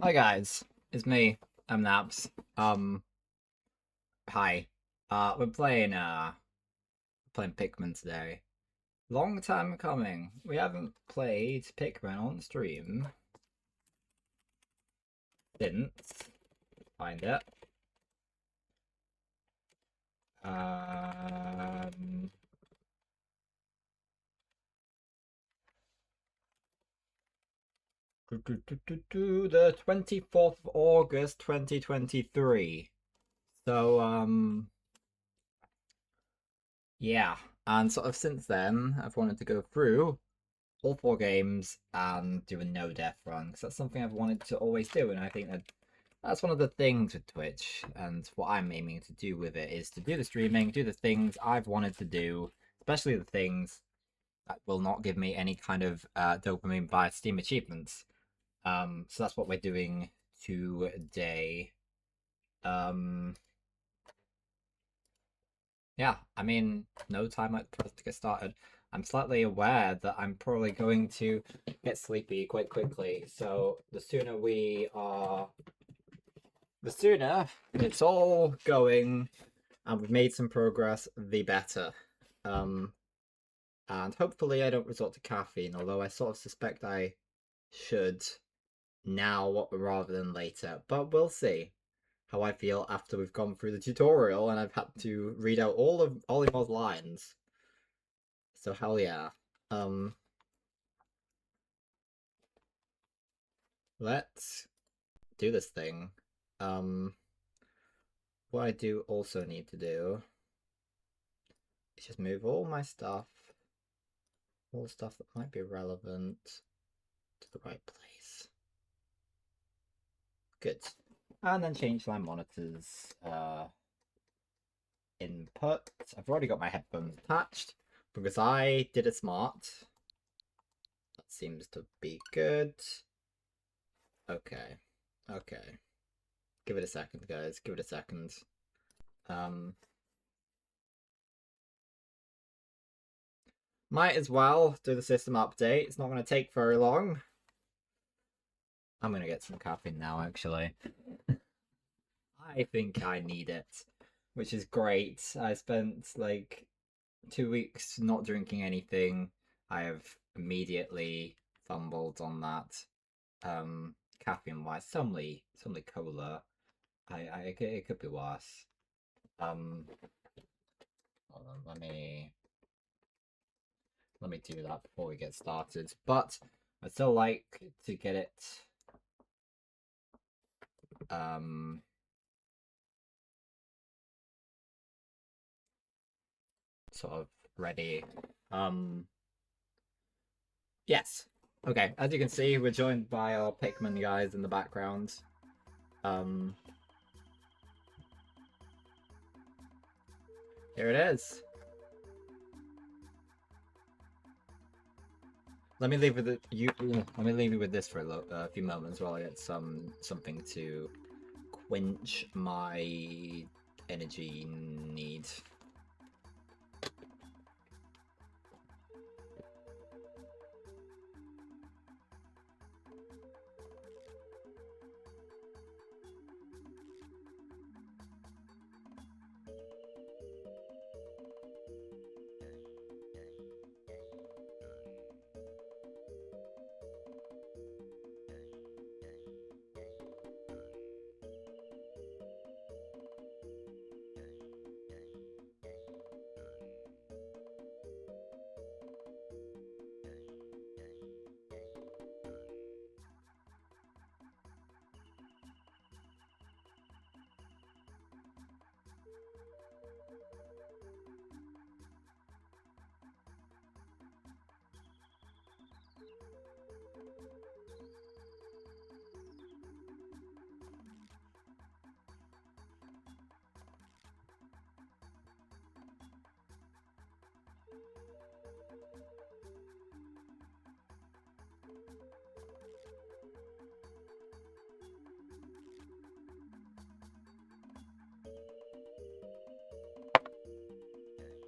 Hi guys, it's me. I'm Naps. Hi. We're playing Pikmin today. Long time coming. We haven't played Pikmin on stream since find it. Um the 24th of August 2023. So yeah. And sort of since then I've wanted to go through all four games and do a no death run because that's something I've wanted to always do, and I think that's one of the things with Twitch, and what I'm aiming to do with it is to do the streaming, do the things I've wanted to do, especially the things that will not give me any kind of dopamine by Steam achievements. So that's what we're doing today. Um, yeah, I mean, no time for us to get started. I'm slightly aware that I'm probably going to get sleepy quite quickly, so the sooner it's all going and we've made some progress, the better. Um, and hopefully I don't resort to caffeine, although I sort of suspect I should now rather than later, but we'll see how I feel after we've gone through the tutorial and I've had to read out all of Olimar's lines. So hell yeah. Um, let's do this thing. Um, what I do also need to do is just move all my stuff, all the stuff that might be relevant to the right place. Good. And then change my monitor's input. I've already got my headphones attached because I did it smart. That seems to be good. Okay. Okay. Give it a second, guys. Give it a second. Um, might as well do the system update. It's not going to take very long. I'm going to get some caffeine now, actually. I think I need it, which is great. I spent like 2 weeks not drinking anything. I have immediately fumbled on that. Caffeine wise, some cola. It could be worse. Um, hold on, let me do that before we get started. But I still like to get it um sort of ready. Um, yes. Okay, as you can see, we're joined by our Pikmin guys in the background. Um, Here it is. Let me leave with it. Let me leave you with this for a few moments while I get something to quench my energy need.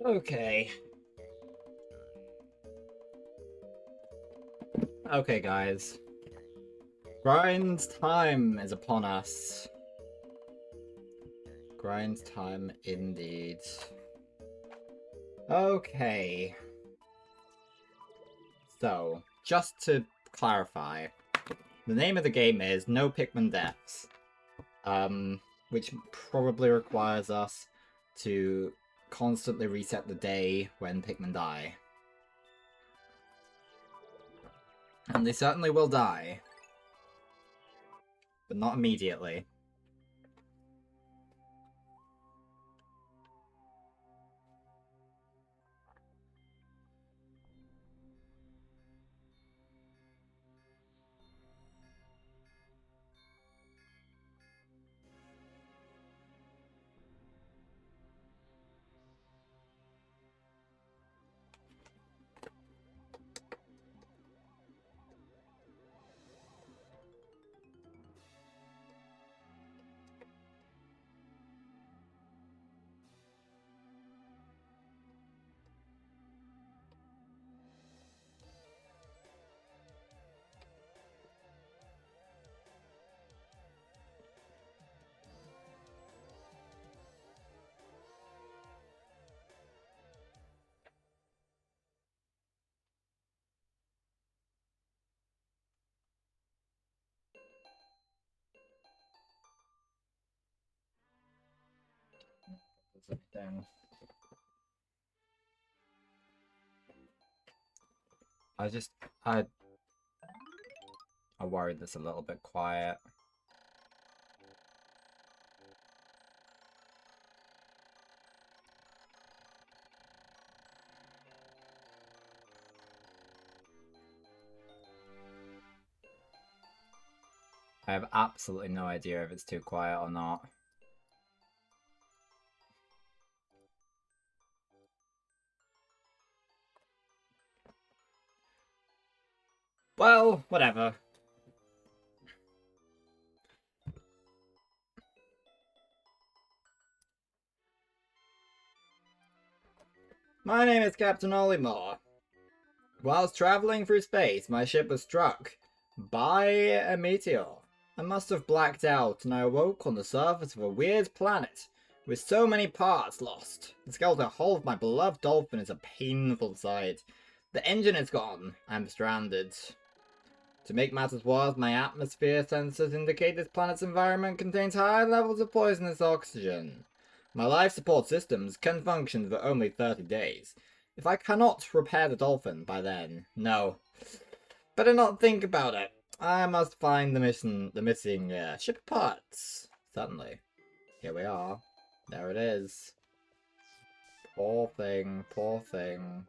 Okay. Okay, guys. Grind time is upon us. Grind time indeed. Okay. So, just to clarify, the name of the game is No Pikmin Deaths. Which probably requires us to constantly reset the day when Pikmin die. And they certainly will die. But not immediately. Anything. I worried this a little bit quiet. I have absolutely no idea if it's too quiet or not. Well, whatever. My name is Captain Olimar. Whilst traveling through space, my ship was struck by a meteor. I must have blacked out, and I awoke on the surface of a weird planet with so many parts lost. The skeletal hull of my beloved dolphin is a painful sight. The engine is gone. I'm stranded. To make matters worse, my atmosphere sensors indicate this planet's environment contains high levels of poisonous oxygen. My life support systems can function for only 30 days. If I cannot repair the dolphin by then, no. Better not think about it. I must find the missing ship parts. Certainly. Here we are. There it is. Poor thing, poor thing.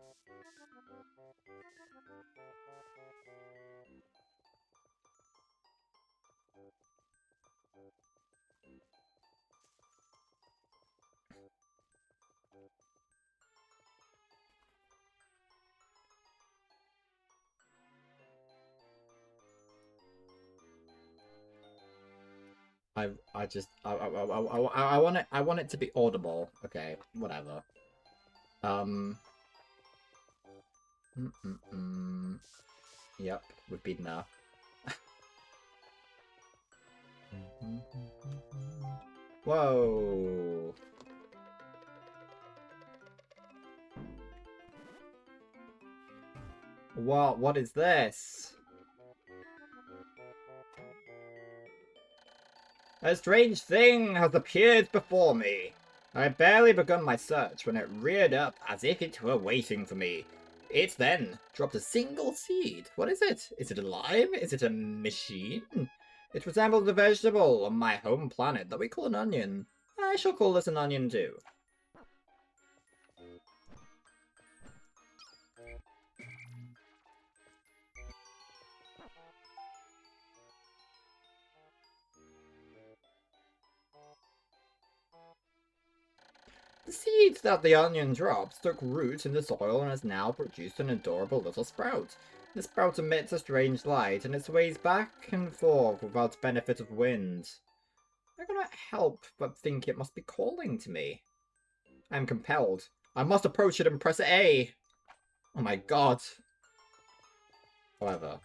I want it to be audible. Okay, whatever. Yep, we've been there. Whoa. What is this? A strange thing has appeared before me. I had barely begun my search when it reared up as if it were waiting for me. It then dropped a single seed. What is it? Is it alive? Is it a machine? It resembles a vegetable on my home planet that we call an onion. I shall call this an onion too. The seed that the onion drops took root in the soil and has now produced an adorable little sprout. The sprout emits a strange light and it sways back and forth without benefit of wind. I cannot help but think it must be calling to me. I am compelled. I must approach it and press A. Oh my god. However.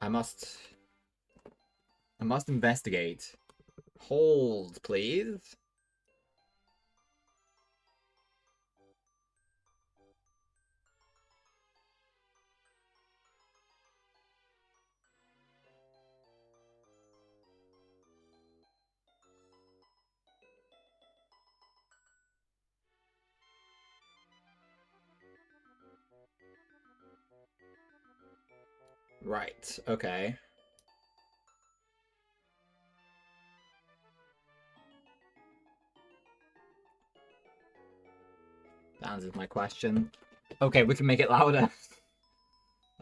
I must investigate. Hold, please. Right, okay. That answers my question. Okay, we can make it louder.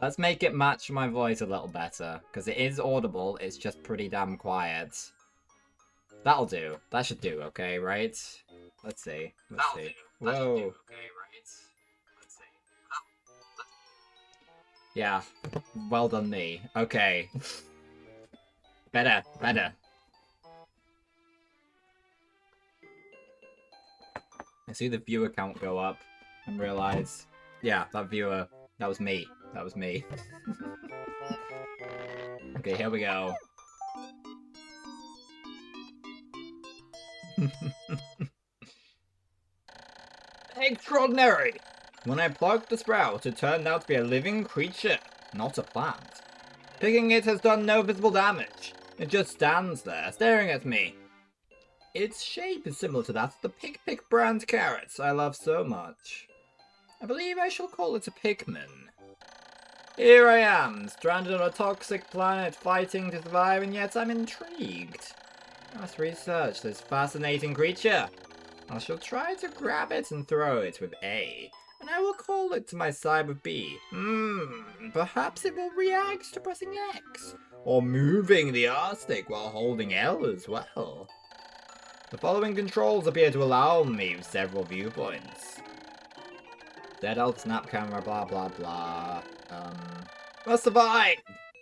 Let's make it match my voice a little better, because it is audible, it's just pretty damn quiet. That'll do. That should do, okay, right? Let's see. Let's see. Whoa. Yeah. Well done me. Okay. Better. Better. I see the viewer count go up and realize, yeah, that viewer, that was me. That was me. Okay, here we go. Extraordinary! When I plucked the sprout, it turned out to be a living creature, not a plant. Picking it has done no visible damage. It just stands there, staring at me. Its shape is similar to that of the Pick brand carrots I love so much. I believe I shall call it a Pikmin. Here I am, stranded on a toxic planet, fighting to survive, and yet I'm intrigued. I must research this fascinating creature. I shall try to grab it and throw it with A, and I will call it to my side with B. Perhaps it will react to pressing X, or moving the R stick while holding L as well. The following controls appear to allow me several viewpoints. Dead alt snap camera, blah blah blah. Must survive!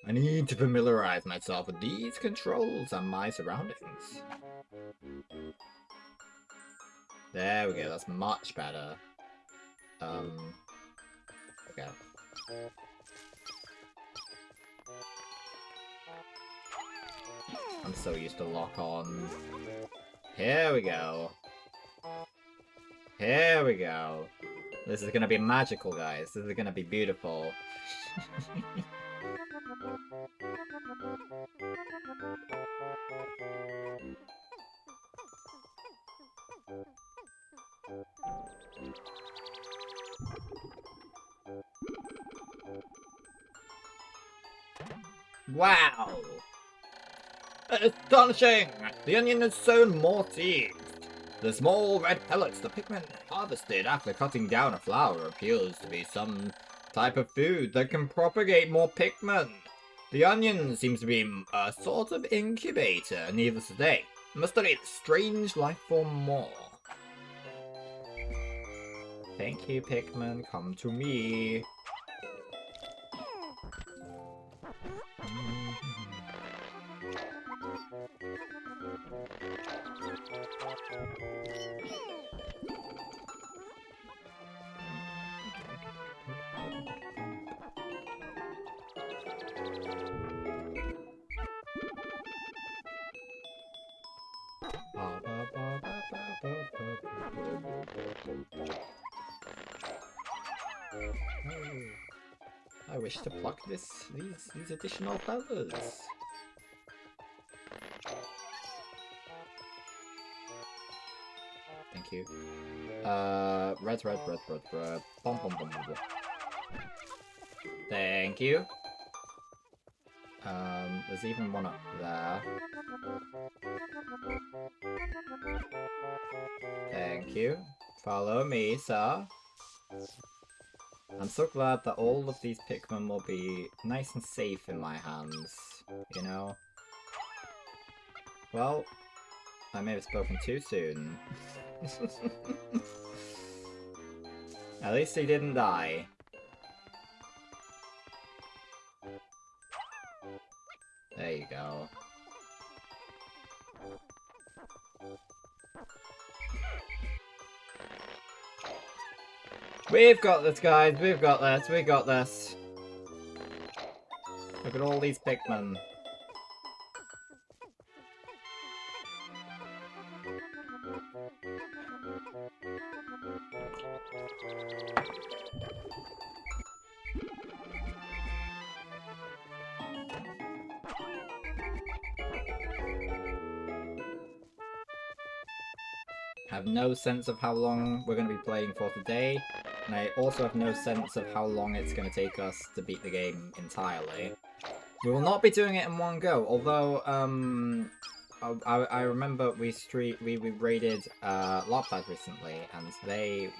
I need to familiarize myself with these controls and my surroundings. There we go, that's much better. Okay. I'm so used to lock on. Here we go. Here we go. This is gonna be magical, guys. This is gonna be beautiful. Wow! Astonishing! The onion has sown more seeds. The small red pellets the Pikmin harvested after cutting down a flower appears to be some type of food that can propagate more Pikmin. The onion seems to be a sort of incubator, needless to say. Must study this strange life form more. Thank you, Pikmin. Come to me. I wish to pluck these additional feathers. Thank you. Red. Bum, bum, bum, bum. Thank you. There's even one up there. Thank you. Follow me, sir. I'm so glad that all of these Pikmin will be nice and safe in my hands, you know? Well, I may have spoken too soon. At least he didn't die. There you go. We've got this, guys. We've got this. We got this. Look at all these Pikmin. I have no sense of how long we're going to be playing for today, and I also have no sense of how long it's going to take us to beat the game entirely. We will not be doing it in one go, although, I remember we raided, Lopez recently, and they,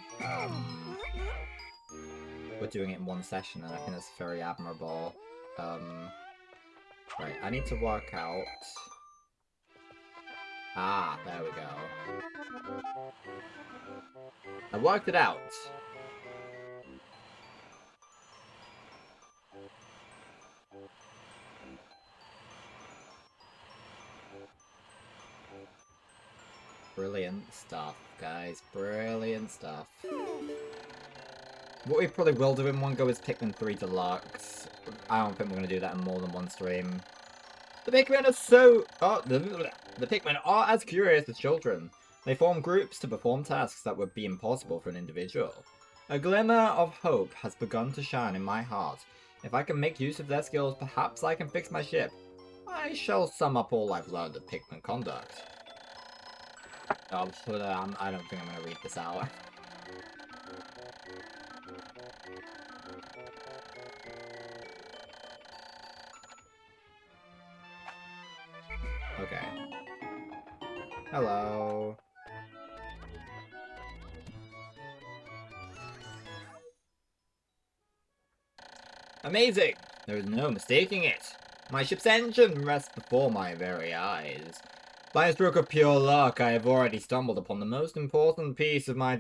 were doing it in one session, and I think that's very admirable. Right, I need to work out... Ah, there we go. I worked it out! Brilliant stuff, guys. Brilliant stuff. What we probably will do in one go is Pikmin 3 Deluxe. I don't think we're going to do that in more than one stream. The Pikmin are so... Oh, the Pikmin are as curious as children. They form groups to perform tasks that would be impossible for an individual. A glimmer of hope has begun to shine in my heart. If I can make use of their skills, perhaps I can fix my ship. I shall sum up all I've learned of Pikmin conduct. Oh, I don't think I'm going to read this out. Okay. Hello. Amazing! There is no mistaking it. My ship's engine rests before my very eyes. By a stroke of pure luck, I have already stumbled upon the most important piece of my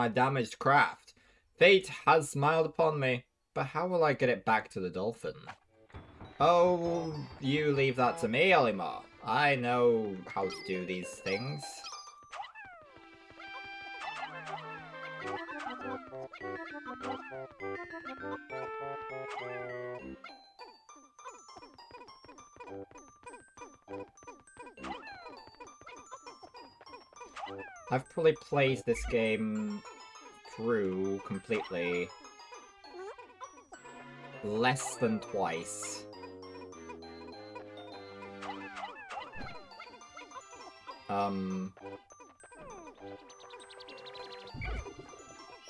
damaged craft. Fate has smiled upon me, but how will I get it back to the dolphin? Oh, you leave that to me, Olimar. I know how to do these things. I've probably played this game through completely less than twice.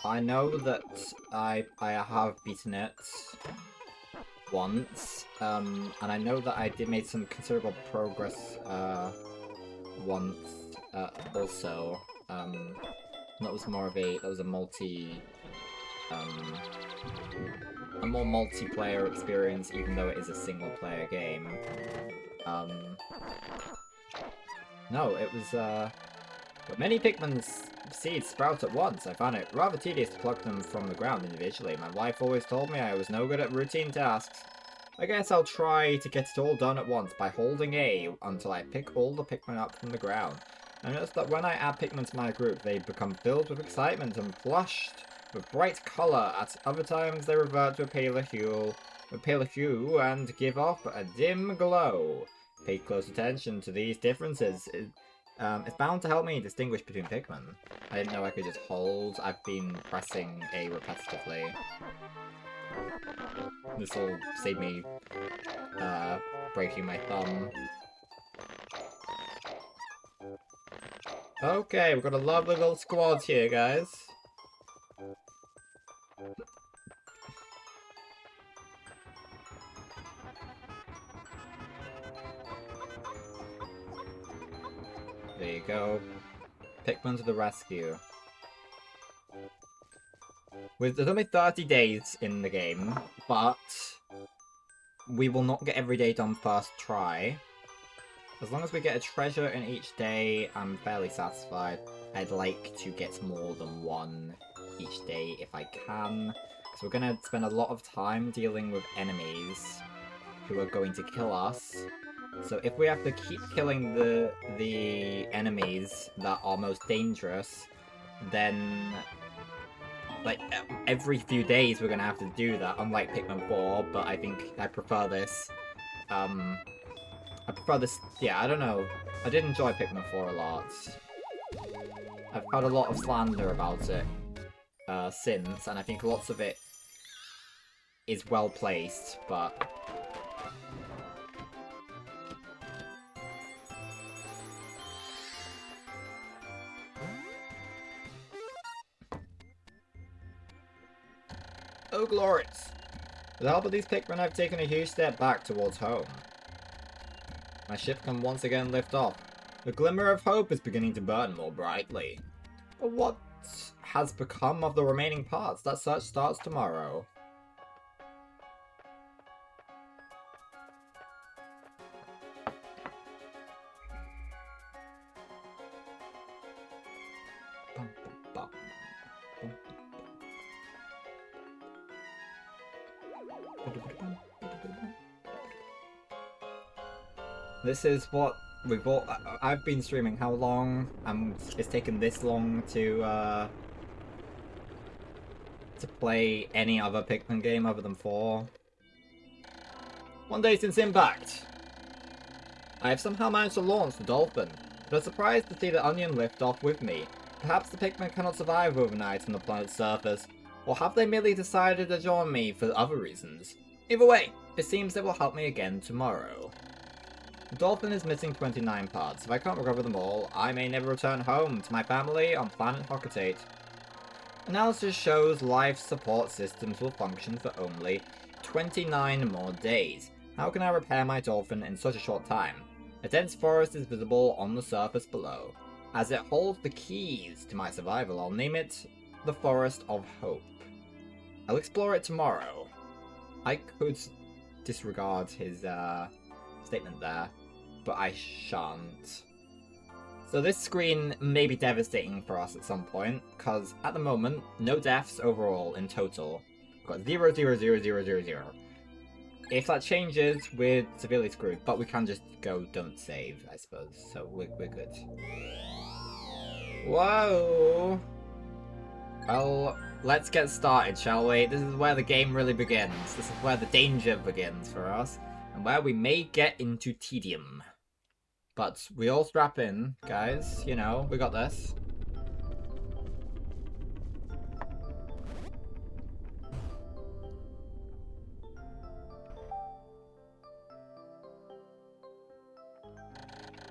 I know that I have beaten it once, and I know that I made some considerable progress once also. That was more of a a more multiplayer experience, even though it is a single player game. No, it was but many Pikmin's seeds sprout at once. I found it rather tedious to pluck them from the ground individually. My wife always told me I was no good at routine tasks. I guess I'll try to get it all done at once by holding A until I pick all the Pikmin up from the ground. I noticed that when I add Pikmin to my group, they become filled with excitement and flushed with bright colour. At other times, they revert to a paler hue and give off a dim glow. Pay close attention to these differences. It's bound to help me distinguish between Pikmin. I didn't know I could just hold. I've been pressing A repetitively. This will save me breaking my thumb. Okay, we've got a lovely little squad here, guys. There you go. Pikmin to the rescue. There's only 30 days in the game, but we will not get every day done first try. As long as we get a treasure in each day, I'm fairly satisfied. I'd like to get more than one each day if I can, because we're going to spend a lot of time dealing with enemies who are going to kill us. So if we have to keep killing the enemies that are most dangerous, then like every few days we're gonna have to do that, unlike Pikmin 4, but I think I prefer this. I prefer this, yeah, I don't know. I did enjoy Pikmin 4 a lot. I've heard a lot of slander about it since, and I think lots of it is well placed, but... Oh, glorious! With the help of these Pikmin, I've taken a huge step back towards home. My ship can once again lift off. The glimmer of hope is beginning to burn more brightly. But what has become of the remaining parts? That search starts tomorrow. This is what we've all... I've been streaming how long? It's taken this long to play any other Pikmin game other than 4. One day since Impact! I have somehow managed to launch the Dolphin, but I'm surprised to see the Onion lift off with me. Perhaps the Pikmin cannot survive overnight on the planet's surface, or have they merely decided to join me for other reasons? Either way, it seems they will help me again tomorrow. The Dolphin is missing 29 parts. If I can't recover them all, I may never return home to my family on planet Hocotate. Analysis shows life support systems will function for only 29 more days. How can I repair my Dolphin in such a short time? A dense forest is visible on the surface below. As it holds the keys to my survival, I'll name it the Forest of Hope. I'll explore it tomorrow. I could disregard his statement there, but I shan't. So this screen may be devastating for us at some point, because at the moment, no deaths overall in total. We've got 0, 0, 0, 0, 0, 0. If that changes, we're severely screwed, but we can just go don't save, I suppose, so we're good. Whoa! Well, let's get started, shall we? This is where the game really begins. This is where the danger begins for us, and where we may get into tedium. But we all strap in, guys. You know, we got this.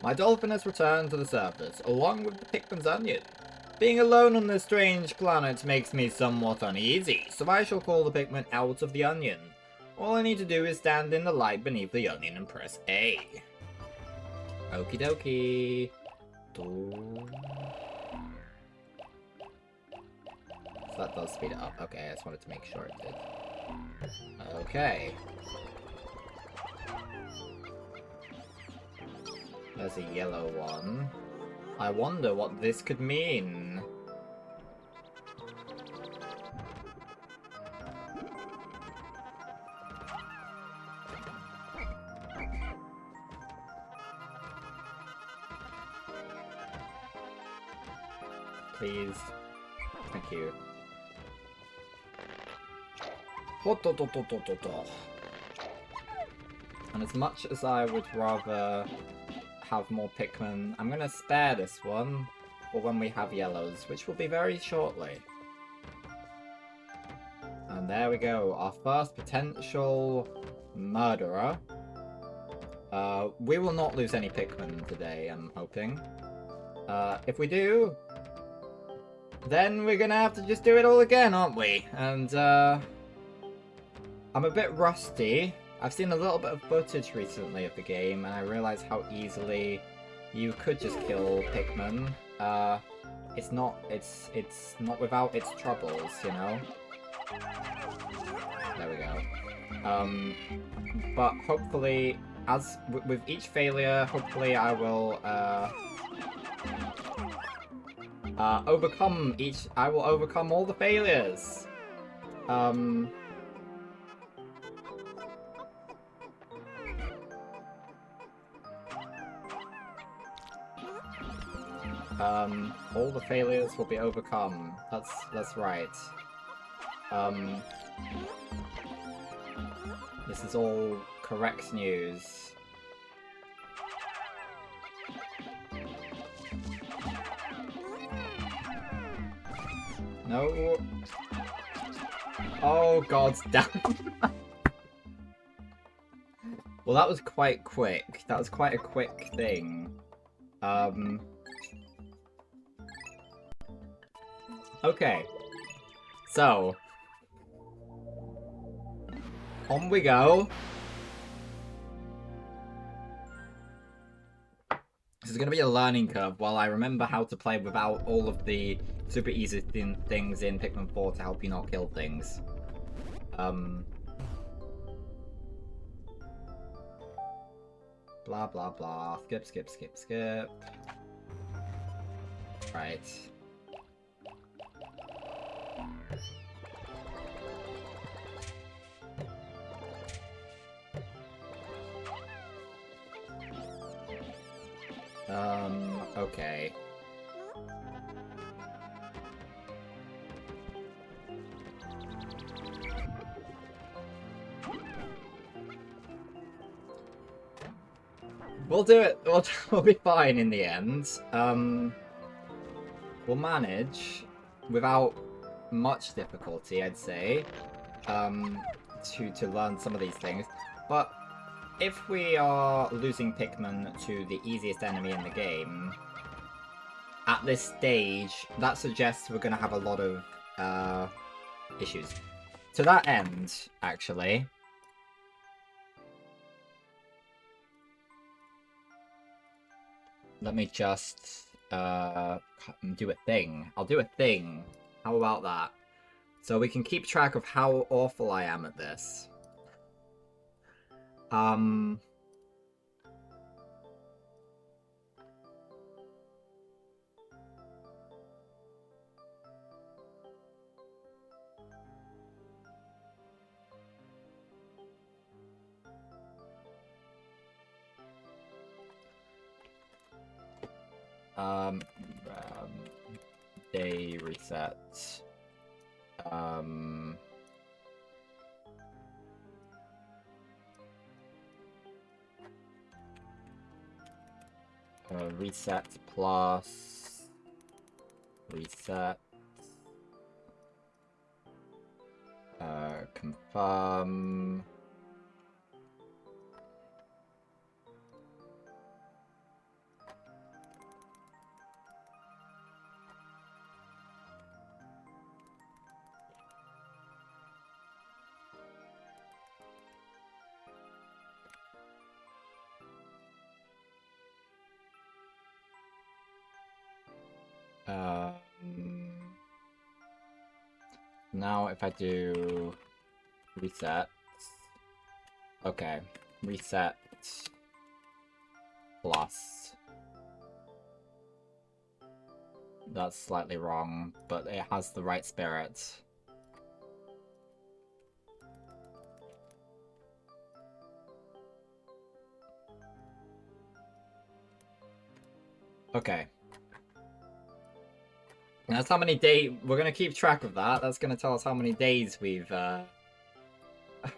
My Dolphin has returned to the surface, along with the Pikmin's Onion. Being alone on this strange planet makes me somewhat uneasy, so I shall call the Pikmin out of the Onion. All I need to do is stand in the light beneath the Onion and press A. Okie dokie. So that does speed it up. Okay, I just wanted to make sure it did. Okay. There's a yellow one. I wonder what this could mean. Please. Thank you. And as much as I would rather have more Pikmin, I'm gonna spare this one for when we have yellows, which will be very shortly. And there we go, our first potential murderer. We will not lose any Pikmin today, I'm hoping. If we do, then we're gonna have to just do it all again, aren't we? And I'm a bit rusty. I've seen a little bit of footage recently of the game, and I realise how easily you could just kill Pikmin. It's not without its troubles, you know? There we go. But hopefully, as with each failure, hopefully I will, I will overcome all the failures. All the failures will be overcome. That's right. This is all correct news. No. Oh, god damn. Well, that was quite quick. That was quite a quick thing. Okay. So. On we go. This is going to be a learning curve while I remember how to play without all of the super easy things in Pikmin 4 to help you not kill things. Blah, blah, blah. Skip, skip, skip, skip. Right. Okay. We'll do it. We'll be fine in the end. We'll manage without much difficulty, I'd say, to learn some of these things. But if we are losing Pikmin to the easiest enemy in the game, at this stage, that suggests we're going to have a lot of issues. To that end, actually, let me just do a thing. I'll do a thing. How about that? So we can keep track of how awful I am at this. Day reset. Reset plus reset. Confirm. Now if I do reset, okay, reset plus, that's slightly wrong, but it has the right spirit. Okay. That's how many days, we're going to keep track of that. That's going to tell us how many days we've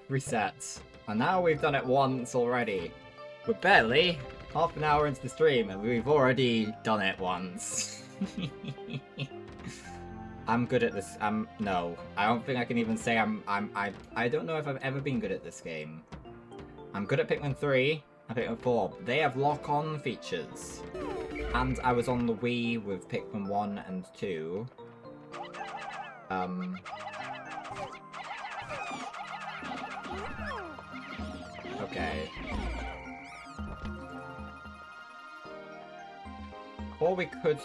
reset. And now we've done it once already. We're barely half an hour into the stream and we've already done it once. I'm good at this. No, I don't think I can even say I don't know if I've ever been good at this game. I'm good at Pikmin 3 and Pikmin 4. They have lock-on features. And I was on the Wii with Pikmin 1 and 2. Okay. Or we could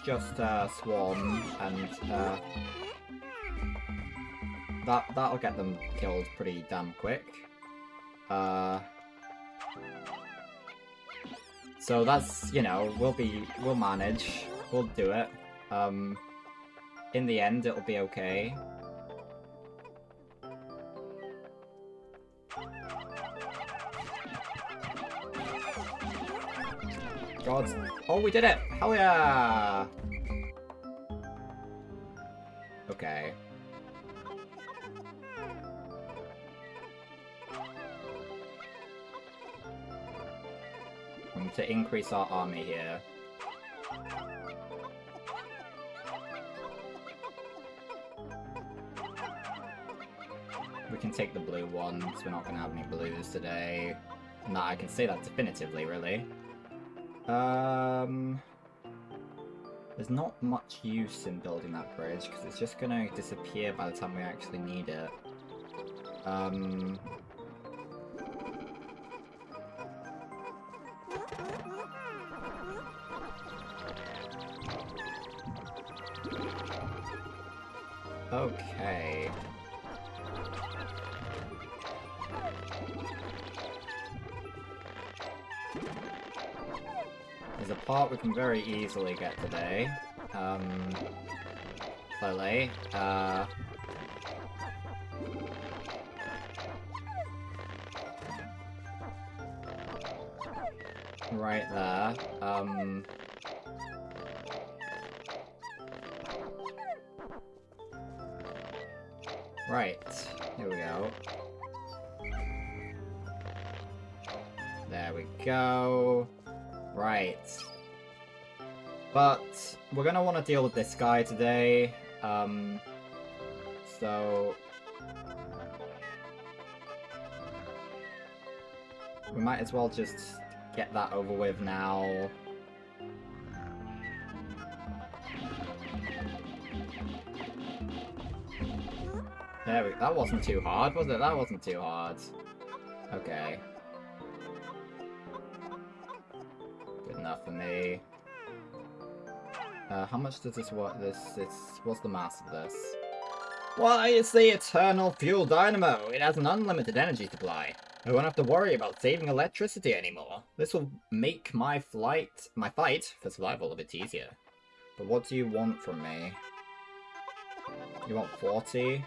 just swarm and that'll get them killed pretty damn quick. So that's, you know, we'll manage. We'll do it. In the end, it'll be okay. God. Oh, we did it! Hell yeah! Okay. to increase our army here. We can take the blue ones. We're not going to have any blues today. No, I can say that definitively, really. There's not much use in building that bridge, because it's just going to disappear by the time we actually need it. Okay. There's a part we can very easily get today. Clearly. Right there. Right. Here we go. There we go. Right. But we're gonna want to deal with this guy today. So we might as well just get that over with now. There we go. That wasn't too hard, was it? That wasn't too hard. Okay. Good enough for me. How much does this work? What's the mass of this? Why, it's the Eternal Fuel Dynamo. It has an unlimited energy supply. I won't have to worry about saving electricity anymore. This will make my fight for survival a bit easier. But what do you want from me? You want 40?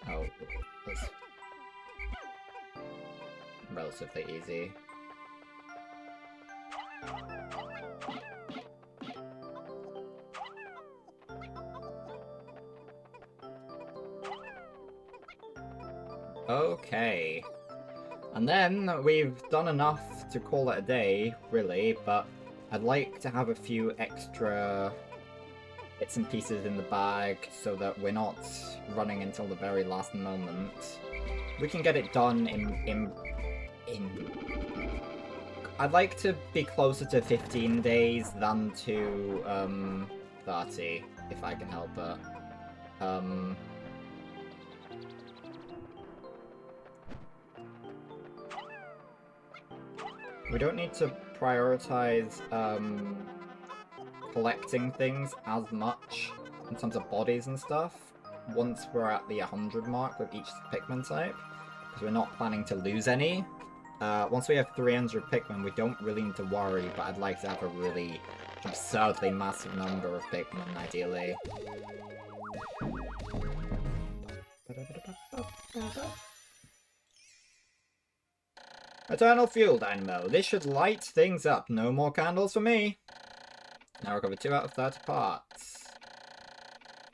Oh, that's relatively easy. Okay. And then we've done enough to call it a day, really, but I'd like to have a few extra bits and pieces in the bag so that we're not running until the very last moment. We can get it done in I'd like to be closer to 15 days than to 30, if I can help it. We don't need to prioritize collecting things as much in terms of bodies and stuff once we're at the 100 mark with each Pikmin type, because we're not planning to lose any. Once we have 300 Pikmin, we don't really need to worry, but I'd like to have a really absurdly massive number of Pikmin, ideally. Eternal Fuel Dynamo. This should light things up. No more candles for me. Now recover 2 out of 30 parts.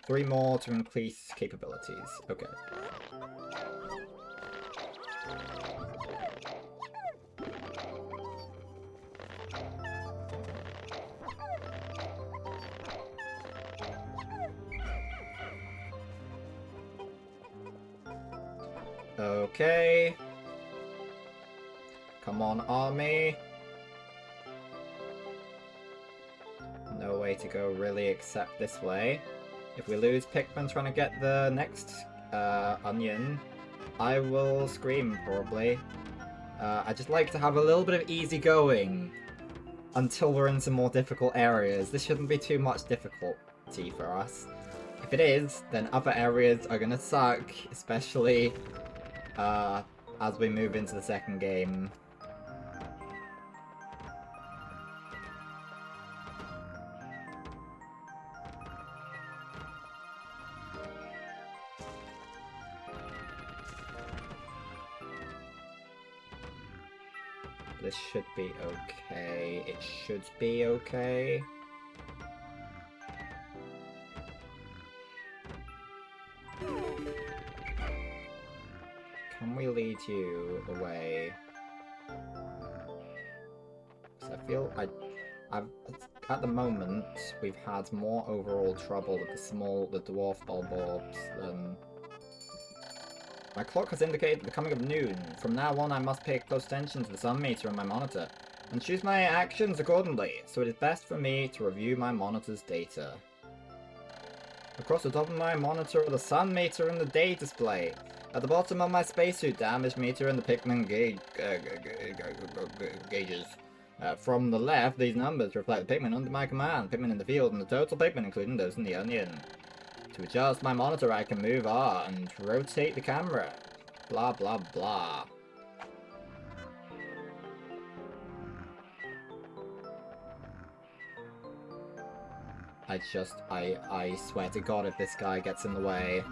3 more to increase capabilities. Okay. Okay. Come on, army. No way to go really except this way. If we lose Pikmin trying to get the next onion, I will scream, probably. I just like to have a little bit of easy going until we're in some more difficult areas. This shouldn't be too much difficulty for us. If it is, then other areas are gonna suck, especially as we move into the second game. This should be okay. It should be okay. can we lead you away? Because I feel at the moment we've had more overall trouble with the dwarf bulbs than. My clock has indicated the coming of noon. From now on, I must pay close attention to the sun meter on my monitor and choose my actions accordingly. So it is best for me to review my monitor's data. Across the top of my monitor are the sun meter and the day display. At the bottom of my spacesuit, damage meter and the Pikmin gauges. From the left, these numbers reflect the Pikmin under my command, Pikmin in the field, and the total Pikmin, including those in the onion. To adjust my monitor, I can move R and rotate the camera. Blah, blah, blah. I swear to God if this guy gets in the way.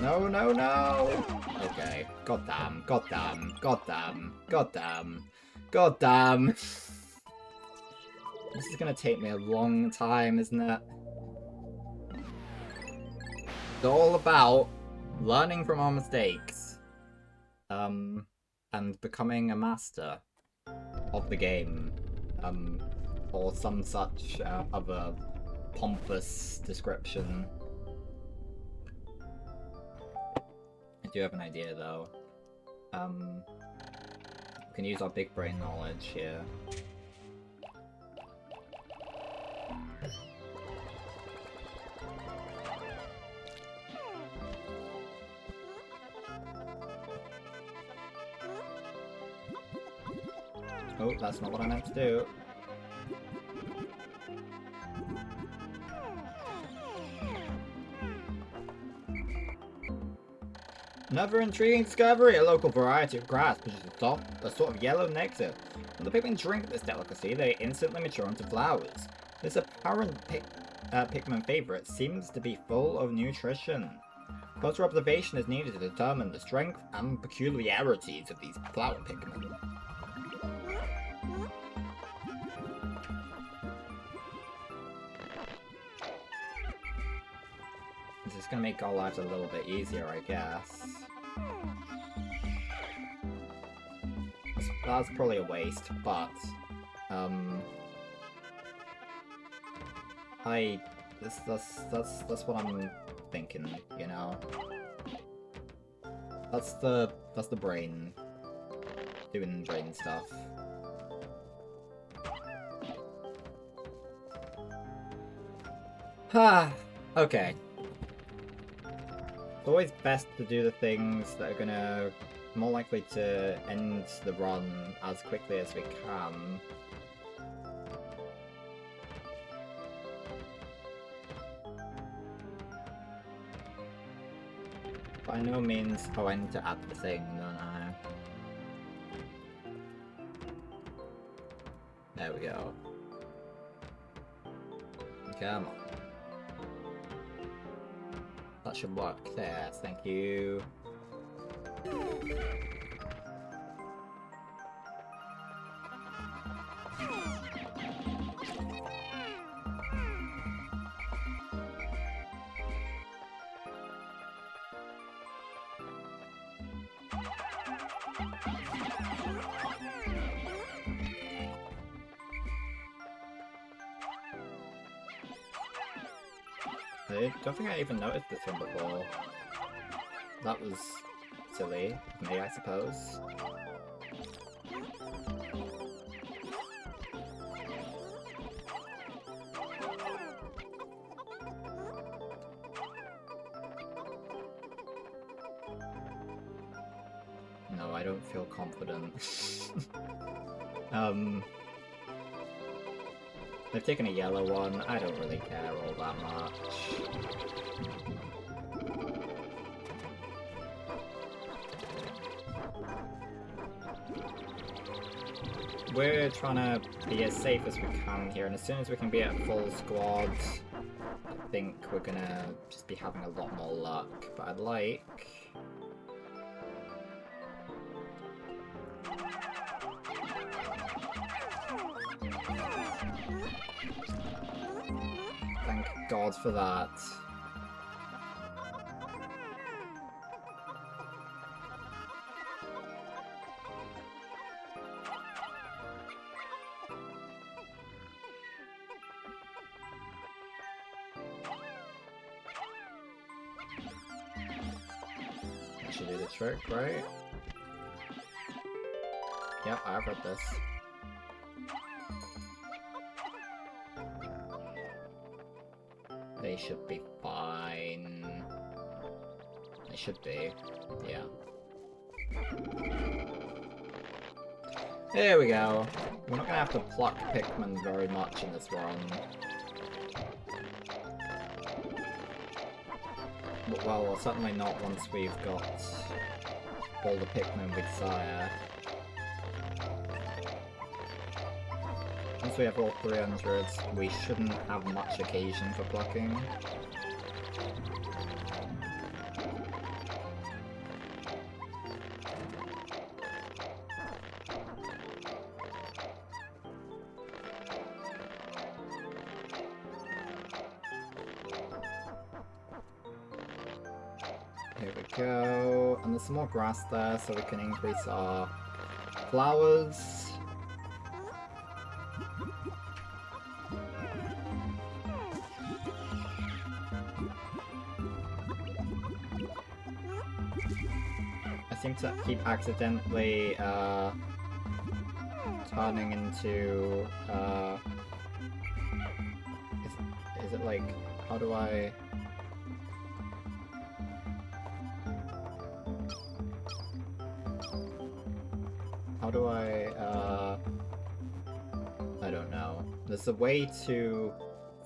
No, no, no! Okay. Goddamn, goddamn, goddamn, goddamn, goddamn. This is gonna take me a long time, isn't it? It's all about learning from our mistakes. And becoming a master of the game. Or some such other pompous description. I do have an idea though. We can use our big brain knowledge here. Oh, that's not what I meant to do. Another intriguing discovery, a local variety of grass produces a sort of yellow nectar. When the Pikmin drink this delicacy, they instantly mature into flowers. This apparent Pikmin favorite seems to be full of nutrition. Closer observation is needed to determine the strength and peculiarities of these flower Pikmin. This is going to make our lives a little bit easier, I guess. That's probably a waste, but that's what I'm thinking, you know. That's the brain doing brain stuff. Okay. It's always best to do the things that are gonna more likely to end the run as quickly as we can. By no means... Oh, I need to add the thing, don't I? There we go. Come on. That should work there, thank you. I don't think I even noticed this one before. That was silly of me, I suppose. No, I don't feel confident. They've taken a yellow one. I don't really care all that much. We're trying to be as safe as we can here, and as soon as we can be at full squad, I think we're gonna just be having a lot more luck. But I'd like... Thank God for that. should do the trick, right? Yep, I've read this. They should be fine. They should be, yeah. There we go. We're not gonna have to pluck Pikmin very much in this run. Well, certainly not once we've got all the Pikmin we desire. Once we have all 300, we shouldn't have much occasion for plucking. Here we go, and there's some more grass there, so we can increase our flowers. I seem to keep accidentally turning into is it like, how do I... I don't know. There's a way to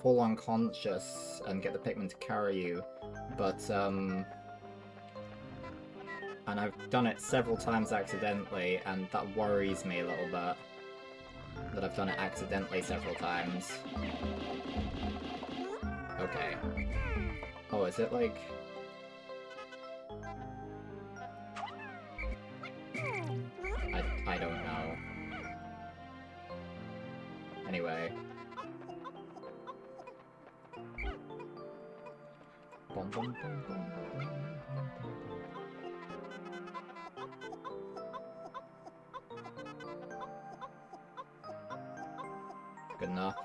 fall unconscious and get the Pikmin to carry you, but, and I've done it several times accidentally, and that worries me a little bit. That I've done it accidentally several times. Okay. Oh, is it like... I don't know. Anyway. Bum, bum, bum, bum, bum. Good enough.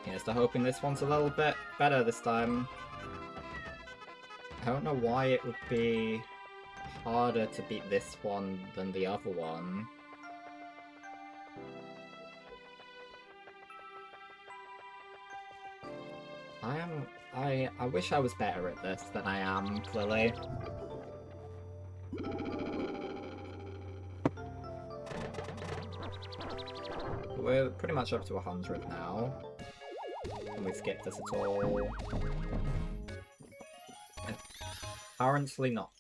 Here's to hoping this one's a little bit better this time. I don't know why it would be harder to beat this one than the other one. I wish I was better at this than I am, clearly. We're pretty much up to 100 now. Can we skip this at all? Apparently not.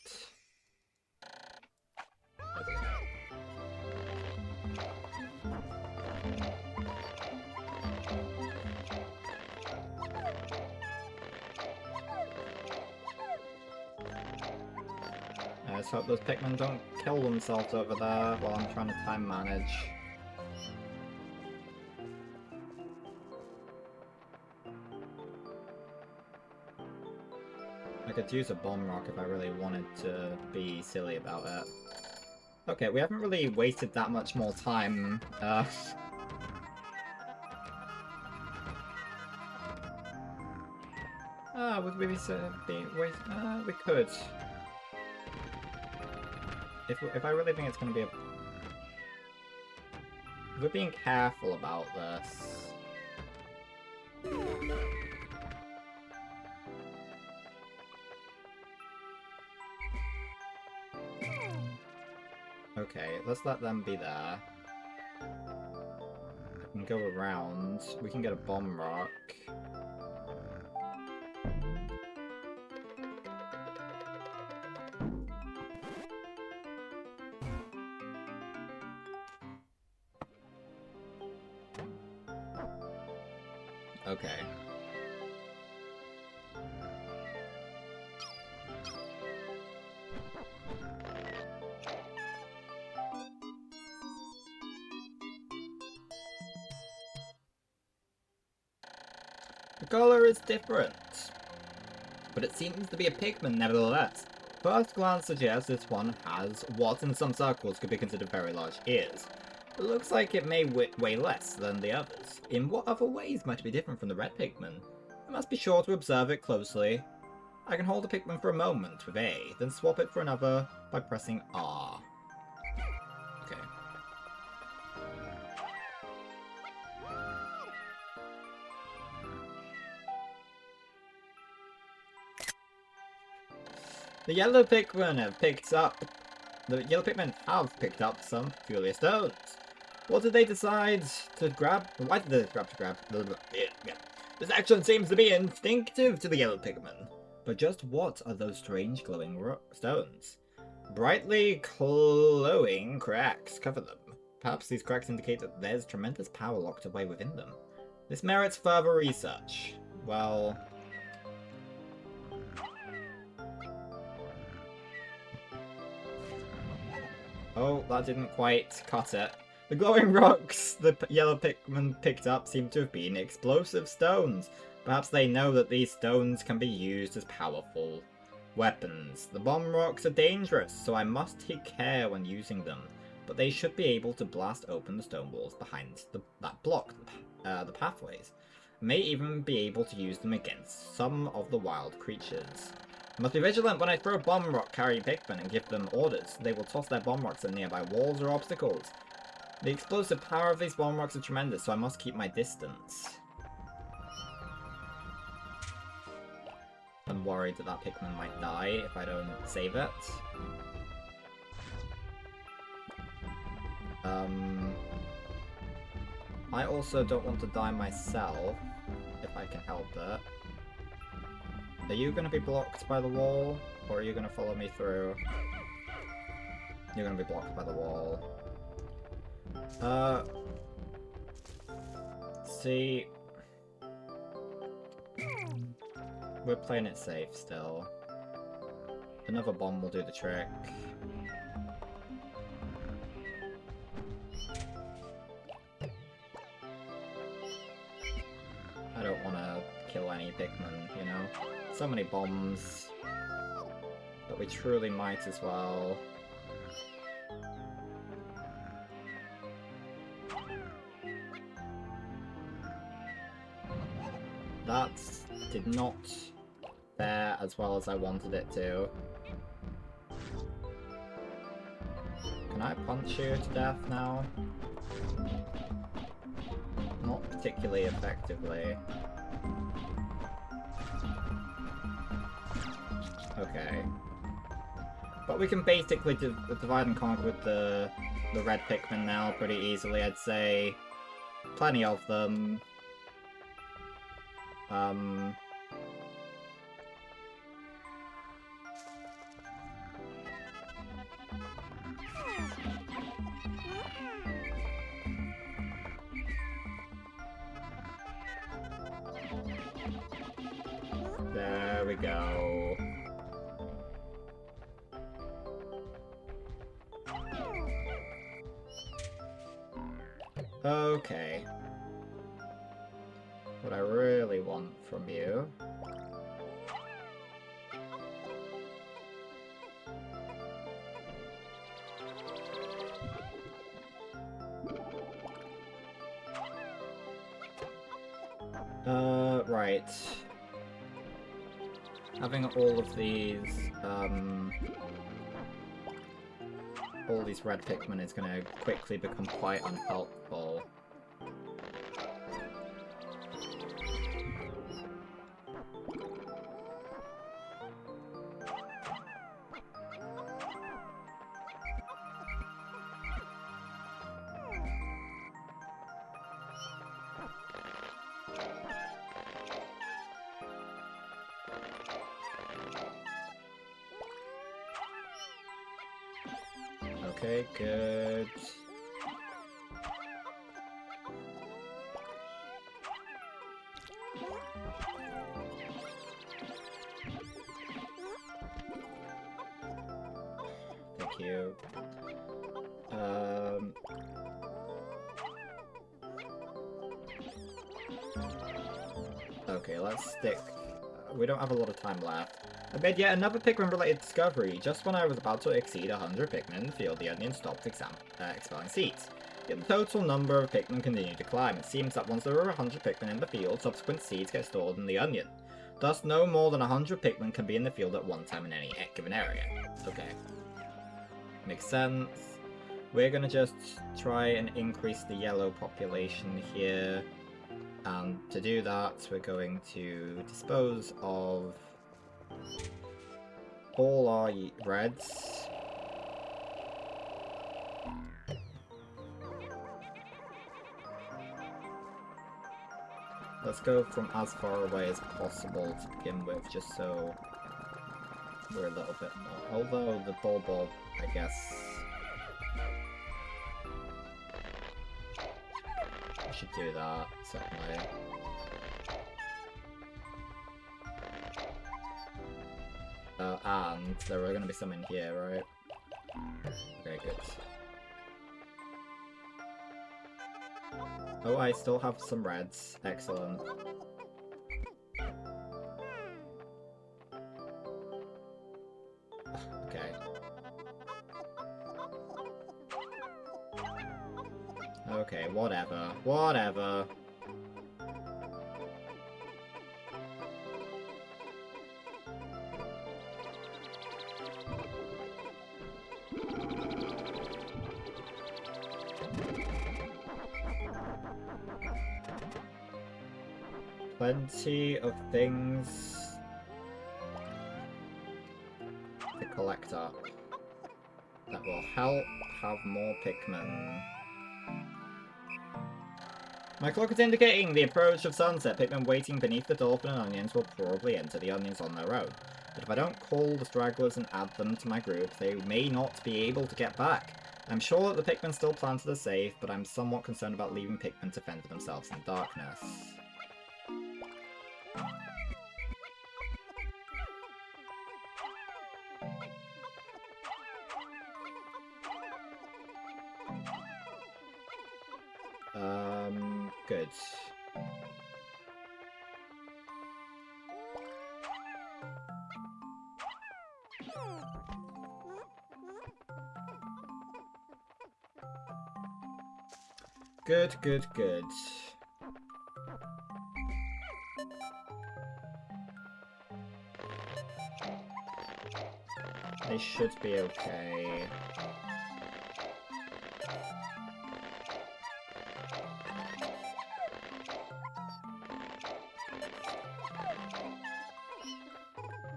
Let's hope those Pikmin don't kill themselves over there while I'm trying to time manage. I could use a bomb rock if I really wanted to be silly about it. Okay, we haven't really wasted that much more time. Would we be wait? We could. If I really think it's going to be a... We're being careful about this. Okay, let's let them be there. I can go around. We can get a bomb rock. Okay. The color is different, but it seems to be a Pikmin nevertheless. First glance suggests this one has what in some circles could be considered very large ears. It looks like it may weigh less than the others. In what other ways might it be different from the red Pikmin? I must be sure to observe it closely. I can hold a Pikmin for a moment with A, then swap it for another by pressing R. Okay. The yellow Pikmin have picked up some peculiar stones. What did they decide to grab? Why did they grab? This action seems to be instinctive to the yellow Pikmin. But just what are those strange glowing stones? Brightly glowing cracks cover them. Perhaps these cracks indicate that there's tremendous power locked away within them. This merits further research. Well... Oh, that didn't quite cut it. The glowing rocks the yellow Pikmin picked up seem to have been explosive stones. Perhaps they know that these stones can be used as powerful weapons. The bomb rocks are dangerous, so I must take care when using them. But they should be able to blast open the stone walls behind that block the pathways. I may even be able to use them against some of the wild creatures. I must be vigilant when I throw bomb rock carrying Pikmin and give them orders. They will toss their bomb rocks at nearby walls or obstacles. The explosive power of these bomb rocks are tremendous, so I must keep my distance. I'm worried that that Pikmin might die if I don't save it. I also don't want to die myself, if I can help it. Are you going to be blocked by the wall, or are you going to follow me through? You're going to be blocked by the wall. See... We're playing it safe still. Another bomb will do the trick. I don't want to kill any Pikmin, you know? So many bombs. But we truly might as well. That did not fare as well as I wanted it to. Can I punch you to death now? Not particularly effectively. Okay. But we can basically divide and conquer with the red Pikmin now pretty easily, I'd say. Plenty of them. There we go. Okay. What I really want from you... right. Having all of these, all these red Pikmin is gonna quickly become quite unhelpful. Okay, good. Thank you. Okay, let's stick. We don't have a lot of time left. I made yet another Pikmin-related discovery. Just when I was about to exceed 100 Pikmin in the field, the onion stopped expelling seeds. Yet the total number of Pikmin continue to climb. It seems that once there are 100 Pikmin in the field, subsequent seeds get stored in the onion. Thus, no more than 100 Pikmin can be in the field at one time in any given area. Okay. Makes sense. We're gonna just try and increase the yellow population here. And to do that, we're going to dispose of all our reds. Let's go from as far away as possible to begin with, just so we're a little bit more. Although the Bulbob, I guess, I should do that, certainly. And there are going to be some in here, right? Okay, good. Oh, I still have some reds. Excellent. Okay. Okay, whatever. Whatever. Plenty of things to collect up that will help have more Pikmin. My clock is indicating the approach of sunset. Pikmin waiting beneath the dolphin and onions will probably enter the onions on their own. But if I don't call the stragglers and add them to my group, they may not be able to get back. I'm sure that the Pikmin still planted are safe, but I'm somewhat concerned about leaving Pikmin to fend for themselves in darkness. Good. Good, good, good. They should be okay.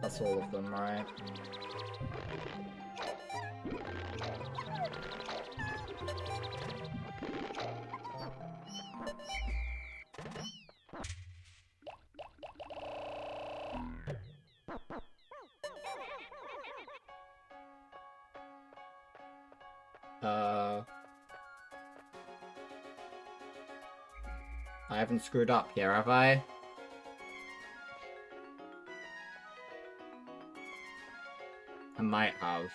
That's all of them, right? I haven't screwed up here, have I? I might have.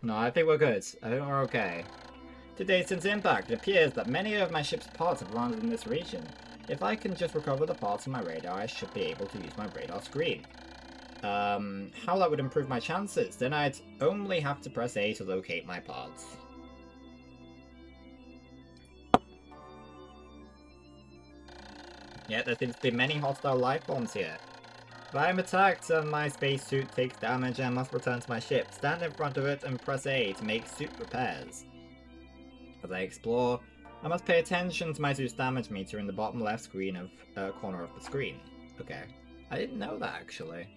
No, I think we're good. I think we're okay. Today, since impact, it appears that many of my ship's parts have landed in this region. If I can just recover the parts on my radar, I should be able to use my radar screen. How that would improve my chances? Then I'd only have to press A to locate my parts. Yeah, there seems to be many hostile life forms here. If I am attacked and my spacesuit takes damage, I must return to my ship. Stand in front of it and press A to make suit repairs. As I explore, I must pay attention to my suit's damage meter in the bottom left screen of corner of the screen. Okay. I didn't know that, actually.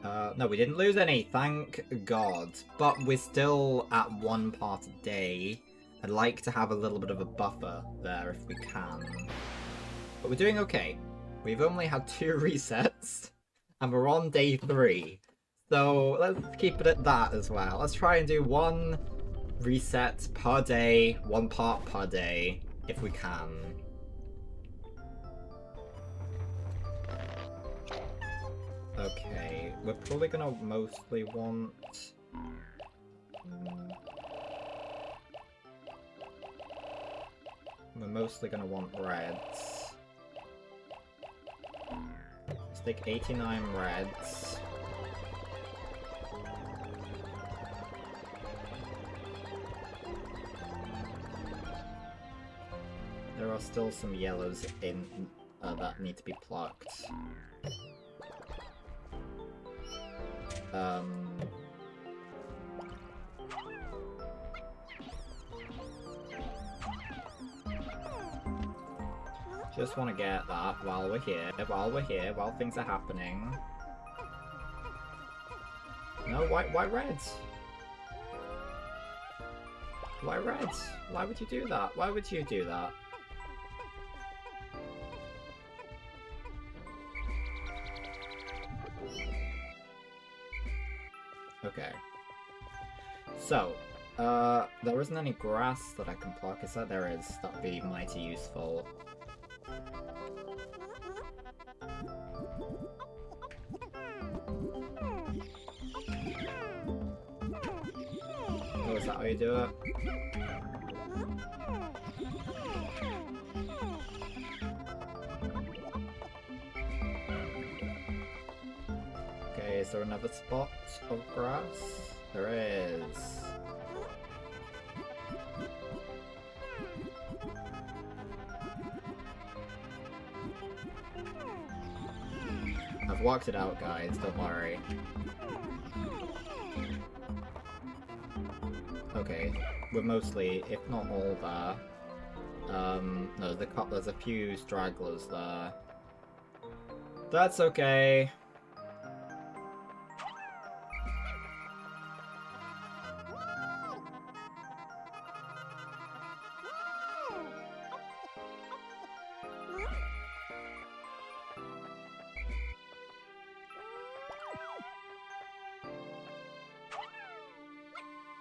No, we didn't lose any, thank God. But we're still at one part a day. I'd like to have a little bit of a buffer there if we can. But we're doing okay. We've only had 2 resets, and we're on day 3. So let's keep it at that as well. Let's try and do 1 reset per day, 1 part per day, if we can. Okay, we're probably gonna mostly want... we're mostly gonna want reds. Let's take 89 reds. There are still some yellows in that need to be plucked. Just want to get that while we're here, while things are happening. No, why reds? Why reds? Why would you do that? Why would you do that? Okay. So, there isn't any grass that I can pluck. Is that there is? That'd be mighty useful. Oh, is that how you do it? Okay, is there another spot of grass? There is. I've worked it out, guys, don't worry. Okay, we're mostly, if not all there. No, there's a few stragglers there. That's okay.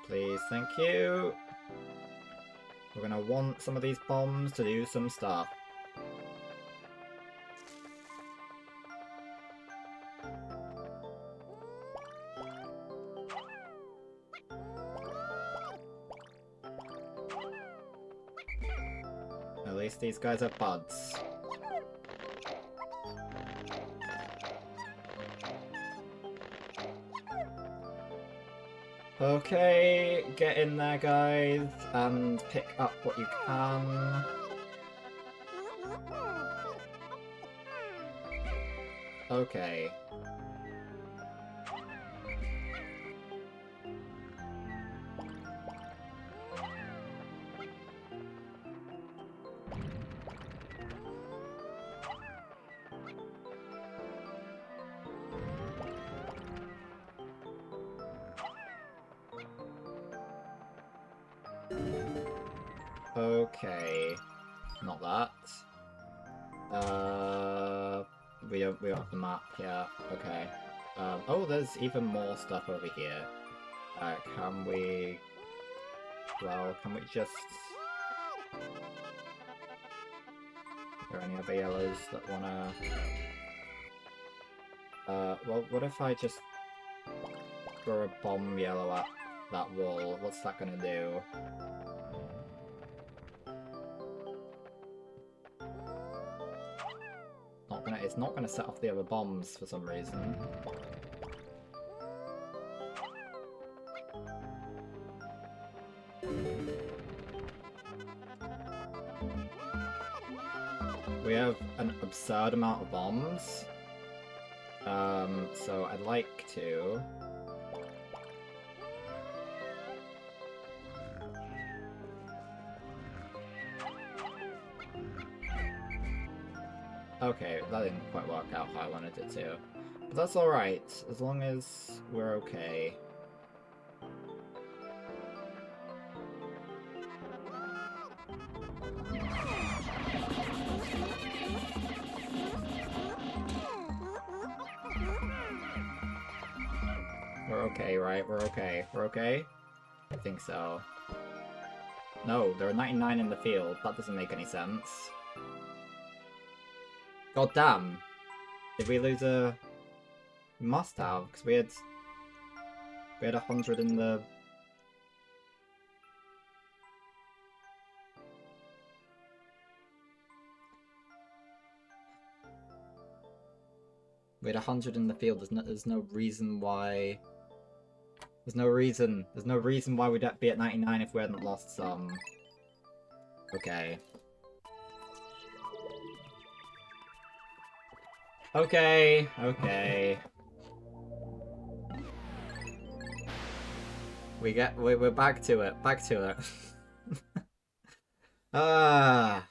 Please, thank you. We're gonna want some of these bombs to do some stuff. At least these guys are buds. Okay, get in there, guys, and pick up what you can. Okay. Okay, not that. We don't have the map yet. Okay. Oh, there's even more stuff over here. Can we? Well, can we just? Are there any other yellows that wanna? Well, what if I just throw a bomb yellow at that wall? What's that gonna do? It's not gonna set off the other bombs for some reason. We have an absurd amount of bombs. So I'd like to... Okay, that didn't quite work out how I wanted it to. But that's alright, as long as we're okay. We're okay, right? We're okay. We're okay? I think so. No, there are 99 in the field. That doesn't make any sense. God damn! Did we lose a... We must have, because we had 100 in the... We had 100 in the field. There's no reason why. There's no reason why we'd be at 99 if we hadn't lost some. Okay. Okay. We're back to it. Back to it. Ah.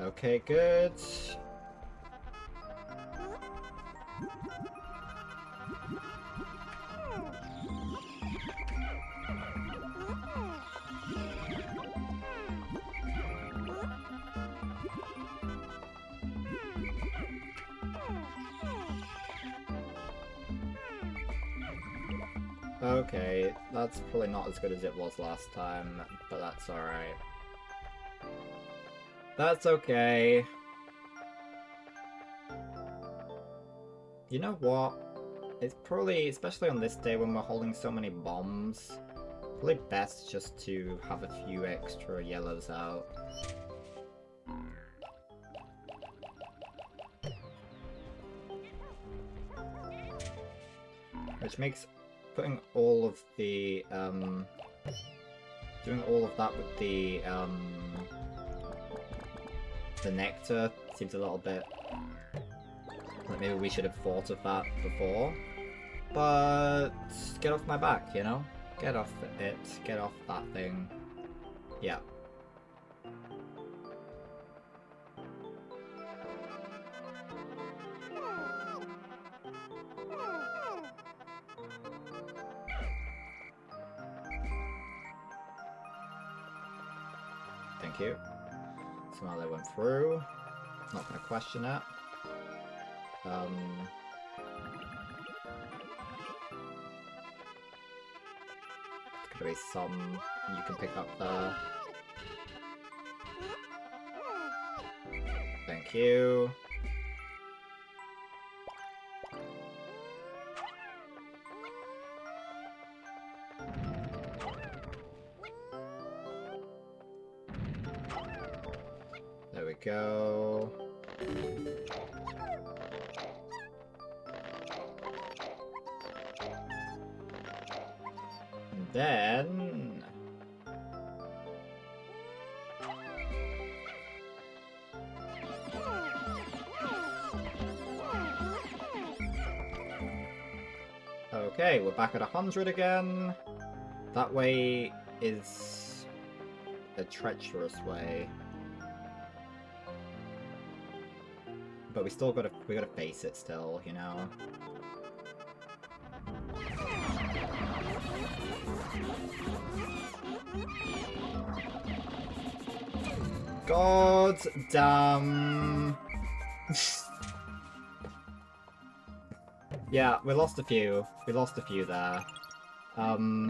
Okay, good. Okay, that's probably not as good as it was last time, but that's alright. That's okay. You know what? It's probably, especially on this day when we're holding so many bombs, probably best just to have a few extra yellows out. Which makes putting all of the, doing all of that with the nectar seems a little bit like maybe we should have thought of that before. But get off my back, you know? Get off it. Get off that thing. Yeah. Thank you. Somehow they went through. Not gonna question it. There's gonna be some you can pick up there. Thank you. There we go. And then... Okay, we're back at 100 again. That way is a treacherous way. But we gotta face it still, you know? God damn. Yeah, we lost a few. We lost a few there. I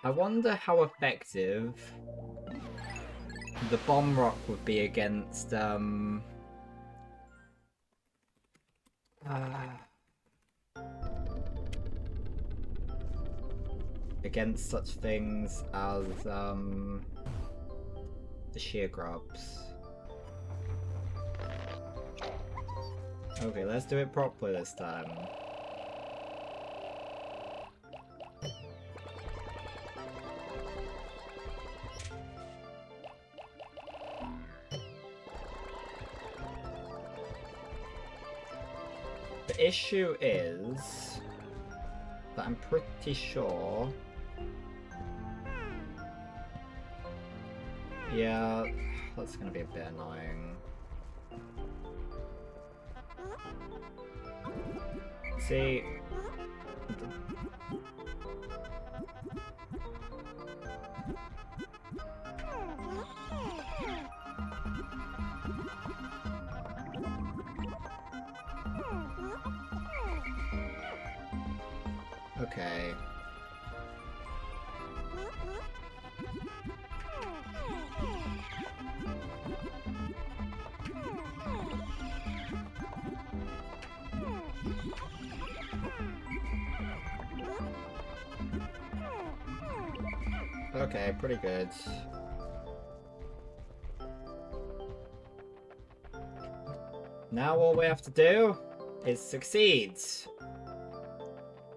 wonder how effective the bomb rock would be against, against such things as, the shear grubs. Okay, let's do it properly this time. The issue is that I'm pretty sure Yeah, that's gonna be a bit annoying. See... Okay. Okay, pretty good. Now all we have to do is succeed.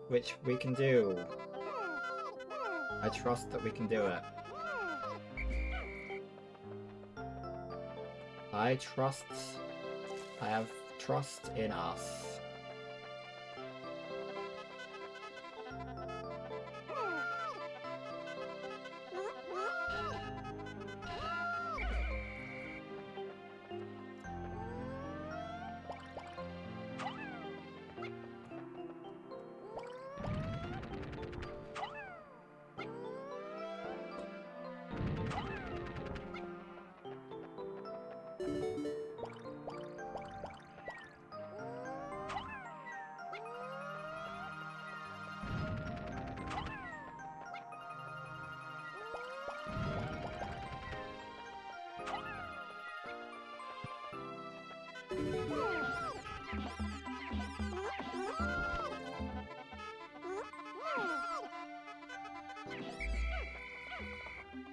Which we can do. I trust that we can do it. I have trust in us.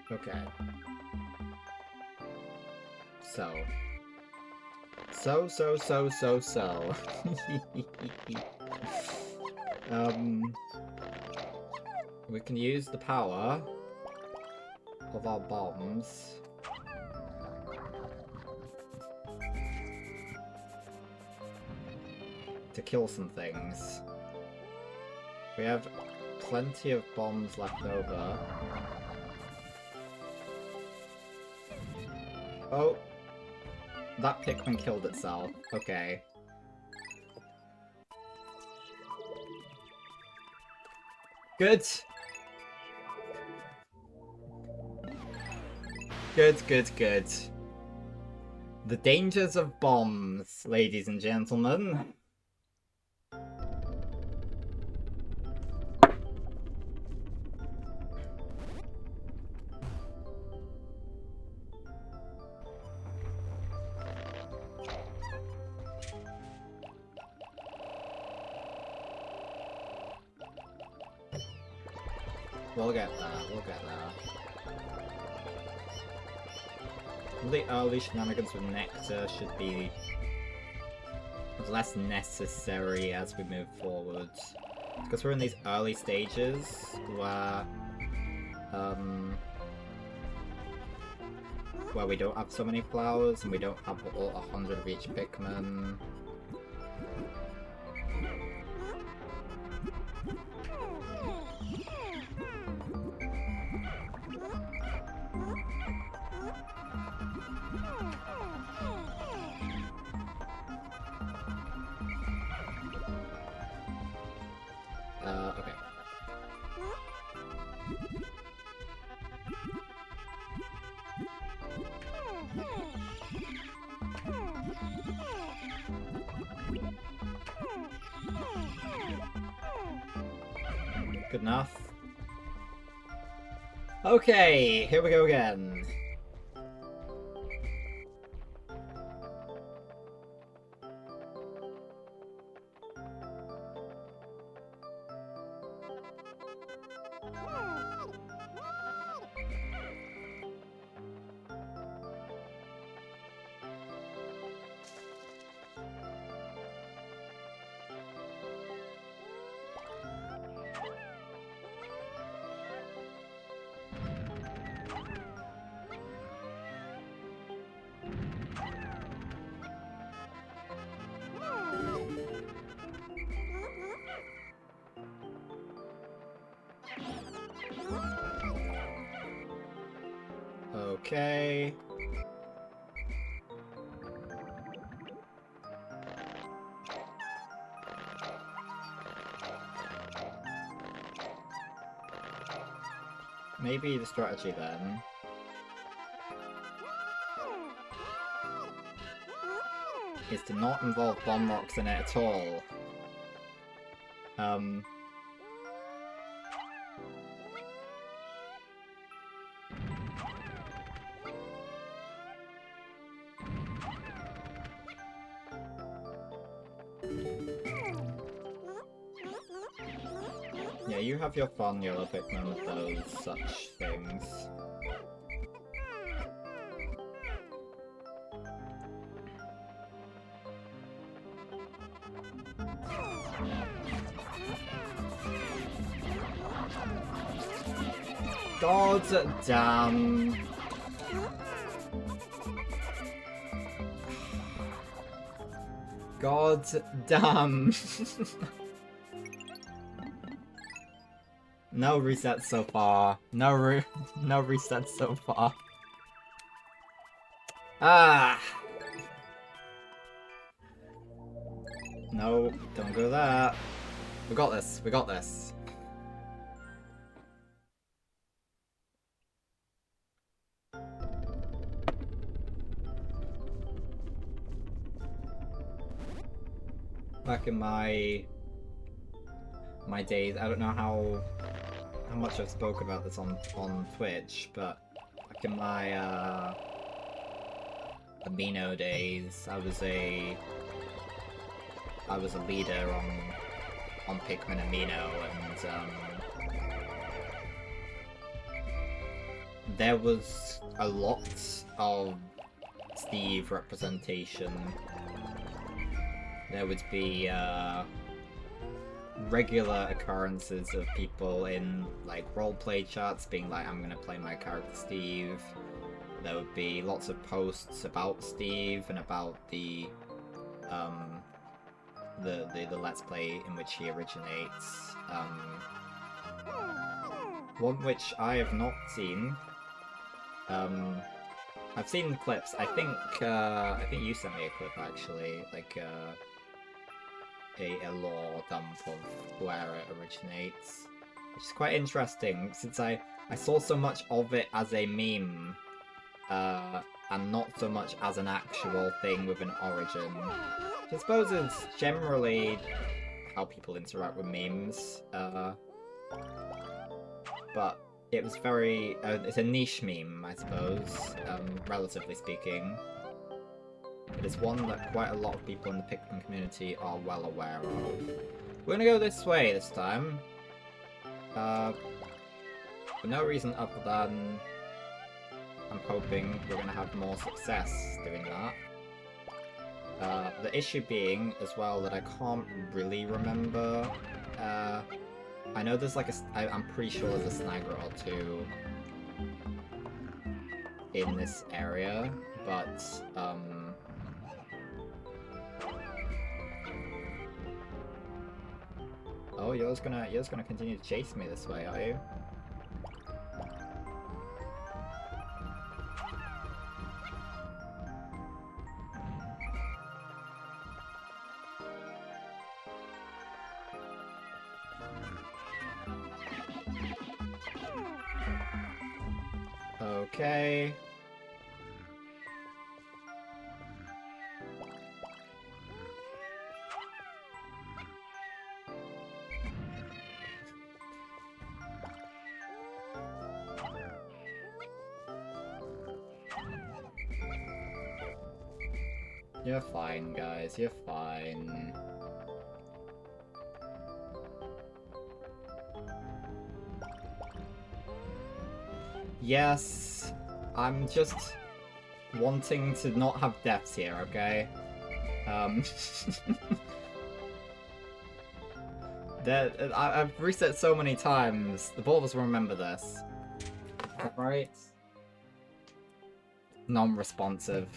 Okay. So. We can use the power of our bombs to kill some things. We have plenty of bombs left over. Oh! That Pikmin killed itself. Okay. Good! Good. The dangers of bombs, ladies and gentlemen. We'll get there. The early shenanigans with Nectar should be less necessary as we move forward. Because we're in these early stages where we don't have so many flowers and we don't have all 100 of each Pikmin. Okay. Good enough. Okay, here we go again. Okay. Maybe the strategy then is to not involve bomb rocks in it at all. Yeah, you have your fun, yellow Pikmin, with those such things. God damn. God damn. No resets so far. No resets so far. Ah! No, don't go there. We got this, we got this. Back in my days, I don't know how much I've spoken about this on Twitch, but back in my Amino days, I was a leader on Pikmin Amino, and there was a lot of Steve representation. There would be regular occurrences of people in like roleplay chats being like, I'm gonna play my character Steve. There would be lots of posts about Steve and about the Let's Play in which he originates. One which I have not seen. I've seen clips. I think you sent me a clip actually, like a lore dump of where it originates, which is quite interesting since I saw so much of it as a meme, and not so much as an actual thing with an origin. Which I suppose is generally how people interact with memes, but it was very... it's a niche meme, I suppose, relatively speaking. It is one that quite a lot of people in the Pikmin community are well aware of. We're gonna go this way this time. For no reason other than I'm hoping we're gonna have more success doing that. The issue being, as well, that I can't really remember. I know there's like I'm pretty sure there's a snagger or two in this area, but oh, you're just gonna continue to chase me this way, are you? Okay. You're fine, guys. You're fine. Yes, I'm just wanting to not have deaths here, okay? I've reset so many times. The both of us will remember this. Right? Non-responsive.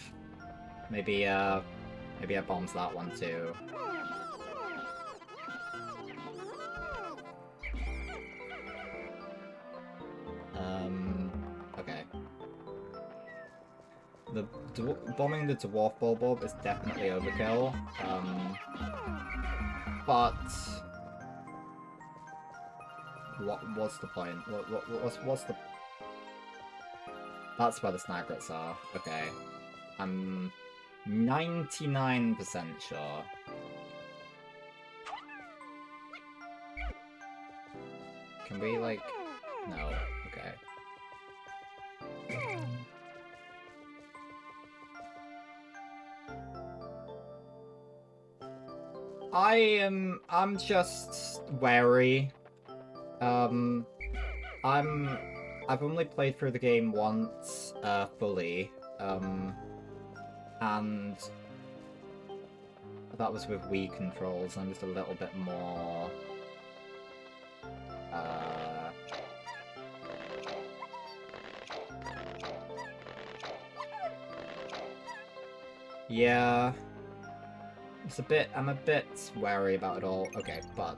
Maybe I bombs that one too. Okay. bombing the dwarf bulb is definitely overkill. But what's the point? What's the? That's where the sniperets are. Okay, I'm 99% sure. Can we like? No. Okay. I'm just wary. I've only played through the game once, fully, and that was with Wii controls. I'm just a little bit more, yeah. I'm a bit wary about it all. Okay, but,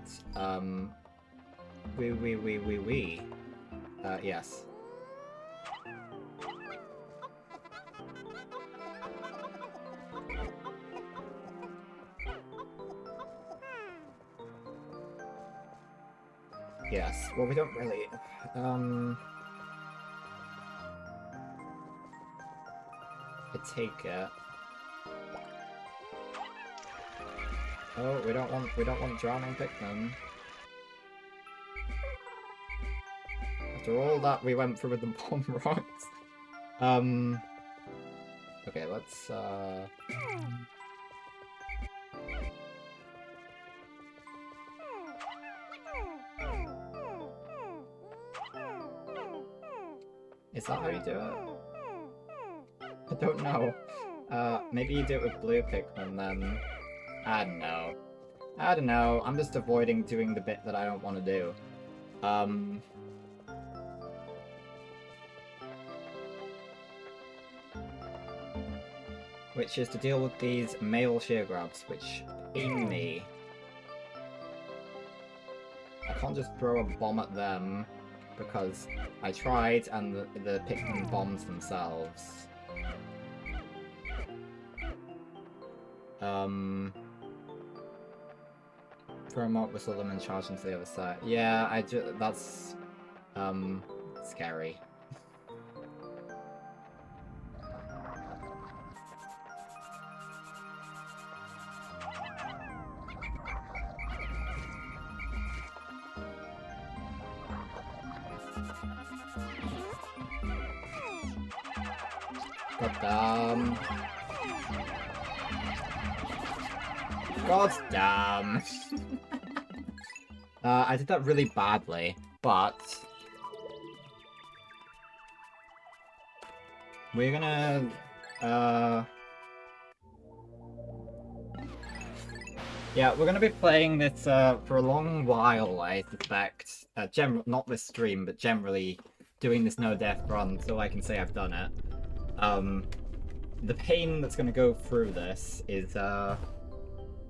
yes. Yes, well, we don't really, I take it. Oh, we don't want drowning Pikmin. After all that we went through with the bomb rocks. Okay, let's, Is that how you do it? I don't know. Maybe you do it with blue Pikmin then. I don't know. I don't know. I'm just avoiding doing the bit that I don't want to do. Which is to deal with these male shear grabs, which pain me. I can't just throw a bomb at them, because I tried and the Pikmin bombs themselves. Throw them up, whistle them, and charge into the other side. Yeah, that's, scary. God damn. God damn. I did that really badly, but we're gonna, yeah, we're gonna be playing this, for a long while, I suspect. Not this stream, but generally doing this no-death run so I can say I've done it. The pain that's gonna go through this is,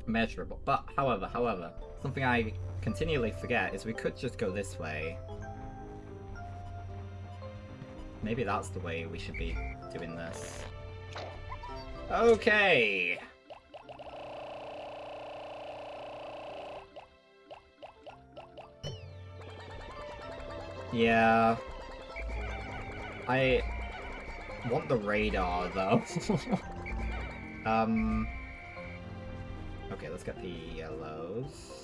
measurable. But, however, something I continually forget is we could just go this way. Maybe that's the way we should be doing this. Okay! Yeah. I want the radar, though. Okay, let's get the yellows.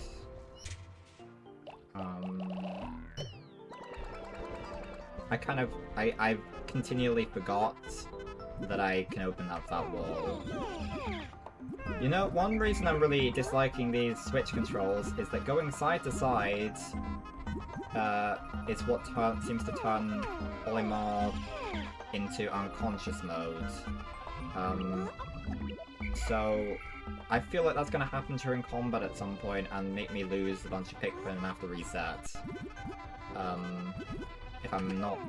I continually forgot that I can open up that wall. You know, one reason I'm really disliking these Switch controls is that going side to side is what seems to turn Olimar into unconscious mode. So I feel like that's going to happen during combat at some point and make me lose a bunch of Pikmin and have to reset. If I'm not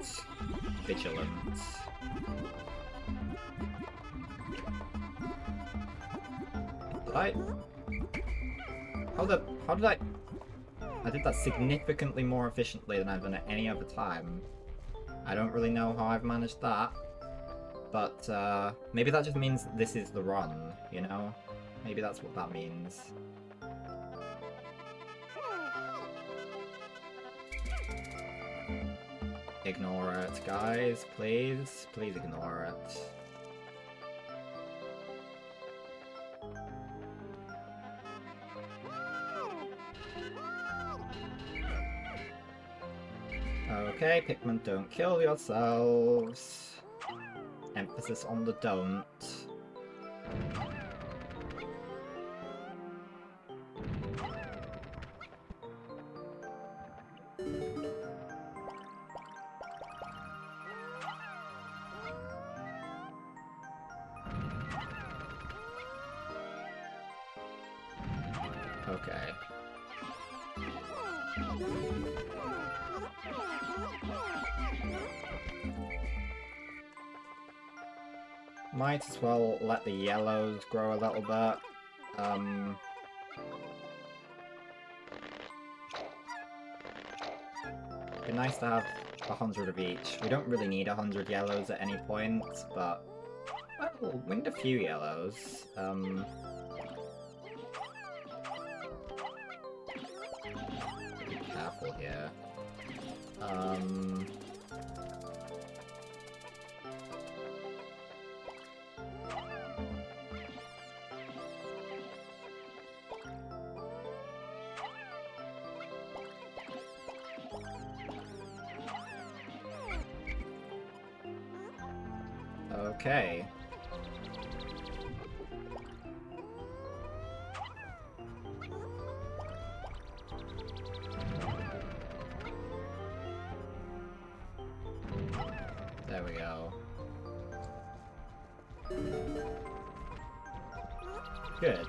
vigilant. Did I? How did I? I did that significantly more efficiently than I've done at any other time. I don't really know how I've managed that. But maybe that just means this is the run, you know? Maybe that's what that means. Ignore it, guys, please. Please ignore it. Okay, Pikmin, don't kill yourselves. Emphasis on the don't. Okay. Might as well let the yellows grow a little bit. It'd be nice to have 100 of each. We don't really need 100 yellows at any point, but well, we need a few yellows. Be careful here. Okay. There we go. Good.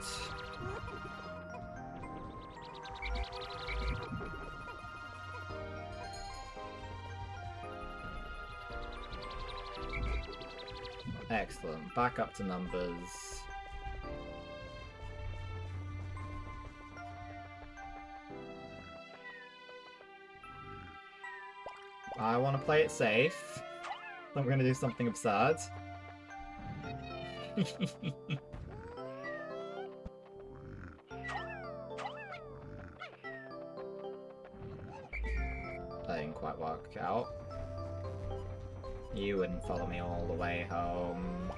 Excellent. Back up to numbers. I want to play it safe. I'm going to do something absurd. That didn't quite work out. You wouldn't follow me all the way home.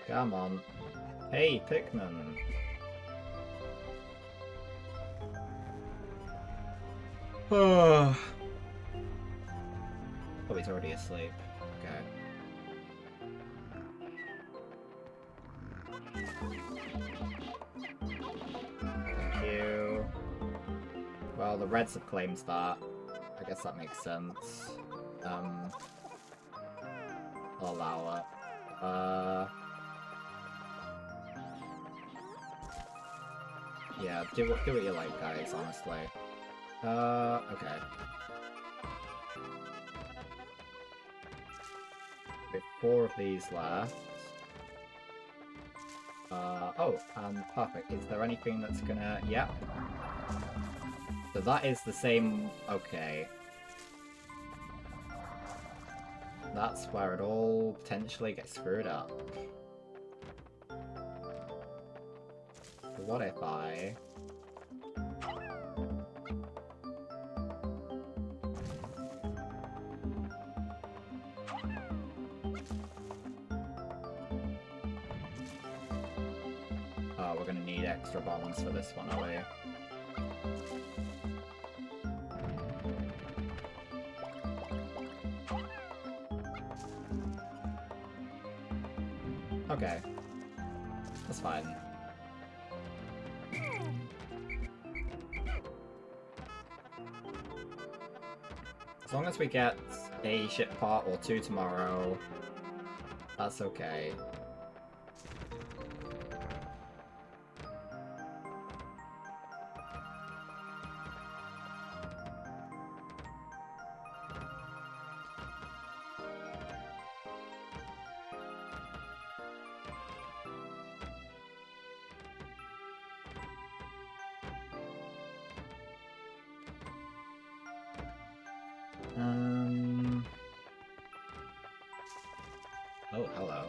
Come on. Hey, Pikmin. Oh, he's already asleep. Okay. Thank you. Well, the Reds have claimed that. I guess that makes sense. I'll allow it. Yeah, do what you like, guys, honestly. Okay. We have 4 of these left. Oh, perfect. Is there anything that's gonna... Yep. So that is the same... Okay. That's where it all potentially gets screwed up. What if I... Oh, we're gonna need extra bombs for this one, are we? Okay. That's fine. As long as we get a ship part or 2 tomorrow, that's okay. Oh, hello.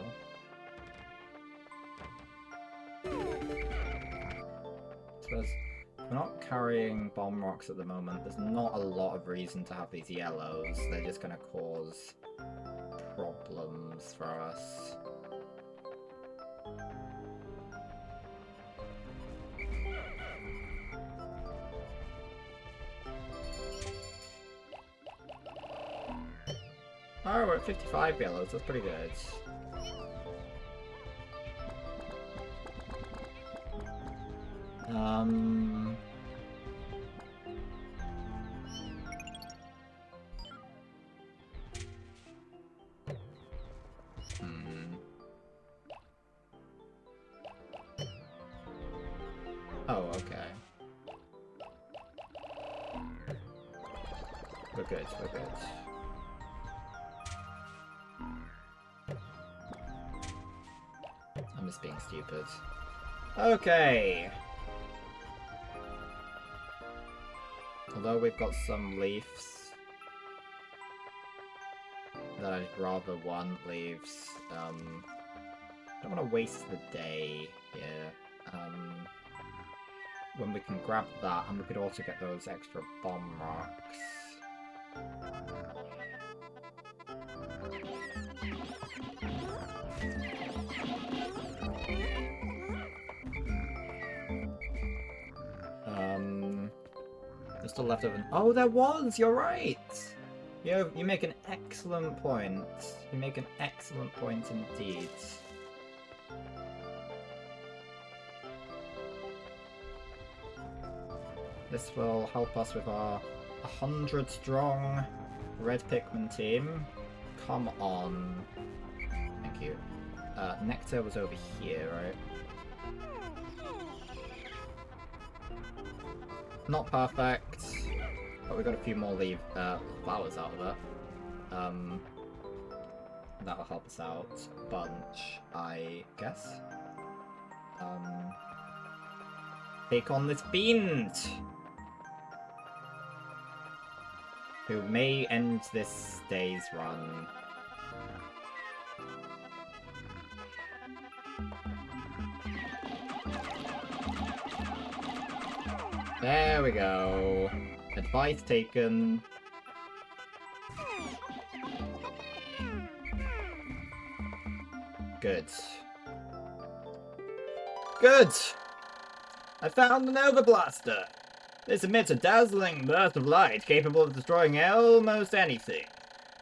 Suppose if we're not carrying bomb rocks at the moment, there's not a lot of reason to have these yellows. They're just gonna cause problems for us. Oh, we're at 55 yellows, that's pretty good. Oh, okay. We're good, we're good. I'm just being stupid. Okay! Although we've got some leaves that I'd rather want leaves, I don't want to waste the day here. When we can grab that, and we could also get those extra bomb rocks. There's still left over. Oh, there was! You're right! You make an excellent point. You make an excellent point indeed. This will help us with our 100-strong red Pikmin team. Come on. Thank you. Nectar was over here, right? Not perfect, but we got a few more flowers out of it. That'll help us out a bunch, I guess. Take on this fiend! Who may end this day's run. There we go. Advice taken. Good. Good! I found the Nova Blaster! This emits a dazzling burst of light capable of destroying almost anything.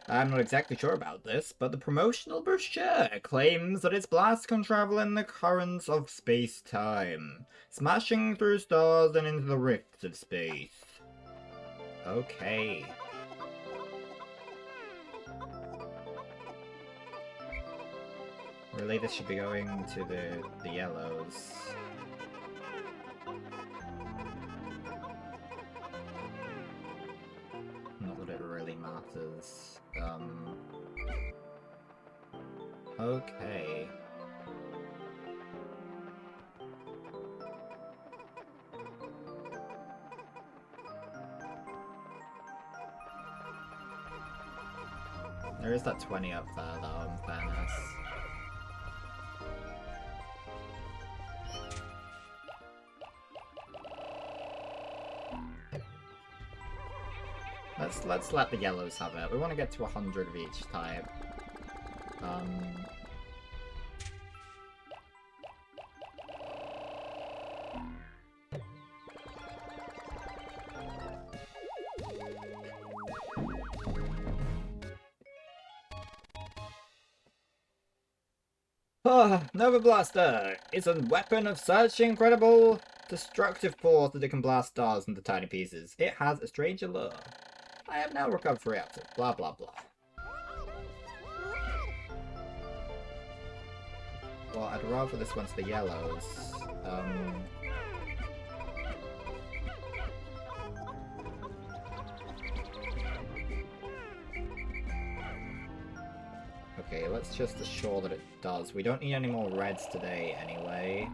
I'm not exactly sure about this, but the promotional brochure claims that its blast can travel in the currents of space-time, smashing through stars and into the rifts of space. Okay. Really, this should be going to the yellows. Not that it really matters. Okay. There is that 20 up there, though, in fairness. Let's let the yellows have it. We want to get to 100 of each type. Nova Blaster! It's a weapon of such incredible destructive force that it can blast stars into tiny pieces. It has a strange allure. I have now recovered 3 reactors. Blah blah blah. Well, I'd rather this went to the yellows. Okay, let's just assure that it does. We don't need any more reds today anyway.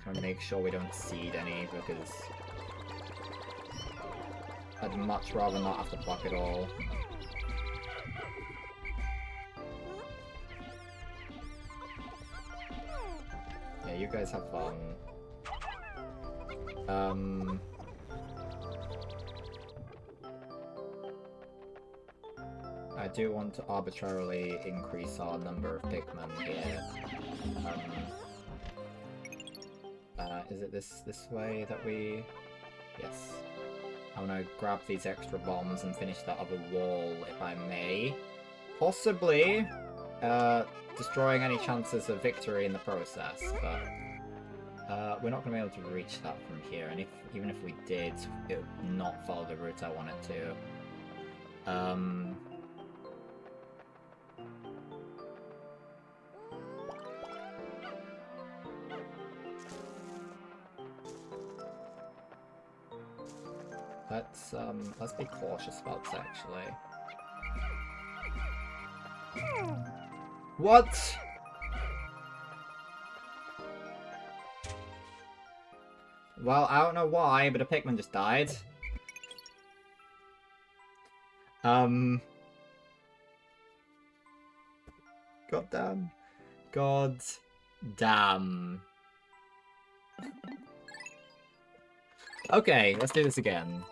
Trying to make sure we don't seed any, because I'd much rather not have to pluck it all. Yeah, you guys have fun. I do want to arbitrarily increase our number of Pikmin here. Is it this way that we... Yes. I want to grab these extra bombs and finish that other wall, if I may. Possibly destroying any chances of victory in the process, but we're not going to be able to reach that from here, and even if we did, it would not follow the route I want it to. Let's be cautious about this, actually. What? Well, I don't know why, but a Pikmin just died. God damn. God damn. Okay, let's do this again.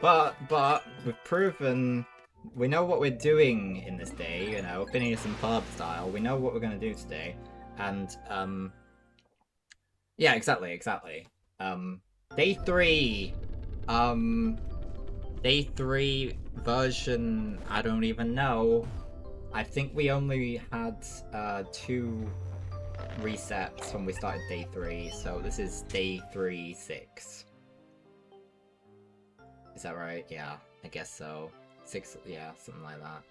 But we've proven we know what we're doing in this day, you know, Phineas and Ferb style. We know what we're gonna do today. And yeah, exactly. Day 3. Day 3 version, I don't even know. I think we only had 2 resets when we started day 3, so this is day 3-6. Is that right? Yeah, I guess so. 6, yeah, something like that.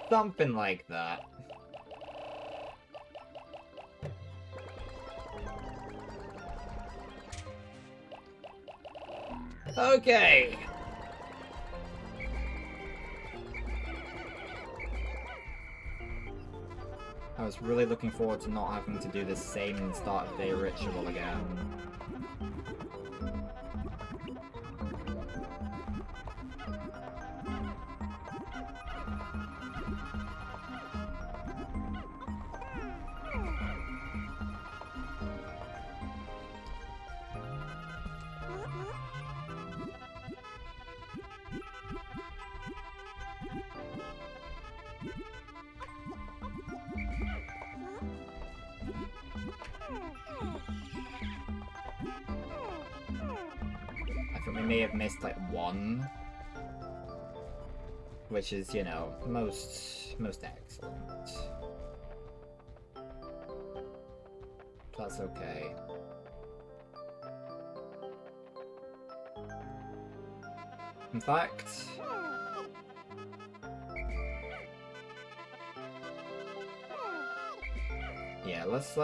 Something like that. Okay! I was really looking forward to not having to do the same start of day ritual again. We may have missed like 1, which is, you know, most excellent. That's okay. In fact, yeah, let's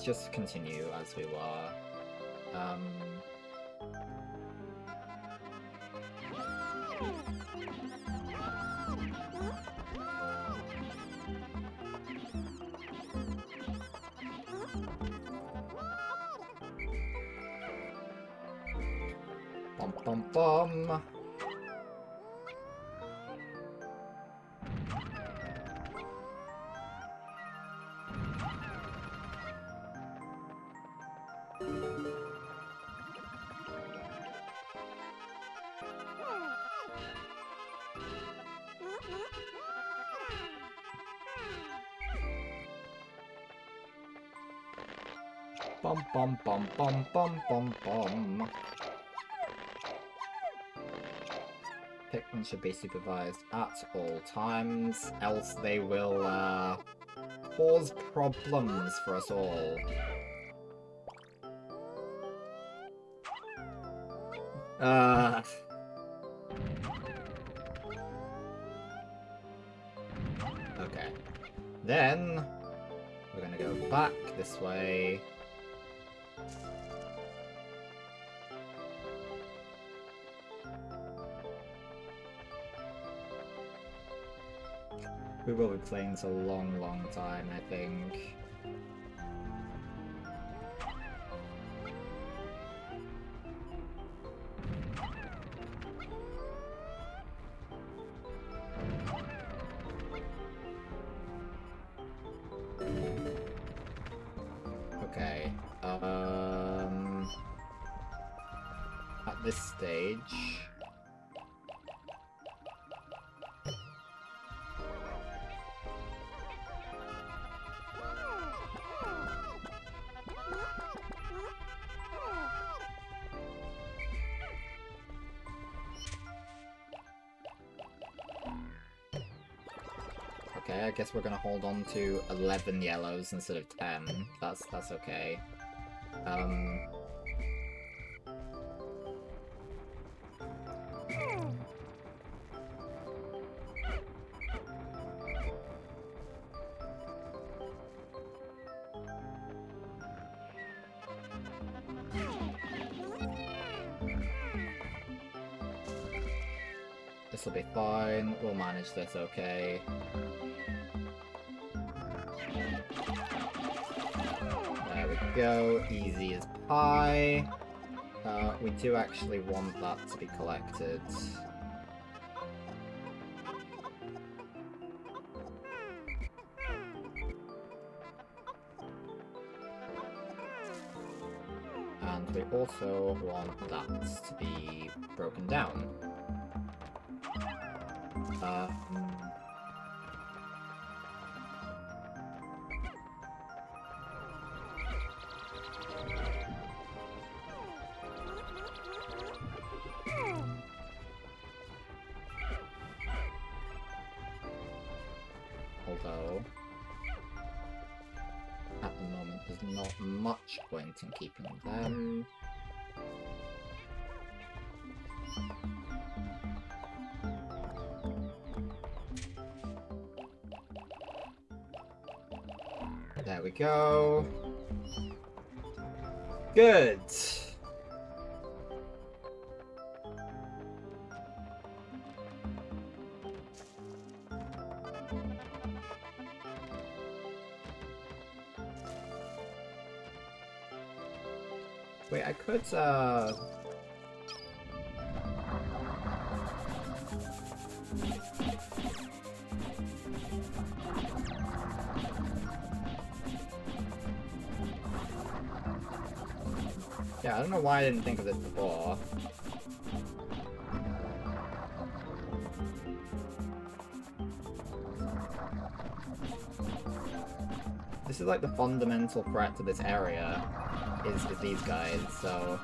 just continue as we were. Bum bum bum. Bum bum bum bum bum bum bum. Pikmin should be supervised at all times, else they will cause problems for us all. Okay. Then we're gonna go back this way. We will be playing this a long, long time, I think. Okay. At this stage... Okay, I guess we're gonna hold on to 11 yellows instead of 10. That's okay. This'll be fine. We'll manage this okay. There we go. Easy as pie. We do actually want that to be collected. And we also want that to be broken down. Although, at the moment, there's not much point in keeping them. There we go. Good. Wait, I could, yeah, I don't know why I didn't think of this before. This is like the fundamental threat to this area, is with these guys, so...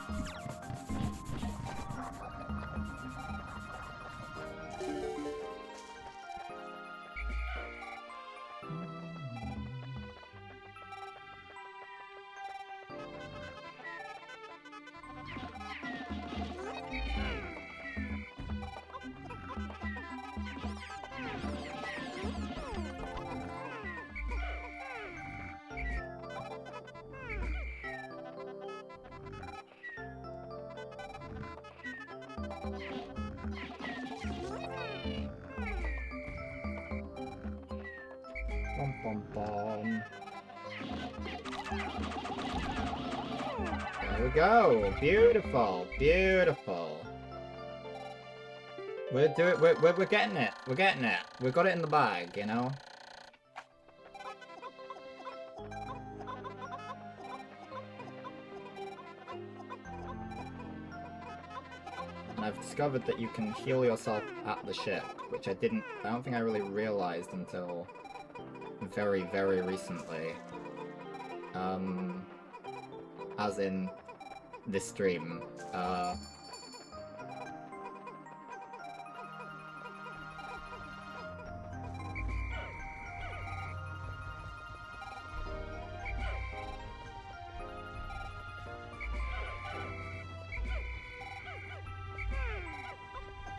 Bum bum bum. There we go. Beautiful, beautiful. We're getting it. We're getting it. We've got it in the bag, you know. And I've discovered that you can heal yourself at the ship, which I don't think I really realized until very, very recently. As in this stream.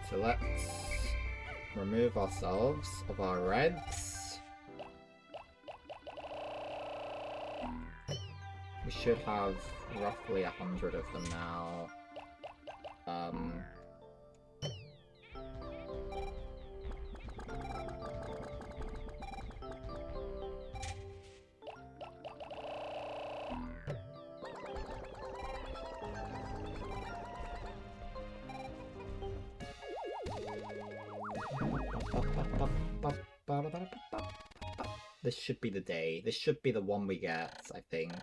So let's remove ourselves of our reds. We should have roughly 100 of them now. This should be the day. This should be the one we get, I think.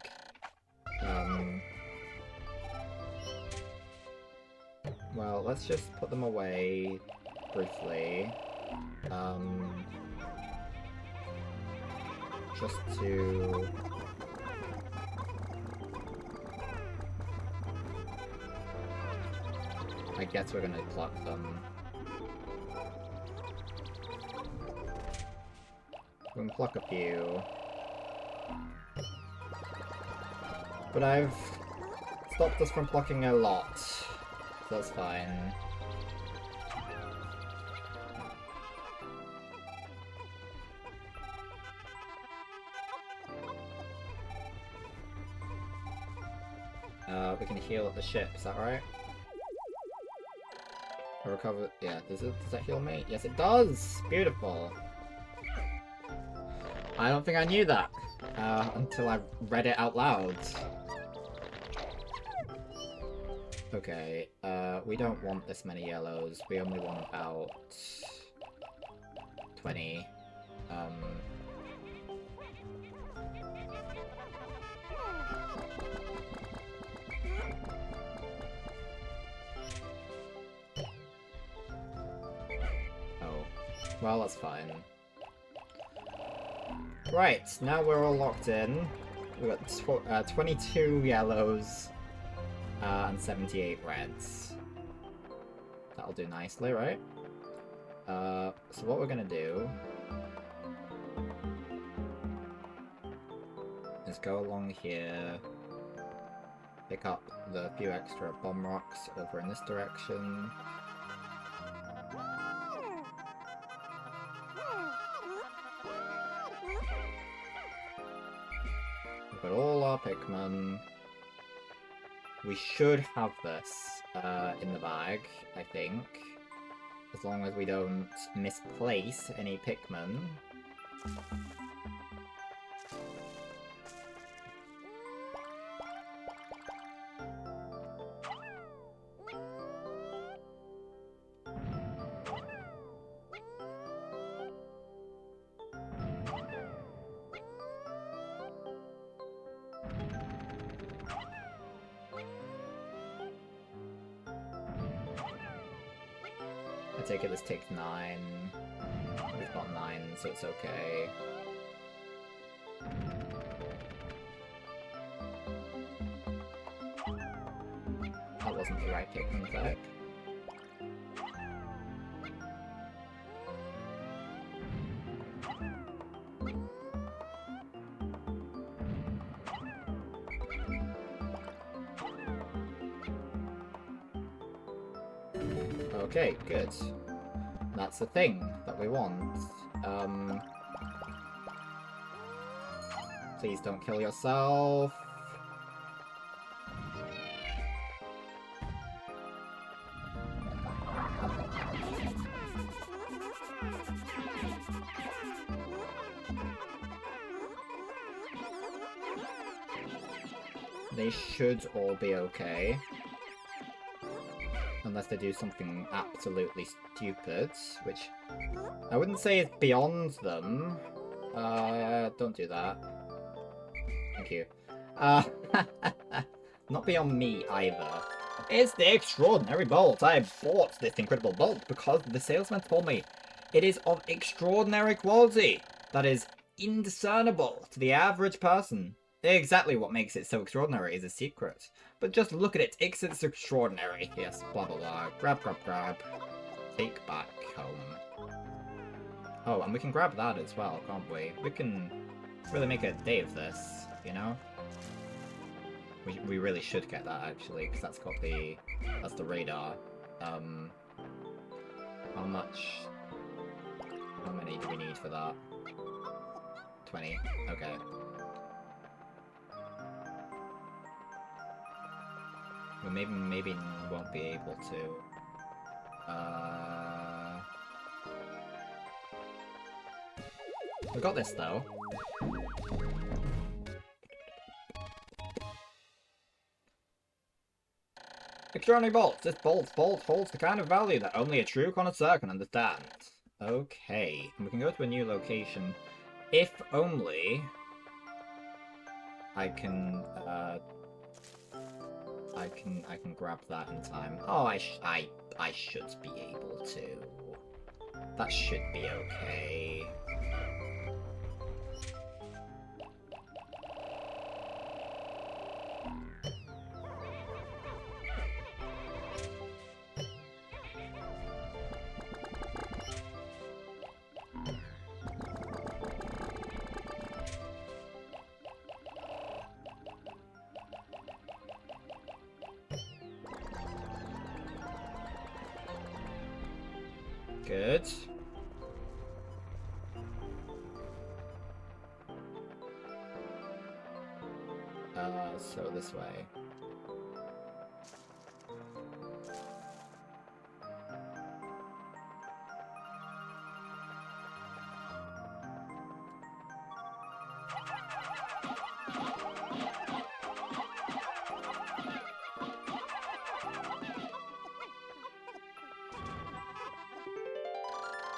Well, let's just put them away briefly. Just to... I guess we're gonna pluck them. We can pluck a few. But I've stopped us from plucking a lot. So that's fine. We can heal at the ship, is that right? Or recover... yeah, does that heal me? Yes, it does! Beautiful! I don't think I knew that until I read it out loud. Okay, we don't want this many yellows. We only want about 20. Oh, well, that's fine. Right, now we're all locked in. We've got 22 yellows and 78 reds. That'll do nicely, right? So what we're gonna do is go along here, pick up the few extra bomb rocks over in this direction. We've got all our Pikmin. We should have this in the bag, I think. As long as we don't misplace any Pikmin. I take it this takes 9. We've got 9, so it's okay. That wasn't the right Pikmin type. Okay, good. That's the thing that we want. Please don't kill yourself. They should all be okay. Unless they do something absolutely stupid, which I wouldn't say is beyond them. Don't do that. Thank you. Not beyond me either. It's the extraordinary bolt. I bought this incredible bolt because the salesman told me it is of extraordinary quality that is indiscernible to the average person. Exactly what makes it so extraordinary is a secret. But just look at it. It's extraordinary. Yes, blah blah blah. Grab, grab, grab. Take back home. Oh, and we can grab that as well, can't we? We can really make a day of this, you know? We really should get that, actually, because that's got the... that's the radar. How much... how many do we need for that? 20. Okay. We maybe won't be able to. We got this though. Extraordinary bolt. This bolt holds the kind of value that only a true connoisseur can understand. Okay, we can go to a new location. If only I can, I can grab that in time. Oh, I should be able to. That should be okay. Good. So this way.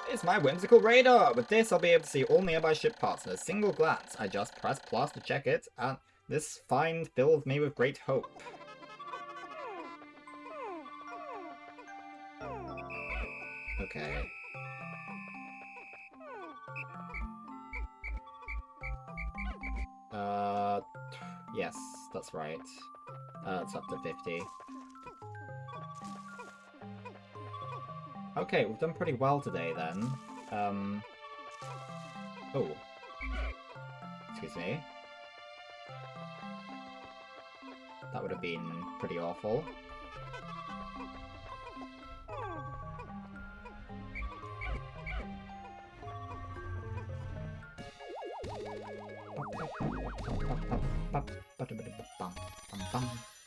It's my whimsical radar! With this, I'll be able to see all nearby ship parts in a single glance. I just press plus to check it, and this find fills me with great hope. Okay. Yes, that's right. It's up to 50. Okay, we've done pretty well today then. Oh. Excuse me. That would have been pretty awful.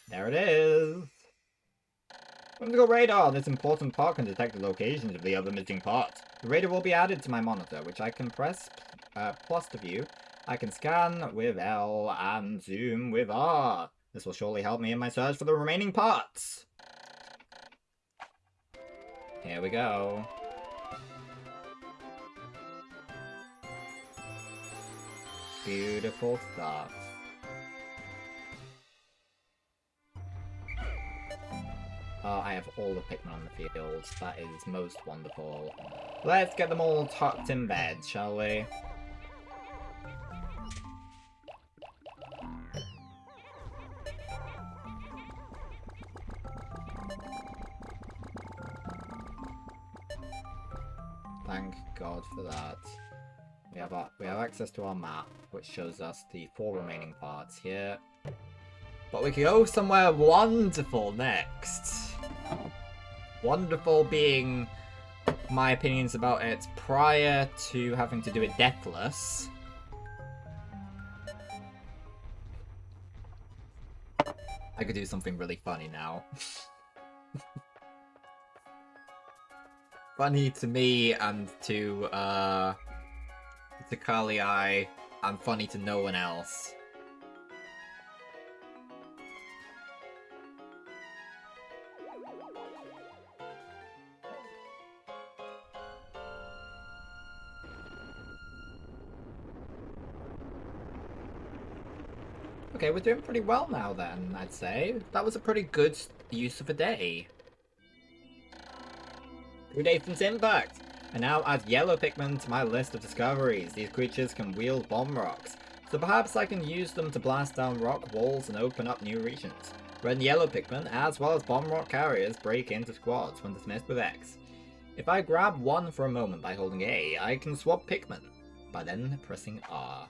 There it is! Whimsical radar! This important part can detect the locations of the other missing parts. The radar will be added to my monitor, which I can press plus to view. I can scan with L and zoom with R. This will surely help me in my search for the remaining parts. Here we go. Beautiful stuff. I have all the Pikmin on the field. That is most wonderful. Let's get them all tucked in bed, shall we? Thank God for that. We have access to our map, which shows us the 4 remaining parts here. But we can go somewhere wonderful next. Wonderful being my opinions about it prior to having to do it deathless. I could do something really funny now. Funny to me and to Kali-I, and funny to no one else. Okay, we're doing pretty well now then, I'd say. That was a pretty good use of a day. 2 days since impact! I now add yellow Pikmin to my list of discoveries. These creatures can wield bomb rocks, so perhaps I can use them to blast down rock walls and open up new regions. Red and yellow Pikmin, as well as bomb rock carriers, break into squads when dismissed with X. If I grab one for a moment by holding A, I can swap Pikmin, by then pressing R.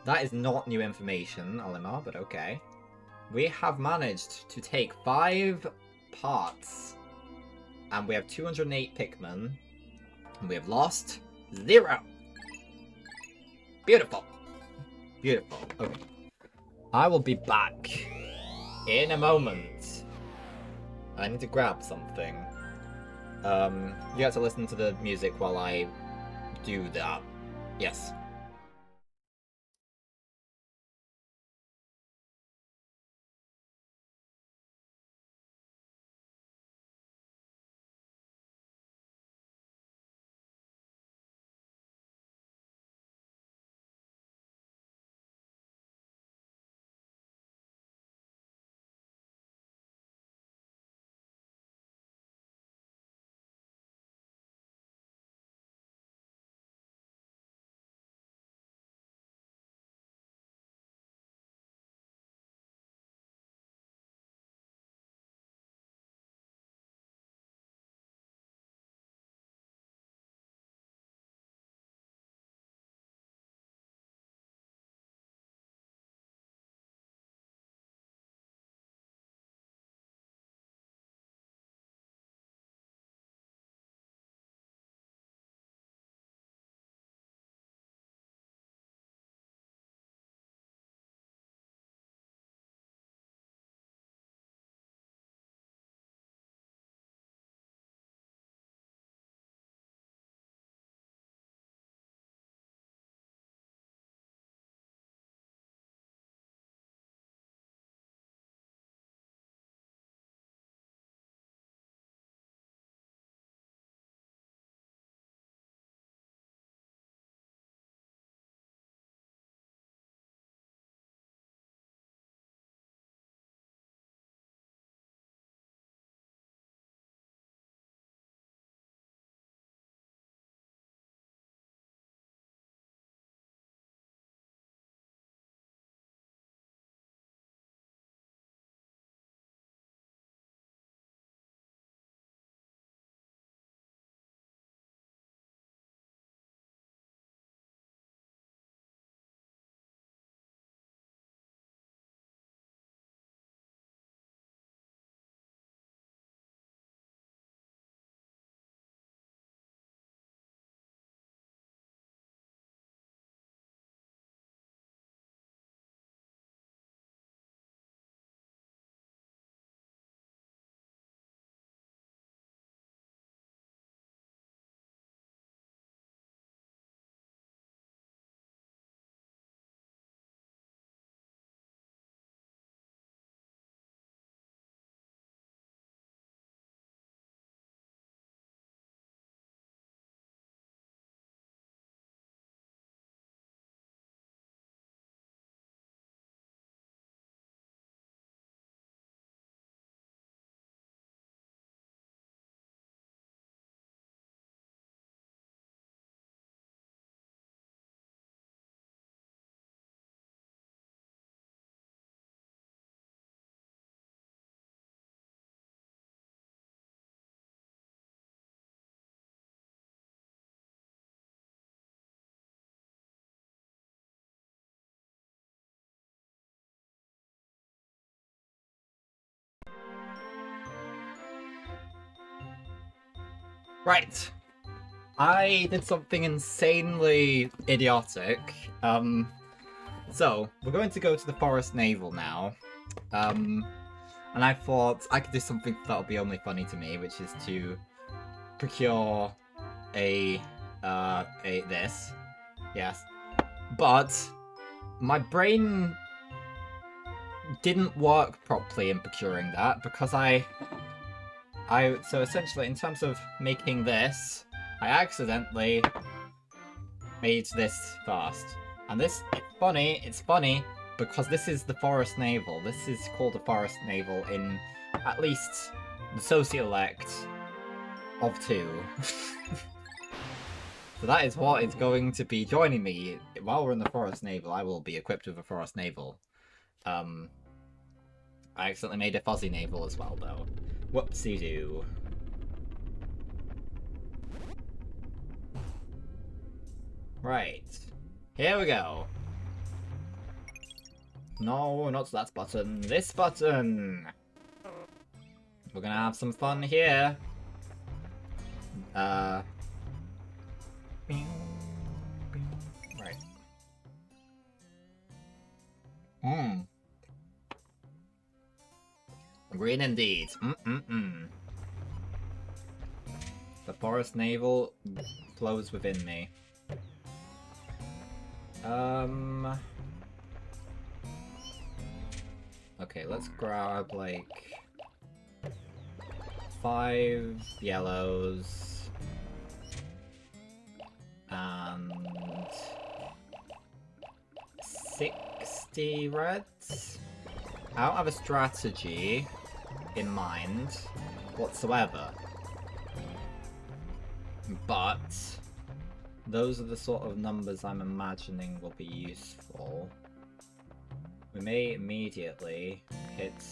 That is not new information, Olimar, but okay. We have managed to take 5 parts, and we have 208 Pikmin, and we have lost 0. Beautiful. Beautiful. Okay. I will be back in a moment. I need to grab something. You have to listen to the music while I do that. Yes. Right. I did something insanely idiotic. So, we're going to go to the Forest Naval now. And I thought I could do something that would be only funny to me, which is to procure this. Yes. But my brain didn't work properly in procuring that because so essentially in terms of making this, I accidentally made this first. And it's funny because this is the Forest Naval. This is called the Forest Naval in at least the Sociolect of 2. So that is what is going to be joining me. While we're in the Forest Naval, I will be equipped with a Forest Naval. I accidentally made a Fuzzy Naval as well, though. Whoopsie-doo. Right. Here we go. No, not that button. This button! We're gonna have some fun here. Right. Green indeed. The Forest Naval flows within me. Okay, let's grab, like, 5 yellows and 60 reds. I don't have a strategy in mind whatsoever, but those are the sort of numbers I'm imagining will be useful. We may immediately hit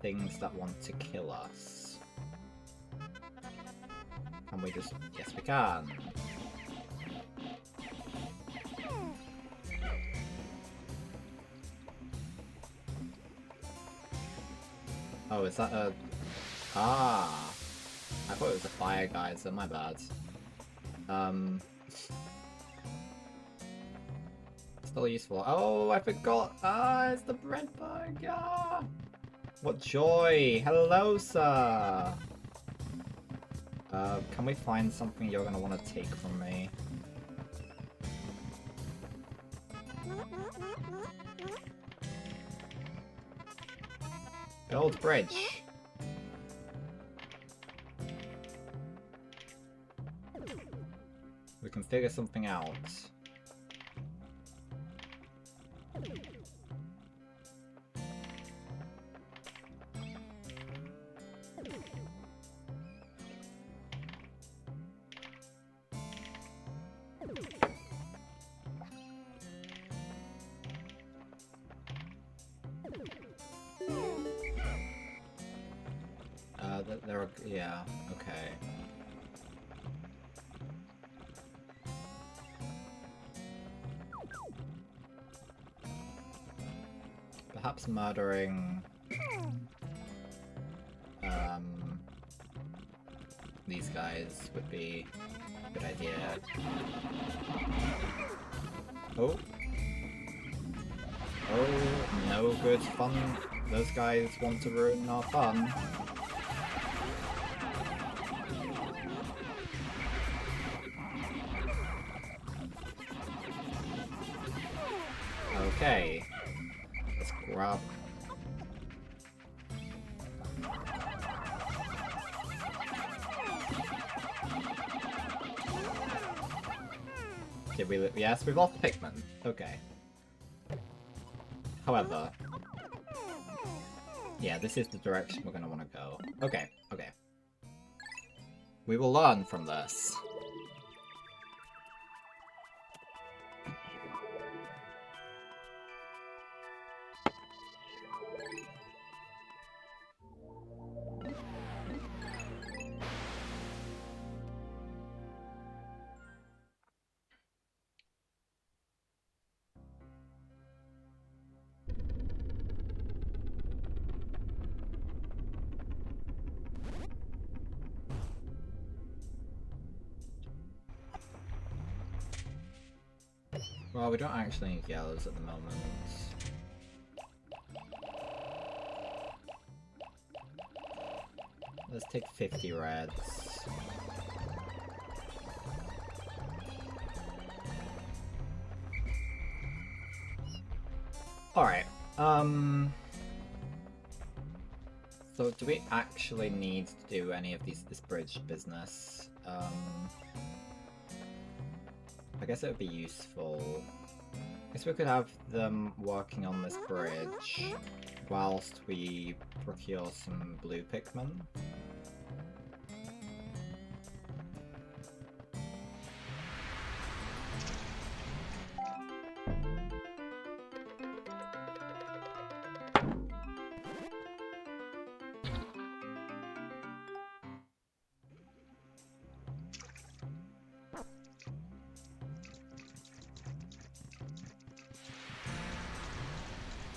things that want to kill us. Can we just... Yes, we can! Oh, is that a... Ah! I thought it was a fire geyser, my bad. Still useful. Oh, I forgot! Ah, it's the bread bug! Ah! What joy! Hello, sir! Can we find something you're gonna want to take from me? Build bridge! We can figure something out. There are... yeah, okay. Perhaps murdering... these guys would be a good idea. Oh. Oh, no good fun. Those guys want to ruin our fun. Okay. Let's grab... Did we... Yes, we've lost Pikmin. Okay. However... Yeah, this is the direction we're gonna want to go. Okay, okay. We will learn from this. Well, we don't actually need yellows at the moment. Let's take 50 reds. Alright, so do we actually need to do any of this bridge business? I guess it would be useful. I guess we could have them working on this bridge whilst we procure some blue Pikmin.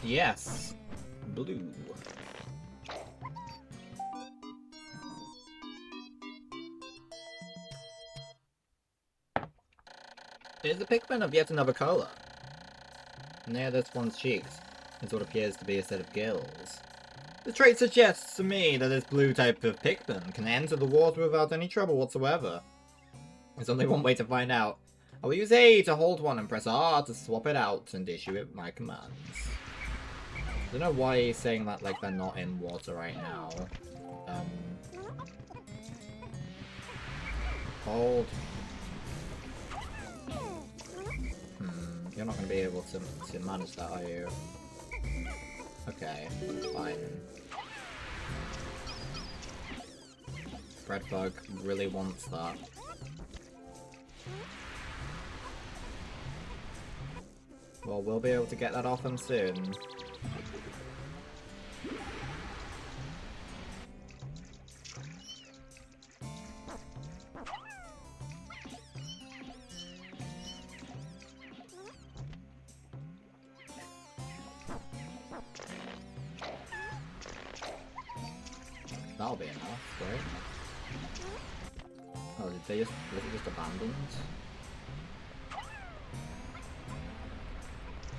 Yes! Blue. It is a Pikmin of yet another colour. Near this one's cheeks is what appears to be a set of gills. The trait suggests to me that this blue type of Pikmin can enter the water without any trouble whatsoever. There's only one way to find out. I will use A to hold one and press R to swap it out and issue it my commands. I don't know why he's saying that like they're not in water right now. Hold. You're not going to be able to manage that, are you? Okay, fine. Breadbug really wants that. Well, we'll be able to get that off him soon. That'll be enough, right? Oh, did they just, was it just abandoned?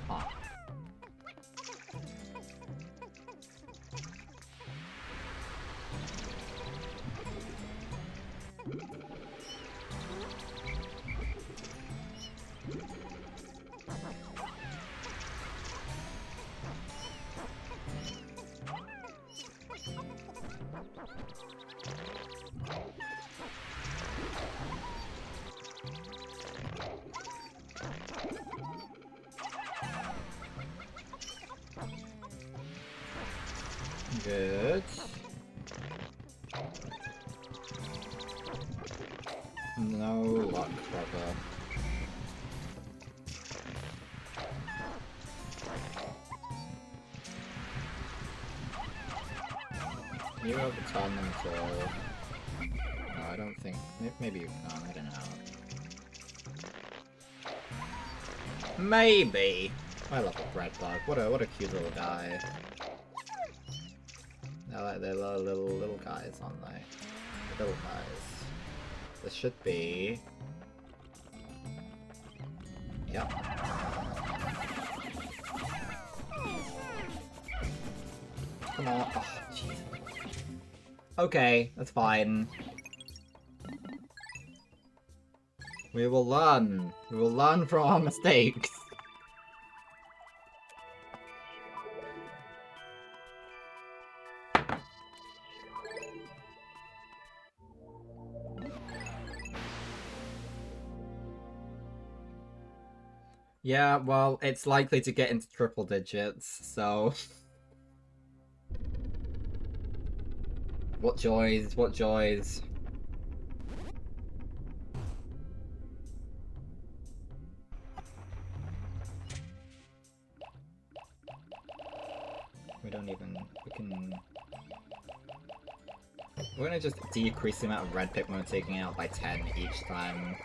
Huh. Good. No luck, brother. You overturn them for... No, I don't think... Maybe you can, I don't know. Maybe! I love a breadbug. What a cute little guy. They're little guys, aren't they? Little guys. This should be... Yep. Come on. Oh, jeez. Okay, that's fine. We will learn. We will learn from our mistakes. Yeah, well, it's likely to get into triple digits, so... What joys, what joys. We don't even... we can... We're gonna just decrease the amount of red Pikmin we're taking out by 10 each time.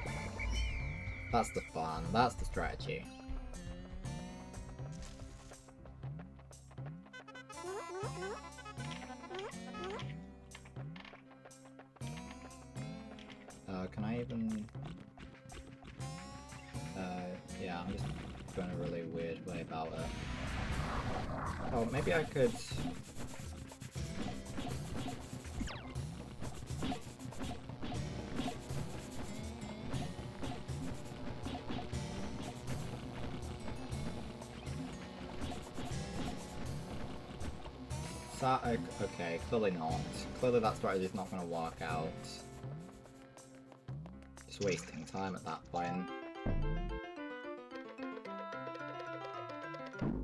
That's the fun, that's the strategy. Can I even... yeah, Yeah, I'm just going a really weird way about it. Oh, maybe I could... Okay, clearly not. Clearly that strategy is not going to work out. Just wasting time at that point.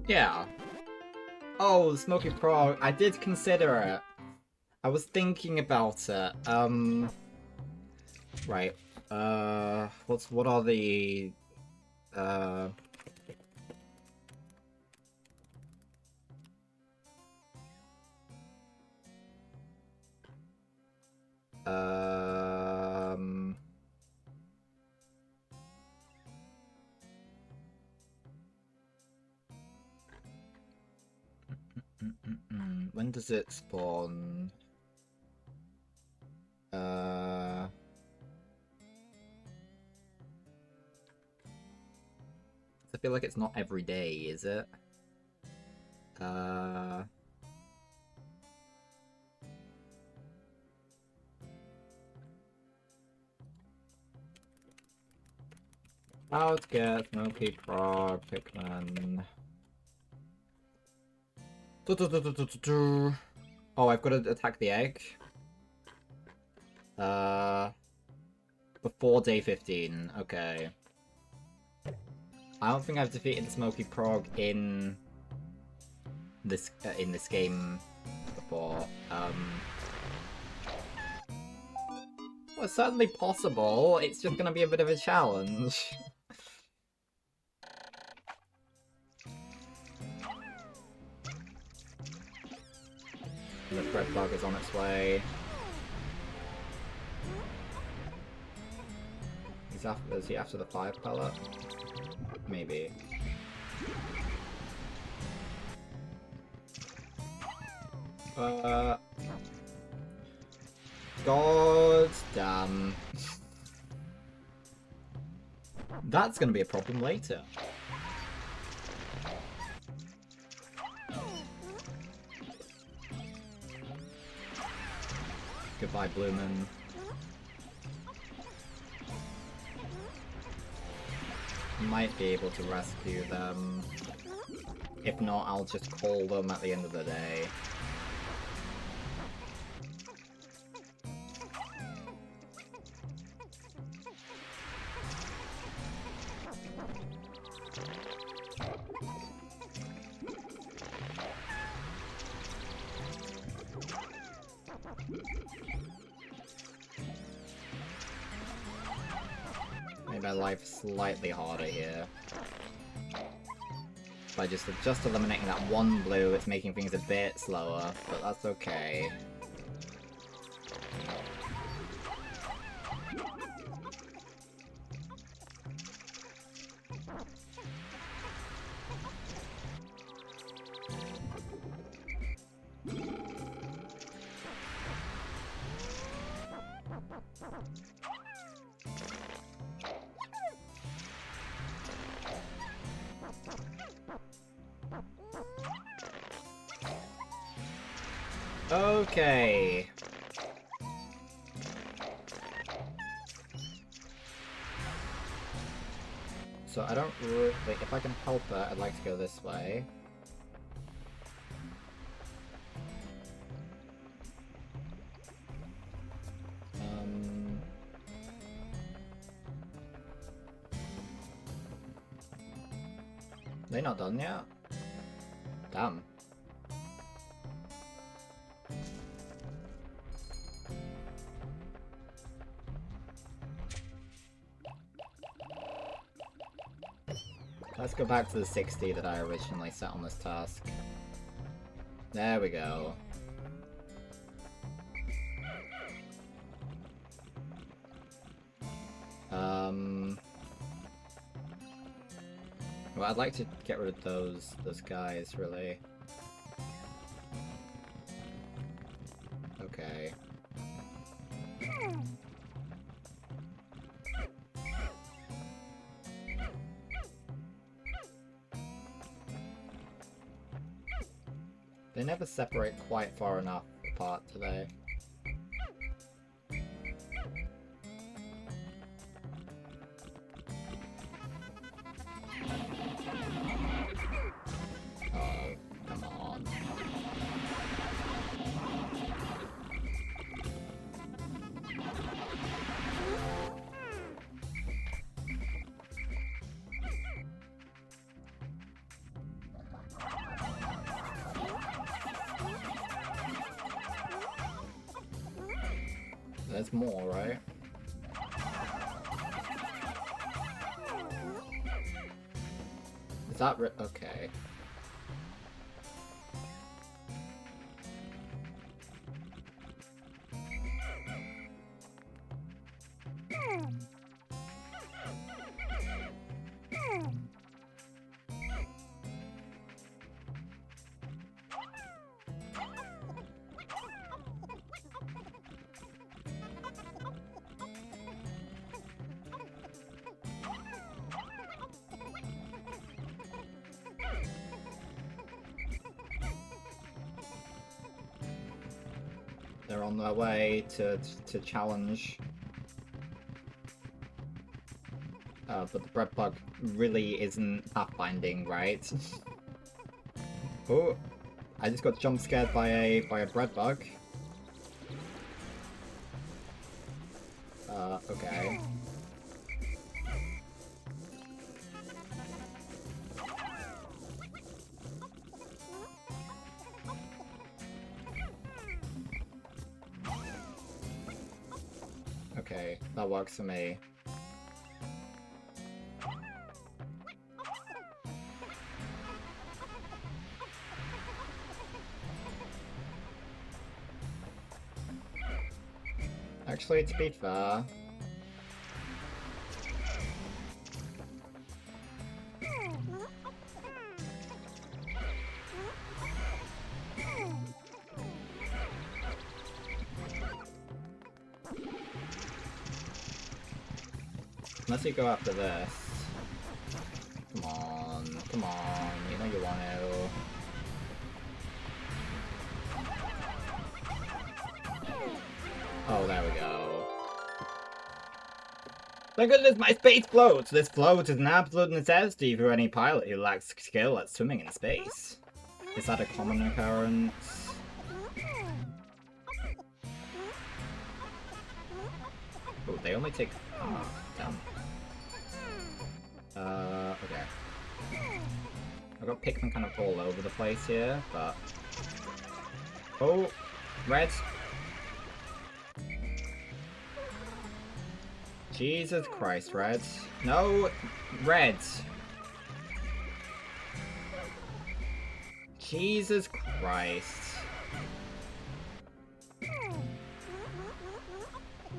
Yeah. Oh, the Smoky Pro. I did consider it. I was thinking about it. Right. What are the... When does it spawn? I feel like it's not every day, is it? How to get Smoky Frog Pikmin. Oh, I've got to attack the egg. Before day 15. Okay. I don't think I've defeated the Smoky Prog in this game before. Well, it's certainly possible. It's just gonna be a bit of a challenge. The bread bug is on its way. Is he after the fire pellet? Maybe. God damn. That's gonna be a problem later. Goodbye, Bloomin'. Might be able to rescue them. If not, I'll just call them at the end of the day. Made my life slightly harder here. By just eliminating that one blue, it's making things a bit slower, but that's okay. Okay. So I don't really... Like, if I can help it, I'd like to go this way. They not done yet? Damn. Let's go back to the 60 that I originally set on this task. There we go. Well, I'd like to get rid of those guys, really. Okay. They never separate quite far enough apart, do they? Oh, come on. There's more, right? Is that okay. They're on their way to challenge. But the bread bug really isn't pathfinding, right? Oh, I just got jump scared by a bread bug. Okay. Okay, that works for me. Actually, to be fair... Unless you go after this. Come on, come on, you know you want to. Oh, there we go. Thank goodness my space floats! This float is an absolute necessity for any pilot who lacks skill at swimming in space. Is that a common occurrence? Oh, they only take... Oh, damn. Okay. I've got Pikmin kind of all over the place here, but... Oh! Red! Jesus Christ, Red. No! Red! Jesus Christ.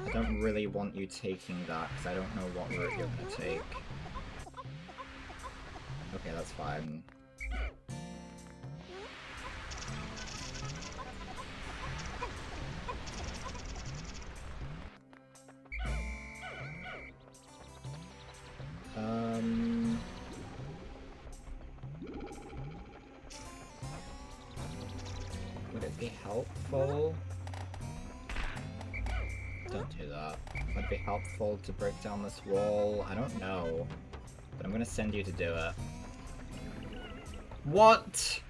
I don't really want you taking that, because I don't know what route you're going to take. Okay, that's fine. Would it be helpful? Don't do that. Would it be helpful to break down this wall? I don't know. But I'm gonna send you to do it. What?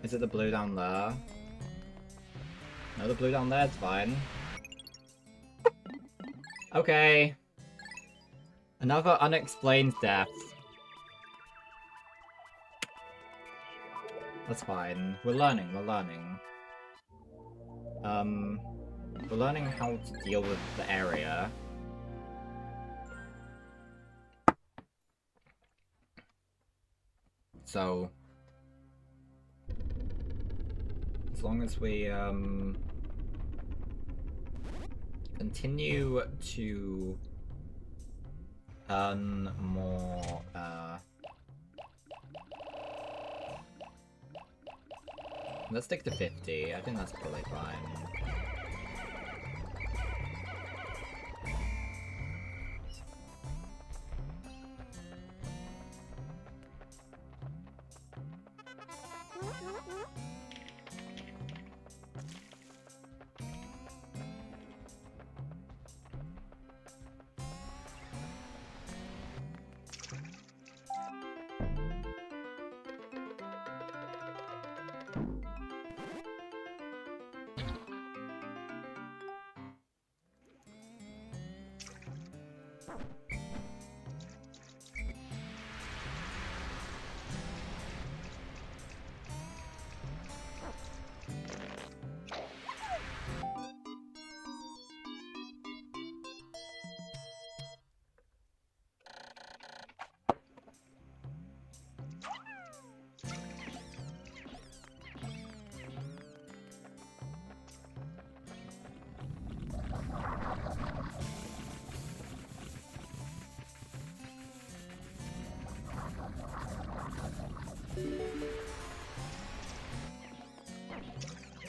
Is it the blue down there? No, the blue down there's fine. Okay. Another unexplained death. That's fine. We're learning, we're learning. We're learning how to deal with the area. So... as long as we, continue to earn more, let's stick to 50. I think that's probably fine.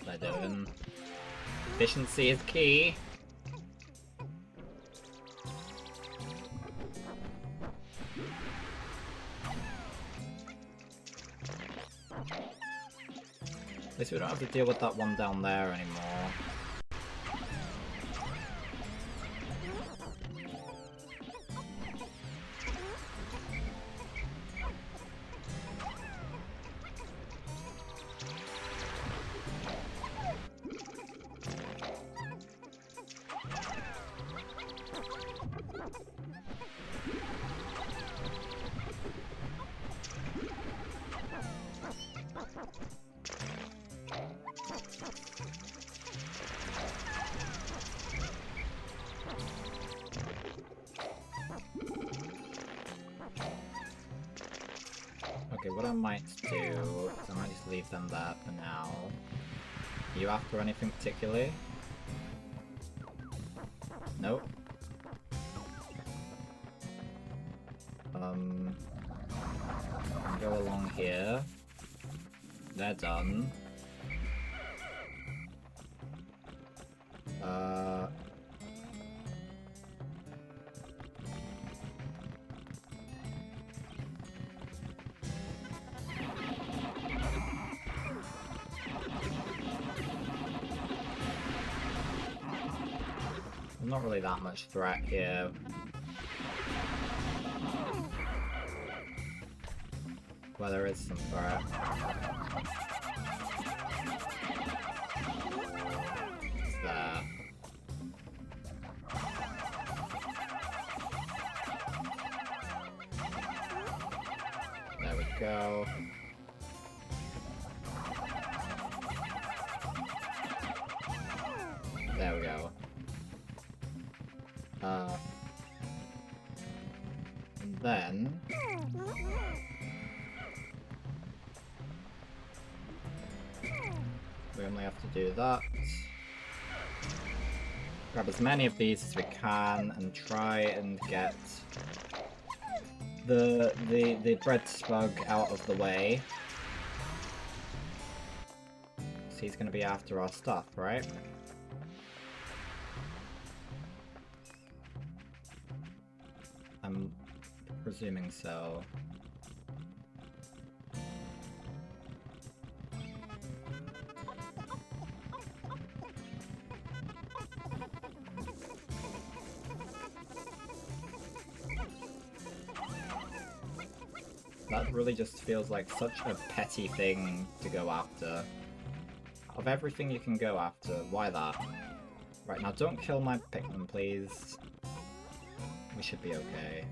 What they're doing. Efficiency is key. At least we don't have to deal with that one down there anymore. Okay, what I might do is I might just leave them there for now. Are you after anything particularly? Nope. Go along here. They're done. Not really that much threat here. Well, there is some threat. It's there. There we go. There we go. And then we only have to do that. Grab as many of these as we can and try and get the bread spug out of the way. So he's gonna be after our stuff, right? I'm presuming so. That really just feels like such a petty thing to go after. Of everything you can go after, why that? Right, now don't kill my Pikmin, please. We should be okay.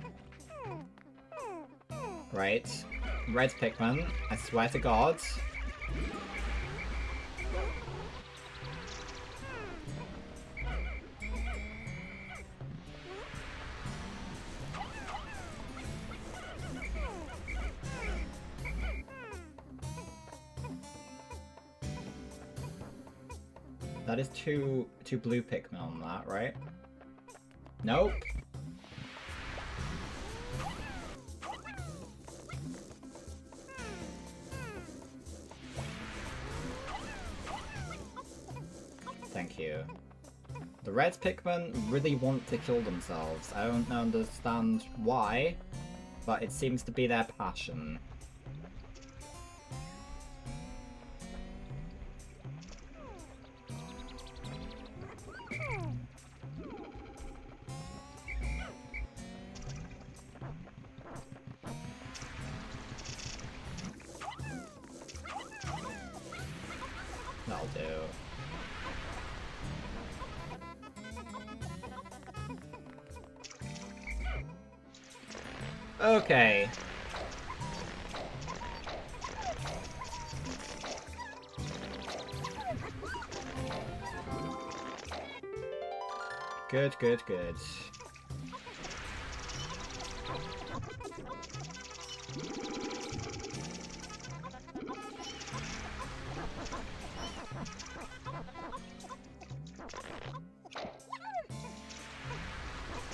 Right. Red Pikmin, I swear to God. That is two blue Pikmin on that, right? Nope. Thank you. The red Pikmin really want to kill themselves. I don't understand why, but it seems to be their passion. That'll do. Okay. Good, good, good.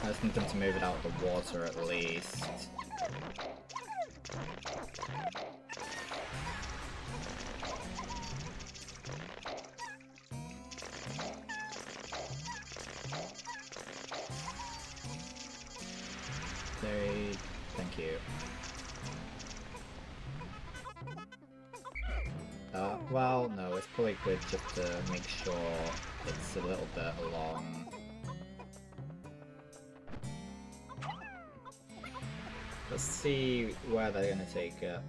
I just need them to move it out of the water at least. Thank you. Well, no, it's probably good just to make sure it's a little bit along. Let's see where they're gonna take it.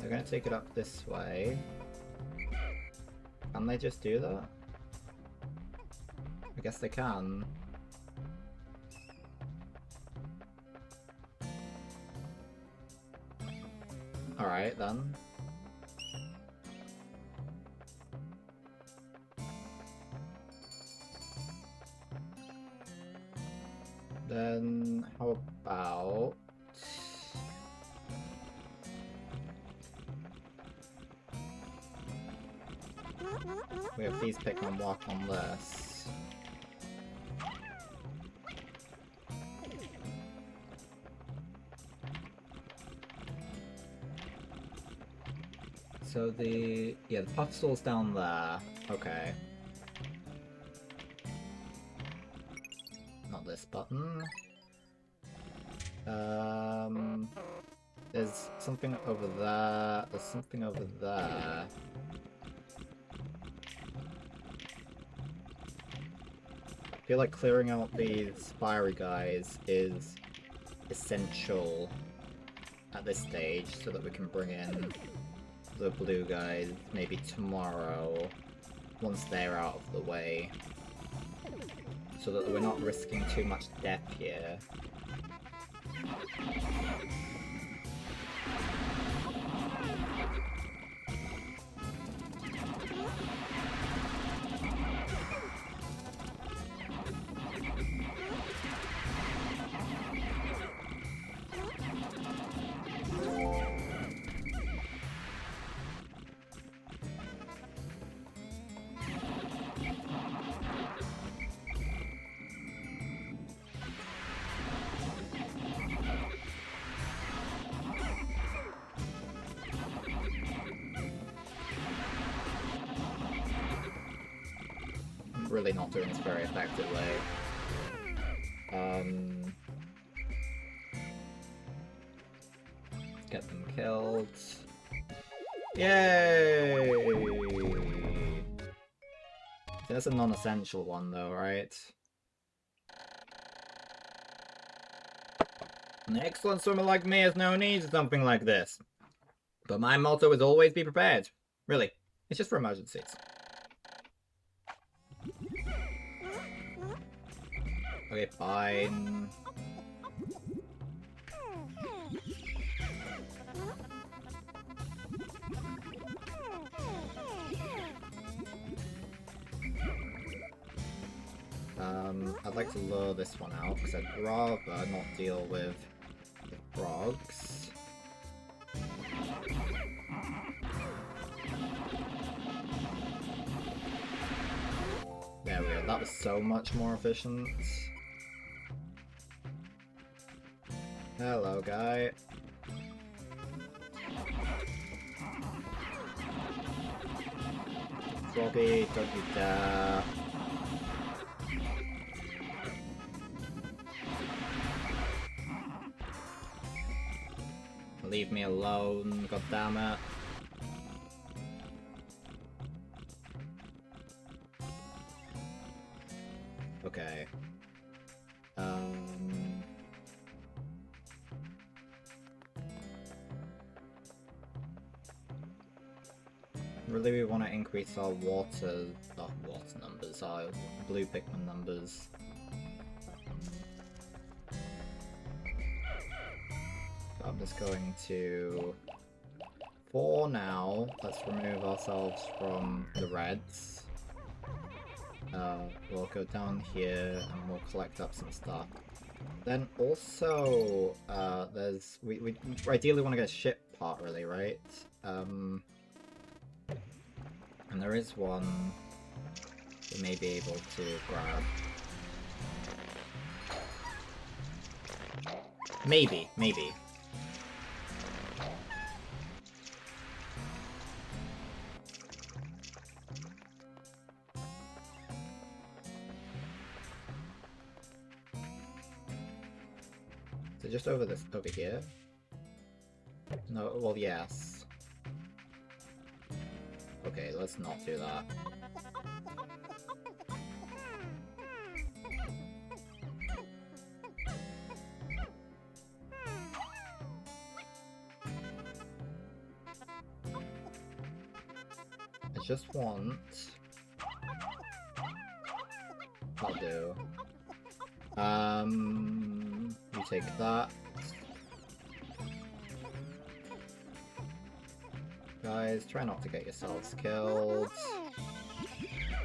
They're gonna take it up this way. Can they just do that? I guess they can. Alright then. Then how about we have these Pikmin walk on this. So the puff stall's down there. Okay. Not this button. There's something over there. There's something over there. I feel like clearing out these fiery guys is essential at this stage so that we can bring in the blue guys maybe tomorrow once they're out of the way, so that we're not risking too much death here. Really not doing this very effectively. Get them killed. Yay! That's a non-essential one though, right? An excellent swimmer like me has no need for something like this. But my motto is always be prepared. Really, it's just for emergencies. Okay, fine. I'd like to lure this one out, because I'd rather not deal with the frogs. There we go, that was so much more efficient. Hello, guy. Froggy, don't you dare. Leave me alone, goddammit. Okay. Really we want to increase our water numbers, our blue Pikmin numbers. I'm just going to... For now, let's remove ourselves from the reds. We'll go down here and we'll collect up some stuff. Then also, we ideally want to get a ship part, really, right? And there is one we may be able to grab. Maybe. So just over here? No, well, yes. Okay, let's not do that. I just want... I'll do. You take that. Guys, try not to get yourselves killed.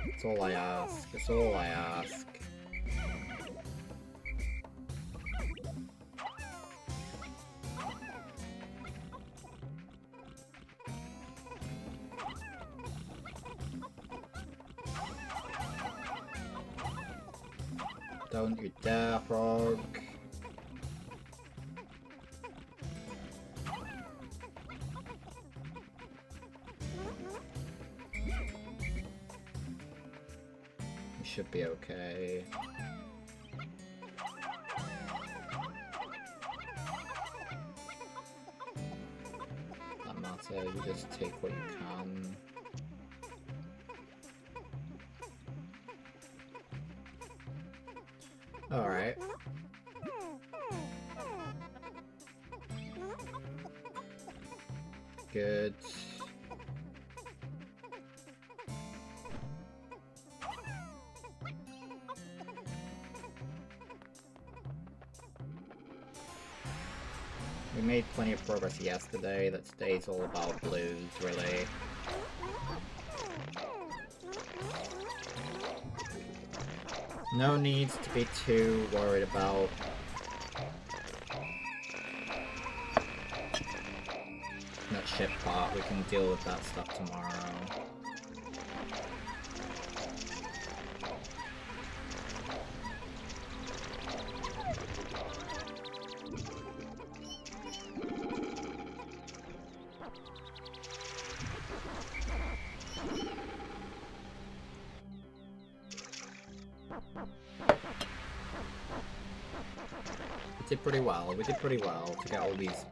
That's all I ask. That's all I ask. Don't you dare, frog. You should be okay. That matter, you just take what you can. Alright. Good. We made plenty of progress yesterday. That today's all about blues, really. No need to be too worried about that ship part. We can deal with that stuff tomorrow. We did pretty well to get all these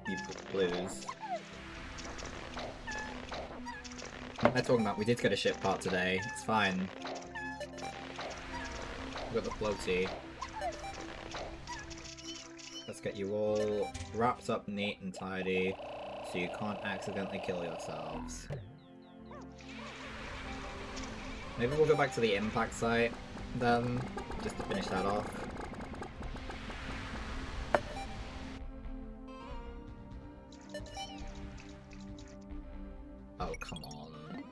blues. What am I talking about? We did get a ship part today. It's fine. We got the floaty. Let's get you all wrapped up neat and tidy so you can't accidentally kill yourselves. Maybe we'll go back to the impact site then, just to finish that off. Oh, come on.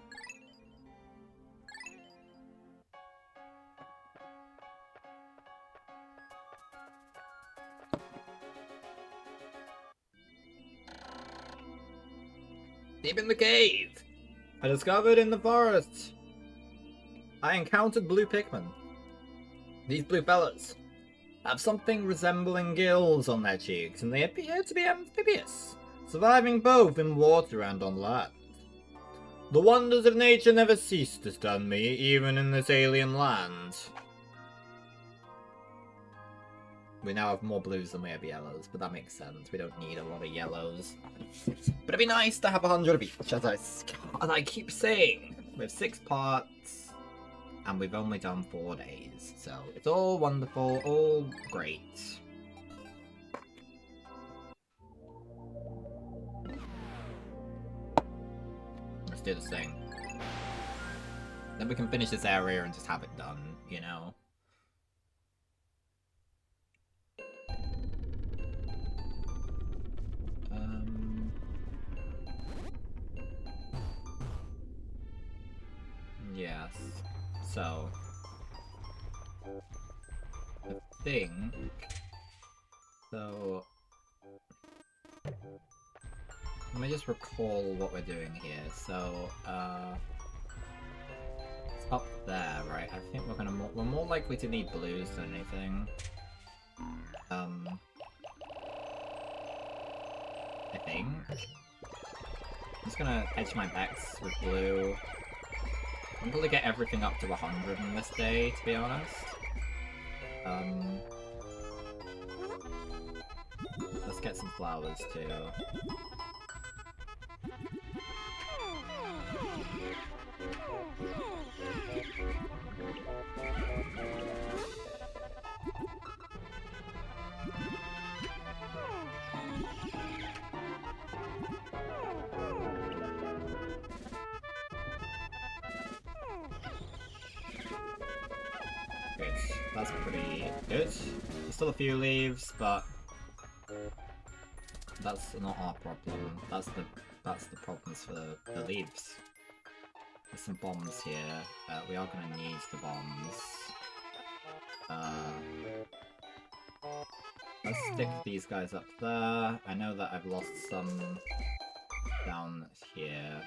Deep in the cave! I discovered in the forest! I encountered blue Pikmin. These blue fellas have something resembling gills on their cheeks, and they appear to be amphibious, surviving both in water and on land. The wonders of nature never cease to stun me, even in this alien land. We now have more blues than we have yellows, but that makes sense. We don't need a lot of yellows. But it'd be nice to have 100 of each, as I keep saying. We have 6 parts, and we've only done 4 days. So it's all wonderful, all great. Let's do this thing. Then we can finish this area and just have it done, you know? Yes. So I think so. Let me just recall what we're doing here. So it's up there, right? I think we're more likely to need blues than anything. I think. I'm just gonna hedge my bets with blue. I'm gonna get everything up to 100 in this day, to be honest. Let's get some flowers too. Good. That's pretty good. There's still a few leaves, but that's not our problem. That's the problems for the leaves. There's some bombs here. We are gonna need the bombs. Let's stick these guys up there. I know that I've lost some down here.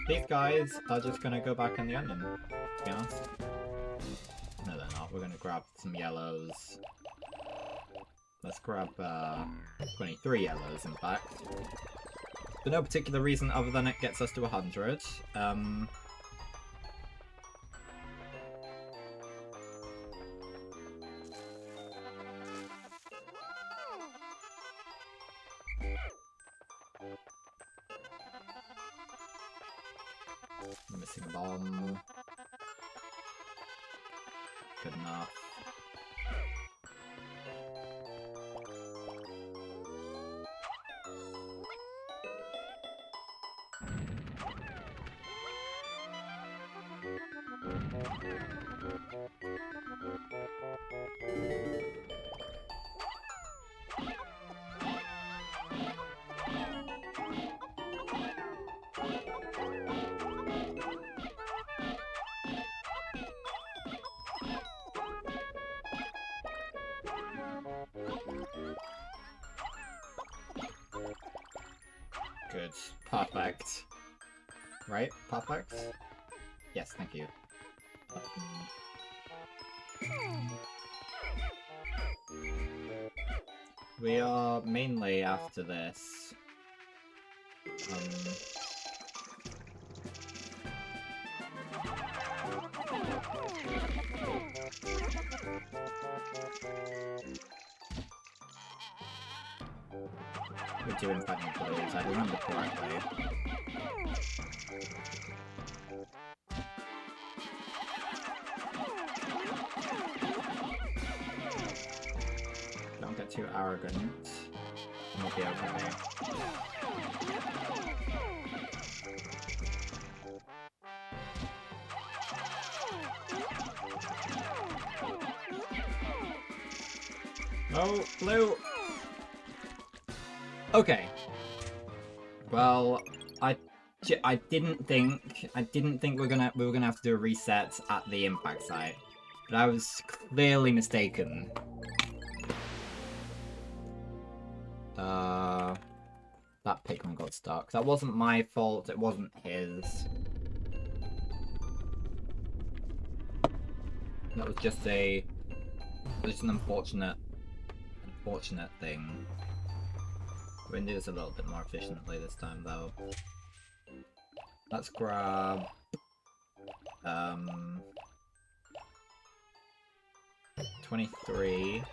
These guys are just gonna go back in the onion, to be honest. No, they're not. We're gonna grab some yellows. Let's grab 23 yellows, in fact. For no particular reason other than it gets us to 100. I'm missing a bomb. Good enough. Good. Perfect. Right? Perfect? Yes, thank you. We are mainly after this. We're doing fighting blues, I remember correctly. Don't get too arrogant. And we'll be okay. Oh, blue! Okay. Well, I didn't think we were gonna have to do a reset at the impact site, but I was clearly mistaken. That Pikmin got stuck. That wasn't my fault. It wasn't his. That was just an unfortunate thing. We're gonna do this a little bit more efficiently this time, though. Let's grab 23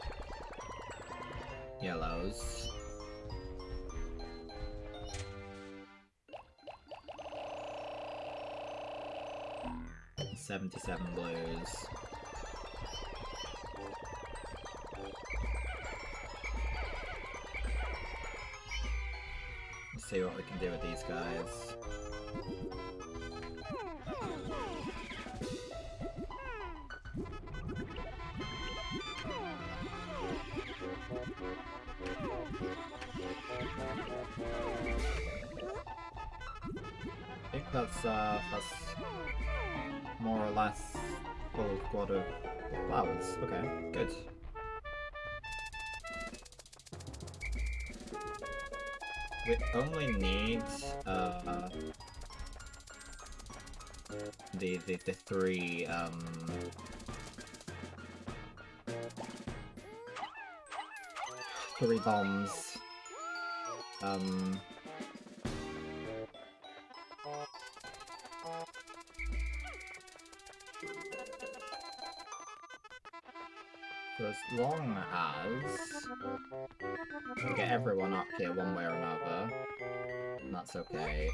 yellows. 77 blues. Let's see what we can do with these guys. Okay. That's more or less full squad of flowers. Okay, good. We only need the three bombs. So as long as we get everyone up here one way or another, that's okay.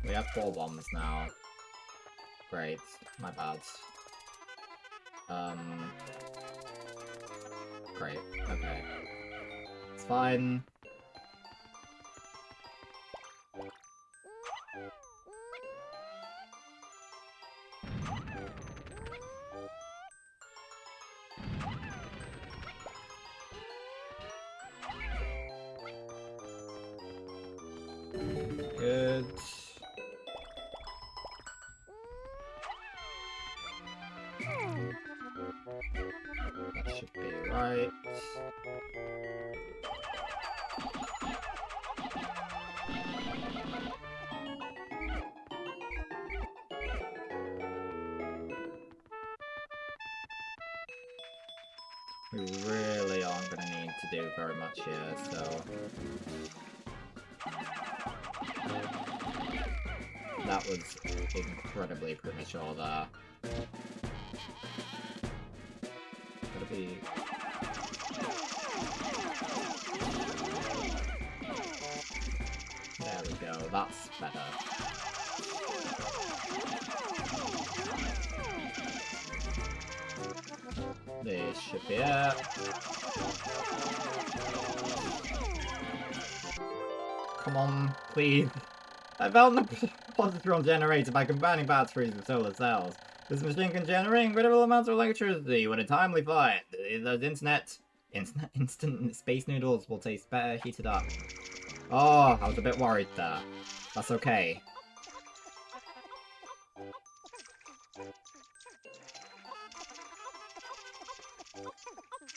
We have 4 bombs now. Great, my bad. Great, okay. It's fine. Good. That should be right. We really aren't going to need to do very much here, so... That was incredibly premature there. Gotta be... There we go, that's better. This should be it. Come on, please. I found the positron generator by combining batteries with solar cells. This machine can generate incredible amounts of electricity when a timely find. Those instant space noodles will taste better heated up. Oh, I was a bit worried there. That's okay.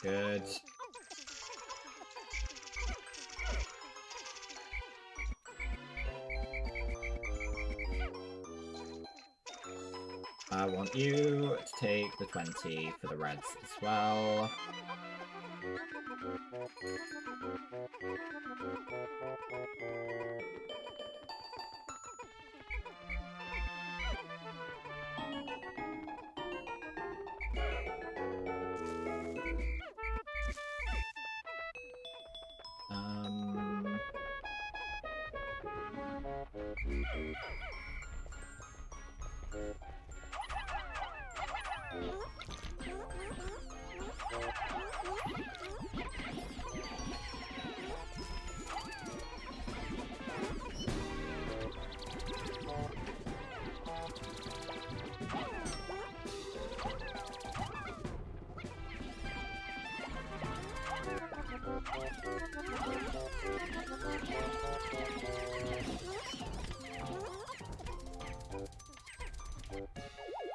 Good. I want you to take the 20 for the reds as well.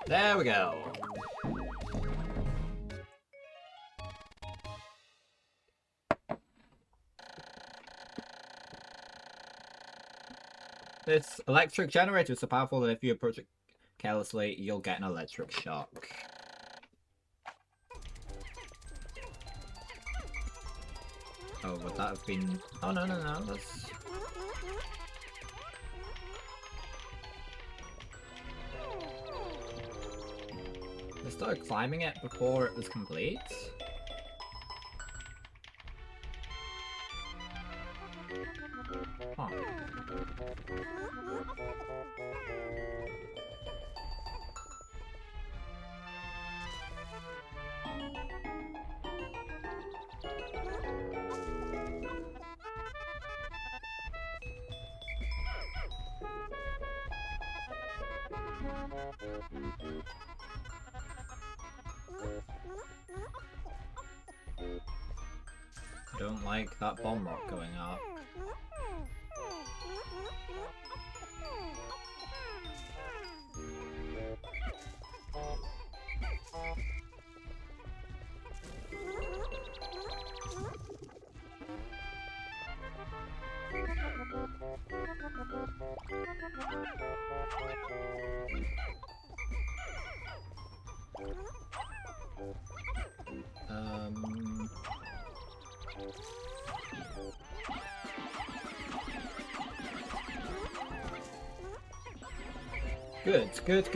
There we go. This electric generator is so powerful that if you approach it carelessly, you'll get an electric shock. Oh, would that have been... Oh, no, that's... I started climbing it before it was complete. Huh. I don't like that bomb rock going up. Good.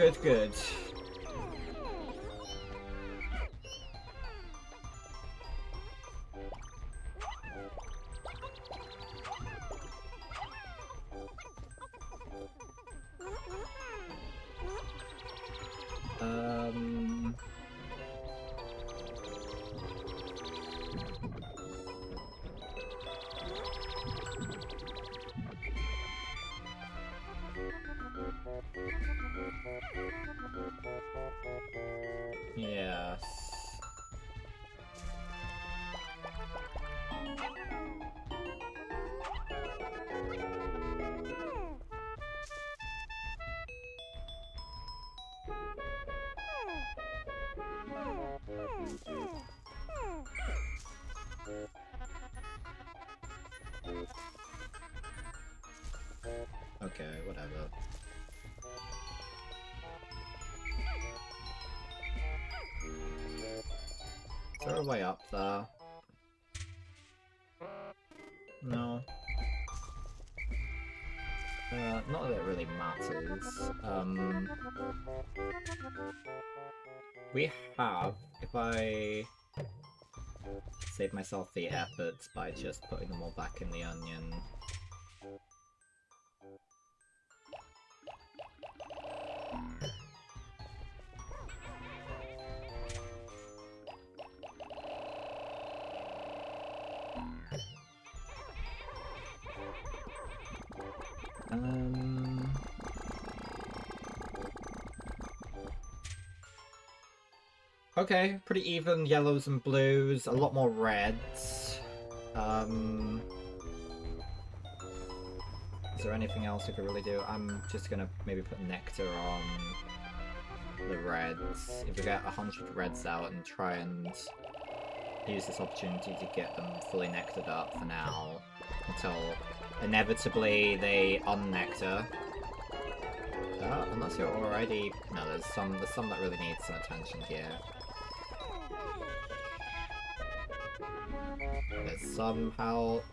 Yes. Okay, whatever. Is there a way up there? No. Not that it really matters. We have, if I save myself the efforts by just putting them all back in the onion. Okay, pretty even yellows and blues, a lot more reds. Is there anything else we could really do? I'm just gonna maybe put nectar on the reds. If we get 100 reds out and try and use this opportunity to get them fully nectared up for now, until inevitably they unnectar. Unless you're already... No, there's some that really need some attention here. There's some help.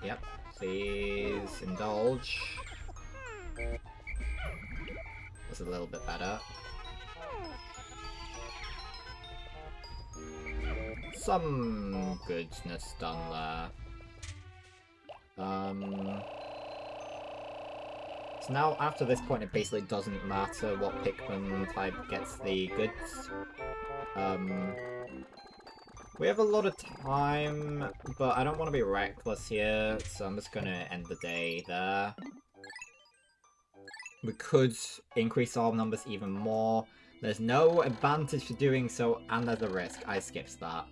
Yep. Please indulge. That's a little bit better. Some goodness done there. So now, after this point, it basically doesn't matter what Pikmin type gets the goods. We have a lot of time, but I don't want to be reckless here, so I'm just gonna end the day there. We could increase our numbers even more. There's no advantage to doing so, and there's a risk. I skipped that.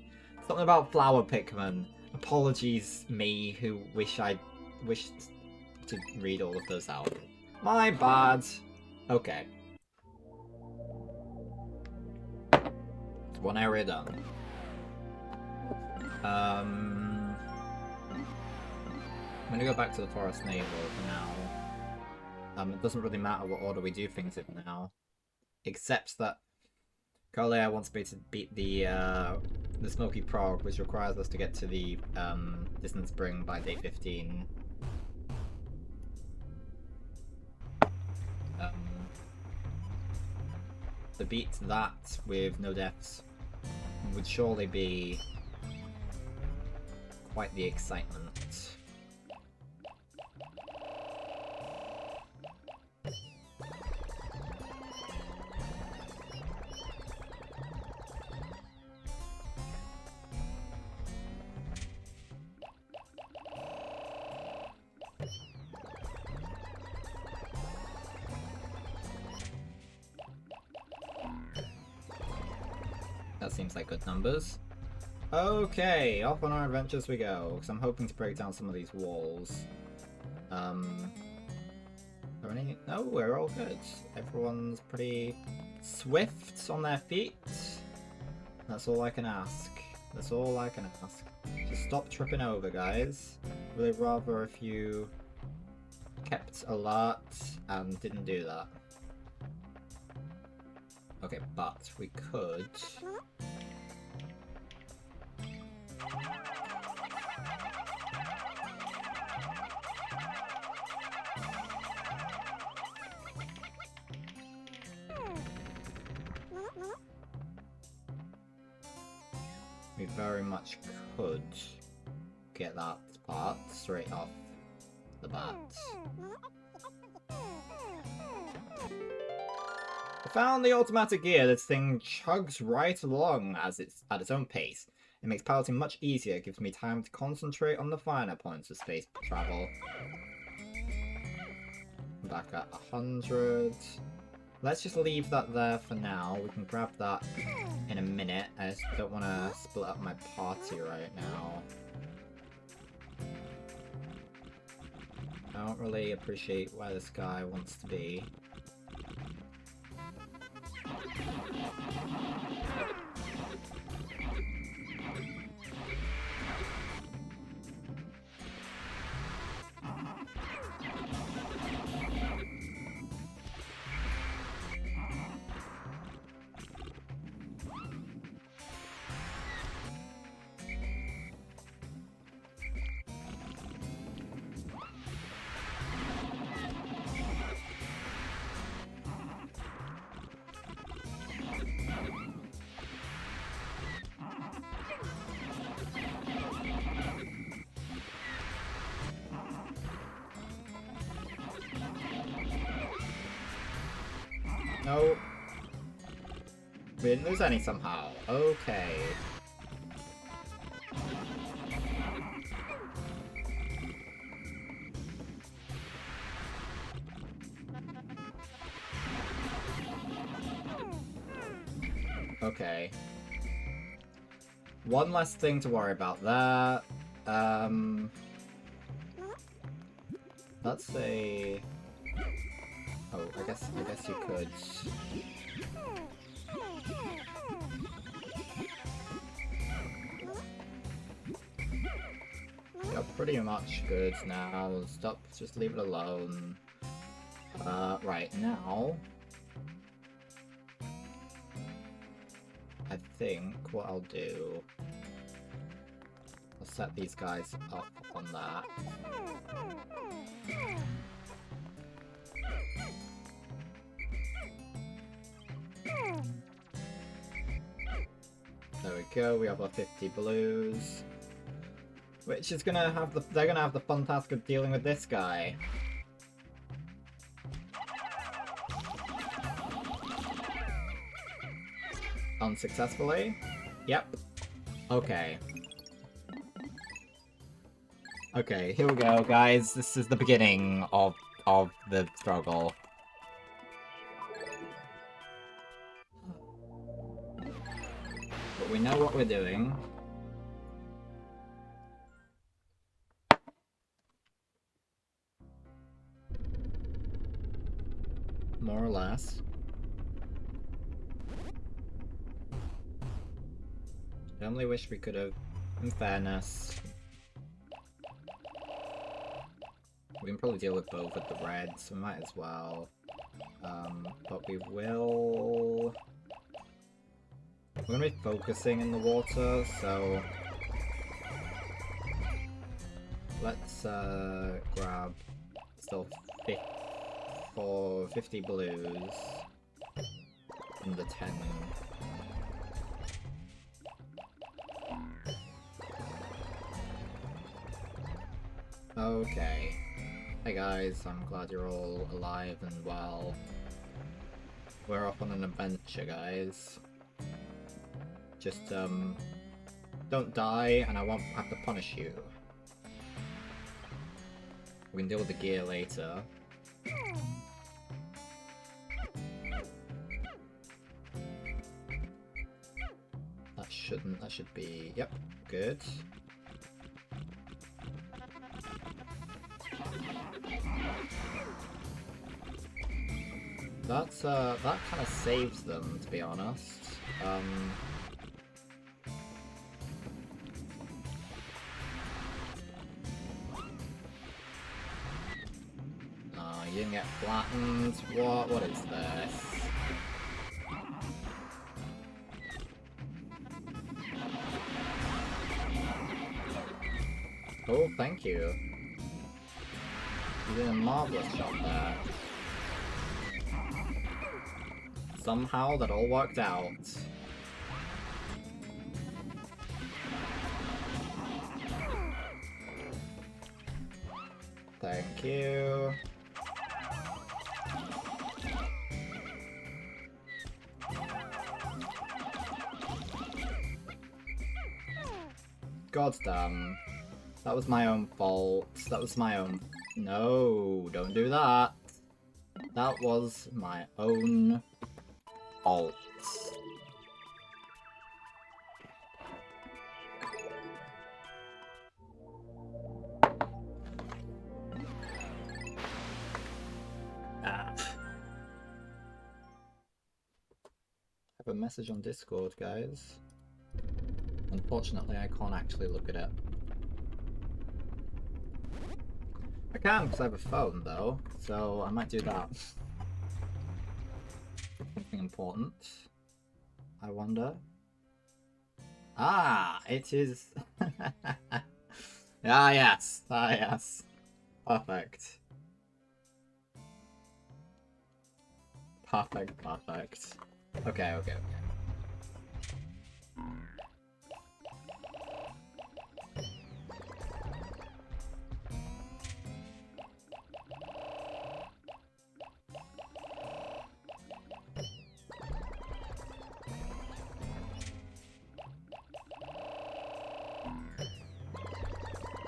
Something about flower Pikmin. Apologies, me, who wished to read all of those out. My bad. Okay. One area done. I'm gonna go back to the Forest Naval for now. It doesn't really matter what order we do things in now. Except that Carlia wants me to beat the Smoky Prog, which requires us to get to the Distant Spring by day 15. To beat that with no deaths would surely be quite the excitement. That seems like good numbers. Okay, off on our adventures we go, because I'm hoping to break down some of these walls. Are any... No, we're all good. Everyone's pretty swift on their feet. That's all I can ask. That's all I can ask. Just stop tripping over, guys. Really rather if you kept alert and didn't do that. Okay, but we could... We very much could get that part straight off the bat. I found the automatic gear. This thing chugs right along as it's at its own pace. It makes piloting much easier. It gives me time to concentrate on the finer points of space travel. Back at 100. Let's just leave that there for now. We can grab that in a minute. I just don't want to split up my party right now. I don't really appreciate where this guy wants to be. No. We didn't lose any somehow. Okay. Okay. One less thing to worry about there. Let's say... Oh, I guess you could. You're pretty much good now. Stop, just leave it alone. Right, now... I think what I'll do... I'll set these guys up on that. There we go, we have our 50 blues. Which is gonna have the... They're gonna have the fun task of dealing with this guy. Unsuccessfully? Yep. Okay. Okay, here we go, guys. This is the beginning of the struggle. But we know what we're doing. More or less. I only wish we could have, in fairness. We can probably deal with both with the reds, so we might as well. But we will... We're going to be focusing in the water, so... Let's grab still 50 blues and the 10. Okay. Hey guys, I'm glad you're all alive and well. We're off on an adventure, guys. Just, don't die and I won't have to punish you. We can deal with the gear later. That shouldn't. That should be... Yep, good. That's, that kind of saves them, to be honest. Oh, you didn't get flattened. What is this? Oh, thank you. You did a marvelous job there. Somehow that all worked out. Thank you. Goddamn. That was my own fault. That was my own... No, don't do that. That was my own fault. Ah. I have a message on Discord, guys. Unfortunately, I can't actually look at it. I can, because I have a phone, though, so I might do that. Something important. I wonder. Ah, it is... Ah, yes. Ah, yes. Perfect. Perfect, perfect. Okay, okay, okay.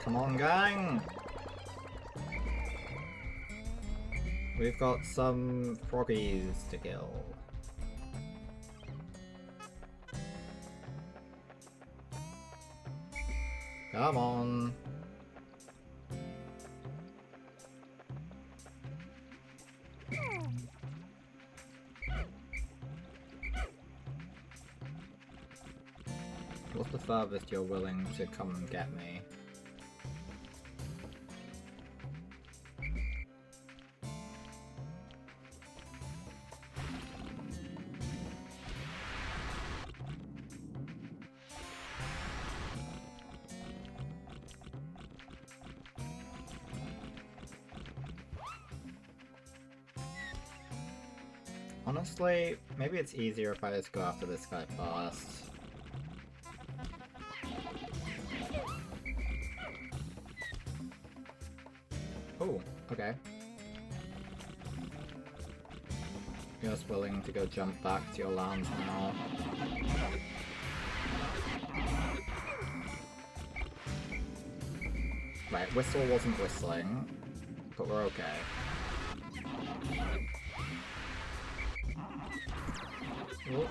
Come on, gang! We've got some froggies to kill. Come on! What's the furthest you're willing to come and get me? Honestly, maybe it's easier if I just go after this guy first. Oh, okay. You're just willing to go jump back to your land now. Right, whistle wasn't whistling, but we're okay. Oh.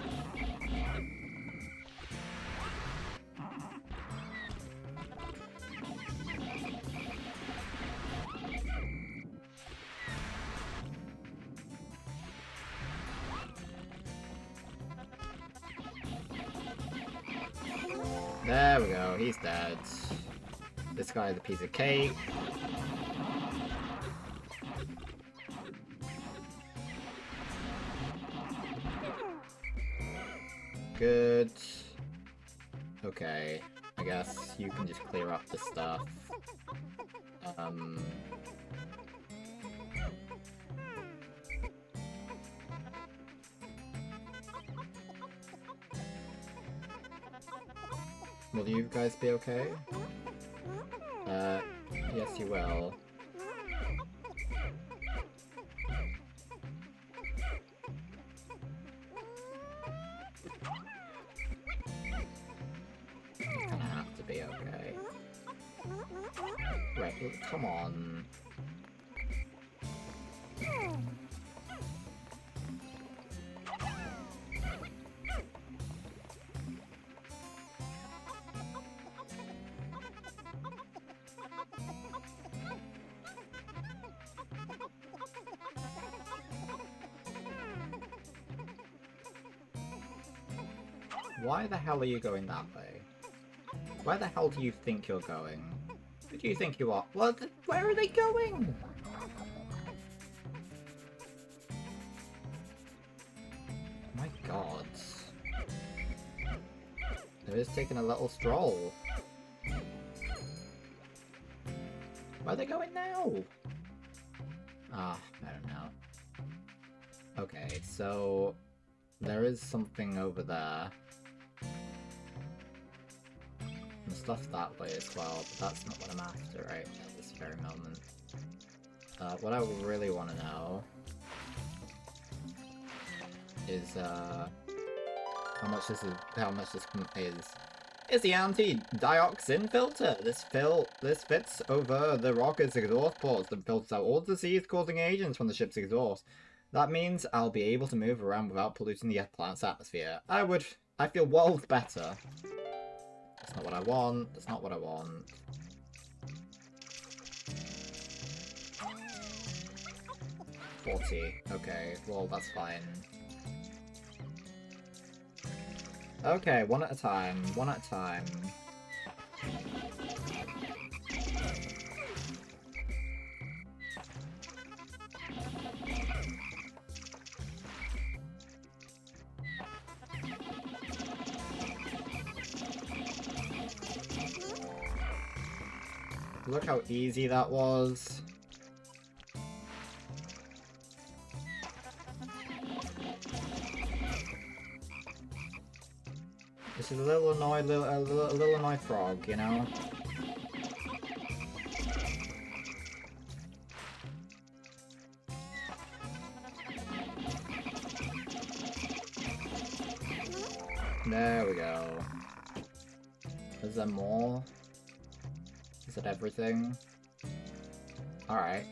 There we go, he's dead. This guy's a piece of cake. Good. Okay, I guess you can just clear up the stuff. Will you guys be okay? Yes you will. You're gonna have to be okay. Right, come on. Why the hell are you going that way? Where the hell do you think you're going? Who do you think you are? What? Where are they going? My god. They're just taking a little stroll. Where are they going now? Ah, I don't know. Okay, so there is something over there. And stuff that way as well, but that's not what I'm after right at this very moment. What I really want to know is how much this is the anti-dioxin filter. This fits over the rocket's exhaust ports and filters out all disease-causing agents from the ship's exhaust. That means I'll be able to move around without polluting the planet's atmosphere. I feel worlds better. That's not what I want. That's not what I want. $40. Okay, well, that's fine. Okay, one at a time. One at a time. Look how easy that was. This is a little annoyed frog, you know? There we go. Is there more? Is that everything? Alright.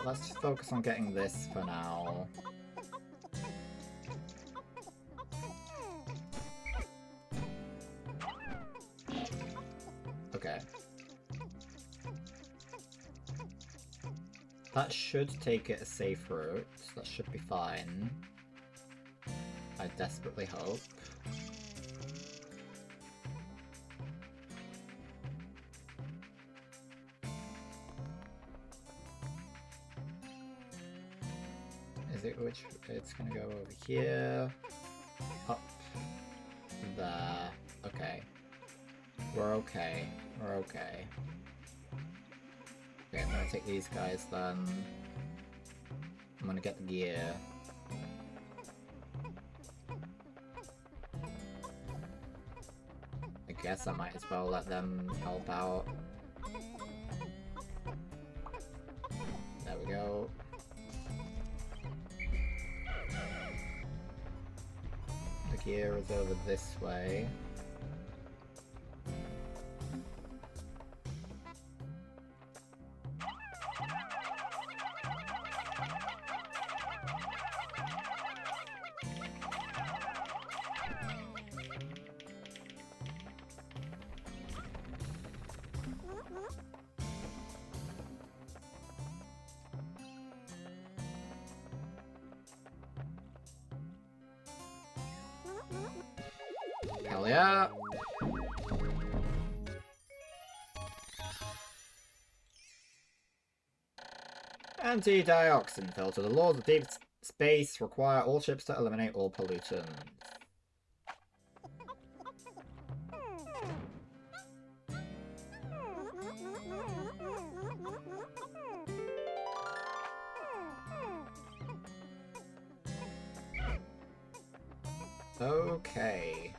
Let's just focus on getting this for now. Okay. That should take it a safe route. That should be fine. I desperately hope. Is it which? It's gonna go over here. Up. There. Okay. We're okay. We're okay. Okay, I'm gonna take these guys then. I'm gonna get the gear. I guess I might as well let them help out. There we go. The gear is over this way. Hell yeah! Anti-dioxin filter. The laws of deep space require all ships to eliminate all pollutants. Okay.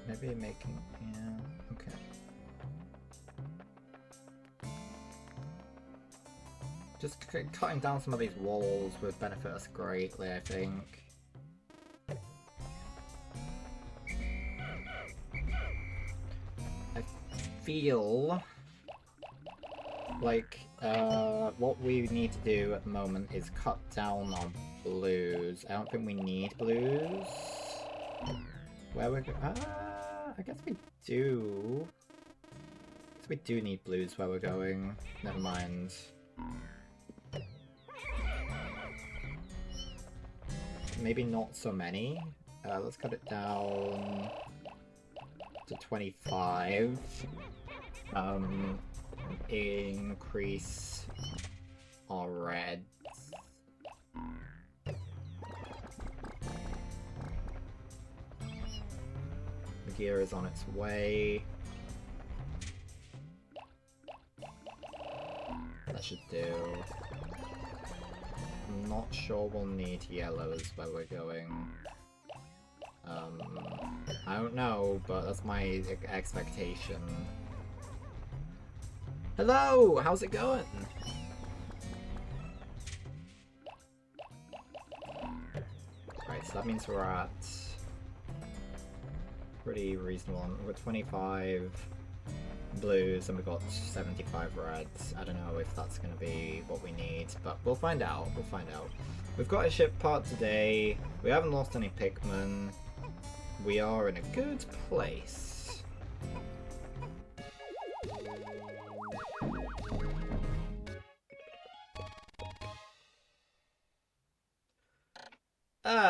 Maybe making, yeah, okay. Just cutting down some of these walls would benefit us greatly, I think. I feel Like, what we need to do at the moment is cut down our blues. I don't think we need blues. Where we're I guess we do. I guess we do need blues where we're going. Never mind. Maybe not so many. Let's cut it down to 25. Increase our reds. The gear is on its way. That should do. I'm not sure we'll need yellows where we're going. I don't know, but that's my expectation. Hello! How's it going? Right, so that means we're at pretty reasonable. We're 25 blues and we've got 75 reds. I don't know if that's going to be what we need, but we'll find out. We'll find out. We've got a ship part today. We haven't lost any Pikmin. We are in a good place.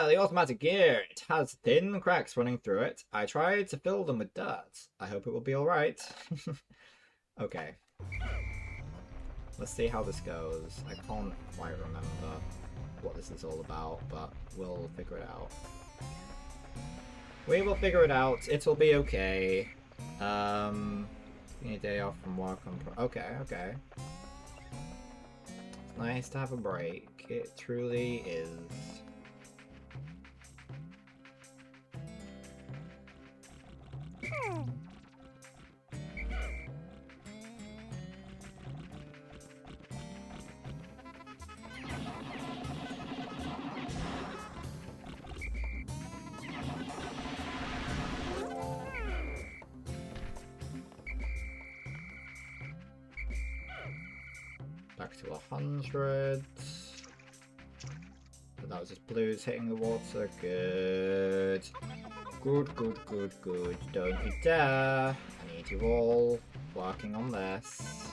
The automatic gear. It has thin cracks running through it. I tried to fill them with dirt. I hope it will be alright. Okay. Let's see how this goes. I can't quite remember what this is all about, but we'll figure it out. We will figure it out. It'll be okay. Need a day off from work on okay, okay. It's nice to have a break. It truly is. Back to 100. But that was just blues hitting the water. Good. Good, good, good, good. Don't you dare. I need you all working on this.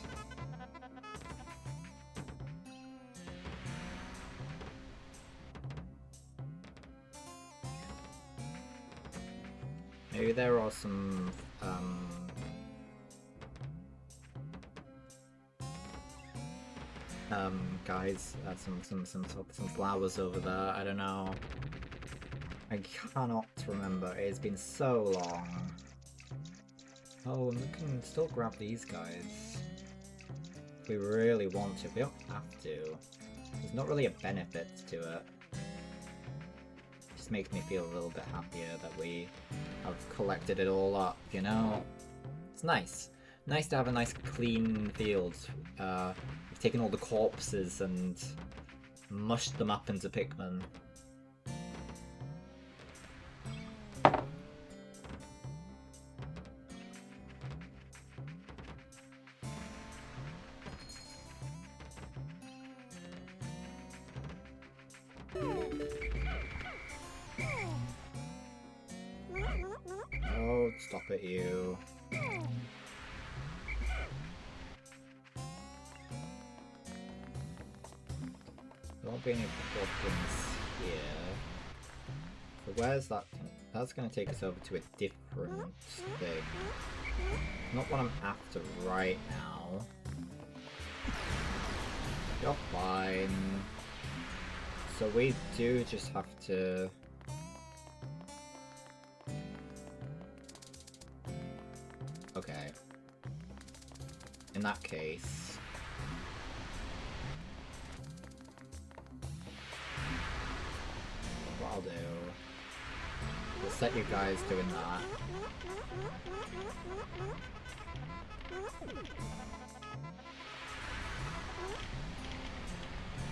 Maybe there are some guys, some flowers over there. I don't know. I cannot remember. It's been so long. Oh, and we can still grab these guys if we really want to. We don't have to. There's not really a benefit to it. It just makes me feel a little bit happier that we have collected it all up, you know? It's nice. Nice to have a nice clean field. We've taken all the corpses and mushed them up into Pikmin. Oh, stop it, you. There won't be any problems here. So where's that? That's going to take us over to a different thing. Not what I'm after right now. You're fine. So we do just have to... Okay. In that case... what I'll do... we'll set you guys doing that.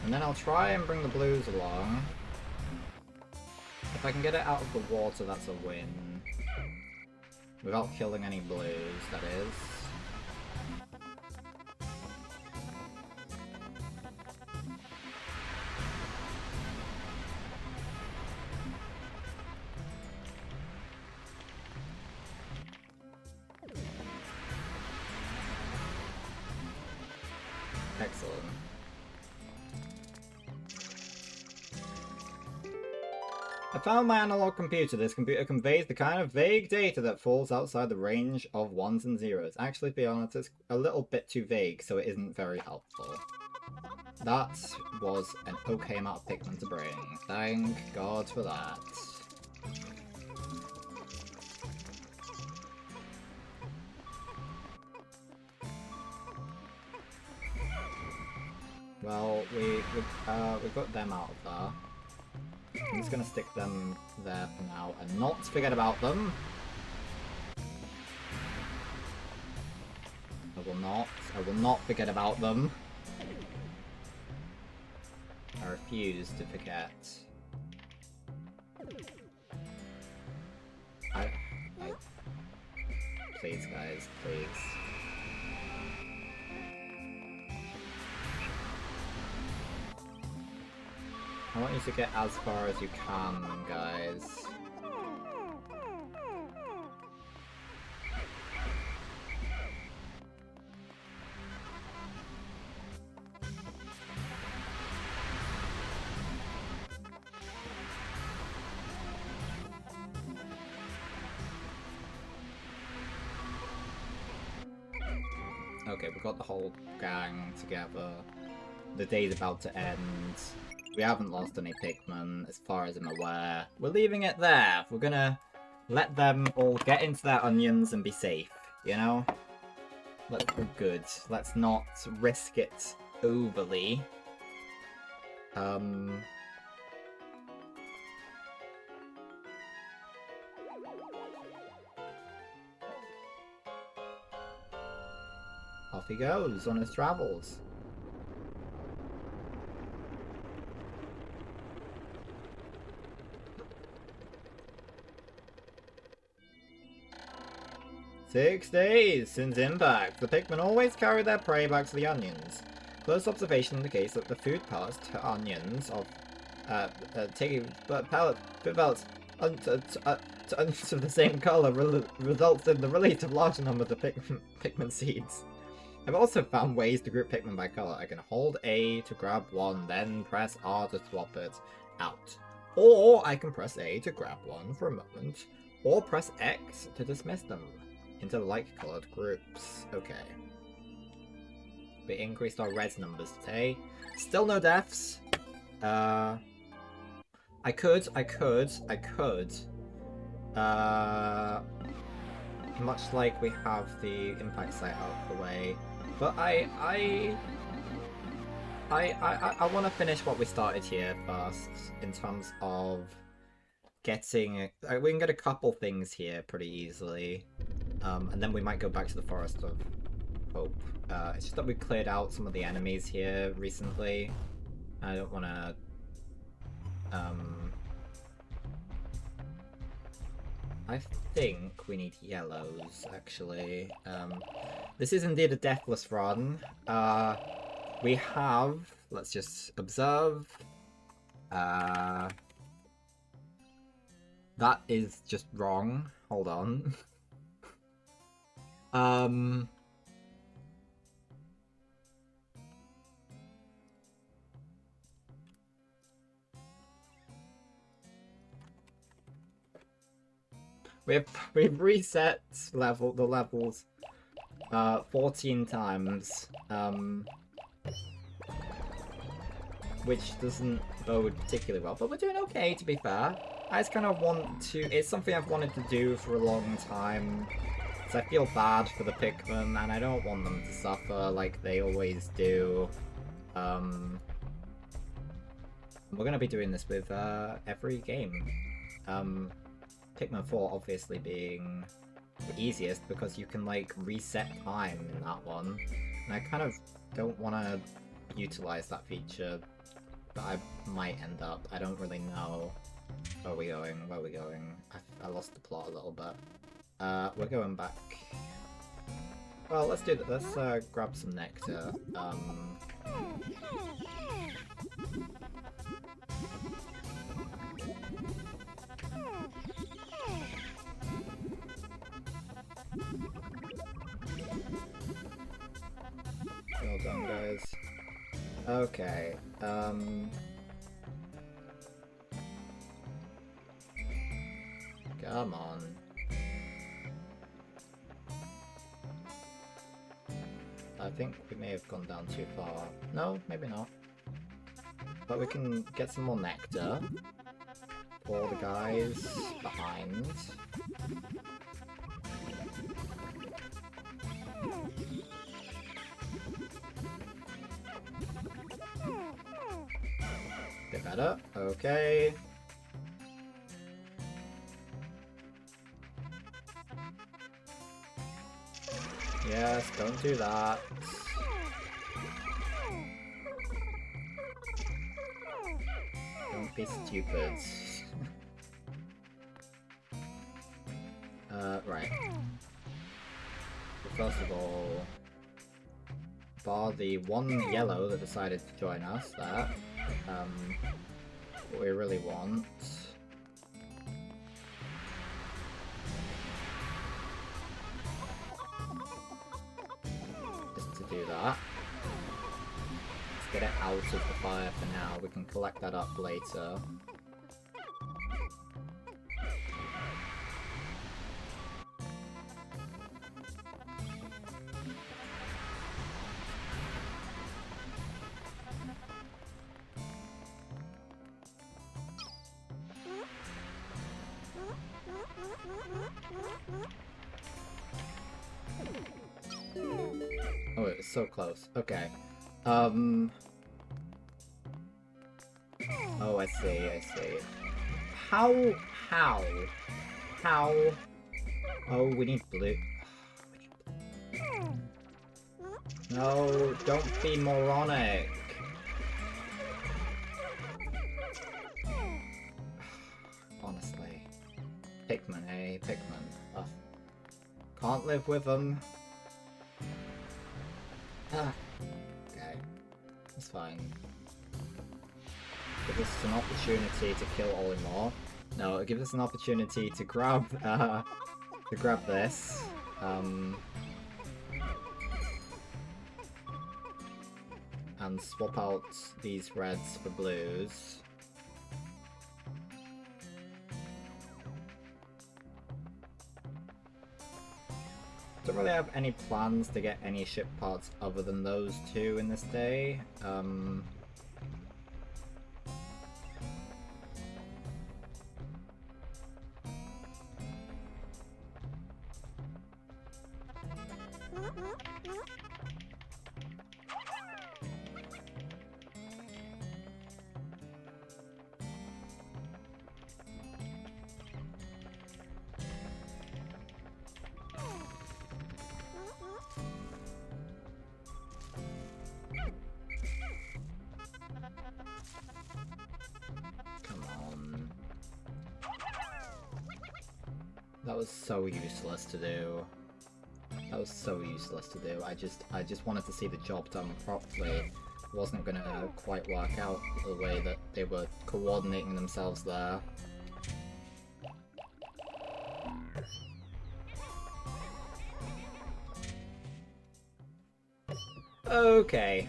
And then I'll try and bring the blues along. If I can get it out of the water, that's a win. Without killing any blues, that is. found my analog computer. This computer conveys the kind of vague data that falls outside the range of ones and zeros. Actually, to be honest, it's a little bit too vague, so it isn't very helpful. That was an okay amount of Pikmin to bring. Thank God for that. Well, we got them out of there. I'm just gonna stick them there for now and not forget about them. I will not forget about them. I refuse to forget. Please, guys, please. I want you to get as far as you can, guys. Okay, we've got the whole gang together. The day's about to end. We haven't lost any Pikmin, as far as I'm aware. We're leaving it there. We're gonna let them all get into their onions and be safe, you know? We're good. Let's not risk it overly. Off he goes on his travels. "6 days since impact. The Pikmin always carry their prey back to the onions. Close observation indicates that the food pellets to onions of taking pellets to onions of the same color results in the release of large numbers of Pikmin seeds. I've also found ways to group Pikmin by color. I can hold A to grab one, then press R to swap it out. Or I can press A to grab one for a moment, or press X to dismiss them into like-colored groups." Okay. We increased our res numbers today. Still no deaths. I could. Much like we have the impact site out of the way. But I want to finish what we started here first, in terms of getting... we can get a couple things here pretty easily. And then we might go back to the Forest of Hope. It's just that we cleared out some of the enemies here recently. I don't want to... I think we need yellows, actually. This is indeed a deathless run. We have... Let's just observe. That is just wrong. Hold on. We've reset the levels 14 times, which doesn't bode particularly well, but we're doing okay, to be fair. I just kind of want to... It's something I've wanted to do for a long time, so I feel bad for the Pikmin, and I don't want them to suffer like they always do. We're gonna be doing this with every game. Pikmin 4 obviously being the easiest because you can like reset time in that one, and I kind of don't want to utilize that feature, but I might end up. I don't really know. Where are we going? Where are we going? I lost the plot a little bit. We're going back. Well, let's do that. Let's grab some nectar. Well done, guys. Okay, Come on. I think we may have gone down too far. No, maybe not. But we can get some more nectar for the guys behind. Bit better. Okay. Yes, don't do that. Don't be stupid. Right. So first of all, bar the one yellow that decided to join us there, what we really want is to do that. Let's get it out of the fire for now. We can collect that up later. Oh, it was so close. Okay. Oh, I see. How? Oh, we need blue. No, don't be moronic. Honestly. Pikmin, eh? Pikmin. Ugh. Can't live with them. Okay. That's fine. Give us an opportunity to kill Olimar. No, it gives us an opportunity to grab this. And swap out these reds for blues. Don't really have any plans to get any ship parts other than those two in this day. That was so useless to do. That was so useless to do. I just wanted to see the job done properly. It wasn't gonna quite work out the way that they were coordinating themselves there. Okay.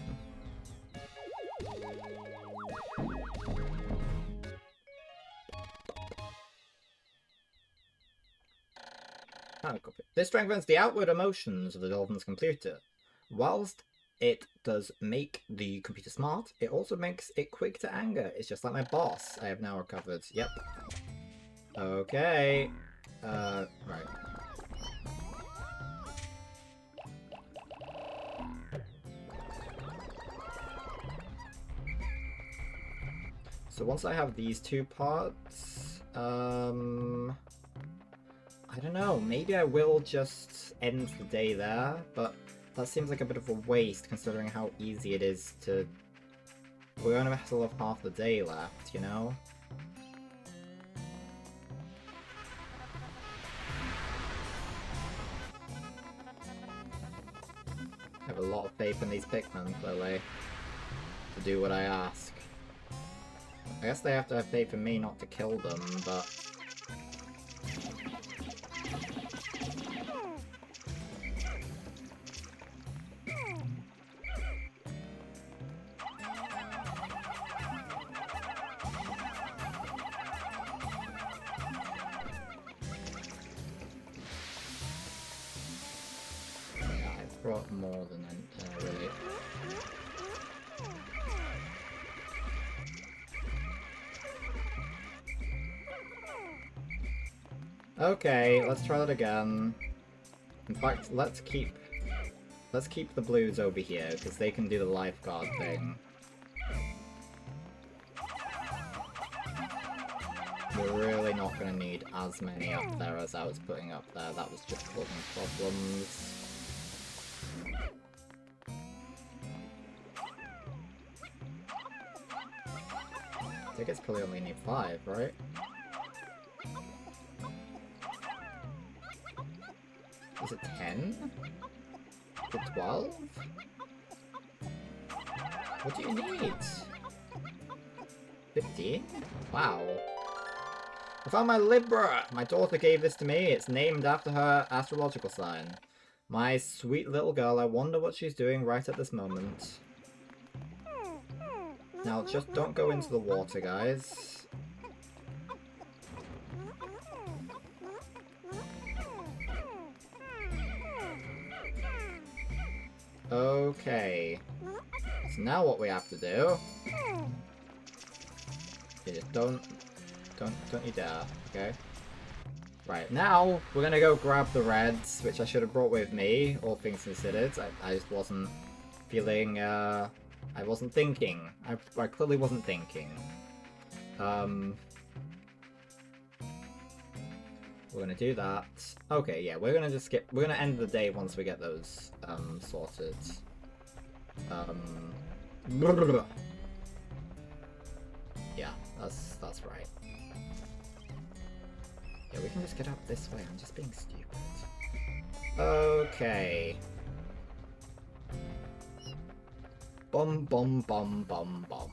This strengthens the outward emotions of the Dolphin's computer. Whilst it does make the computer smart, it also makes it quick to anger. It's just like my boss. I have now recovered. Yep. Okay. Right. So once I have these two parts, I don't know, maybe I will just end the day there, but that seems like a bit of a waste considering how easy it is to... We only still have half the day left, you know? I have a lot of faith in these Pikmin, clearly, to do what I ask. I guess they have to have faith in me not to kill them, but... brought more than really. Okay, let's try that again. In fact, let's keep the blues over here because they can do the lifeguard thing. We're really not going to need as many up there as I was putting up there. That was just causing problems. I think it's probably only need 5, right? Is it 10? Is it 12? What do you need? 15? Wow. I found my Libra! My daughter gave this to me. It's named after her astrological sign. My sweet little girl, I wonder what she's doing right at this moment. Now, just don't go into the water, guys. Okay. So now what we have to do... You just don't you dare, okay? Right, now we're gonna go grab the reds, which I should have brought with me, all things considered. I just wasn't feeling, I wasn't thinking. I clearly wasn't thinking. We're gonna do that. Okay, yeah, we're gonna end the day once we get those, sorted. Yeah, that's right. Yeah, we can just get up this way. I'm just being stupid. Okay. Bum bum bum bum bum.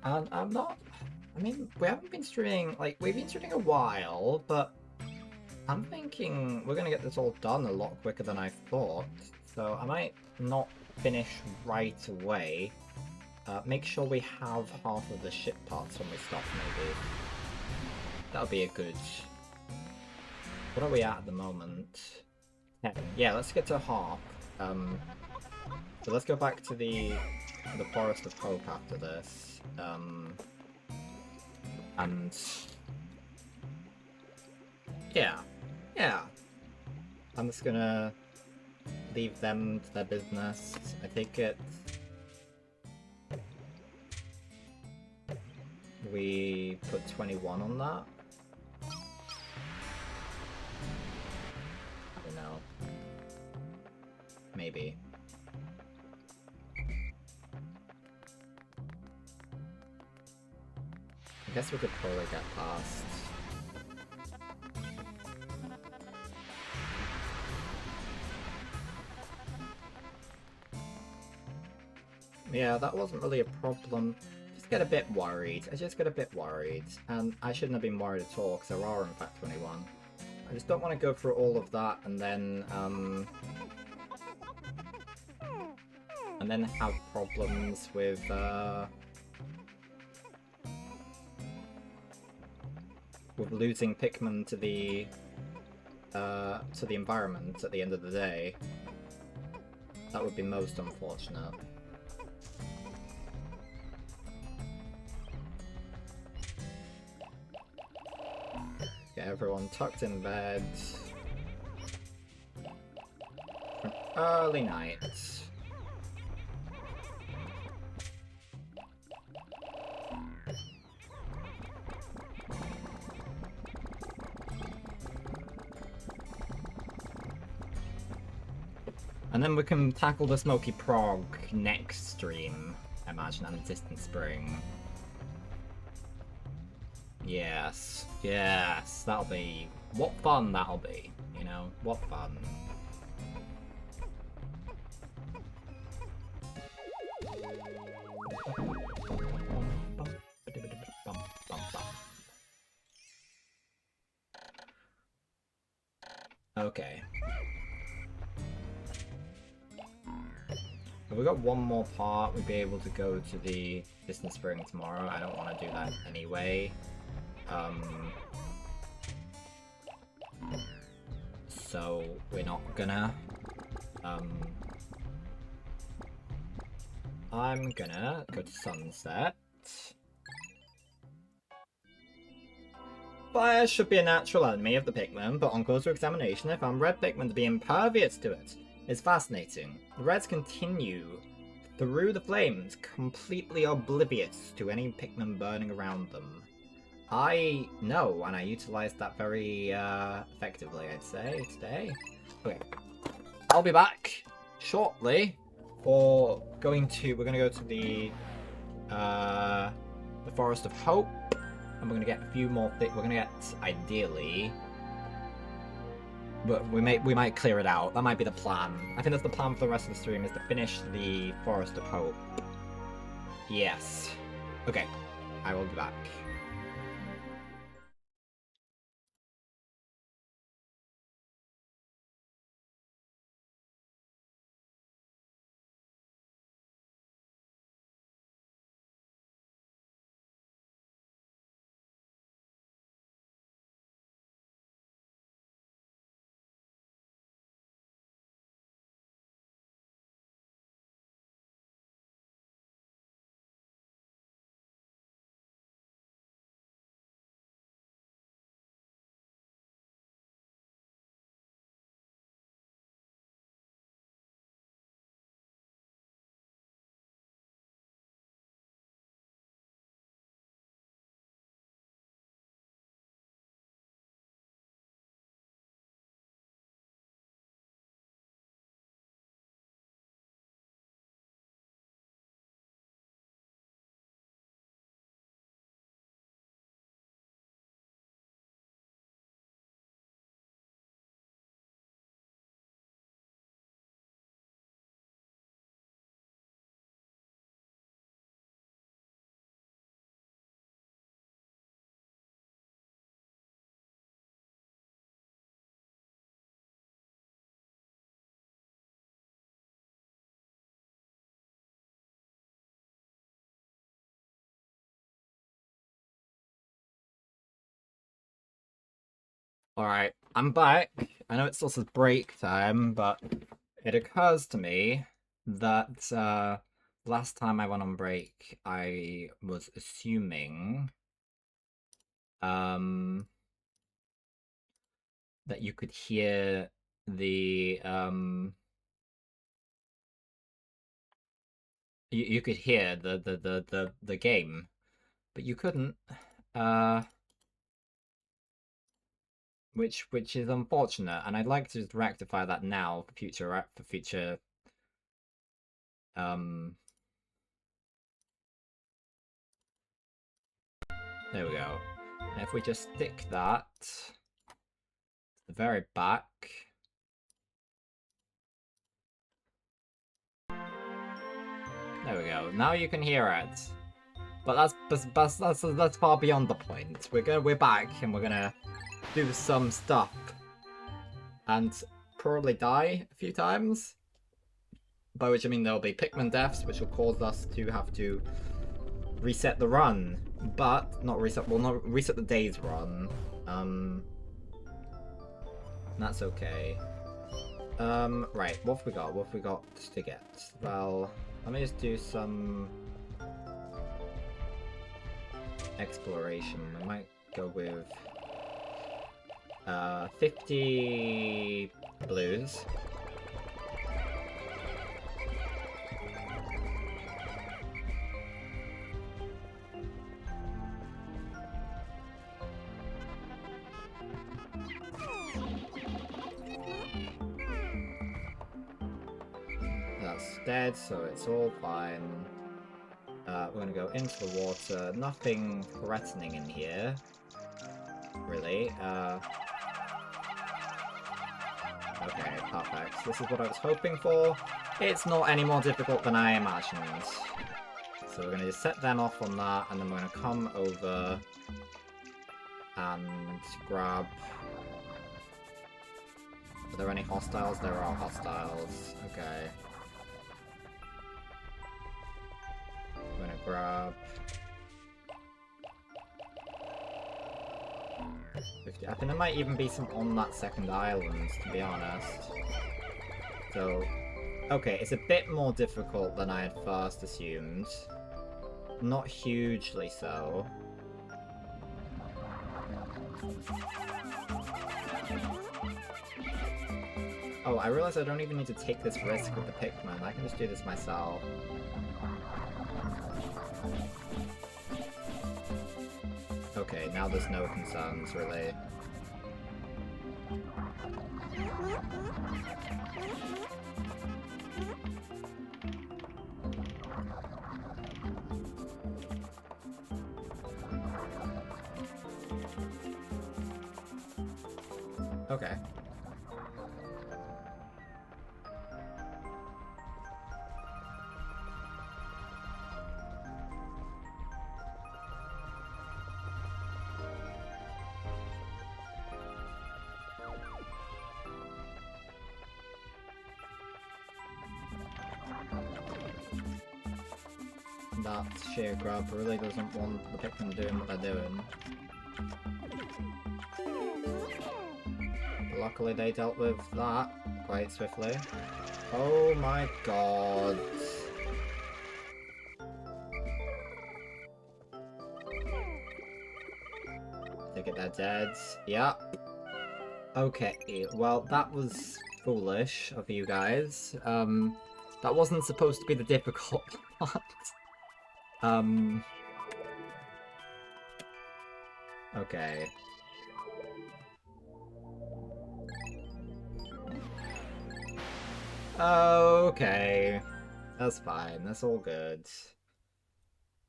And I'm not... I mean, we haven't been streaming... Like, we've been streaming a while, but... I'm thinking we're gonna get this all done a lot quicker than I thought. So I might not finish right away. Make sure we have half of the ship parts when we stop, maybe. That'll be a good... What are we at the moment? 10. Yeah, let's get to half. So let's go back to the Forest of Hope after this. And... Yeah. I'm just gonna leave them to their business. I take it... We put 21 on that? I don't know. Maybe. I guess we could probably get past. Yeah, that wasn't really a problem. Get a bit worried. I just get a bit worried. And I shouldn't have been worried at all, because there are in fact 21. I just don't want to go through all of that and then have problems with losing Pikmin to the environment at the end of the day. That would be most unfortunate. Get everyone tucked in bed. An early night. And then we can tackle the Smoky Prog next stream, I imagine, and the Distant Spring. Yes, that'll be... What fun that'll be, you know? What fun. Okay. If we got one more part, we'd be able to go to the Distant Spring tomorrow. I don't want to do that anyway. so we're not gonna. I'm gonna go to sunset. Fire should be a natural enemy of the Pikmin, but on closer examination I found red Pikmin to be impervious to it. It's fascinating. The reds continue through the flames, completely oblivious to any Pikmin burning around them. I know, and I utilized that very effectively, I'd say, today. Okay, I'll be back shortly for we're gonna go to the Forest of Hope, and we're gonna get a few more we're gonna get, ideally, but we might clear it out. That might be the plan. I think that's the plan for the rest of the stream, is to finish the Forest of Hope. Yes. Okay, I will be back. Alright, I'm back. I know it's also break time, but it occurs to me that last time I went on break, I was assuming that you could hear the you could hear the game, but you couldn't. Which is unfortunate, and I'd like to just rectify that now for future there we go. And if we just stick that to the very back, there we go. Now you can hear it, but that's far beyond the point. We're back, and we're gonna do some stuff and probably die a few times. By which I mean there'll be Pikmin deaths, which will cause us to have to reset the run, but not reset the day's run. That's okay. Right, what have we got? What have we got to get? Well, let me just do some exploration. I might go with 50 blues. That's dead, so it's all fine. We're gonna go into the water. Nothing threatening in here, really. Okay, perfect. This is what I was hoping for. It's not any more difficult than I imagined. So we're gonna just set them off on that, and then we're gonna come over and grab... Are there any hostiles? There are hostiles. Okay. I'm gonna grab... 50. I think there might even be some on that second island, to be honest. So, okay, it's a bit more difficult than I had first assumed. Not hugely so. Oh, I realize I don't even need to take this risk with the Pikmin. I can just do this myself. Okay, now there's no concerns, really. Okay. That sheer grub really doesn't want the Pikmin doing what they're doing. But luckily they dealt with that quite swiftly. Oh my god. Take it, they're dead. Yep. Okay, well that was foolish of you guys. That wasn't supposed to be the difficult part. Okay. Okay. That's fine. That's all good.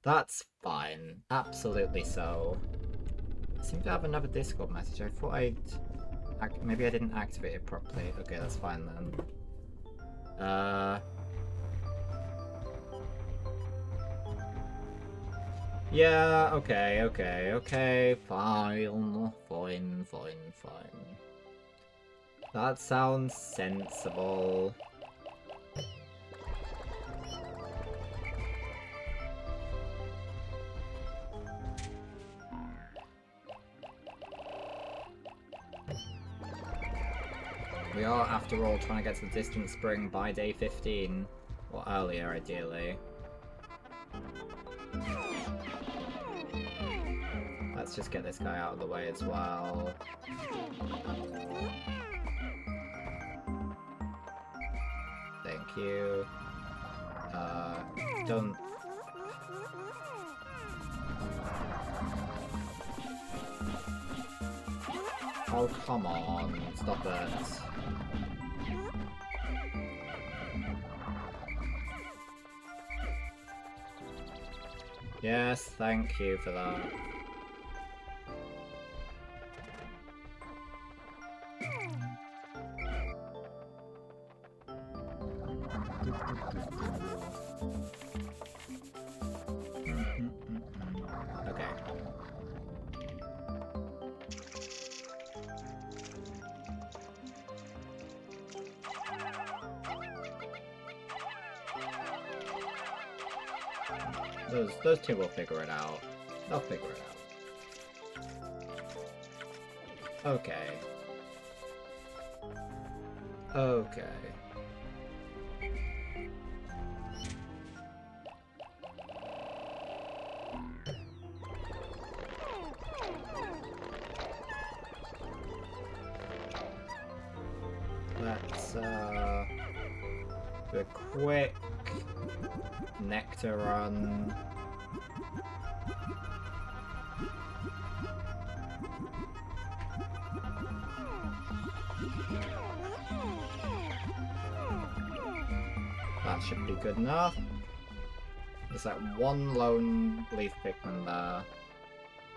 That's fine. Absolutely so. I seem to have another Discord message. I thought I'd... Maybe I didn't activate it properly. Okay, that's fine then. Yeah, okay, fine. That sounds sensible. We are, after all, trying to get to the distant spring by day 15. Or earlier, ideally. Let's just get this guy out of the way as well. Thank you. Don't... Oh, come on. Stop it. Yes, thank you for that. Okay. Those two will figure it out. They'll figure it out. Okay. Okay. Let's do a quick nectar run. That should be good enough. There's that one lone leaf Pikmin there.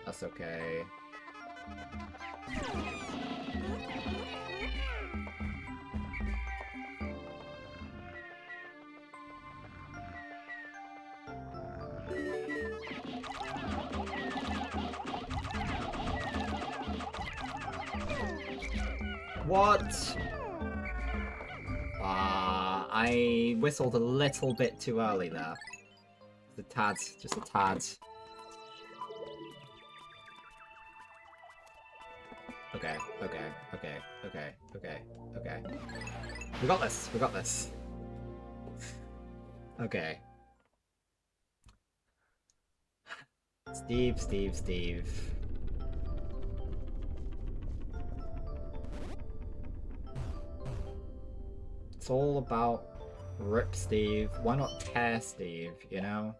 That's okay. What? I whistled a little bit too early there. Just a tad, just a tad. Okay, okay, okay, okay, okay, okay. We got this, we got this. Okay. Steve, Steve, Steve. It's all about Rip Steve. Why not Tear Steve, you know?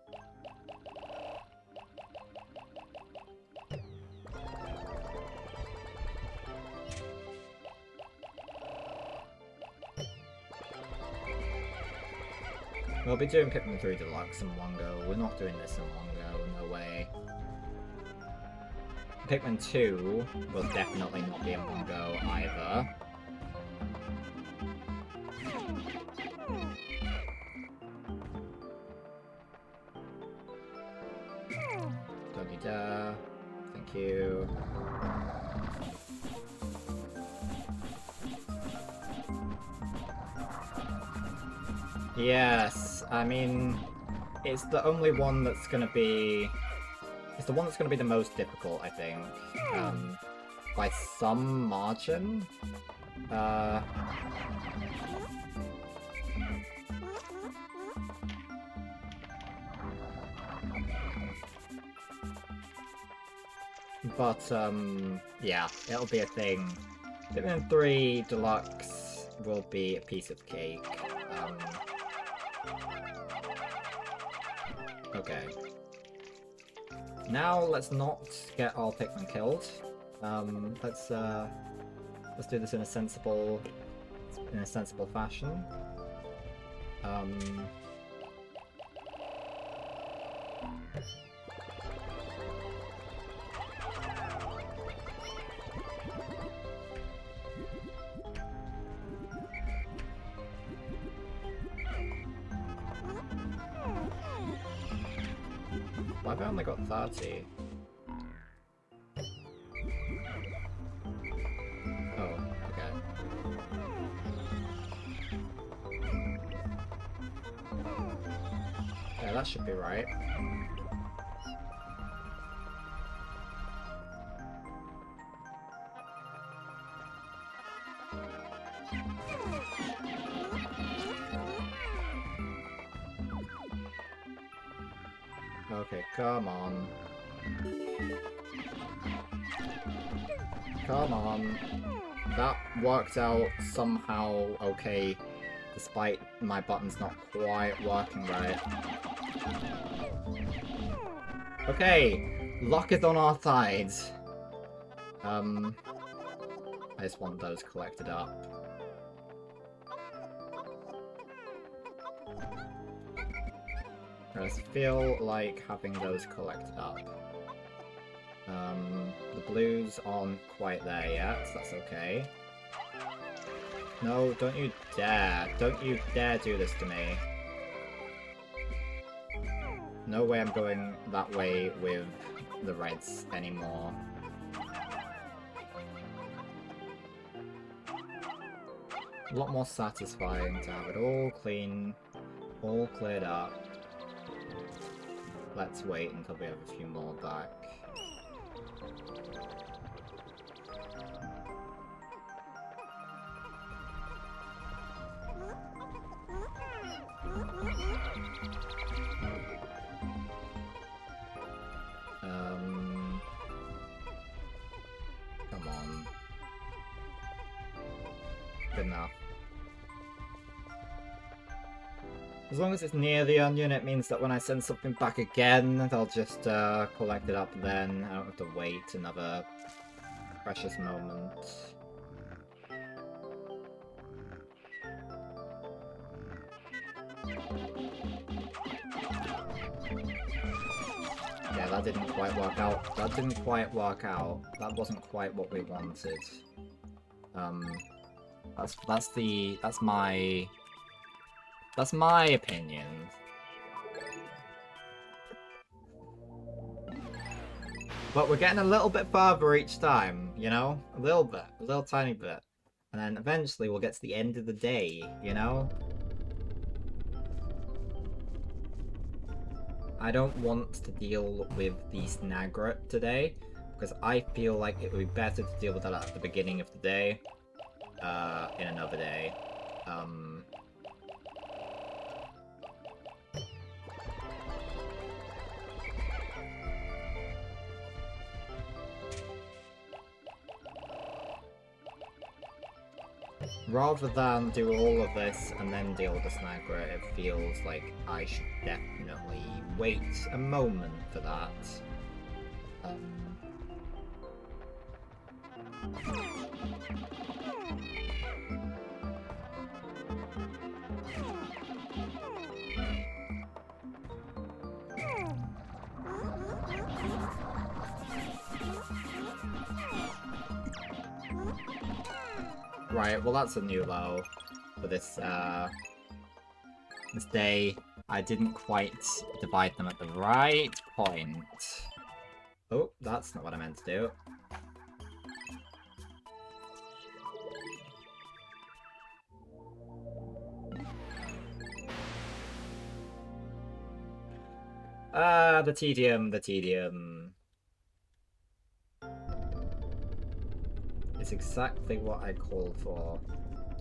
We'll be doing Pikmin 3 Deluxe in one go. We're not doing this in one go, no way. Pikmin 2 will definitely not be in one go either. Don't you dare. Thank you. Yes, I mean, it's the only one that's gonna be... It's the one that's gonna be the most difficult, I think. By some margin. But, yeah, it'll be a thing. Pikmin 3 Deluxe will be a piece of cake. Okay. Now let's not get all Pikmin killed. Let's do this in a sensible fashion. Why have I only got 30? Oh, okay. Yeah, that should be right. Okay, come on. Come on. That worked out somehow okay, despite my buttons not quite working right. Okay, luck is on our side. I just want those collected up. I just feel like having those collected up. The blues aren't quite there yet, so that's okay. No, don't you dare. Don't you dare do this to me. No way I'm going that way with the reds anymore. A lot more satisfying to have it all clean, all cleared up. Let's wait until we have a few more back. Come on. Good enough. As long as it's near the onion, it means that when I send something back again, they'll just collect it up then. I don't have to wait another precious moment. Yeah, that didn't quite work out. That didn't quite work out. That wasn't quite what we wanted. That's my opinion. But we're getting a little bit further each time, you know? A little bit. A little tiny bit. And then eventually we'll get to the end of the day, you know? I don't want to deal with the Snagret today, because I feel like it would be better to deal with that at the beginning of the day, in another day. Rather than do all of this and then deal with the sniper, it feels like I should definitely wait a moment for that. Right, well that's a new low for this this day. I didn't quite divide them at the right point. Oh, that's not what I meant to do. The tedium, the tedium. It's exactly what I called for.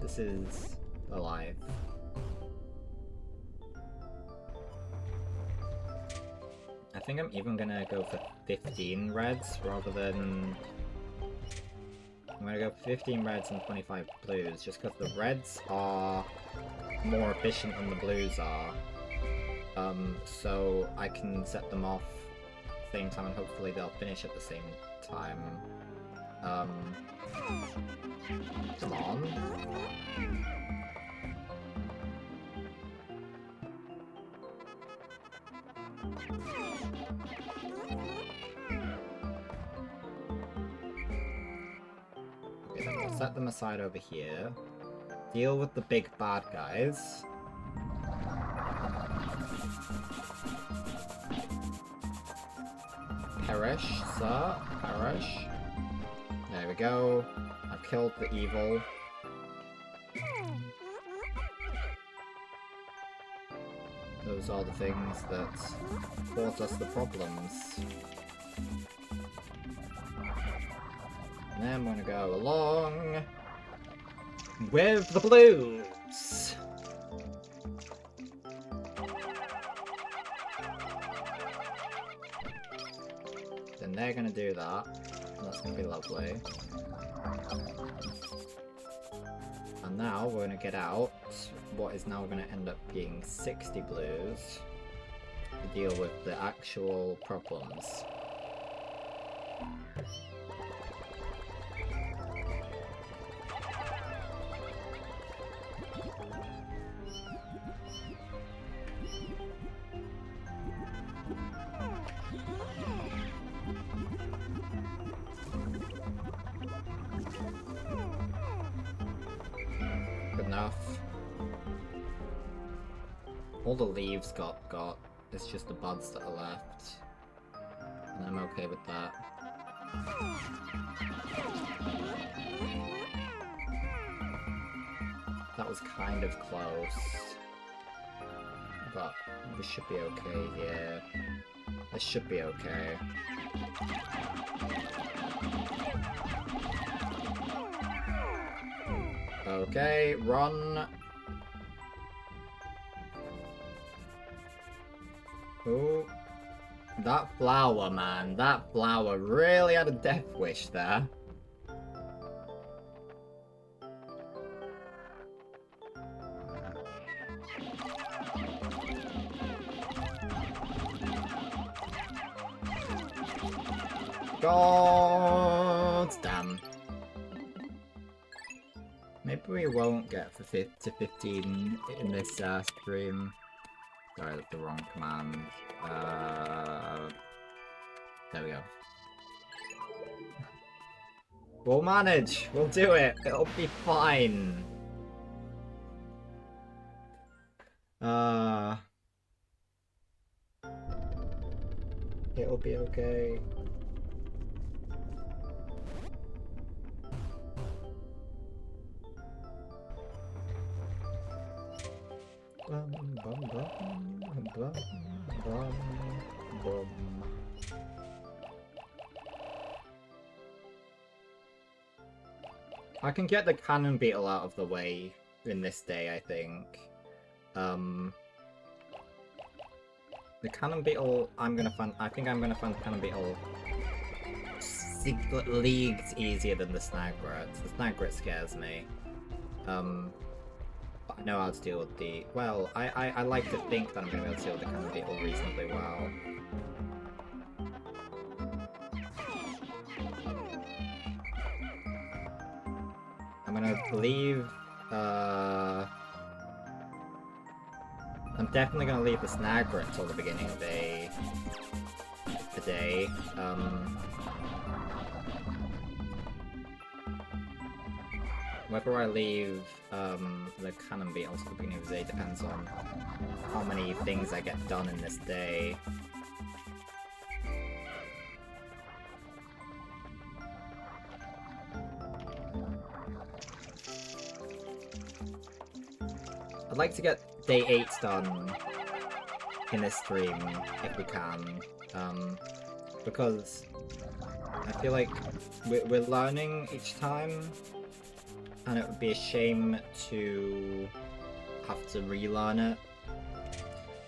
This is alive. I think I'm even gonna go for 15 reds rather than... I'm gonna go for 15 reds and 25 blues, just because the reds are more efficient than the blues are. So I can set them off at the same time and hopefully they'll finish at the same time. Come on. Okay, then we'll set them aside over here. Deal with the big bad guys. Perish, sir. Perish. There we go. I've killed the evil. Those are the things that cause us the problems. And then I'm gonna go along with the blues. Then they're gonna do that. And that's gonna be lovely. And now we're gonna get out what is now gonna end up being 60 blues to deal with the actual problems. Good enough. All the leaves got. It's just the buds that are left. And I'm okay with that. That was kind of close. But we should be okay here. This should be okay. Okay, run. Oh, that flower, man. That flower really had a death wish there. God damn. Maybe we won't get to 15 in this stream. Sorry, that's the wrong command. There we go. We'll manage. We'll do it. It'll be fine. It'll be okay. Bum, bum, bum, bum, bum, bum. I can get the cannon beetle out of the way in this day, I think. The cannon beetle, I think I'm gonna find the cannon beetle leagues easier than the snagret. The snagret scares me. But I know how to deal with the... Well, I like to think that I'm gonna be able to deal with the cannon beetle reasonably well. I'm gonna leave, I'm definitely gonna leave the snagret till the beginning of the day. Whether I leave the cannon beetle till the beginning of the day depends on how many things I get done in this day. I'd like to get day 8 done in this stream, if we can, because I feel like we're learning each time, and it would be a shame to have to relearn it.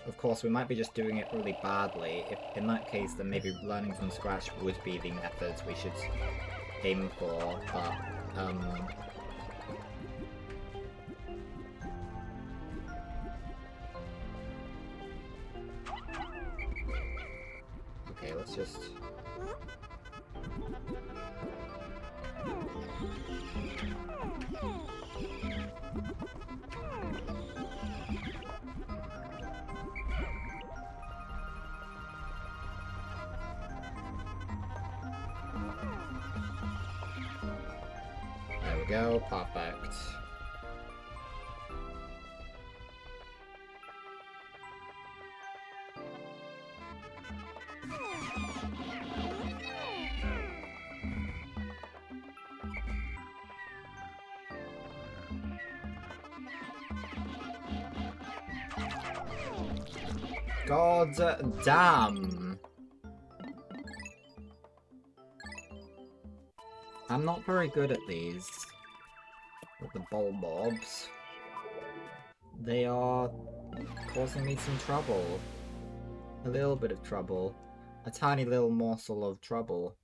Of course, we might be just doing it really badly. If in that case, then maybe learning from scratch would be the method we should aim for, but, okay, let's just... There we go, perfect. God damn! I'm not very good at these. With the bulbobs. They are causing me some trouble. A little bit of trouble. A tiny little morsel of trouble.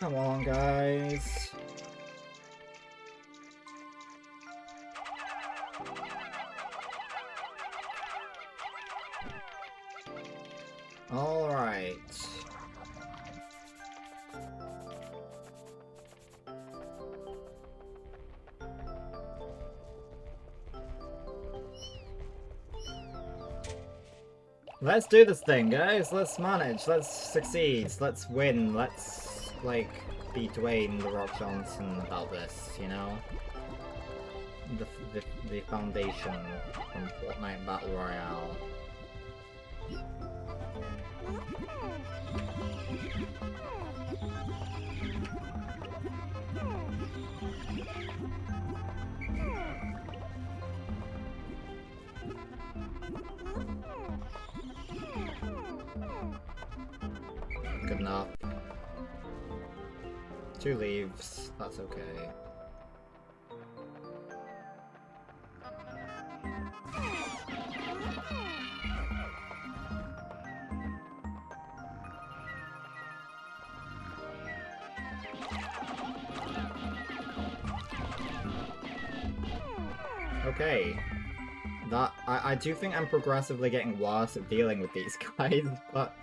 Come on, guys. All right. Let's do this thing, guys. Let's manage. Let's succeed. Let's win. Let's, like, be Dwayne The Rock Johnson about this, you know? The foundation from Fortnite Battle Royale. Good enough. 2 leaves, that's okay. Okay. I do think I'm progressively getting worse at dealing with these guys, but...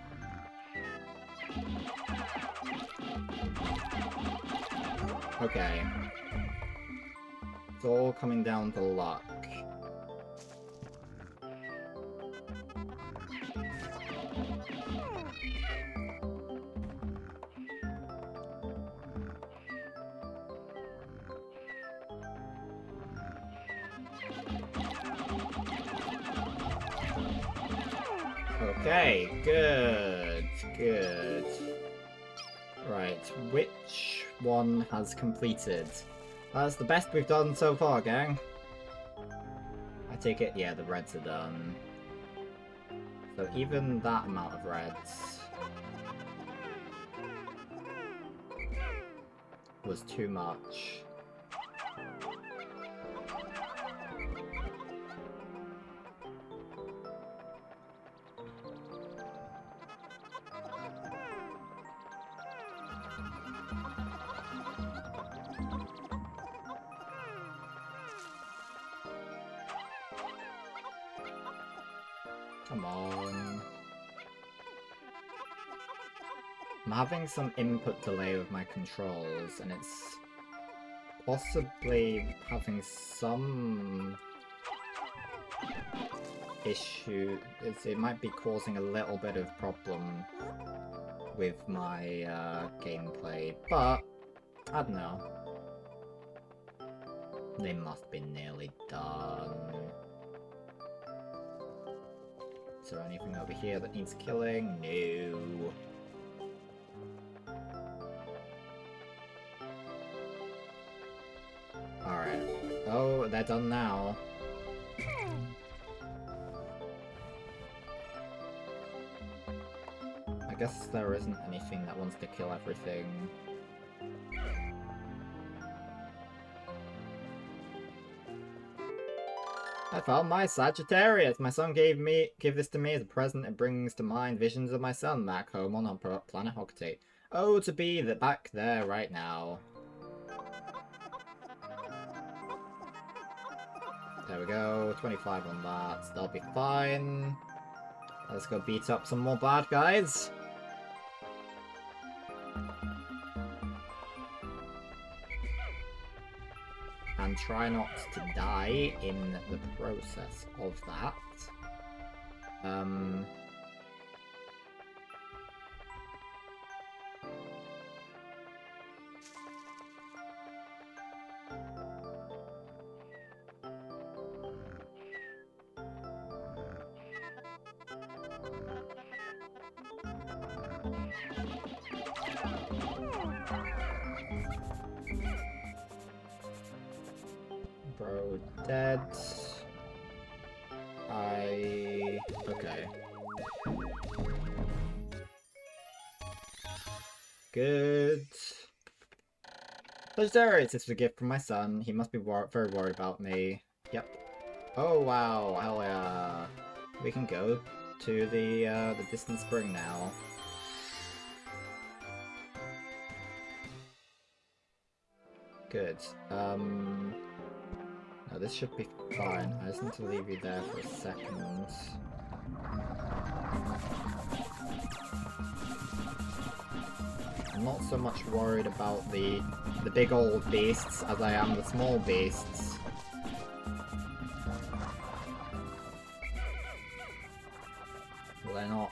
Okay. It's all coming down to luck. Okay, good, good. Right, which one has completed? That's the best we've done so far, gang. I take it, yeah, the reds are done. So even that amount of reds was too much. Come on. I'm having some input delay with my controls, and it's possibly having some issue. It might be causing a little bit of problem with my gameplay, but I don't know. They must be nearly done. Is there anything over here that needs killing? No. Alright. Oh, they're done now. I guess there isn't anything that wants to kill everything. I found my Sagittarius! My son gave this to me as a present. It brings to mind visions of my son back home on our planet Hoctate. Oh, to be back there right now. There we go, 25 on that, so that'll be fine. Let's go beat up some more bad guys. And try not to die in the process of that. Bro, dead. Okay. Good. Sagittarius, this is a gift from my son. He must be very worried about me. Yep. Oh wow, hell yeah. We can go to the distant spring now. Good. No, this should be fine. I just need to leave you there for a second. I'm not so much worried about the big old beasts as I am the small beasts. Well, they're not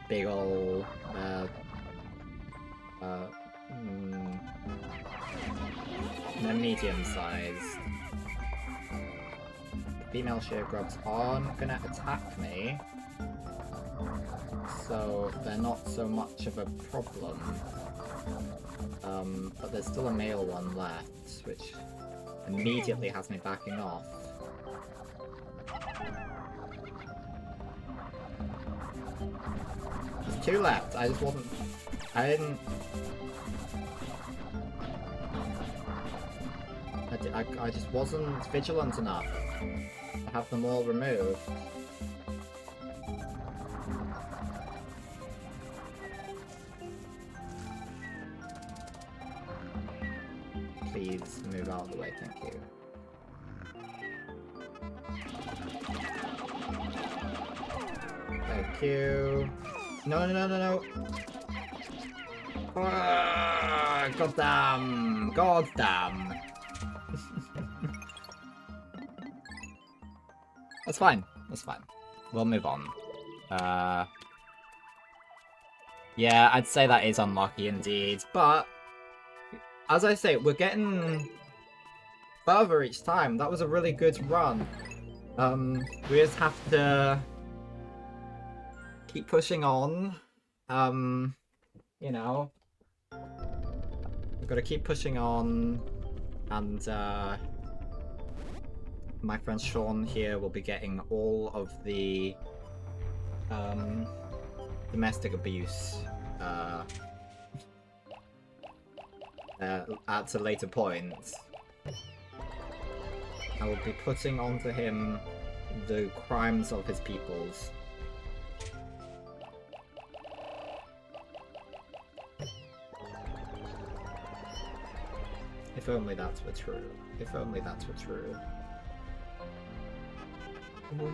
big old, they're medium-sized. Female shear grubs aren't gonna attack me, so they're not so much of a problem. But there's still a male one left, which immediately has me backing off. There's two left, I just wasn't vigilant enough to have them all removed. Please move out of the way, thank you. Thank you. No, no, no, no, no. God damn. God damn. That's fine. That's fine. We'll move on. Yeah, I'd say that is unlucky indeed, but as I say, we're getting further each time. That was a really good run. We just have to keep pushing on. You know, we've got to keep pushing on, and my friend Sean here will be getting all of the domestic abuse at a later point. I will be putting onto him the crimes of his peoples. If only that were true. If only that were true.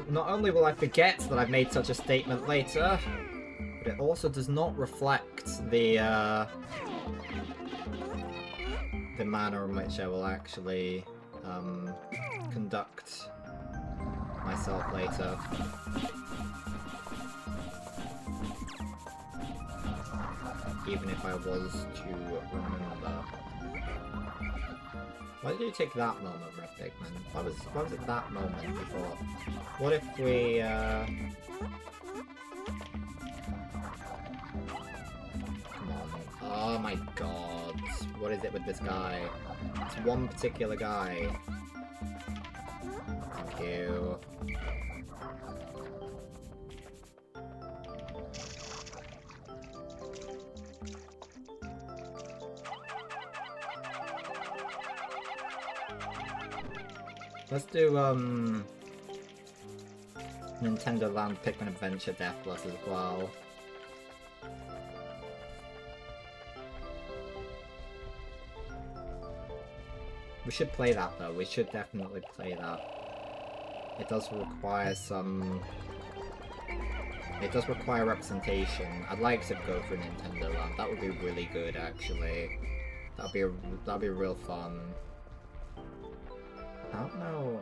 Not only will I forget that I've made such a statement later, but it also does not reflect the manner in which I will actually conduct myself later. Even if I was to remember. Why did you take that moment, Red Pikmin? Why was it that moment before? What if we come on. Oh my god. What is it with this guy? It's one particular guy. Thank you. Let's do Nintendo Land Pikmin Adventure Deathless as well. We should play that though, we should definitely play that. It does require some... It does require representation. I'd like to go for Nintendo Land, that would be really good actually. That'd be real fun. I don't know,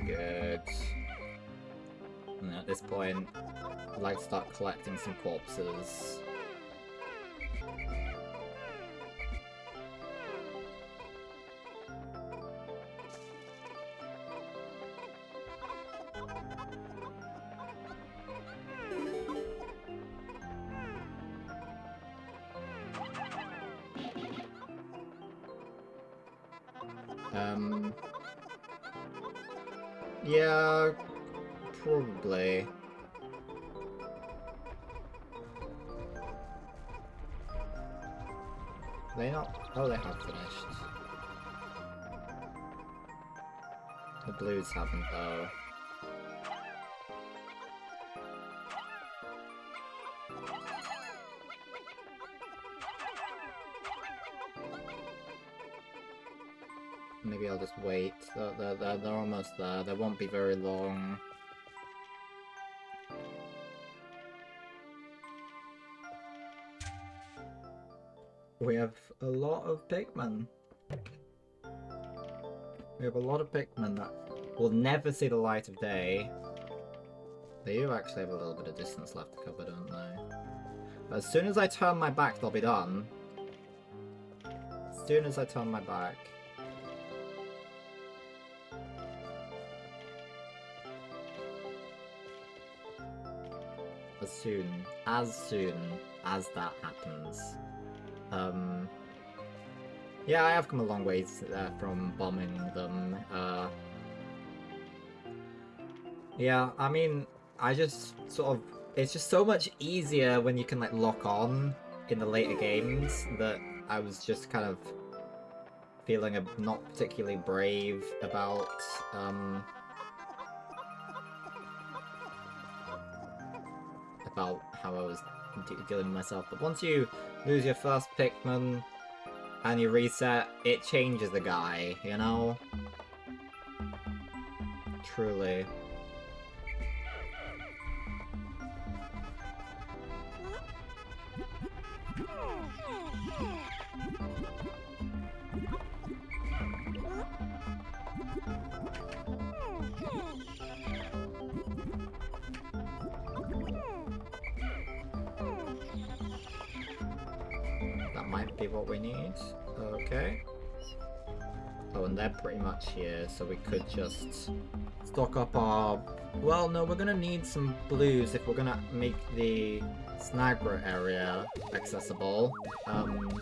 Good. And at this point, I'd like to start collecting some corpses. Yeah, probably. They not? Oh, they have finished. The blues haven't though. Maybe I'll just wait. They're almost there. They won't be very long. We have a lot of Pikmin. We have a lot of Pikmin that will never see the light of day. They do actually have a little bit of distance left to cover, don't they? But as soon as I turn my back, they'll be done. As soon as I turn my back. as soon as that happens. Yeah, I have come a long ways from bombing them. Yeah, I mean, I just sort of... It's just so much easier when you can, like, lock on in the later games that I was just kind of feeling not particularly brave about, about how I was dealing with myself. But once you lose your first Pikmin and you reset, it changes the guy, you know? Truly. That might be what we need. Okay. Oh, and they're pretty much here, so we could just stock up our... Well, no, we're gonna need some blues if we're gonna make the Snagra area accessible. And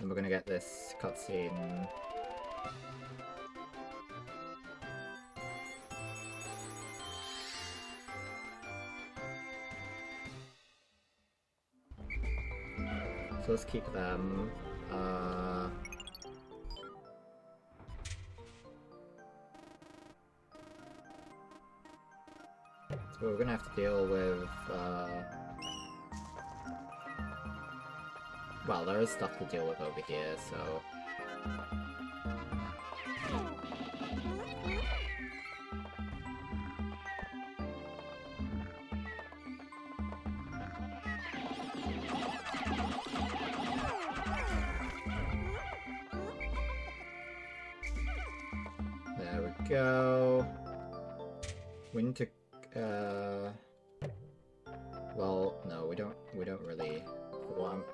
we're gonna get this cutscene. So let's keep them. So we're gonna have to deal with, well, there is stuff to deal with over here, so... There we go. We need to, well, no, we don't really want...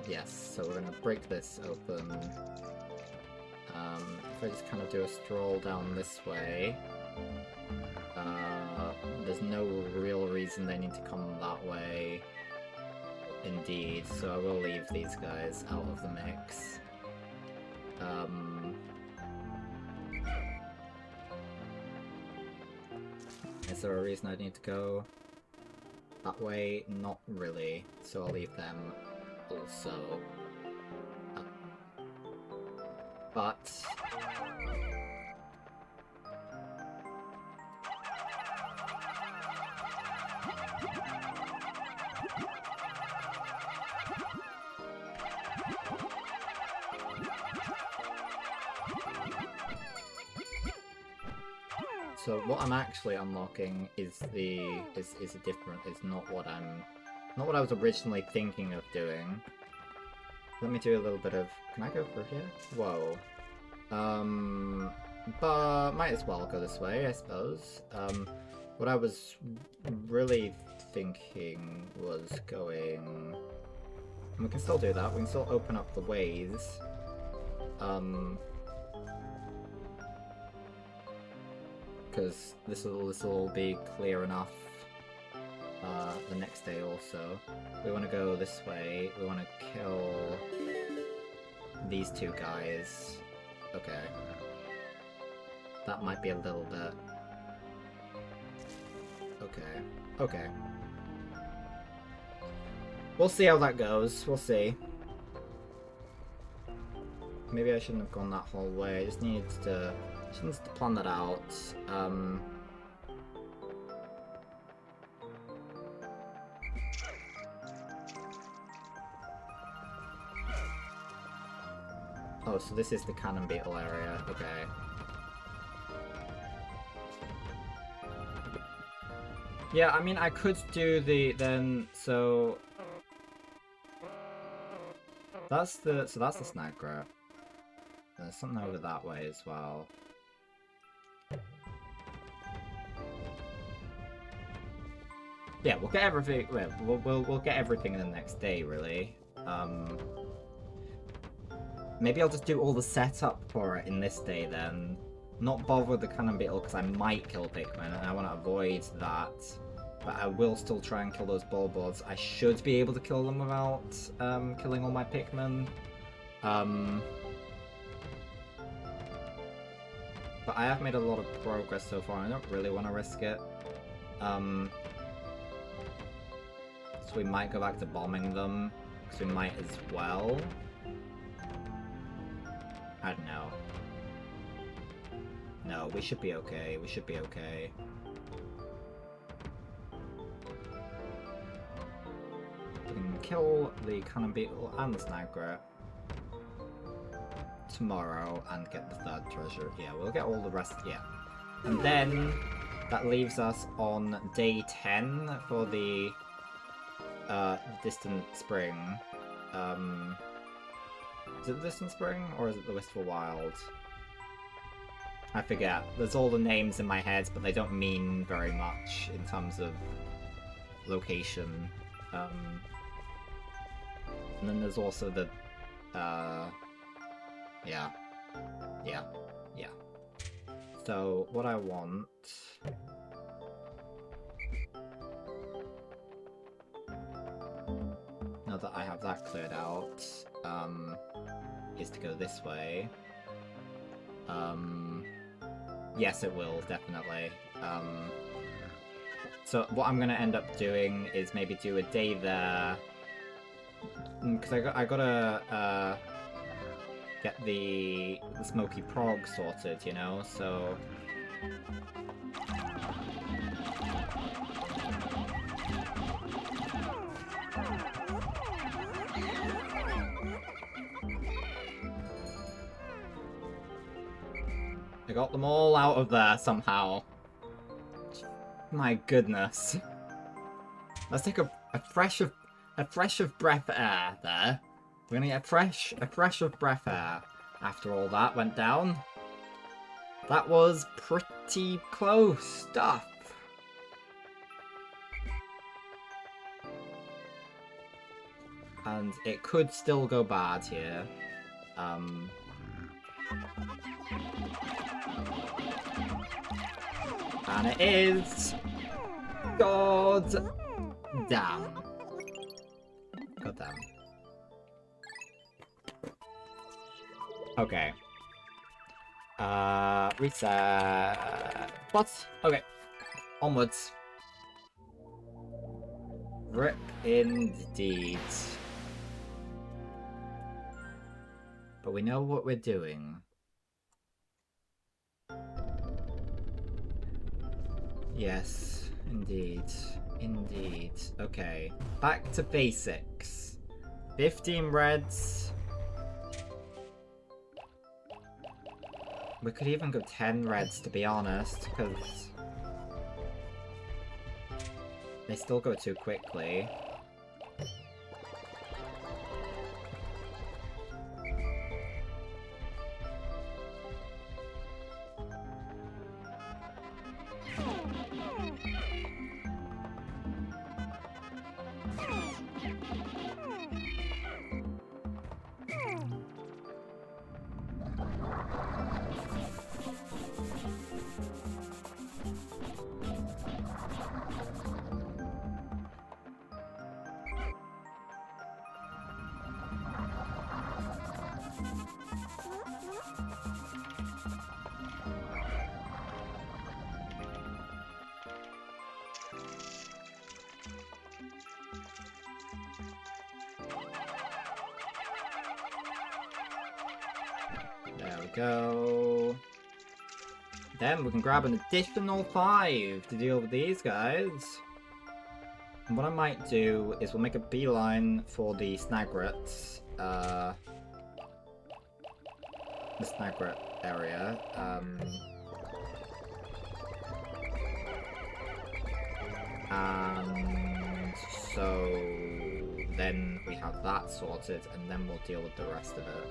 Yes, so we're gonna break this open. If I just kind of do a stroll down this way, there's no real reason they need to come that way. Indeed, so I will leave these guys out of the mix. Is there a reason I need to go that way? Not really, so I'll leave them also. But... So what I'm actually unlocking is not what I was originally thinking of doing. Let me do a little bit of... Can I go through here? Whoa. But might as well go this way, I suppose. What I was really thinking was going... And we can still do that, we can still open up the ways. Because this will be clear enough the next day also. We want to go this way, we want to kill these two guys. Okay. That might be a little bit... Okay. Okay. We'll see how that goes, we'll see. Maybe I shouldn't have gone that whole way, I just needed to plan that out. Oh, so this is the cannon beetle area, okay. Yeah, I mean, I could do so... That's the snag grab. There's something over that way as well. Yeah, we'll get everything. We'll get everything in the next day, really. Maybe I'll just do all the setup for it in this day then. Not bother with the cannon beetle because I might kill Pikmin and I want to avoid that. But I will still try and kill those bulbos. I should be able to kill them without killing all my Pikmin. But I have made a lot of progress so far, and I don't really want to risk it. So we might go back to bombing them, because we might as well. I don't know. No, we should be okay. We should be okay. We can kill the cannon beetle and the snagret tomorrow and get the third treasure. Yeah, we'll get all the rest. Yeah. And then that leaves us on day 10 for the distant spring. Is it the distant spring or is it the wistful wild? I forget. There's all the names in my head, but they don't mean very much in terms of location. And then there's also the yeah. So what I want now that I have that cleared out is to go this way. Yes, it will, definitely. So what I'm gonna end up doing is maybe do a day there, because I gotta get the smoky prog sorted, you know. So I got them all out of there somehow. My goodness. Let's take a fresh of breath air there. We're gonna get a fresh of breath air after all that went down. That was pretty close stuff. And it could still go bad here. And it is... God damn. God damn. Okay. Reset. What? Okay. Onwards. Rip indeed. But we know what we're doing. Yes, indeed. Indeed. Okay. Back to basics. 15 reds. We could even go 10 reds, to be honest, because they still go too quickly. There we go. Then we can grab an additional 5 to deal with these guys. And what I might do is we'll make a beeline for the snagrets. The snagret area. And so then we have that sorted, and then we'll deal with the rest of it.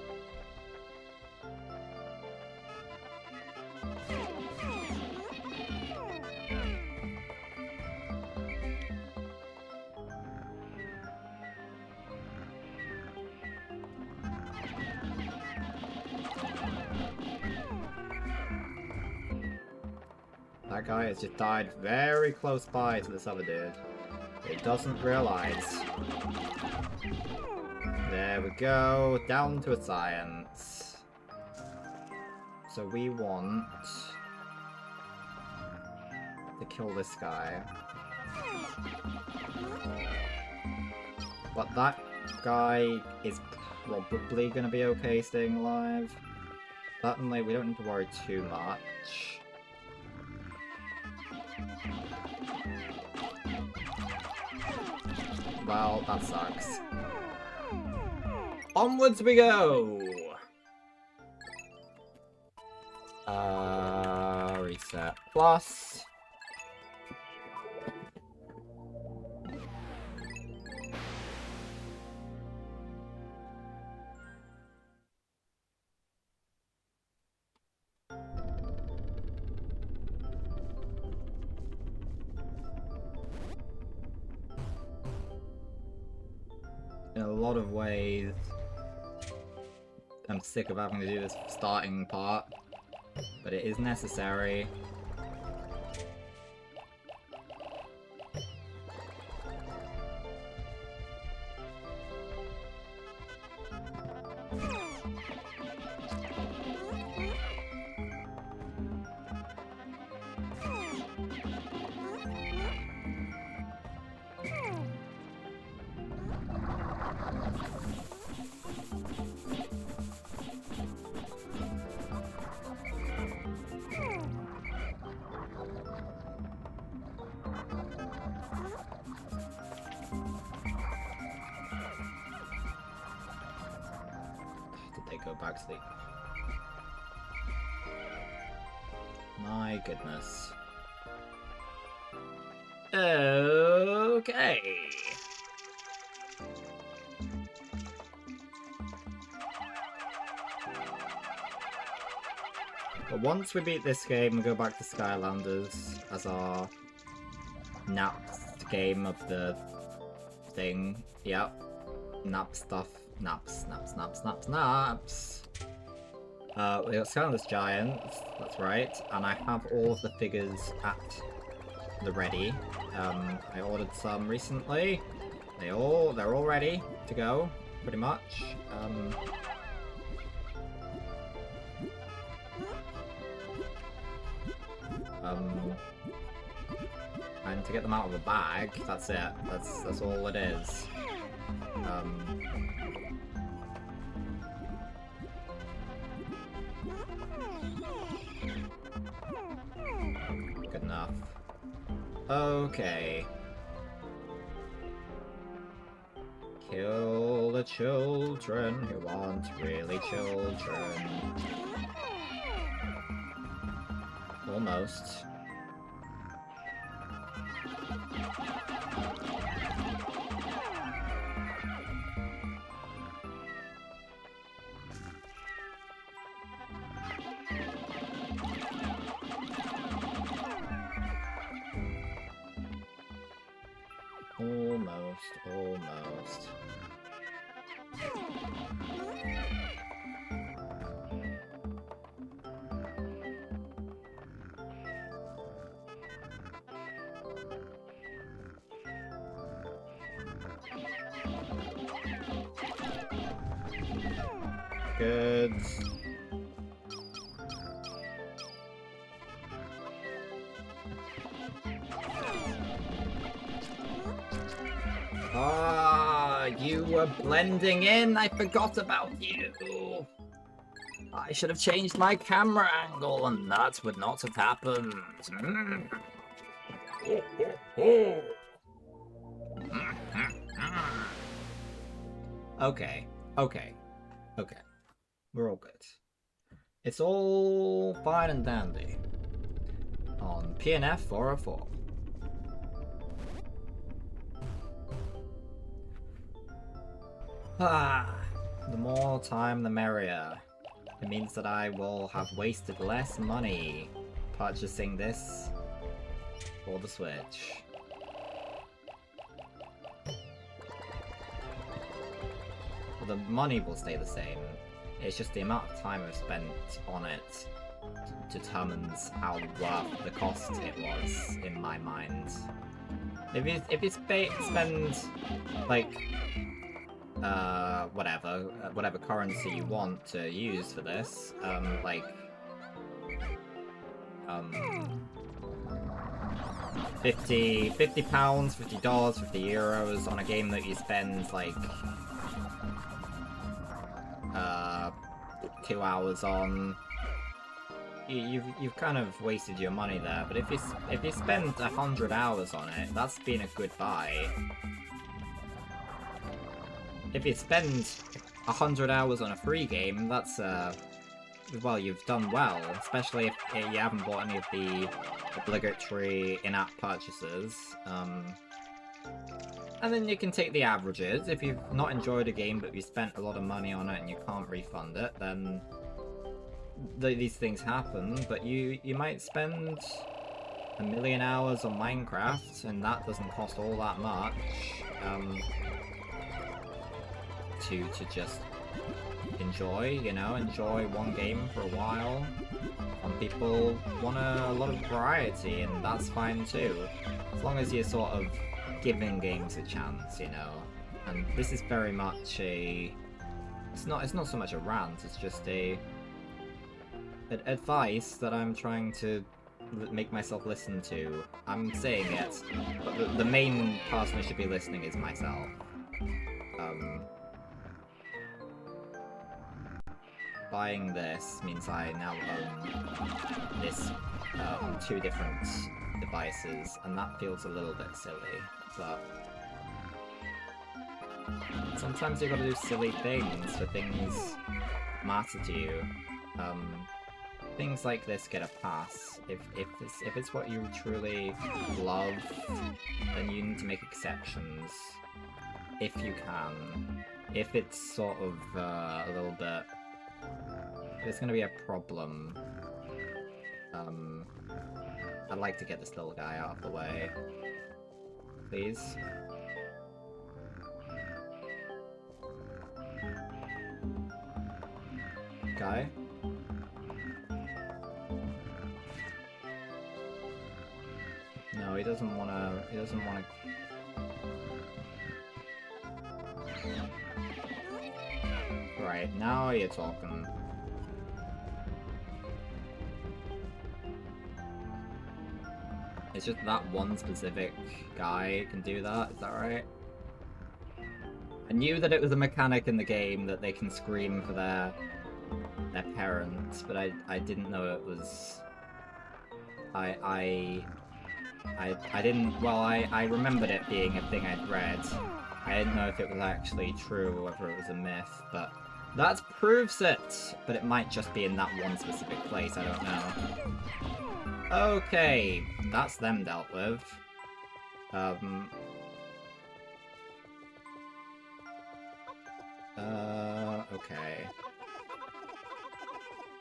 That guy has just died very close by to this other dude. He doesn't realize. There we go. Down to a science. So we want to kill this guy. But that guy is probably going to be okay staying alive. Certainly, we don't need to worry too much. Well, that sucks. Onwards we go! Reset plus. In a lot of ways, I'm sick of having to do this starting part, but it is necessary. Did they go back to sleep? My goodness. Okay. But once we beat this game, we go back to Skylanders as our naps game of the thing. Yep. Nap stuff. Naps. We got Skylanders Giants, that's right, and I have all of the figures at the ready. I ordered some recently. They're all ready to go, pretty much. And to get them out of a bag, that's it. That's all it is. Good enough. Okay. Kill the children who aren't really children. Almost. Almost. Good. Ah, you were blending in. I forgot about you. I should have changed my camera angle, and that would not have happened. Okay. We're all good. It's all fine and dandy. On PNF 404. The more time the merrier. It means that I will have wasted less money purchasing this for the Switch. Well, the money will stay the same. It's just the amount of time I've spent on it determines how worth the cost it was in my mind. If you spend like whatever currency you want to use for this, like 50 pounds, $50, €50 on a game that you spend like 2 hours on, you've kind of wasted your money there. But if you spend 100 hours on it, that's been a good buy. If you spend 100 hours on a free game, that's well, you've done well, especially if you haven't bought any of the obligatory in-app purchases. And then you can take the averages. If you've not enjoyed a game but you spent a lot of money on it and you can't refund it, then these things happen. But you might spend 1,000,000 hours on Minecraft, and that doesn't cost all that much. To just enjoy, enjoy one game for a while. Some people want a lot of variety, and that's fine too, as long as you're sort of giving games a chance, And this is very much it's not so much a rant, it's just an advice that I'm trying to make myself listen to. I'm saying it, but the main person who should be listening is myself. Buying this means I now own this on 2 different devices, and that feels a little bit silly, but sometimes you gotta do silly things for things matter to you. Things like this get a pass. If it's what you truly love, then you need to make exceptions if you can. If it's sort of a little bit, there's gonna be a problem. I'd like to get this little guy out of the way, please. Guy? No, he doesn't wanna... Right, now you're talking. It's just that one specific guy can do that, is that right? I knew that it was a mechanic in the game that they can scream for their parents, but I didn't know it was... I didn't... Well, I remembered it being a thing I'd read. I didn't know if it was actually true or whether it was a myth, but that proves it! But it might just be in that one specific place, I don't know. Okay, that's them dealt with. Okay.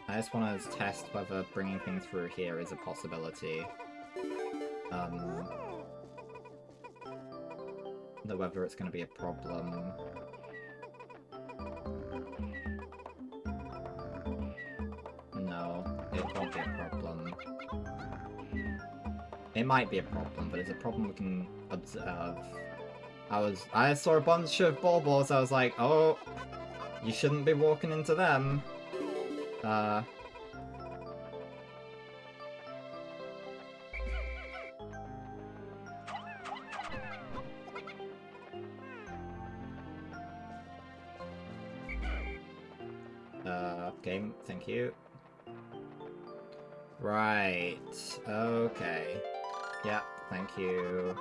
I just want to test whether bringing things through here is a possibility. Whether it's going to be a problem. No, it won't be a problem. It might be a problem, but it's a problem we can observe. I saw a bunch of baubles, I was like, oh, you shouldn't be walking into them. Game, thank you. Right, okay. Yeah, thank you.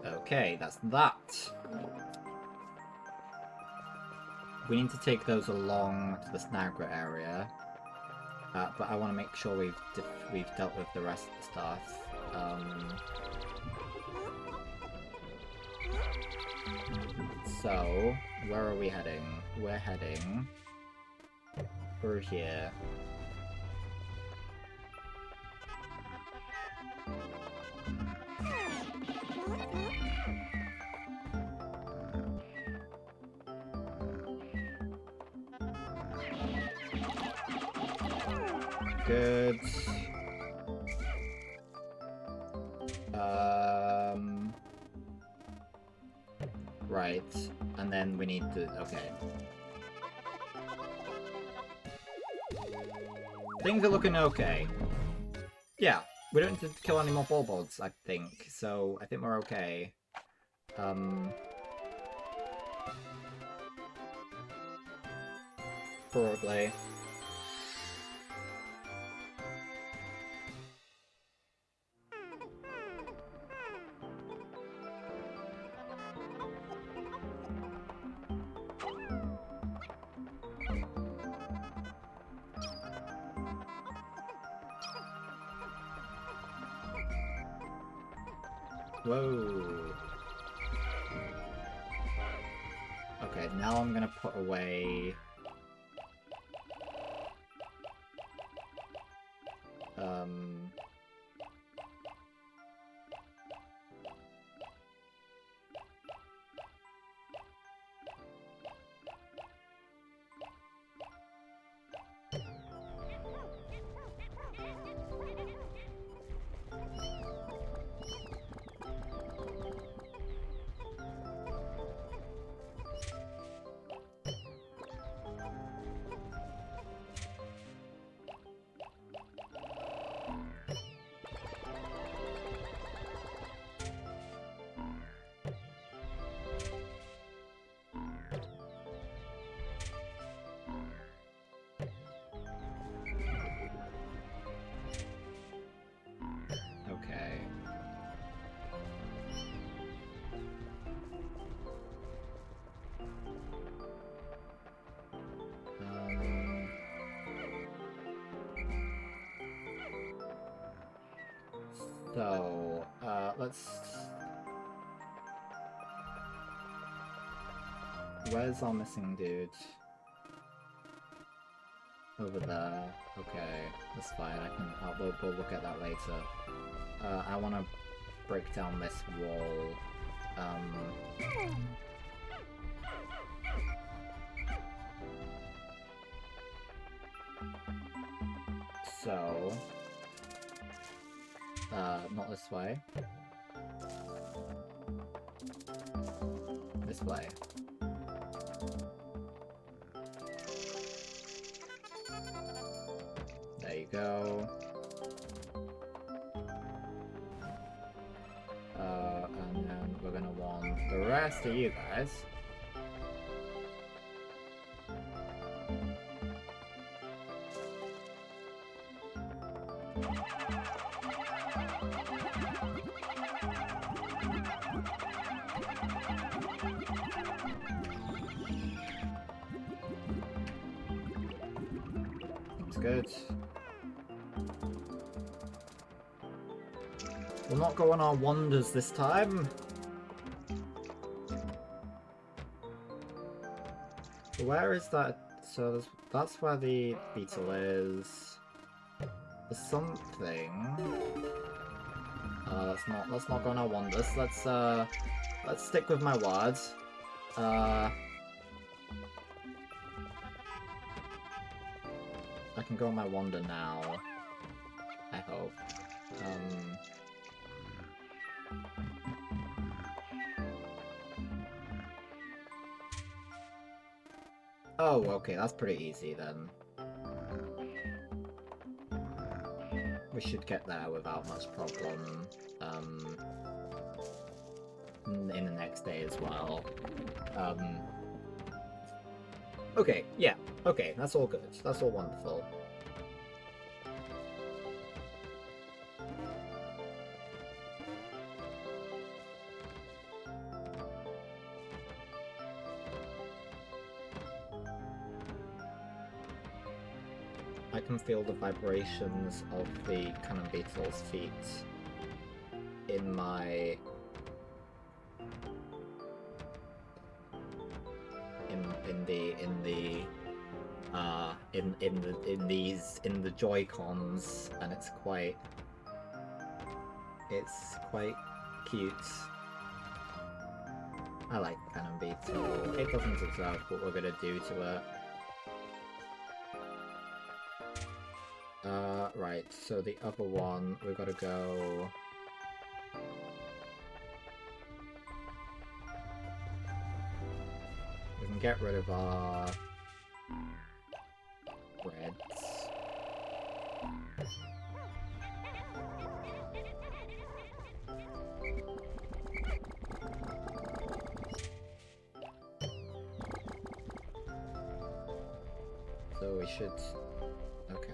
Okay, that's that. We need to take those along to the Snagra area, but I want to make sure we've dealt with the rest of the stuff. So, where are we heading? We're heading through here. good. Right, and then we need to... okay. Things are looking okay. Yeah, we don't need to kill any more Bulbods, I think, so I think we're okay. Probably. Whoa. Okay, now I'm gonna put away... okay. So, let's... where's our missing dude? Over there. Okay, that's fine. We'll look at that later. I want to break down this wall. So... not this way. This way. There you go. And then we're gonna want the rest of you guys. Good. We'll not go on our wanders this time. Where is that? So that's where the beetle is. There's something. Let's not go on our wanders. Let's stick with my words. I can go on my wander now. I hope. Oh, okay, that's pretty easy then. We should get there without much problem. In the next day as well. Okay, yeah. Okay, that's all good. That's all wonderful. I can feel the vibrations of the cannon beetle's feet in my... in the Joy-Cons, and it's quite cute. I like Cannon Beetle. It doesn't deserve what we're gonna do to it. Right, so the other one, we've got to go... We can get rid of our... reds. So we should... Okay.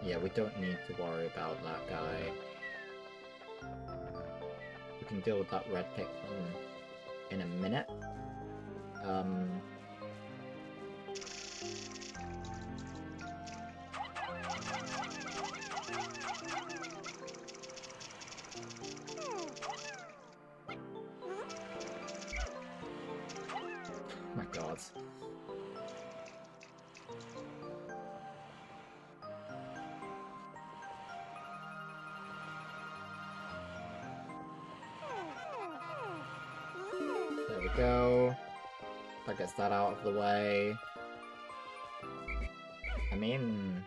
Yeah, we don't need to worry about that guy. We can deal with that red Pikmin in a minute. Oh my god. There we go. That gets that out of the way. I mean...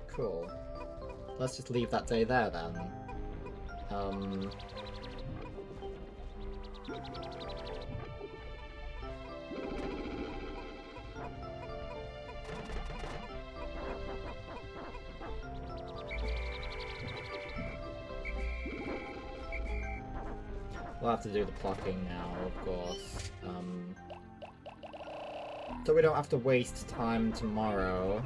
Cool. Let's just leave that day there then. We'll have to do the plucking now, of course. So we don't have to waste time tomorrow.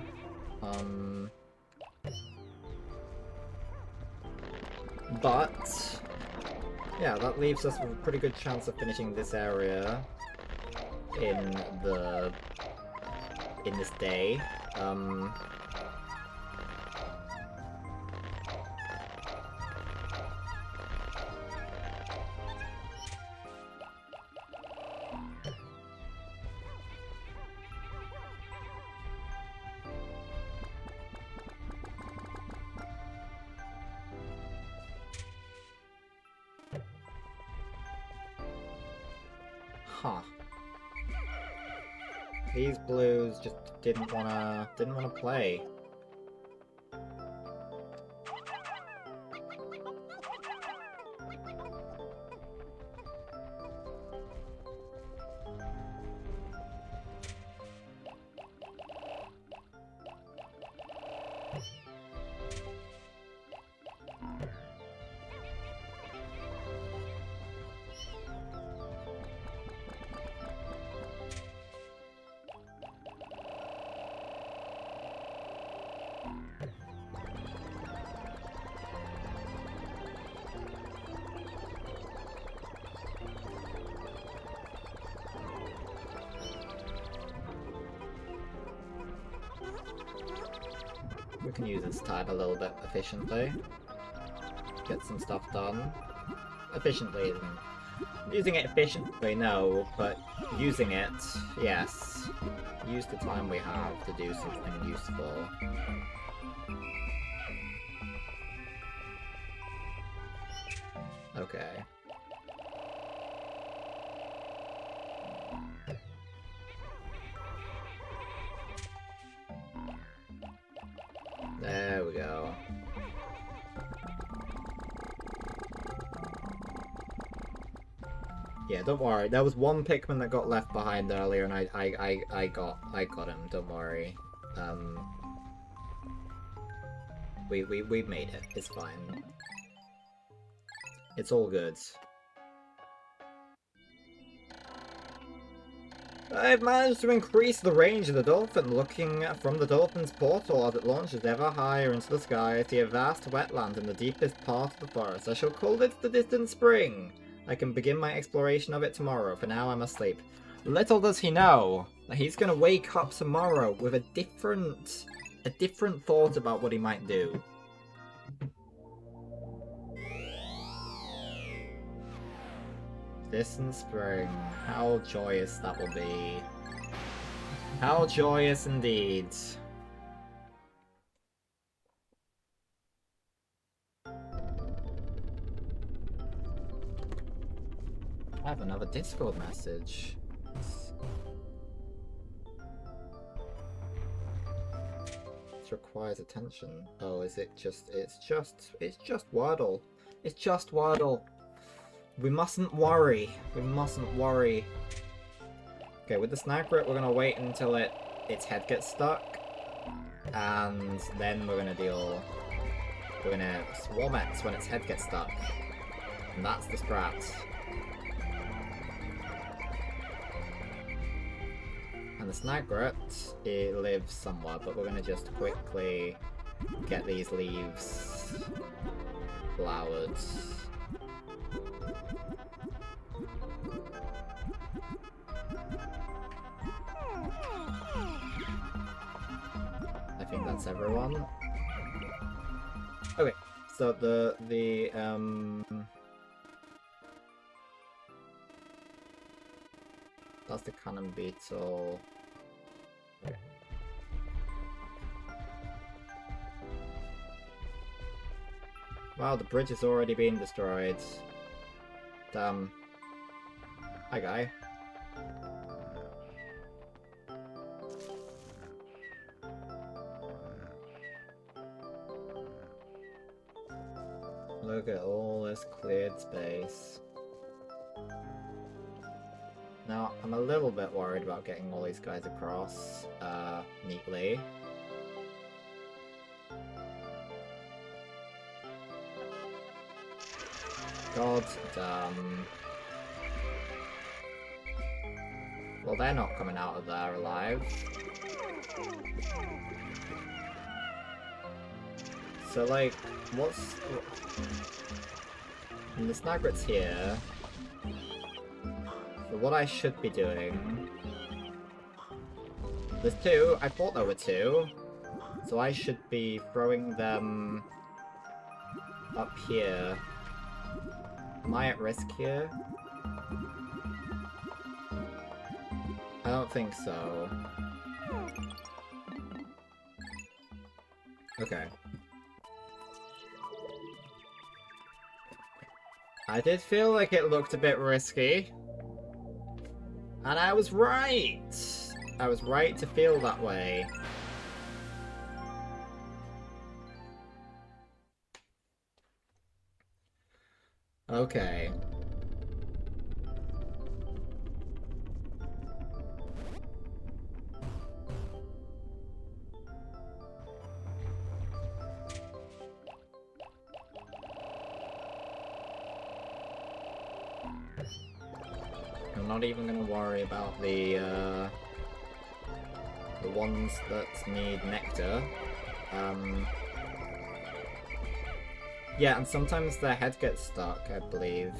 But yeah, that leaves us with a pretty good chance of finishing this area in this day. Huh. These blues just didn't wanna play. We can use this time a little bit efficiently. Get some stuff done. Efficiently isn't... Using it efficiently, no, but using it, yes. Use the time we have to do something useful. Okay. There we go. Yeah, don't worry. There was one Pikmin that got left behind earlier, and I got him. Don't worry. We made it. It's fine. It's all good. I've managed to increase the range of the dolphin. Looking from the dolphin's portal as it launches ever higher into the sky, I see a vast wetland in the deepest part of the forest. I shall call it the distant spring. I can begin my exploration of it tomorrow. For now, I must sleep. Little does he know He's gonna wake up tomorrow with a different thought about what he might do. Distant spring. How joyous that will be. How joyous indeed. I have another Discord message. This requires attention. Oh, is it just... It's just Wordle. It's just Wordle. We mustn't worry. We mustn't worry. Okay, with the Snagrit, we're gonna wait until its head gets stuck. And then we're gonna swarm it when its head gets stuck. And that's the strat. And the Snagrit, it lives somewhere, but we're gonna just quickly get these leaves flowered. I think that's everyone. Okay, so that's the cannon beetle. Okay. Wow, the bridge is already being destroyed. Damn. Hi, guy. Look at all this cleared space. Now, I'm a little bit worried about getting all these guys across neatly. God damn. Well, they're not coming out of there alive. So, like, and the Snagrit's here. So what I should be doing... There's two. I thought there were two. So I should be throwing them up here. Am I at risk here? I don't think so. Okay. I did feel like it looked a bit risky. And I was right! I was right to feel that way. Okay. I'm not even gonna worry about the ones that need nectar. Yeah, and sometimes their head gets stuck, I believe.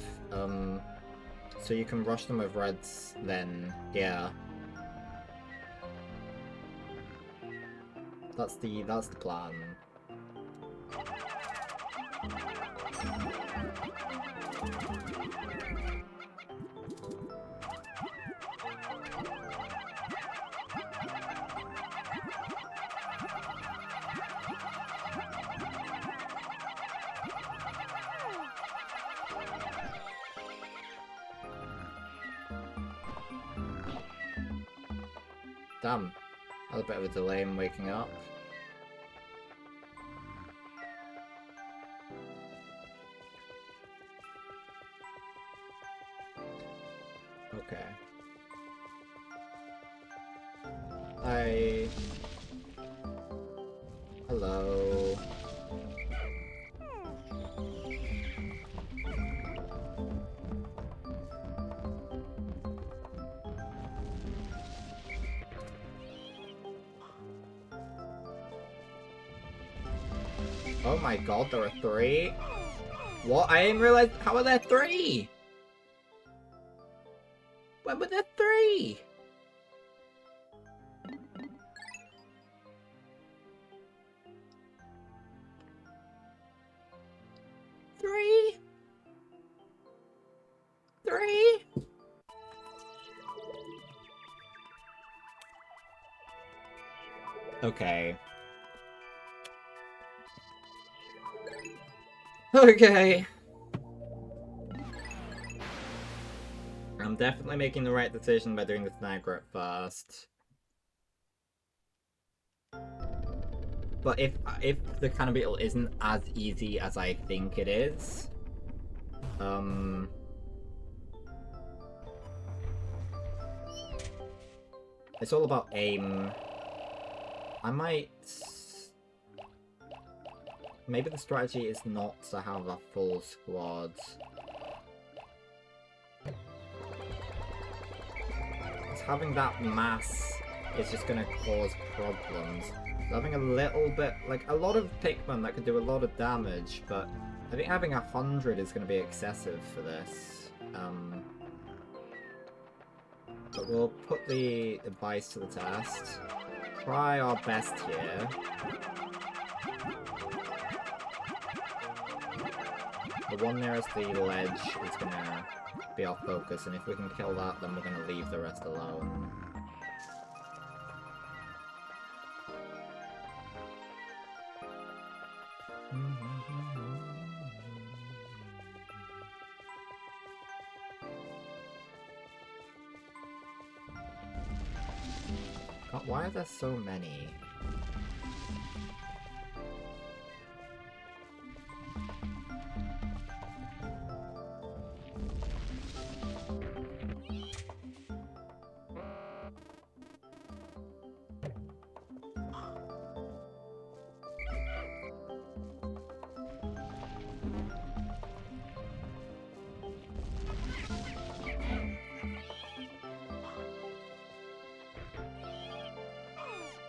So you can rush them with reds then, yeah. That's the plan. Damn, that was a bit of a delay in waking up. Okay. Hi. Hello. Oh my god, there are 3? What? I didn't realize. How are there 3? When were there 3? 3? Okay. Okay. I'm definitely making the right decision by doing the Snagger first. But if the Cannon Beetle isn't as easy as I think it is, it's all about aim. I might... Maybe the strategy is not to have a full squad. It's having that mass is just gonna cause problems. So having a little bit, like a lot of Pikmin that can do a lot of damage, but I think having 100 is gonna be excessive for this. But we'll put the advice to the test. Try our best here. The one nearest the ledge is gonna be our focus, and if we can kill that, then we're gonna leave the rest alone. God, why are there so many?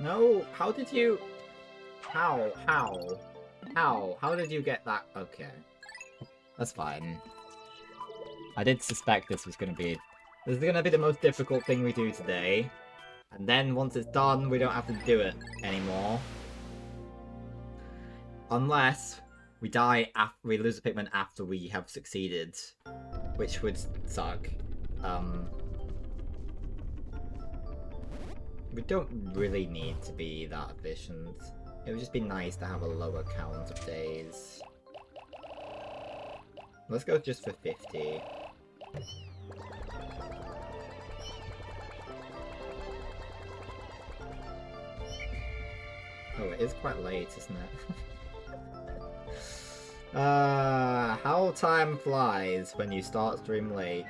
No, how did you... How did you get that? Okay. That's fine. I did suspect this was gonna be... This is gonna be the most difficult thing we do today. And then once it's done, we don't have to do it anymore. Unless we die after we lose a Pikmin after we have succeeded. Which would suck. We don't really need to be that efficient. It would just be nice to have a lower count of days. Let's go just for 50. Oh, it is quite late, isn't it? How time flies when you start stream late.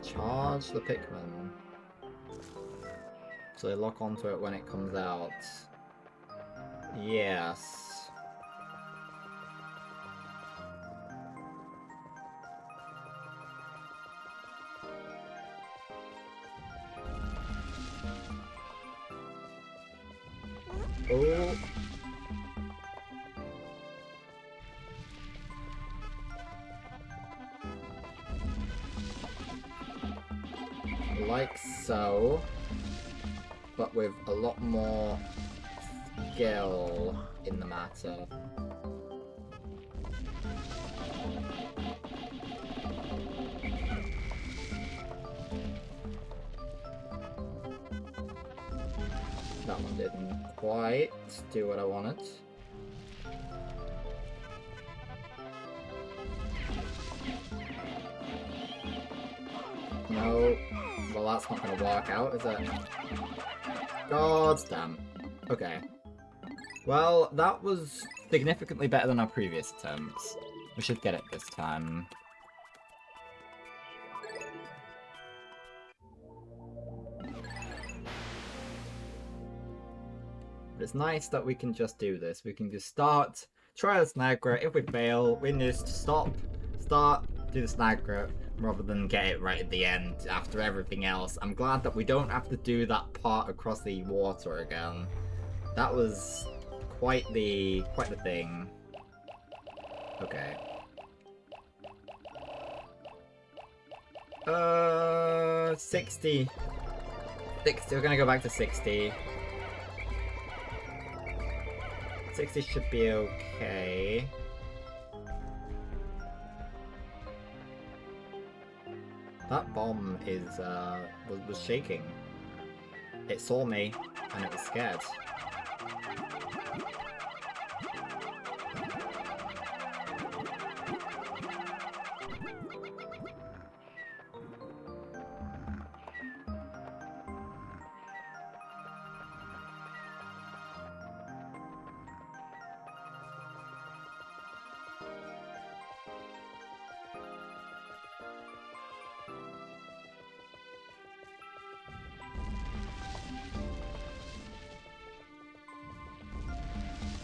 Charge the Pikmin. So they lock onto it when it comes out. Yes. Oh. Like so, but with a lot more skill in the matter. That one didn't quite do what I wanted. No. Well, that's not gonna work out, is it? God damn. Okay. Well, that was significantly better than our previous attempts. We should get it this time. But it's nice that we can just do this. We can just start, try the Snagger. If we fail, we can just stop, start, do the Snagger, rather than get it right at the end after everything else. I'm glad that we don't have to do that part across the water again. That was quite the thing. Okay. 60. 60. We're gonna go back to 60. 60 should be okay. That bomb is was shaking. It saw me and it was scared.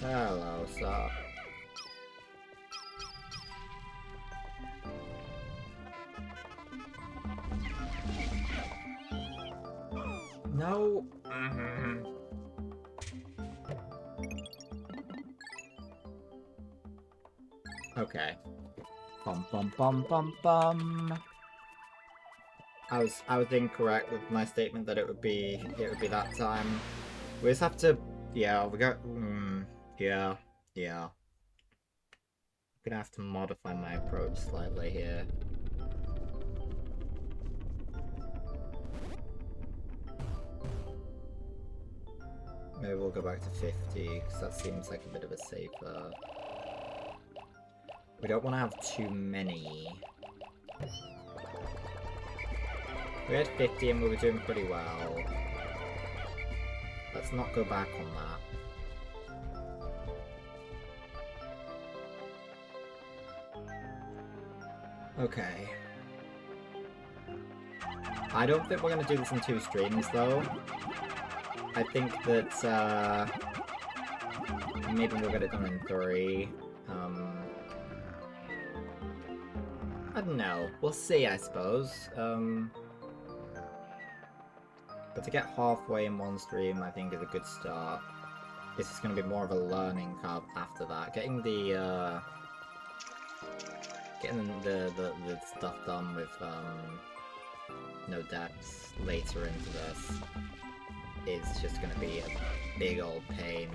Hello, sir. No. Okay. Bum bum bum bum bum. I was incorrect with my statement that it would be that time. We just have to, yeah, we got, yeah. I'm gonna have to modify my approach slightly here. Maybe we'll go back to 50, because that seems like a bit of a safer. We don't want to have too many. We had 50 and we were doing pretty well. Let's not go back on that. Okay. I don't think we're going to do this in 2 streams, though. I think that, maybe we'll get it done in 3. I don't know. We'll see, I suppose. But to get halfway in 1 stream, I think is a good start. This is going to be more of a learning curve after that. Getting the stuff done with no deaths later into this is just going to be a big old pain.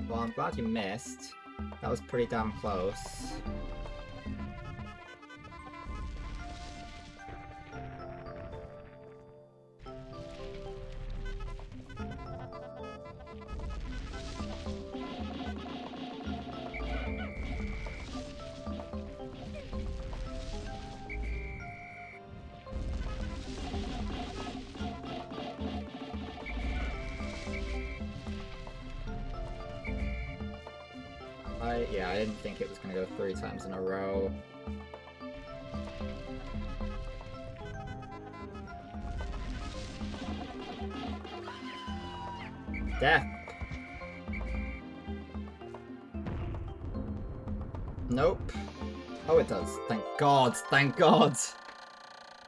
Well, I'm glad you missed. That was pretty damn close. Yeah, I didn't think it was going to go 3 times in a row. Death! Nope. Oh, it does. Thank God, thank God!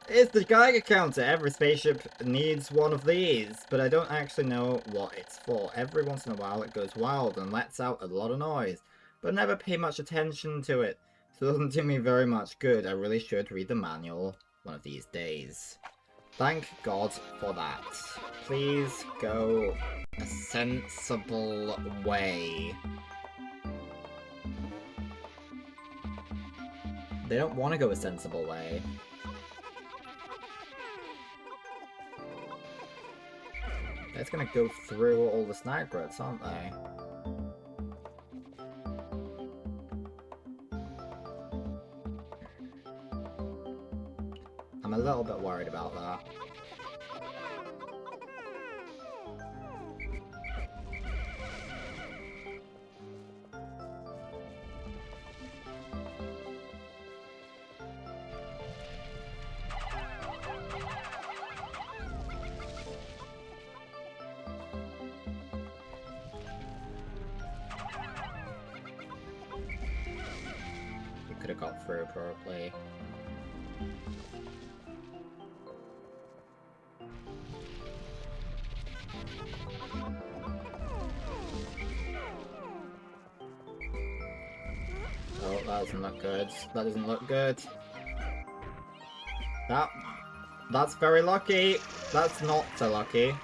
It's the Geiger counter! Every spaceship needs one of these, but I don't actually know what it's for. Every once in a while it goes wild and lets out a lot of noise, but I never pay much attention to it, so it doesn't do me very much good. I really should read the manual one of these days. Thank God for that. Please go a sensible way. They don't want to go a sensible way. They're just gonna go through all the snag growths, aren't they? I'm a little bit worried about that. We could have got through probably. Oh, that doesn't look good. That doesn't look good. That's very lucky. That's not so lucky.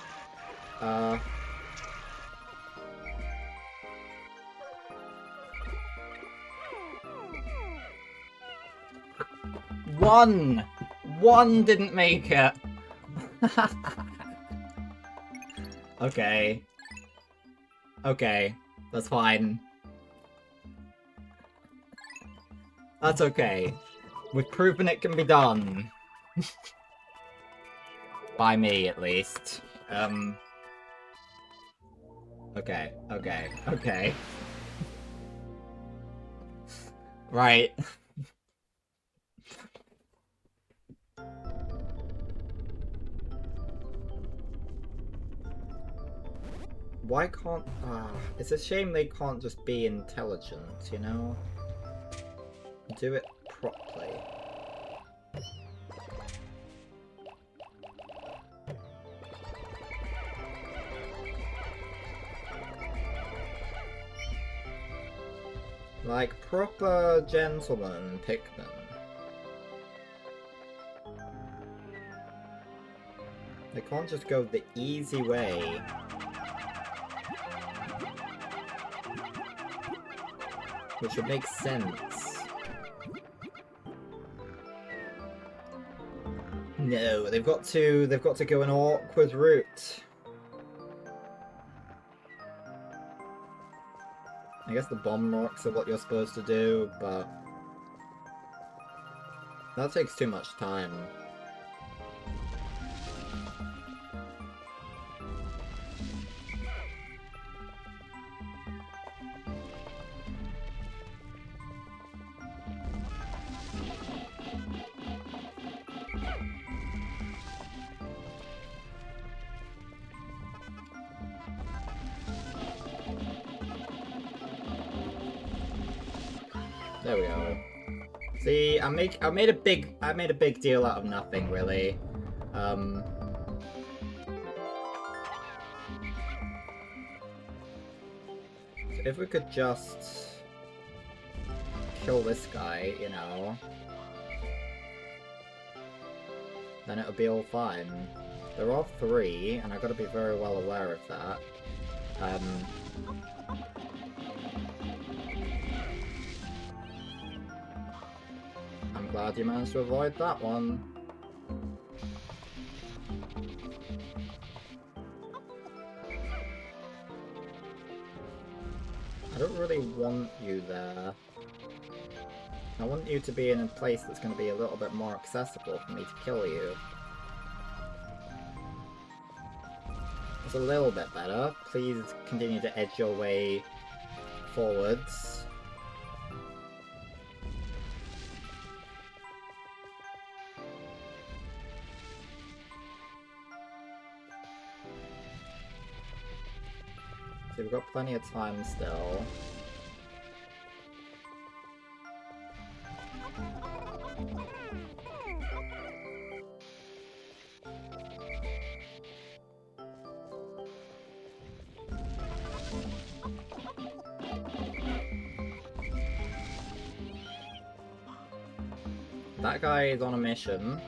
One! One didn't make it! Okay. Okay. That's fine. That's okay. We've proven it can be done. By me, at least. Okay, okay, okay. Right. Why can't... it's a shame they can't just be intelligent, you know? Do it properly. Like proper gentleman Pikmin. They can't just go the easy way. Which would make sense. No, they've got to go an awkward route. I guess the bomb rocks are what you're supposed to do, but that takes too much time. There we go. See, I made a big deal out of nothing, really. If we could just kill this guy, you know, then it'll be all fine. There are 3, and I've got to be very well aware of that. I'm glad you managed to avoid that one. I don't really want you there. I want you to be in a place that's going to be a little bit more accessible for me to kill you. It's a little bit better. Please continue to edge your way forwards. So we've got plenty of time still. That guy is on a mission.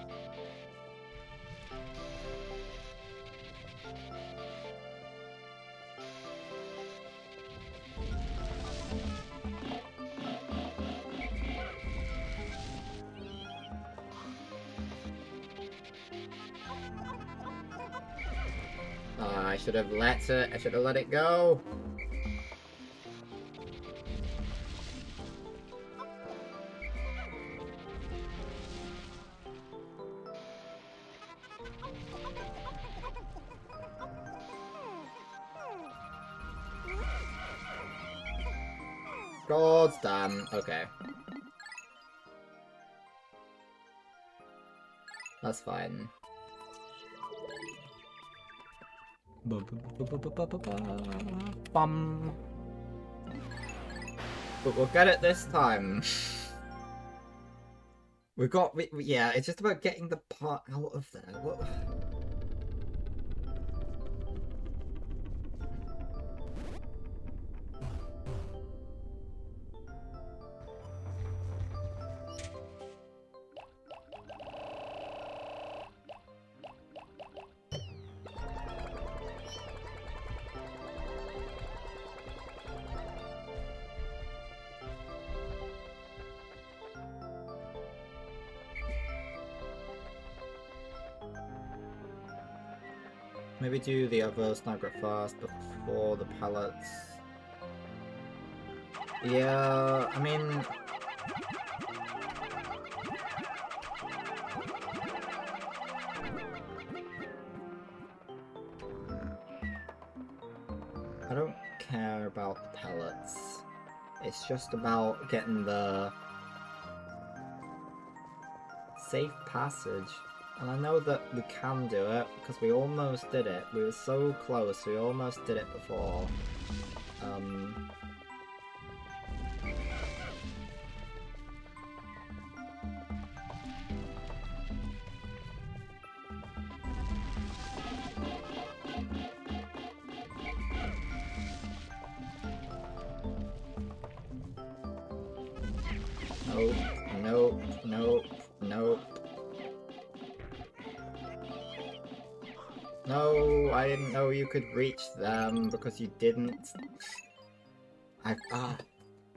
I should have let it. I should have let it go. God damn. Okay. That's fine. Bum. But we'll get it this time. We've got... yeah, it's just about getting the part out of there. What... Maybe do the other snagger first before the pellets. Yeah, I mean... I don't care about the pellets. It's just about getting the safe passage. And I know that we can do it, because we almost did it. We were so close, we almost did it before. Nope, nope, nope, nope. No, I didn't know you could reach them because you didn't.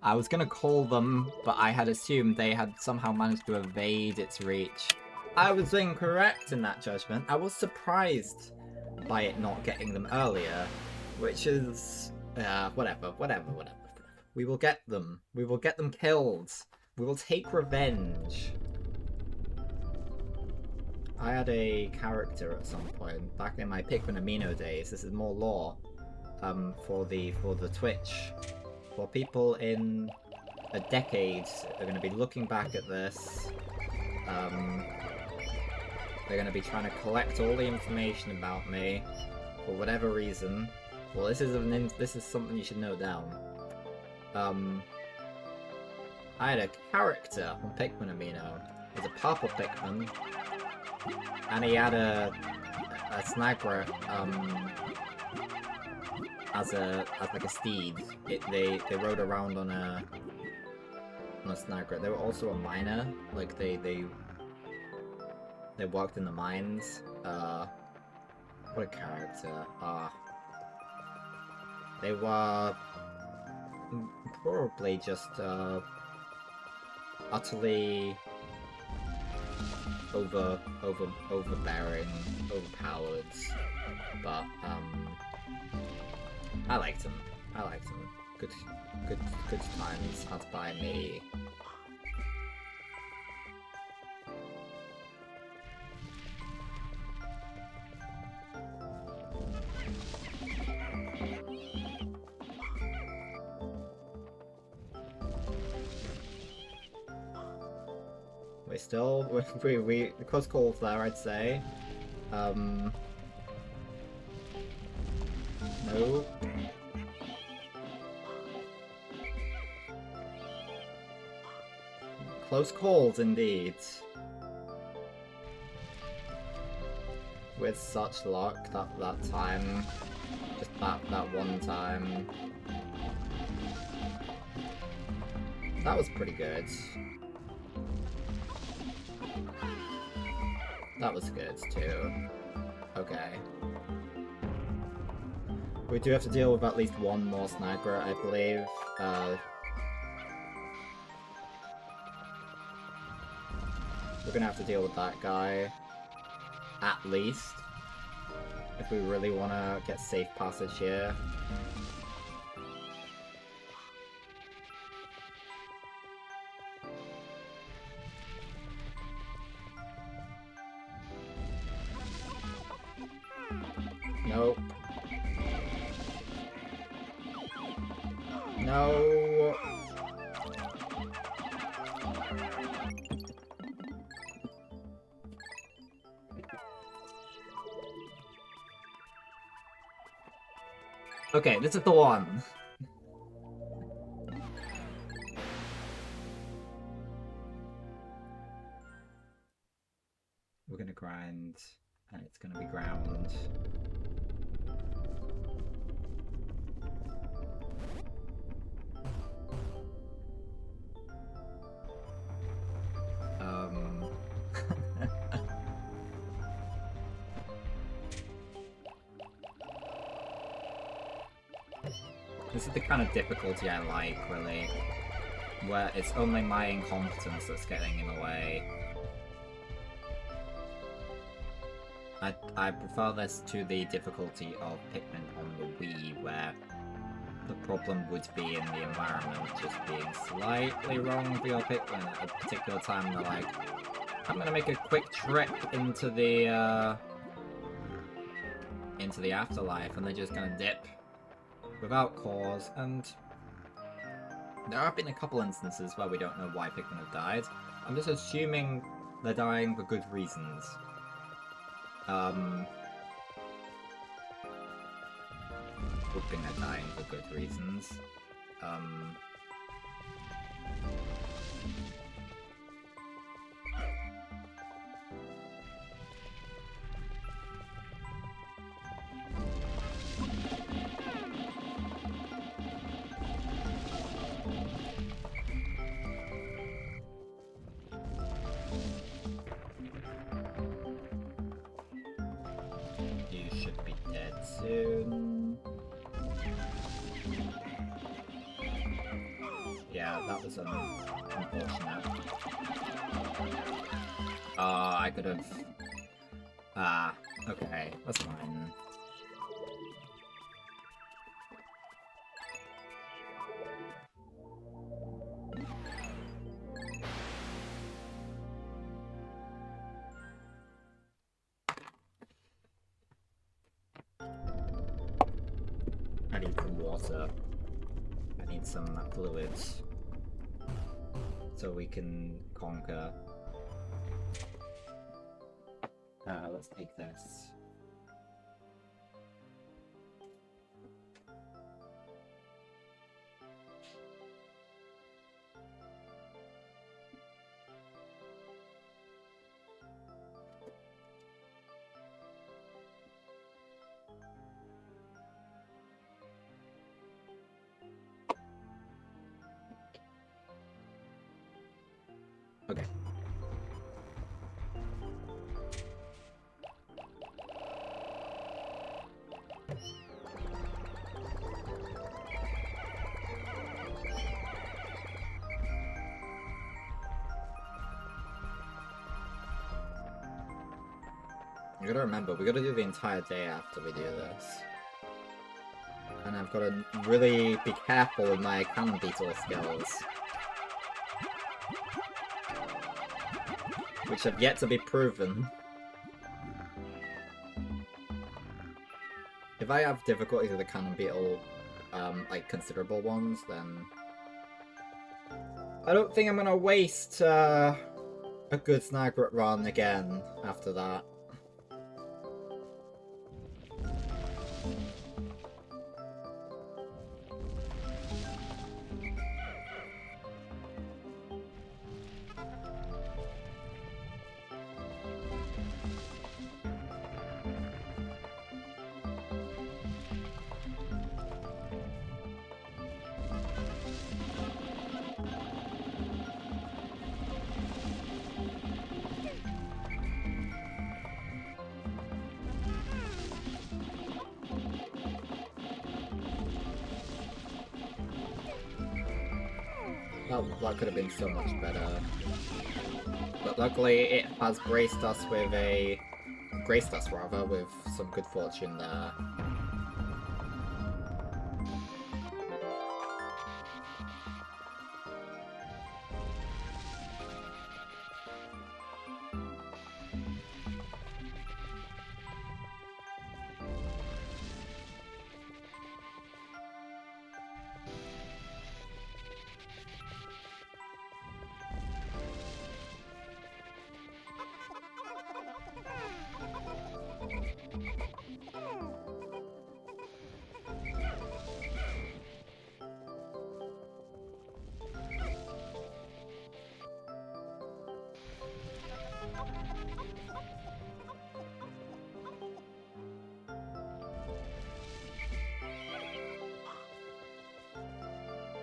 I was gonna call them, but I had assumed they had somehow managed to evade its reach. I was incorrect in that judgment. I was surprised by it not getting them earlier, which is... whatever. We will get them. We will get them killed. We will take revenge. I had a character at some point, back in my Pikmin Amino days. This is more lore for the Twitch. For people in a decade are going to be looking back at this. They're going to be trying to collect all the information about me for whatever reason. Well, this is something you should note down. I had a character on Pikmin Amino. It was a purple Pikmin. And he had a snagger as like a steed. They rode around on a snagger. They were also a miner. Like they worked in the mines. What a character. They were probably just utterly overbearing, overpowered, but I liked him. Good times had by me. We close calls there, I'd say. No. Close calls, indeed. With such luck, that time. Just that one time. That was pretty good. That was good, too. Okay. We do have to deal with at least one more sniper, I believe. We're gonna have to deal with that guy. At least. If we really wanna get safe passage here. Nope. No. Okay, this is the one. We're gonna grind, and it's gonna be ground. This is the kind of difficulty I like, really. Where it's only my incompetence that's getting in the way. I prefer this to the difficulty of Pikmin on the Wii, where the problem would be in the environment just being slightly wrong for your Pikmin at a particular time. They're like, I'm gonna make a quick trip into the afterlife, and they're just gonna dip without cause. And there have been a couple instances where we don't know why Pikmin have died. I'm just assuming they're dying for good reasons. Hoping they're dying for good reasons. You should be dead soon. Yeah, that was unfortunate. I could have... okay, that's fine. I need some water. I need some fluids. So we can conquer. Let's take this. Okay. You gotta remember, we gotta do the entire day after we do this. And I've gotta really be careful with my cannon beetle skills. Which have yet to be proven. If I have difficulties with the cannon beetle, like considerable ones, then I don't think I'm gonna waste a good sniper run again after that. That could have been so much better. But luckily it has graced us with some good fortune there.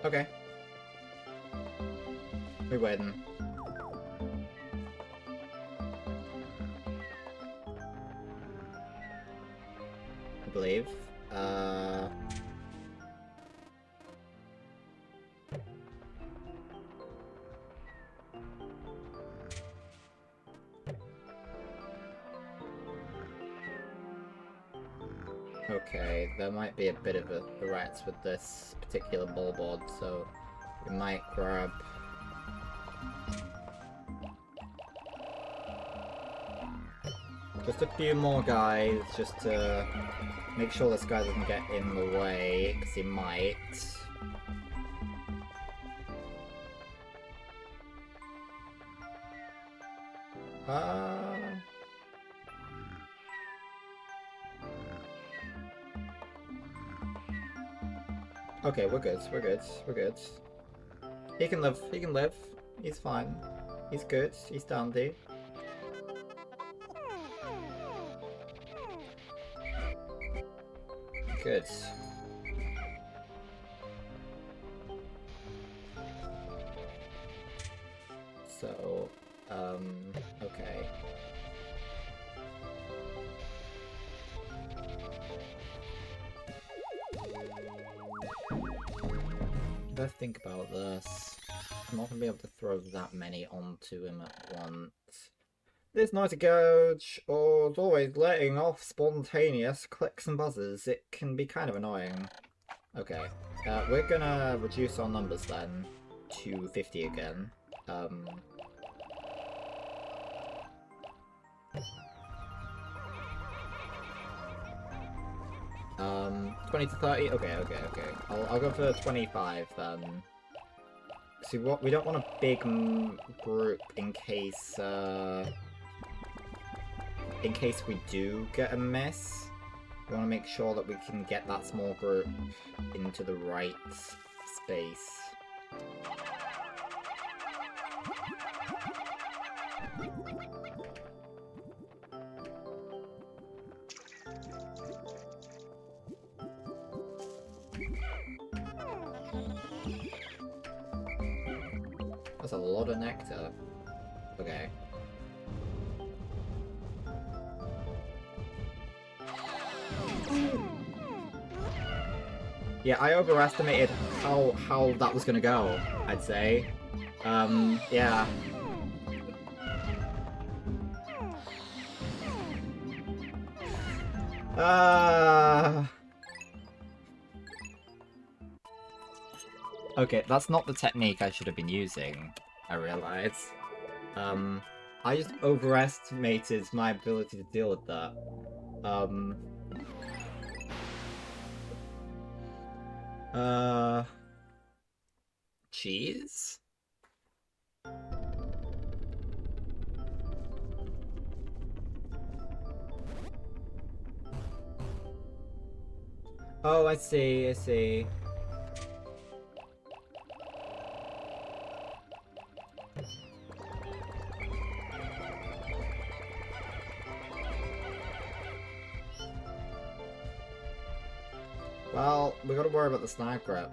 Okay. We win. I believe. Okay, there might be a bit of a threat with this particular ball board, so we might grab... just a few more guys, just to make sure this guy doesn't get in the way, because he might. Okay, we're good, we're good, we're good. He can live, he can live. He's fine. He's good, he's dandy. Good. So, okay. Let's think about this. I'm not gonna be able to throw that many onto him at once. This noisy gouge, or is always letting off spontaneous clicks and buzzes. It can be kind of annoying. Okay, we're gonna reduce our numbers then to 50 again. 20 to 30? Okay. I'll go for 25 then. See, what we don't want a big group in case we do get a miss. We want to make sure that we can get that small group into the right space. That's a lot of nectar. Okay. Yeah, I overestimated how that was gonna go, I'd say. Yeah. Okay, that's not the technique I should have been using, I realize. I just overestimated my ability to deal with that. Cheese? Oh, I see, I see. Well, we gotta worry about the sniper.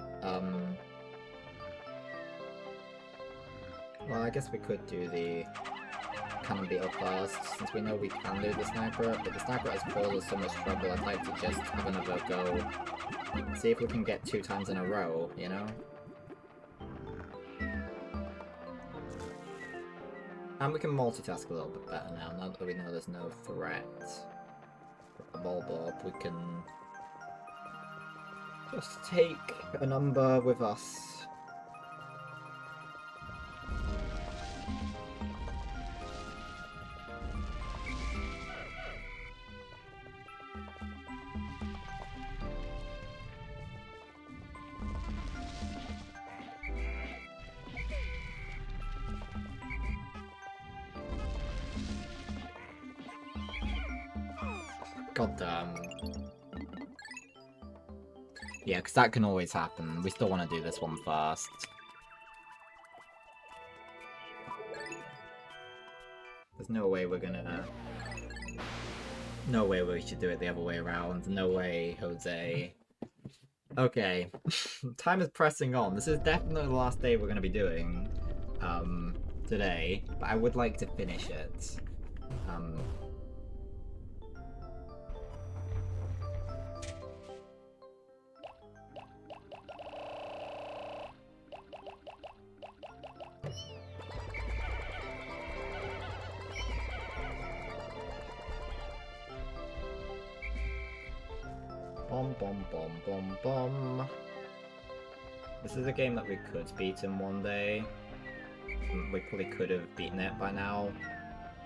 Well, I guess we could do the cannon beetle first, since we know we can do the sniper, but the sniper has caused us so much trouble, I'd like to just have another go. See if we can get 2 times in a row, you know? And we can multitask a little bit better now that we know there's no threat. For a ball bob, we can just take a number with us. God damn. Yeah, because that can always happen. We still want to do this one first. There's no way we're gonna... No way we should do it the other way around. No way, Jose. Okay. Time is pressing on. This is definitely the last day we're gonna be doing today, but I would like to finish it. Bom bom bom bom bom. This is a game that we could beat in one day. We probably could have beaten it by now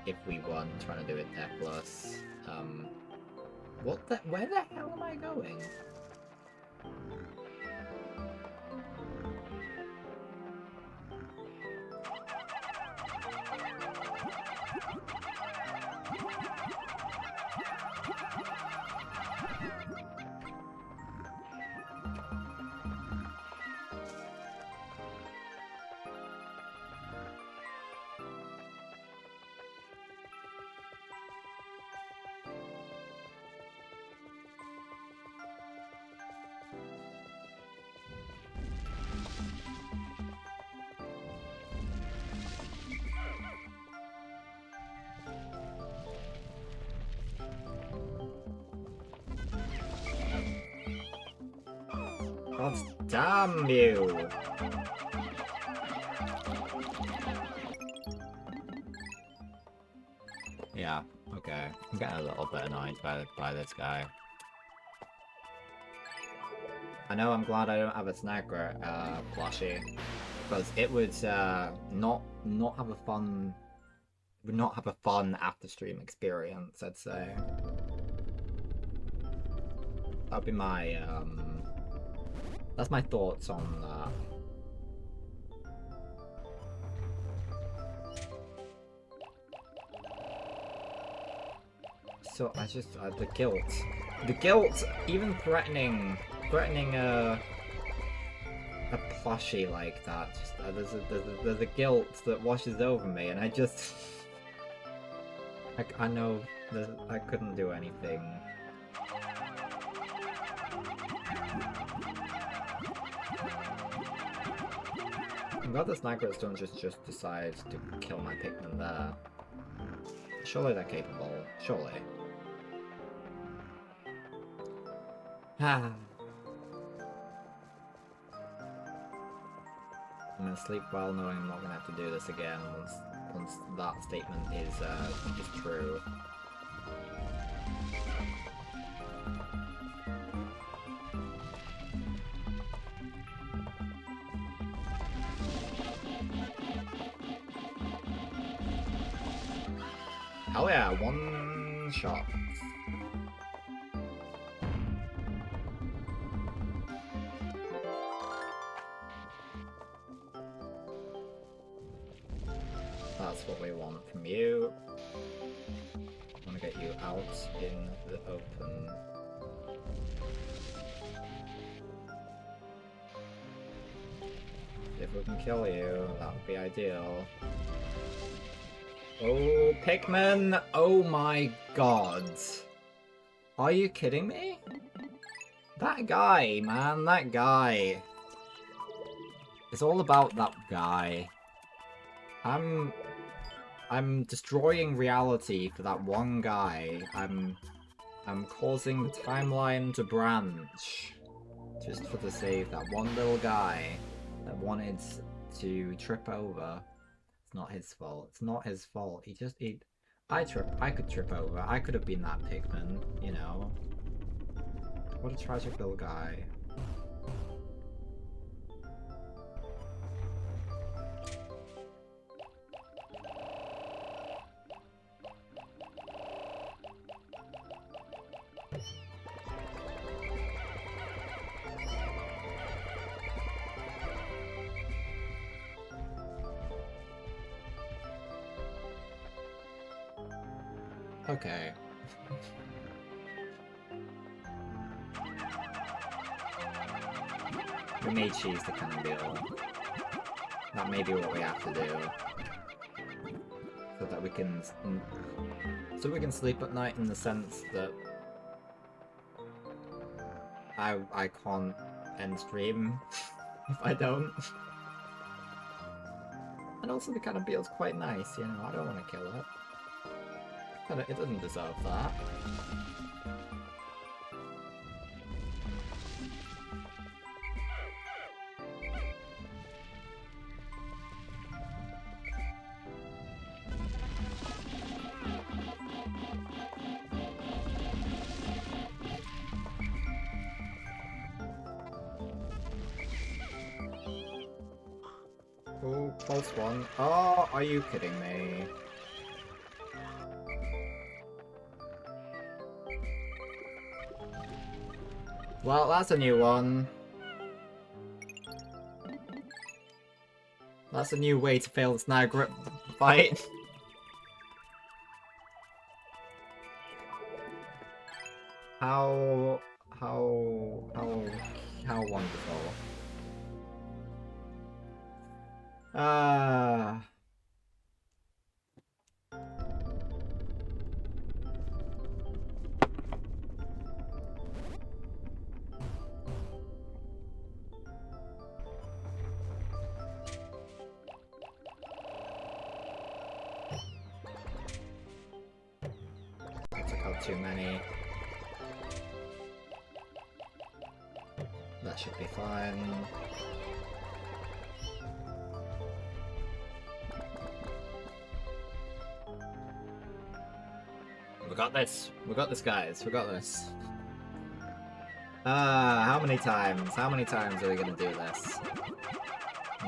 if we weren't trying to do it deckless. Where the hell am I going? God damn you! Yeah, okay. I'm getting a little bit annoyed by this guy. I know I'm glad I don't have a sniper plushie, because it would not have a fun after stream experience, I'd say. That'd be my that's my thoughts on that. So I just the guilt, even threatening a plushie like that. Just there's a guilt that washes over me, and I just I know I couldn't do anything. I'm glad the snipers don't just decide to kill my Pikmin there. Surely they're capable. Surely. I'm gonna sleep well knowing I'm not gonna have to do this again once that statement is true. Hell yeah, one shot. That's what we want from you. I want to get you out in the open. If we can kill you, that would be ideal. Oh, Pikmin! Oh my god. Are you kidding me? That guy, man, that guy. It's all about that guy. I'm destroying reality for that one guy. I'm causing the timeline to branch. Just for the sake of that one little guy that wanted to trip over. It's not his fault. It's not his fault. I could trip over. I could have been that Pikmin, you know. What a tragic little guy. Okay. We may cheese the kind of deal. That may be what we have to do. So that we can... sleep at night in the sense that... I can't end stream if I don't. And also the kind of deal's quite nice, you know, I don't want to kill it. It doesn't deserve that. Oh, close one. Oh, are you kidding me? Well, that's a new one. That's a new way to fail the snag grip fight. How wonderful. I took out too many. That should be fine. We got this. We got this, guys. We got this. How many times? How many times are we gonna do this?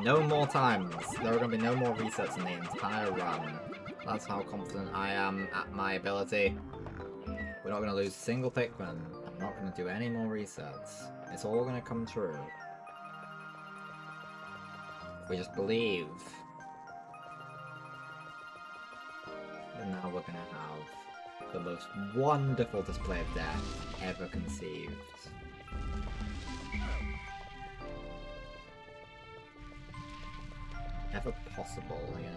No more times. There are gonna be no more resets in the entire run. That's how confident I am at my ability. We're not gonna lose a single Pikmin. I'm not gonna do any more resets. It's all gonna come true. We just believe. And now we're gonna have the most wonderful display of death ever conceived. Ever possible, you know?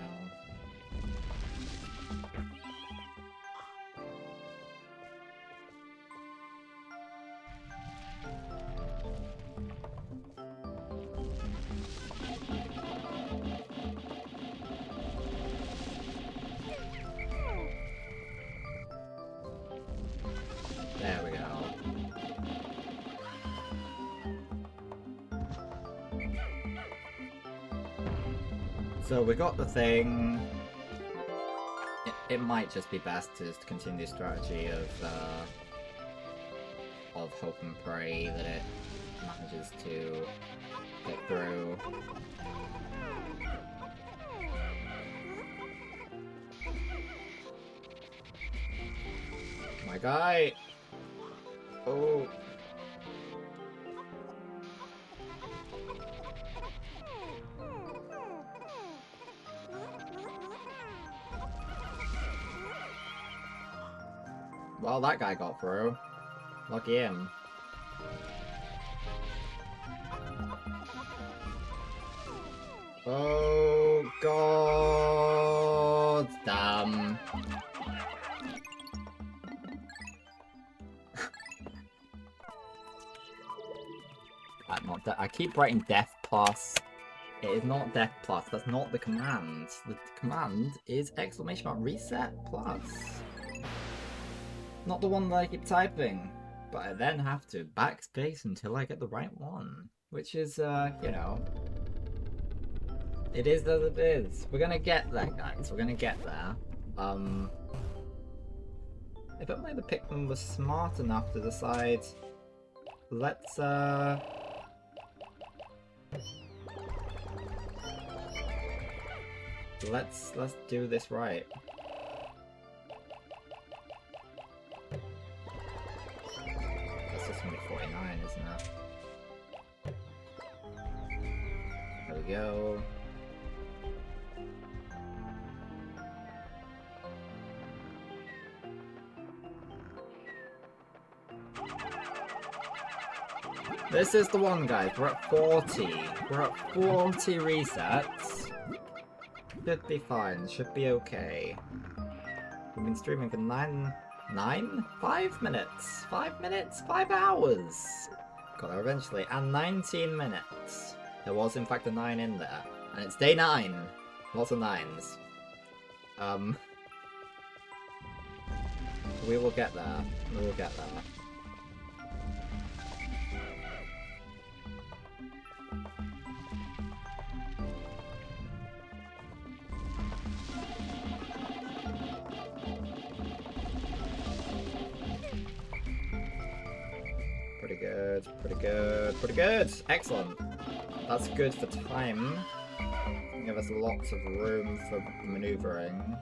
There we go. So we got the thing. It might just be best to just continue the strategy of hope and pray that it manages to get through. My guy! Oh! Well, that guy got through. Lucky him. Oh, God damn. I keep writing Death Plus. It is not Death Plus. That's not the command. The command is ~reset plus. Not the one that I keep typing. But I then have to backspace until I get the right one. Which is, you know... It is as it is. We're gonna get there, guys. We're gonna get there. If only the Pikmin was smart enough to decide... Let's do this right. That's just gonna be 49, isn't it? There we go. This is the one, guys. We're at 40. We're at 40 resets. Should be fine. Should be okay. We've been streaming for 5 minutes. 5 minutes? 5 hours. Got there eventually. And 19 minutes. There was, in fact, a 9 in there. And it's day 9. Lots of 9s. We will get there. We will get there. Pretty good, pretty good, pretty good! Excellent! That's good for time. give us lots of room for maneuvering.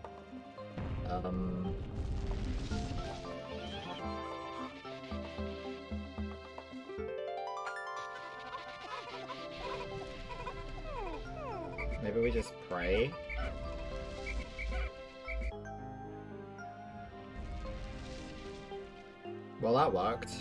Maybe we just pray? Well, that worked.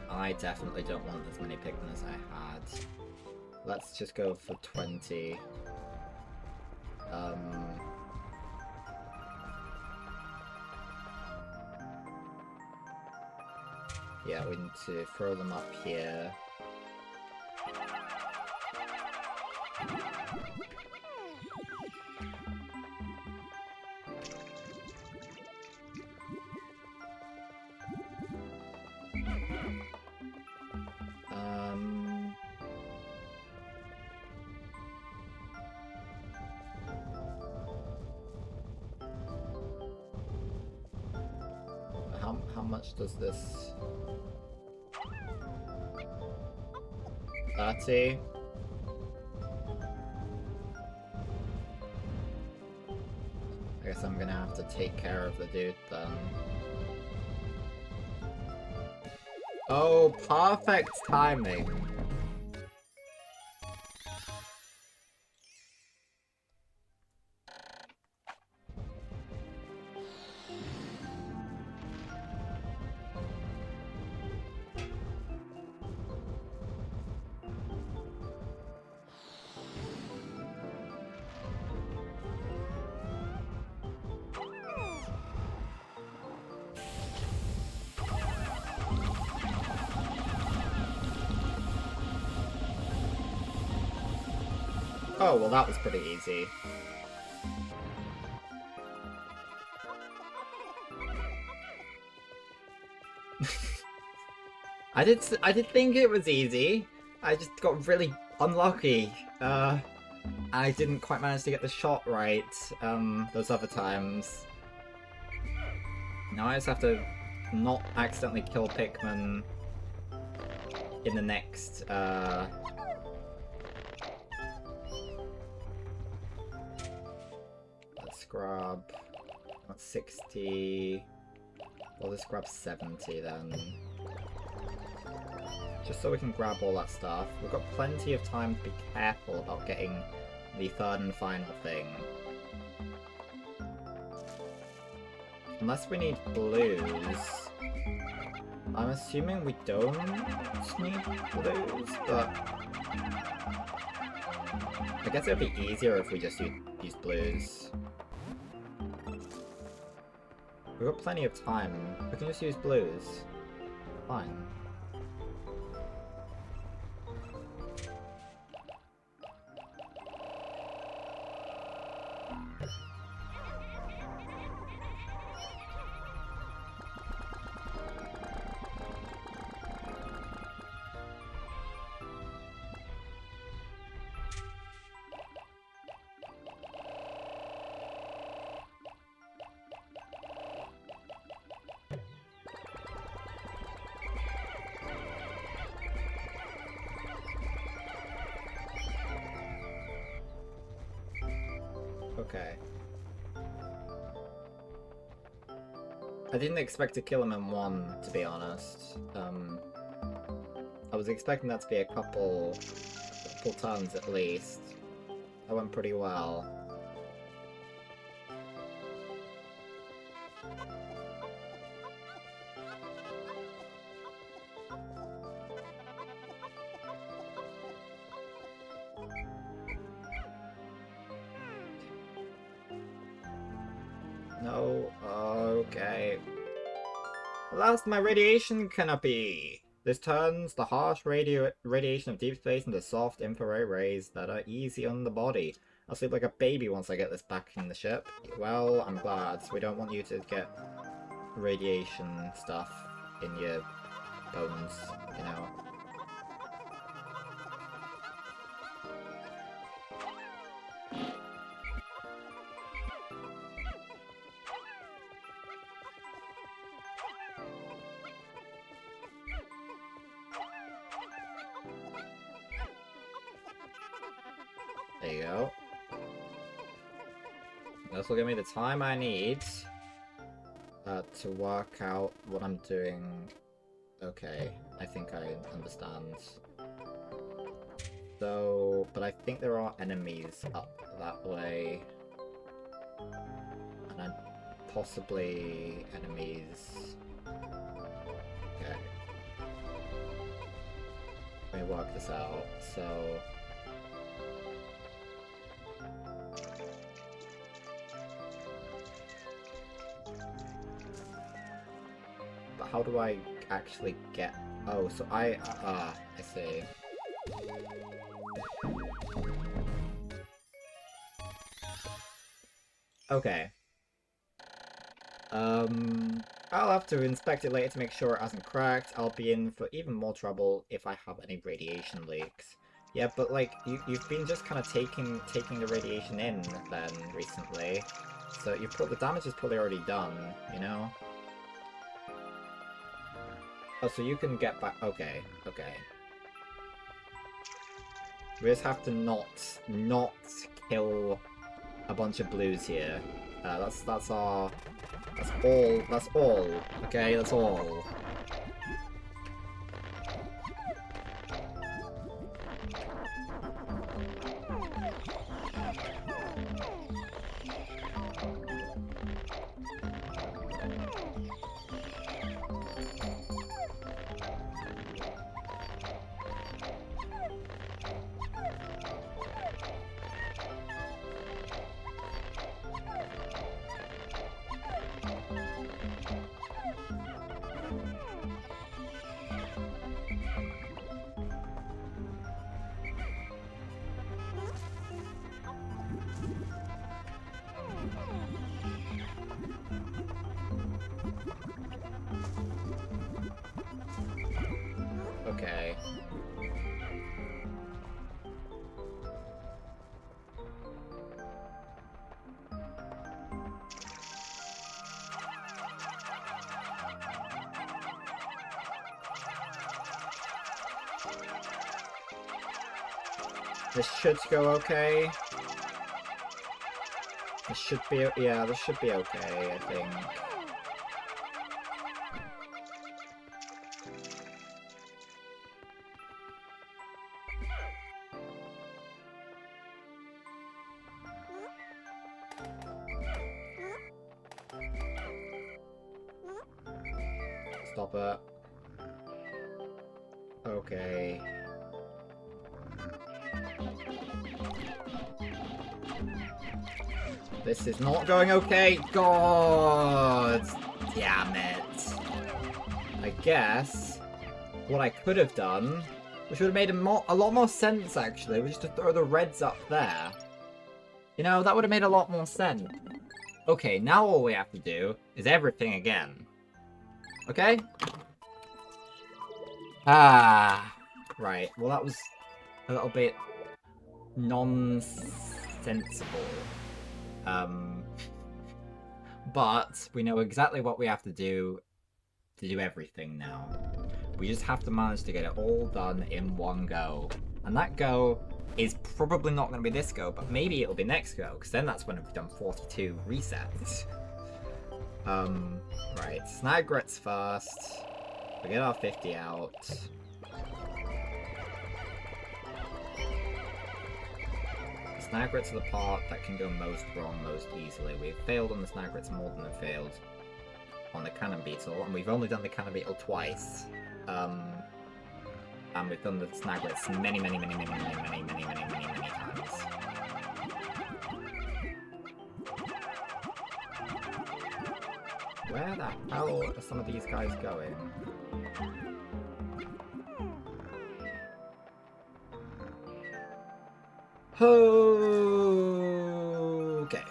I definitely don't want as many Pikmin as I had. Let's just go for 20. Yeah, we need to throw them up here. How much does this... 30? I guess I'm gonna have to take care of the dude then. Oh, perfect timing! Oh, well that was pretty easy. I did think it was easy. I just got really unlucky. I didn't quite manage to get the shot right, those other times. Now I just have to not accidentally kill Pikmin in the next, let's grab... That's 60... Well, let's grab 70 then. Just so we can grab all that stuff. We've got plenty of time to be careful about getting the third and final thing. Unless we need blues. I'm assuming we don't need blues, but... I guess it would be easier if we just use blues. We've got plenty of time. We can just use blues. Fine. Okay. I didn't expect to kill him in one, to be honest. I was expecting that to be a couple turns at least. That went pretty well. No, okay. Last, my radiation canopy! This turns the harsh radiation of deep space into soft infrared rays that are easy on the body. I'll sleep like a baby once I get this back in the ship. Well, I'm glad. We don't want you to get radiation stuff in your bones, you know. There you go. This will give me the time I need to work out what I'm doing. Okay, I think I understand. So, but I think there are enemies up that way. And possibly enemies... Okay. Let me work this out. So... But how do I actually get... Oh, so I see. Okay. I'll have to inspect it later to make sure it hasn't cracked. I'll be in for even more trouble if I have any radiation leaks. Yeah, but like, you've been just kind of taking the radiation in then recently. So the damage is probably already done, you know? Oh, so you can get back... Okay, okay. We just have to not kill a bunch of blues here. That's all, okay, that's all. Okay. This should go okay. This should be, yeah, this should be okay, I think. Stop it. Okay. This is not going okay. God damn it. I guess what I could have done, which would have made a lot more sense actually, was just to throw the reds up there. You know, that would have made a lot more sense. Okay, now all we have to do is everything again. Okay? Ah, right. Well, that was a little bit nonsensible. But we know exactly what we have to do everything now. We just have to manage to get it all done in one go. And that go is probably not going to be this go, but maybe it'll be next go, because then that's when we've done 42 resets. Right, Snagrets first. We get our 50 out. Snagrets are the part that can go most wrong most easily. We've failed on the Snagrets more than we've failed on the Cannon Beetle, and we've only done the Cannon Beetle twice. And we've done the Snagrets many times. Where the hell are some of these guys going? Okay.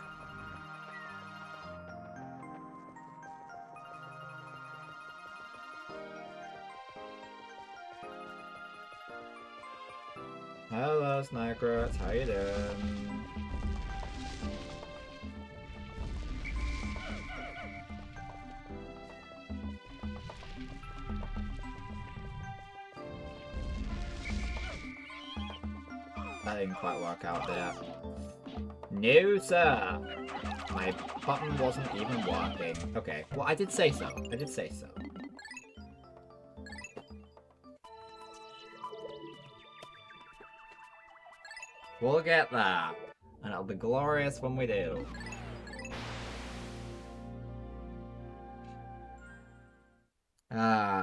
Hello, Snagrets. How you doing? That didn't quite work out there. No, sir! My button wasn't even working. Okay, well, I did say so. I did say so. We'll get there. And it'll be glorious when we do.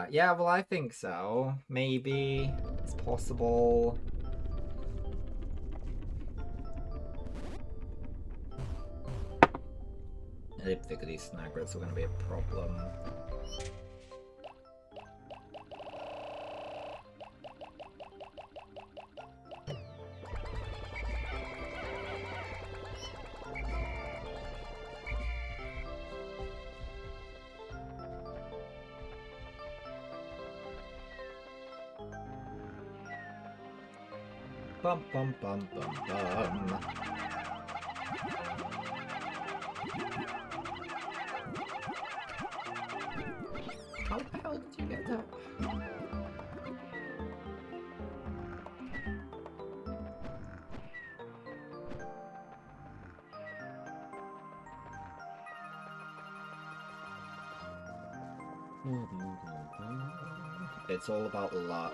Yeah, well, I think so. Maybe. It's possible. I didn't think these snaggers were going to be a problem. Bum bum bum bum bum. How the hell did you get that? It's all about luck.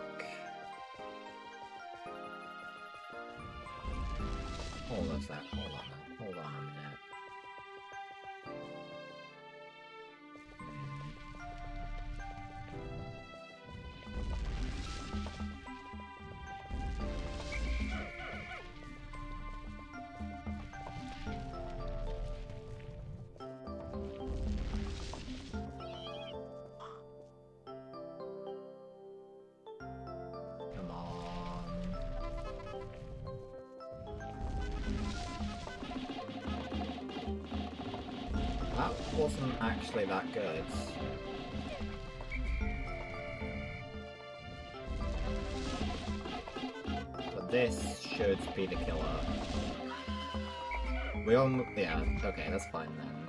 Hold on a sec, hold on a minute. Come on. That wasn't actually that good. But this should be the killer. We all... yeah, okay, that's fine then.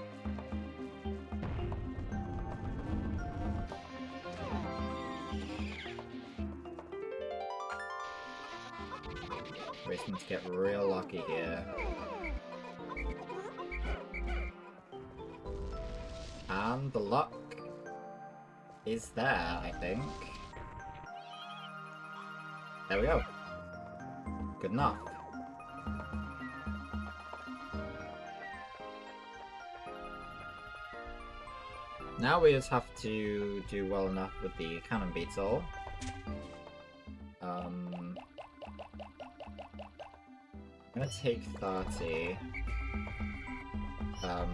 We just need to get real lucky here. And the luck is there, I think. There we go. Good enough. Now we just have to do well enough with the cannon beetle. I'm gonna take 30. I'm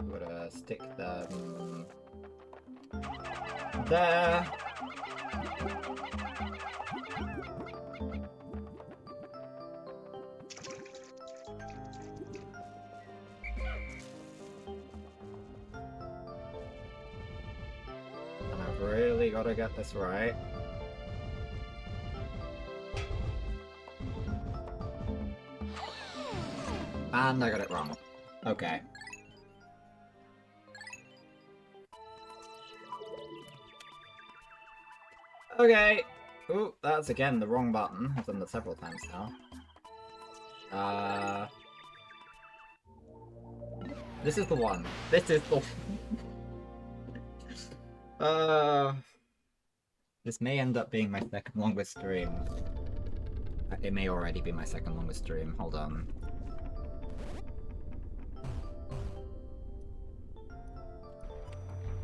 gonna stick them there. And I've really gotta get this right. And I got it wrong. Okay. Okay. Ooh, that's again the wrong button. I've done that several times now. This is the one. This is the this may end up being my second longest stream. It may already be my second longest stream. Hold on.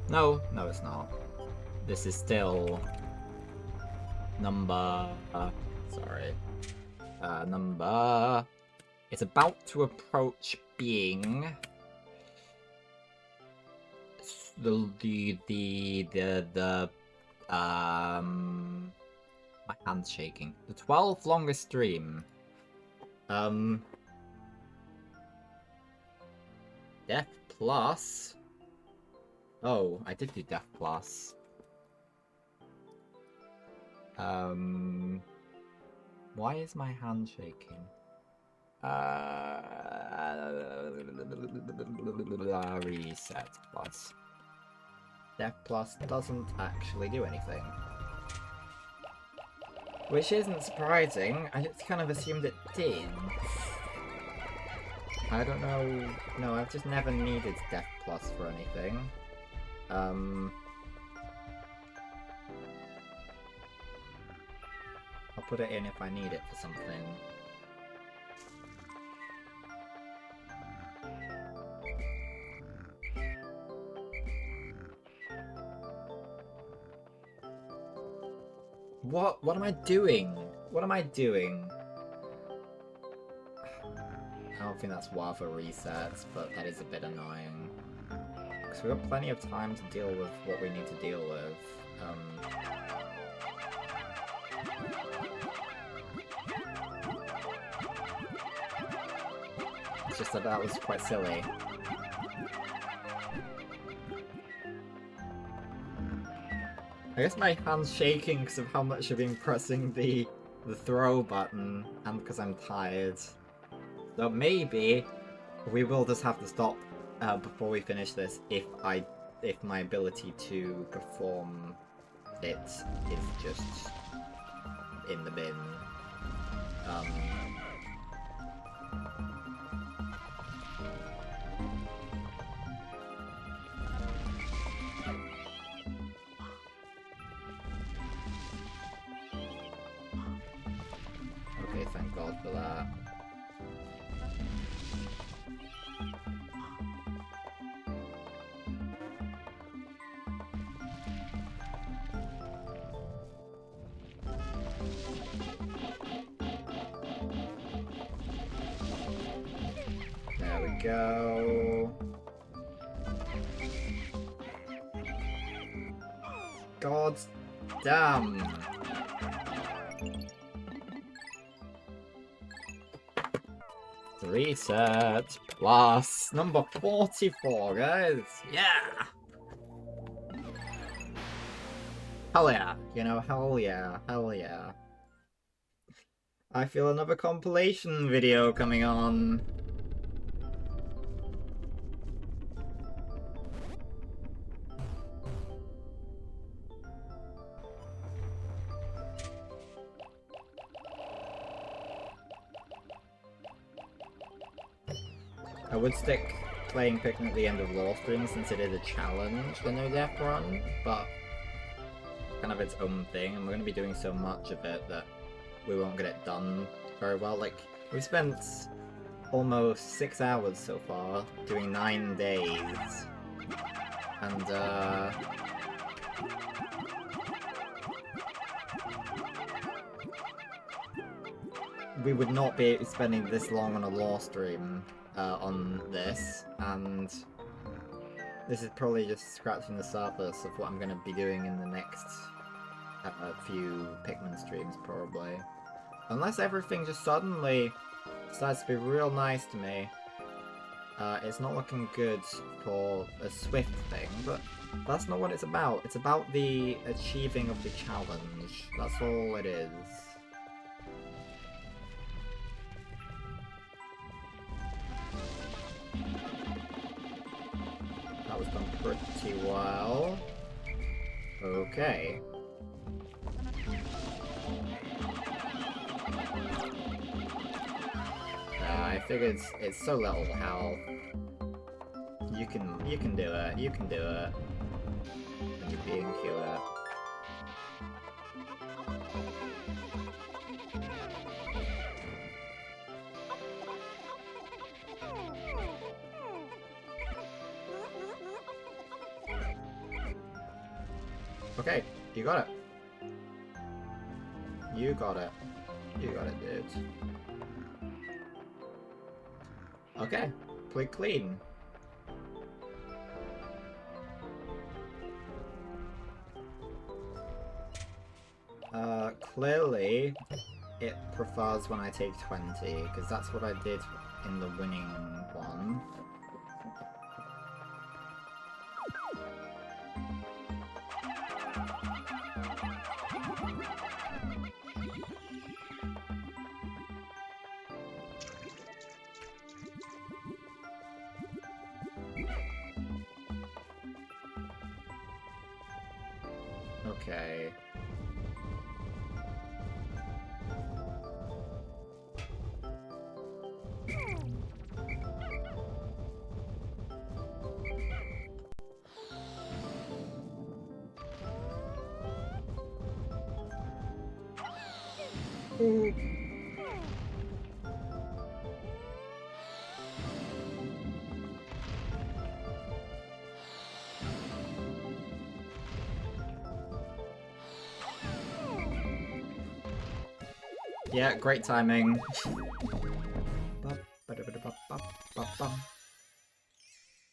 No, it's not. This is still number... sorry. Number... It's about to approach being... my hand's shaking. The 12th longest stream. Death Plus... Oh, I did do Death Plus. Why is my hand shaking? Reset plus. Death Plus doesn't actually do anything. Which isn't surprising, I just kind of assumed it did. I don't know. No, I've just never needed Death Plus for anything. I'll put it in if I need it for something. What am I doing? What am I doing? I don't think that's worth a reset, but that is a bit annoying. Because we've got plenty of time to deal with what we need to deal with. It's just that was quite silly. I guess my hand's shaking because of how much I've been pressing the throw button, and because I'm tired. So maybe we will just have to stop before we finish this if my ability to perform it is just in the bin. Okay, thank God for that. There we go. God damn. Reset plus number 44, guys. Yeah. Hell yeah. You know, hell yeah. Hell yeah. I feel another compilation video coming on. I would stick playing Pikmin at the end of Law Stream since it is a challenge, the No Death Run, but kind of its own thing, and we're going to be doing so much of it that we won't get it done very well. Like, we've spent almost 6 hours so far, doing 9 days, and we would not be spending this long on a Law Stream on this, and this is probably just scratching the surface of what I'm going to be doing in the next few Pikmin streams, probably. Unless everything just suddenly decides to be real nice to me. It's not looking good for a Swift thing, but that's not what it's about. It's about the achieving of the challenge. That's all it is. That was done pretty well. Okay. I figured it's so little health. You can do it. You can do it. And you're being cute. Okay, you got it. You got it. You got it, dude. Okay, play clean. Clearly, it prefers when I take 20, because that's what I did in the winning one. Okay. Ooh. Yeah, great timing.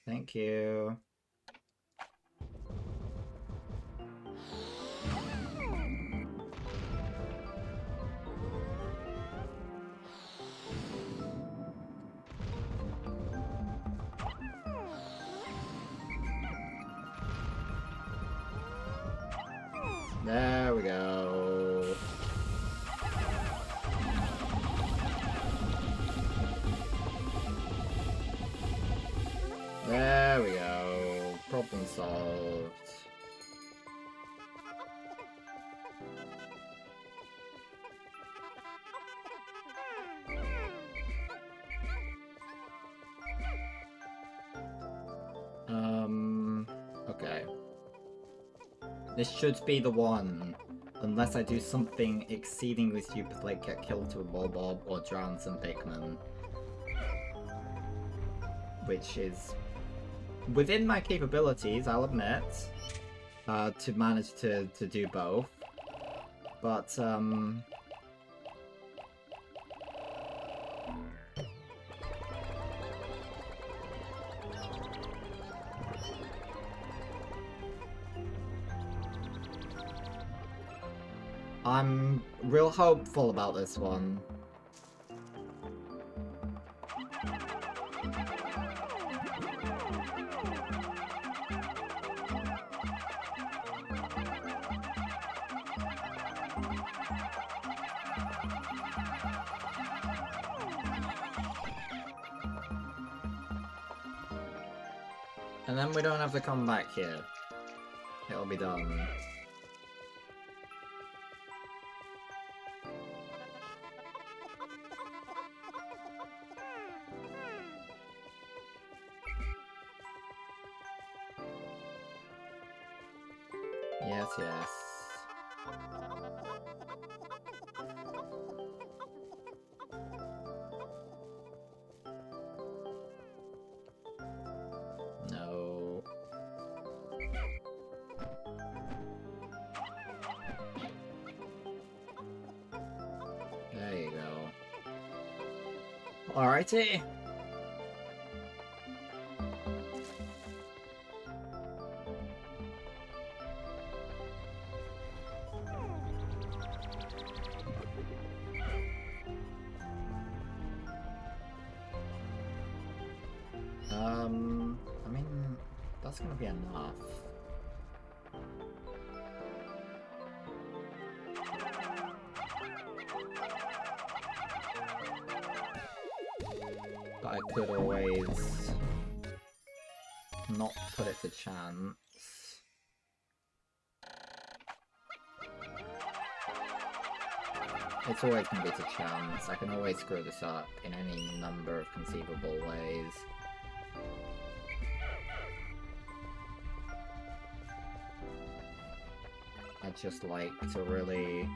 Thank you. There we go. There we go. Problem solved. Okay. This should be the one. Unless I do something exceedingly stupid like get killed to a Bob or drown some Pikmin. Which is within my capabilities, I'll admit, to manage to do both. But, I'm real hopeful about this one. And then we don't have to come back here. It'll be done. Yes, yes. No. There you go. Alrighty. I mean, that's gonna be enough. But I could always not put it to chance. It's always gonna be to chance. I can always screw this up in any number of conceivable ways. I'd just like to really...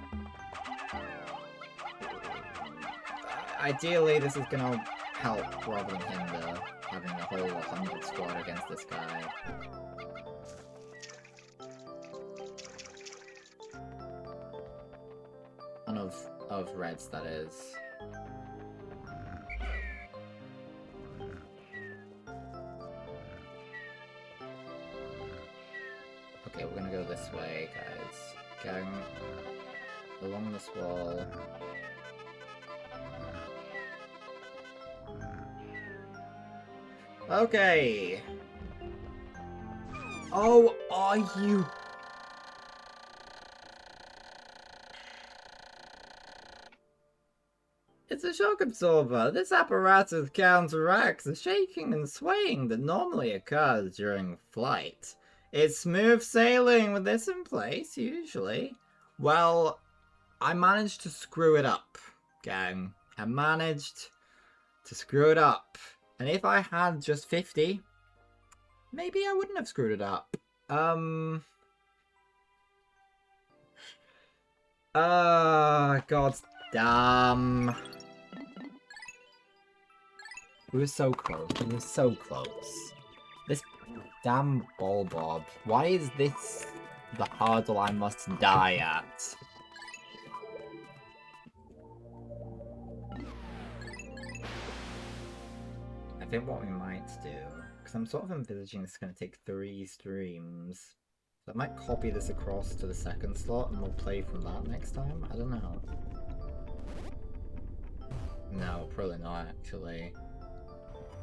Ideally, this is gonna help rather than hinder, having a whole 100 squad against this guy. And of reds, that is. Okay, we're gonna go this way, guys. Going along this wall. Okay. Oh, are you? It's a shock absorber. This apparatus counteracts the shaking and swaying that normally occurs during flight. It's smooth sailing with this in place, usually. Well, I managed to screw it up, gang. I managed to screw it up. And if I had just 50, maybe I wouldn't have screwed it up. God damn. We were so close. We were so close. This damn ball bob. Why is this the hurdle I must die at? I think what we might do, because I'm sort of envisaging this is going to take 3 streams. So I might copy this across to the second slot and we'll play from that next time. I don't know. No, probably not actually.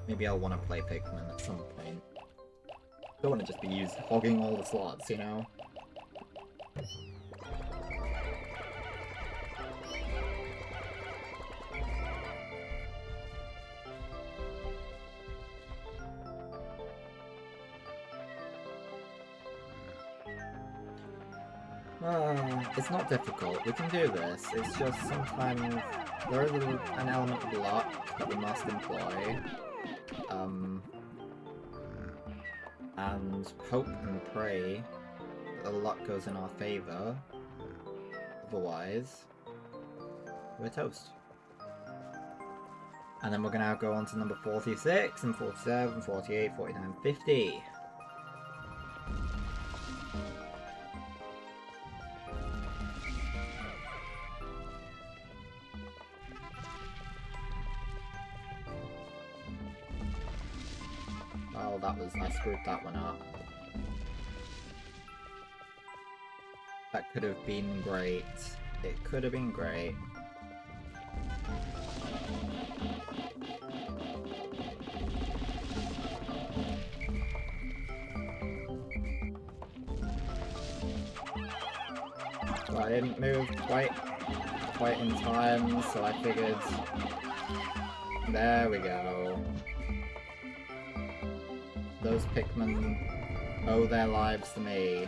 Maybe I'll want to play Pikmin at some point. Don't want to just be hogging all the slots, you know? It's not difficult. We can do this. It's just sometimes there is an element of luck that we must employ. And hope and pray that the luck goes in our favour. Otherwise, we're toast. And then we're going to go on to number 46 and 47, 48, 49, 50. Oh, I screwed that one up. That could have been great. It could have been great. But I didn't move quite in time, so I figured... There we go. Those Pikmin owe their lives to me.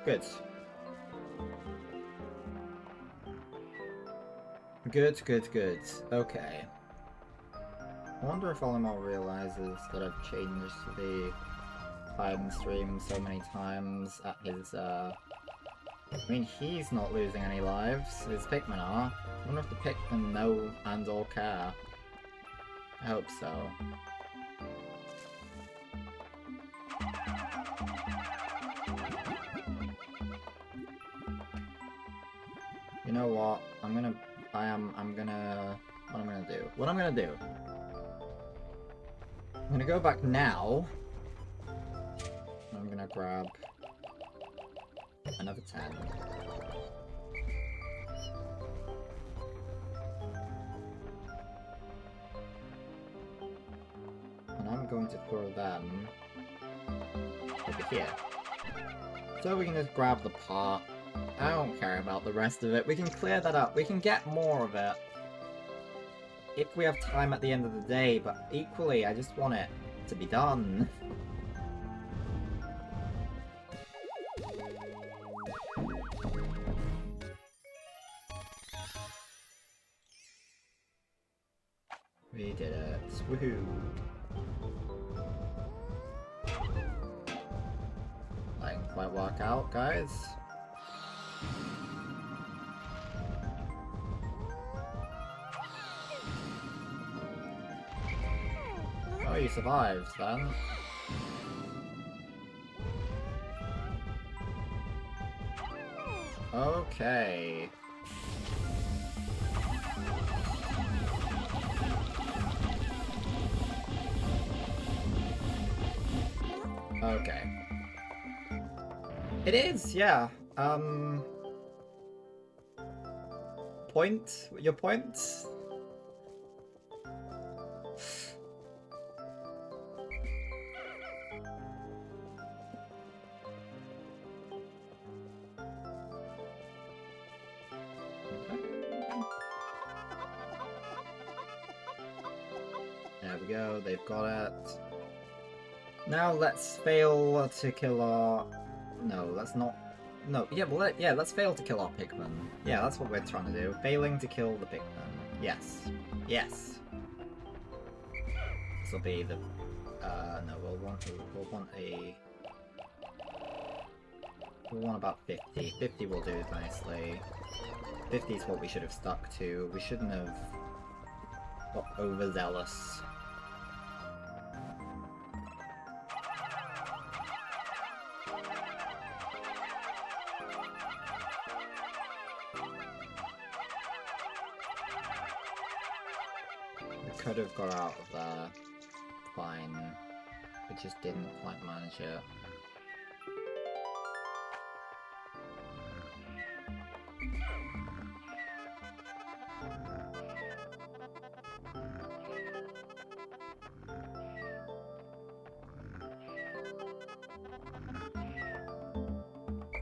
Good. Good. Okay. I wonder if Olimar realizes that I've changed the time stream so many times at his, I mean, he's not losing any lives, his Pikmin are. I wonder if the Pikmin know and or care. I hope so. You know what? What I'm gonna do. I'm gonna go back now. And I'm gonna grab another 10. And I'm going to throw them over here. So we can just grab the pot. I don't care about the rest of it. We can clear that up. We can get more of it if we have time at the end of the day, but equally, I just want it to be done. We did it. Woohoo! That didn't quite work out, guys. Oh, you survived then. Okay. Okay. It is, yeah. Point? Your point? There we go, they've got it. Now let's fail to kill our... No, let's not... No, yeah, well, let's fail to kill our Pikmin. Yeah, that's what we're trying to do. Failing to kill the Pikmin. Yes. Yes. This will be the... no, we'll want a... We'll want about 50. 50 will do nicely. 50 is what we should have stuck to. We shouldn't have got overzealous. We could have got out of there fine. We just didn't quite manage it.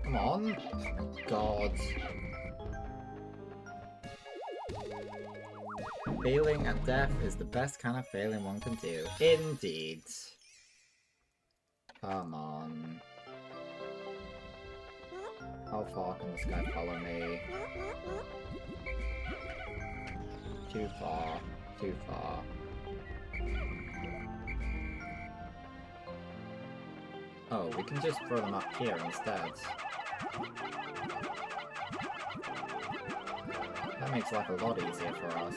Come on! Oh, God. Failing at death is the best kind of failing one can do. Indeed. Come on. How far can this guy follow me? Too far. Too far. Oh, we can just throw them up here instead. That makes life a lot easier for us.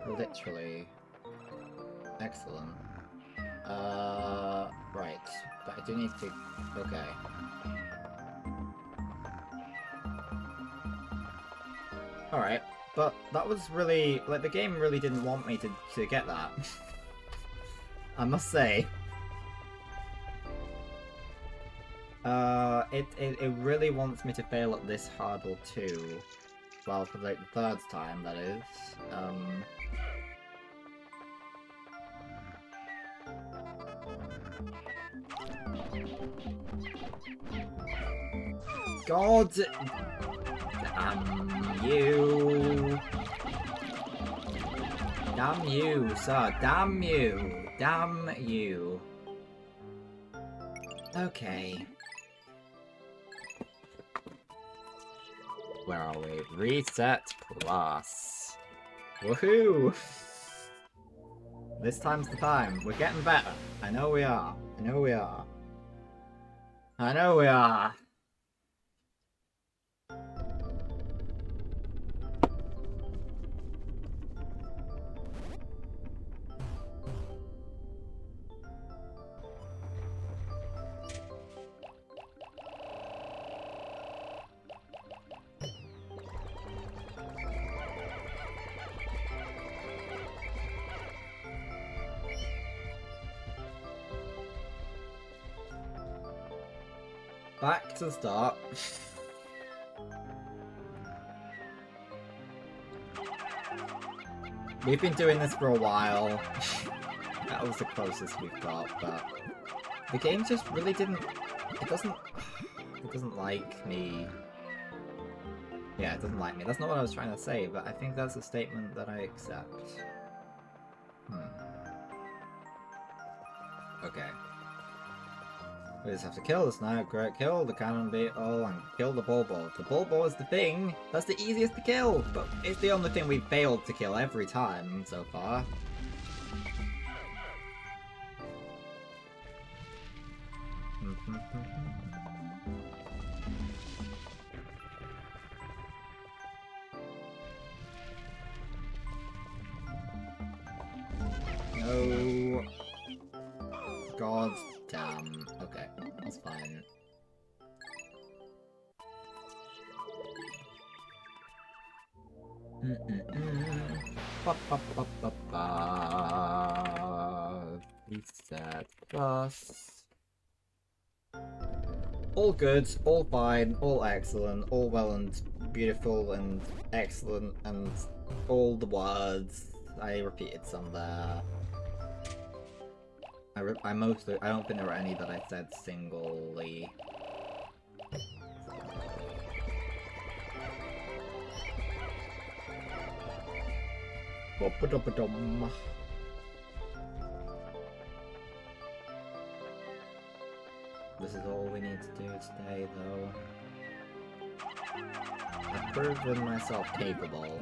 Literally. Excellent. Right. But I do need to... Okay. Alright. But that was really... Like, the game really didn't want me to get that. I must say. It really wants me to fail at this hurdle too. Well, for like the third time, that is. God! Damn you! Damn you, sir! Damn you! Damn you! Okay. Where are we? Reset plus. Woohoo! This time's the time. We're getting better. I know we are. I know we are. I know we are. Back to the start. We've been doing this for a while. That was the closest we've got, but the game just really didn't... It doesn't like me. Yeah, it doesn't like me. That's not what I was trying to say, but I think that's a statement that I accept. Okay. We just have to kill this now. Great, kill the cannon beetle and kill the bulbo. The bulbo is the thing. That's the easiest to kill, but it's the only thing we've failed to kill every time so far. No. God damn. Okay, that's fine. Ba ba ba ba ba. Reset plus. All good, all fine, all excellent, all well and beautiful and excellent and all the words. I repeated some there. I don't think there were any that I said singly. Ba-ba-da-ba-dum. This is all we need to do today, though. I've proven myself capable.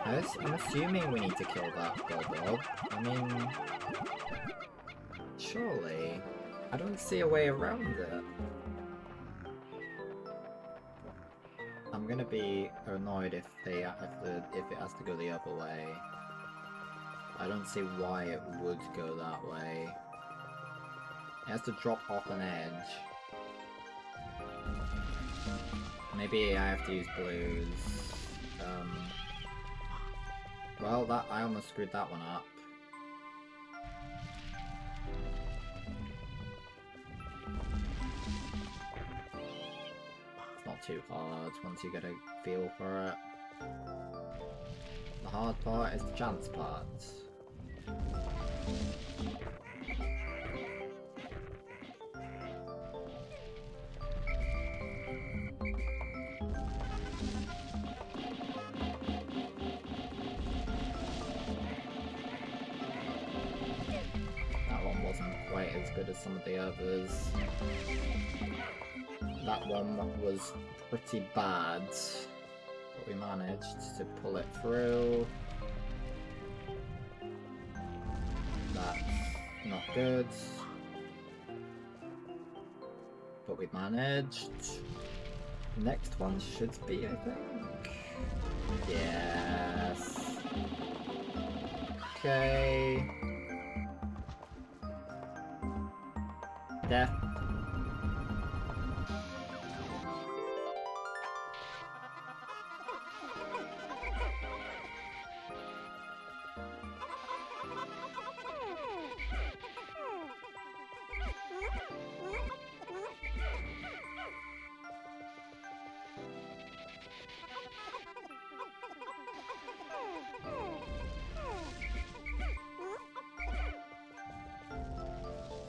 I'm assuming we need to kill that Bulldog. I mean... surely. I don't see a way around it. I'm gonna be annoyed if it has to go the other way. I don't see why it would go that way. It has to drop off an edge. Maybe I have to use blues. Well, I almost screwed that one up. It's not too hard once you get a feel for it. The hard part is the chance part. As good as some of the others. That one was pretty bad, but we managed to pull it through. That's not good, but we managed. The next one should be, I think. Yes. Okay. Death.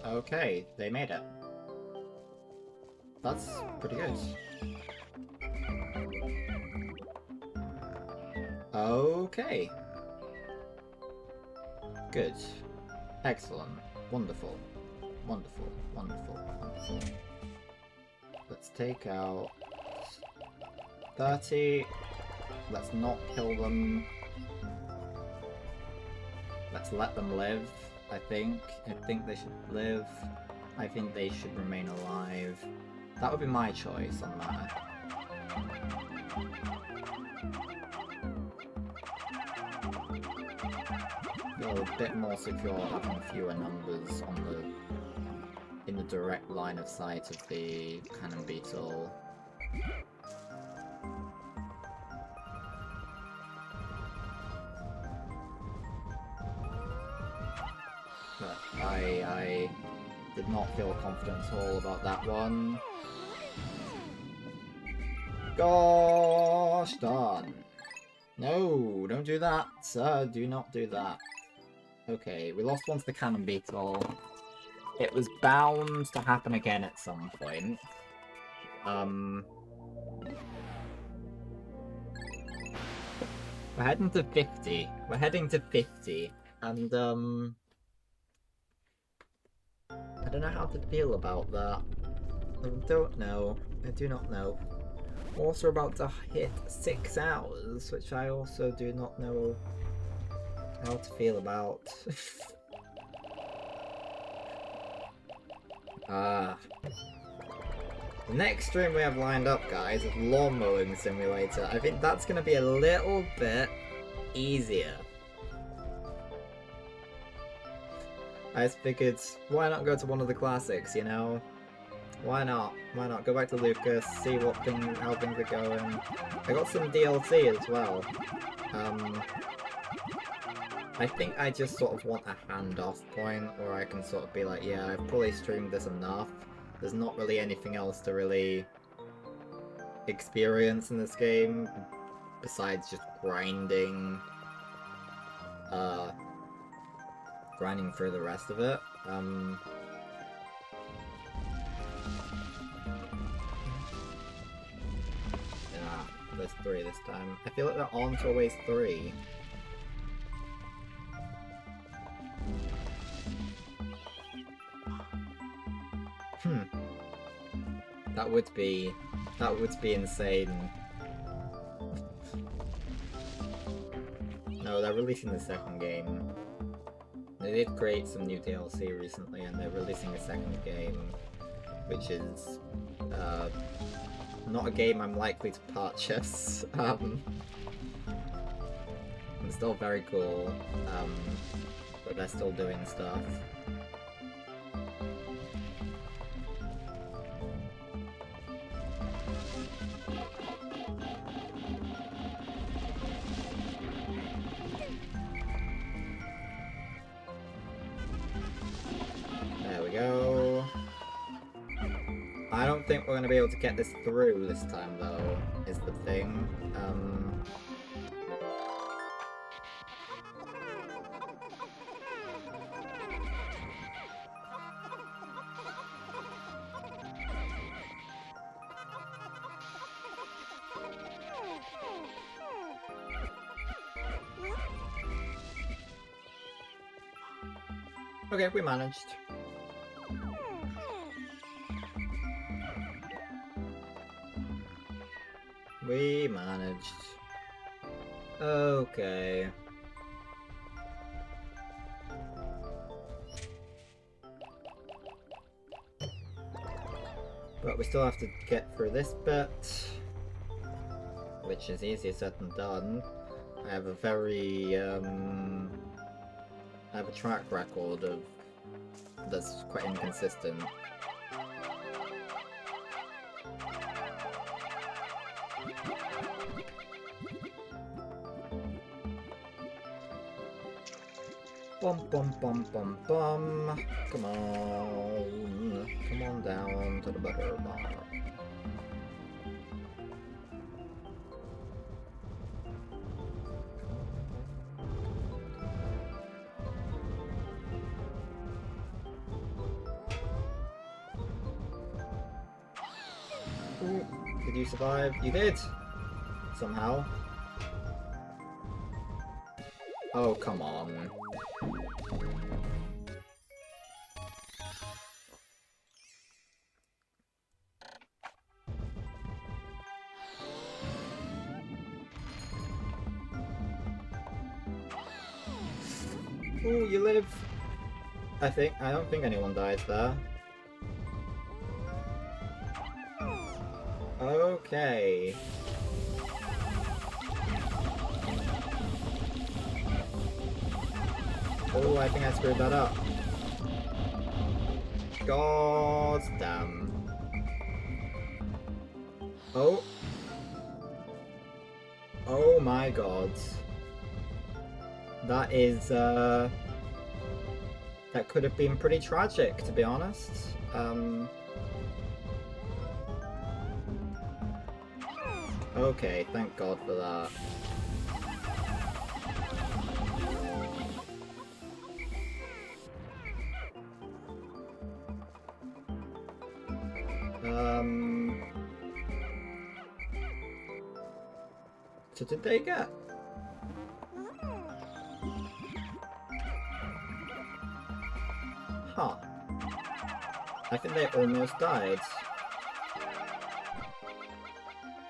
Okay, they made it. That's pretty good. Okay. Good. Excellent. Wonderful. Wonderful. Wonderful. Wonderful. Let's take out 30. Let's not kill them. Let's let them live, I think. I think they should live. I think they should remain alive. That would be my choice on that. Feel a bit more secure having fewer numbers on in the direct line of sight of the cannon beetle. But I did not feel confident at all about that one. Gosh darn. No, don't do that, sir. Do not do that. Okay, we lost one to the cannon beetle. It was bound to happen again at some point. We're heading to 50. We're heading to 50. And, I don't know how to feel about that. I don't know. I do not know. We're also about to hit 6 hours, which I also do not know how to feel about. The next stream we have lined up, guys, is Lawn Mowing Simulator. I think that's going to be a little bit easier. I just figured, why not go to one of the classics, you know? Why not? Why not? Go back to Lucas, see how things are going. I got some DLC as well. I think I just sort of want a handoff point where I can sort of be like, yeah, I've probably streamed this enough. There's not really anything else to really experience in this game besides just grinding through the rest of it. Yeah, there's 3 this time. I feel like there aren't always 3. Hmm. That would be insane. No, they're releasing the second game. They did create some new DLC recently, and they're releasing a second game, which is not a game I'm likely to purchase. It's still very cool, but they're still doing stuff. There we go. I don't think we're going to be able to get this through this time, though, is the thing. Okay, we managed. We managed. Okay. But we still have to get through this bit, which is easier said than done. I have a very, I have a track record of that's quite inconsistent. Bum bum bum bum bum. Come on. Come on down to the butter bar. Ooh, did you survive? You did! Somehow. Oh, come on. Ooh, you live. I don't think anyone dies there. Okay. Oh, I think I screwed that up. God damn. Oh. Oh my god. That is, that could have been pretty tragic, to be honest. Okay, thank God for that. So did they get? Huh. I think they almost died.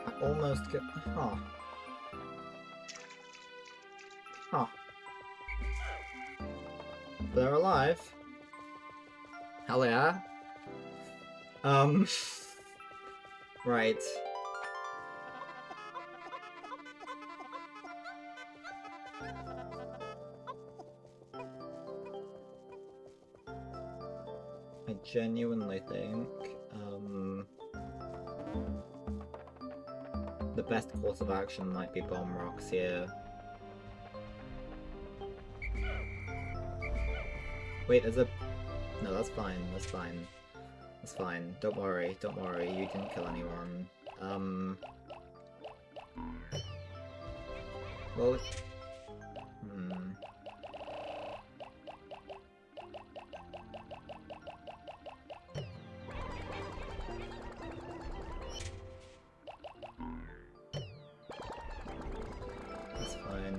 I almost get. Huh. Huh. They're alive. Hell yeah. Right. I genuinely think, the best course of action might be bomb rocks here. Wait, there's a... No, that's fine, that's fine. That's fine, don't worry, you didn't kill anyone. Well... That's fine.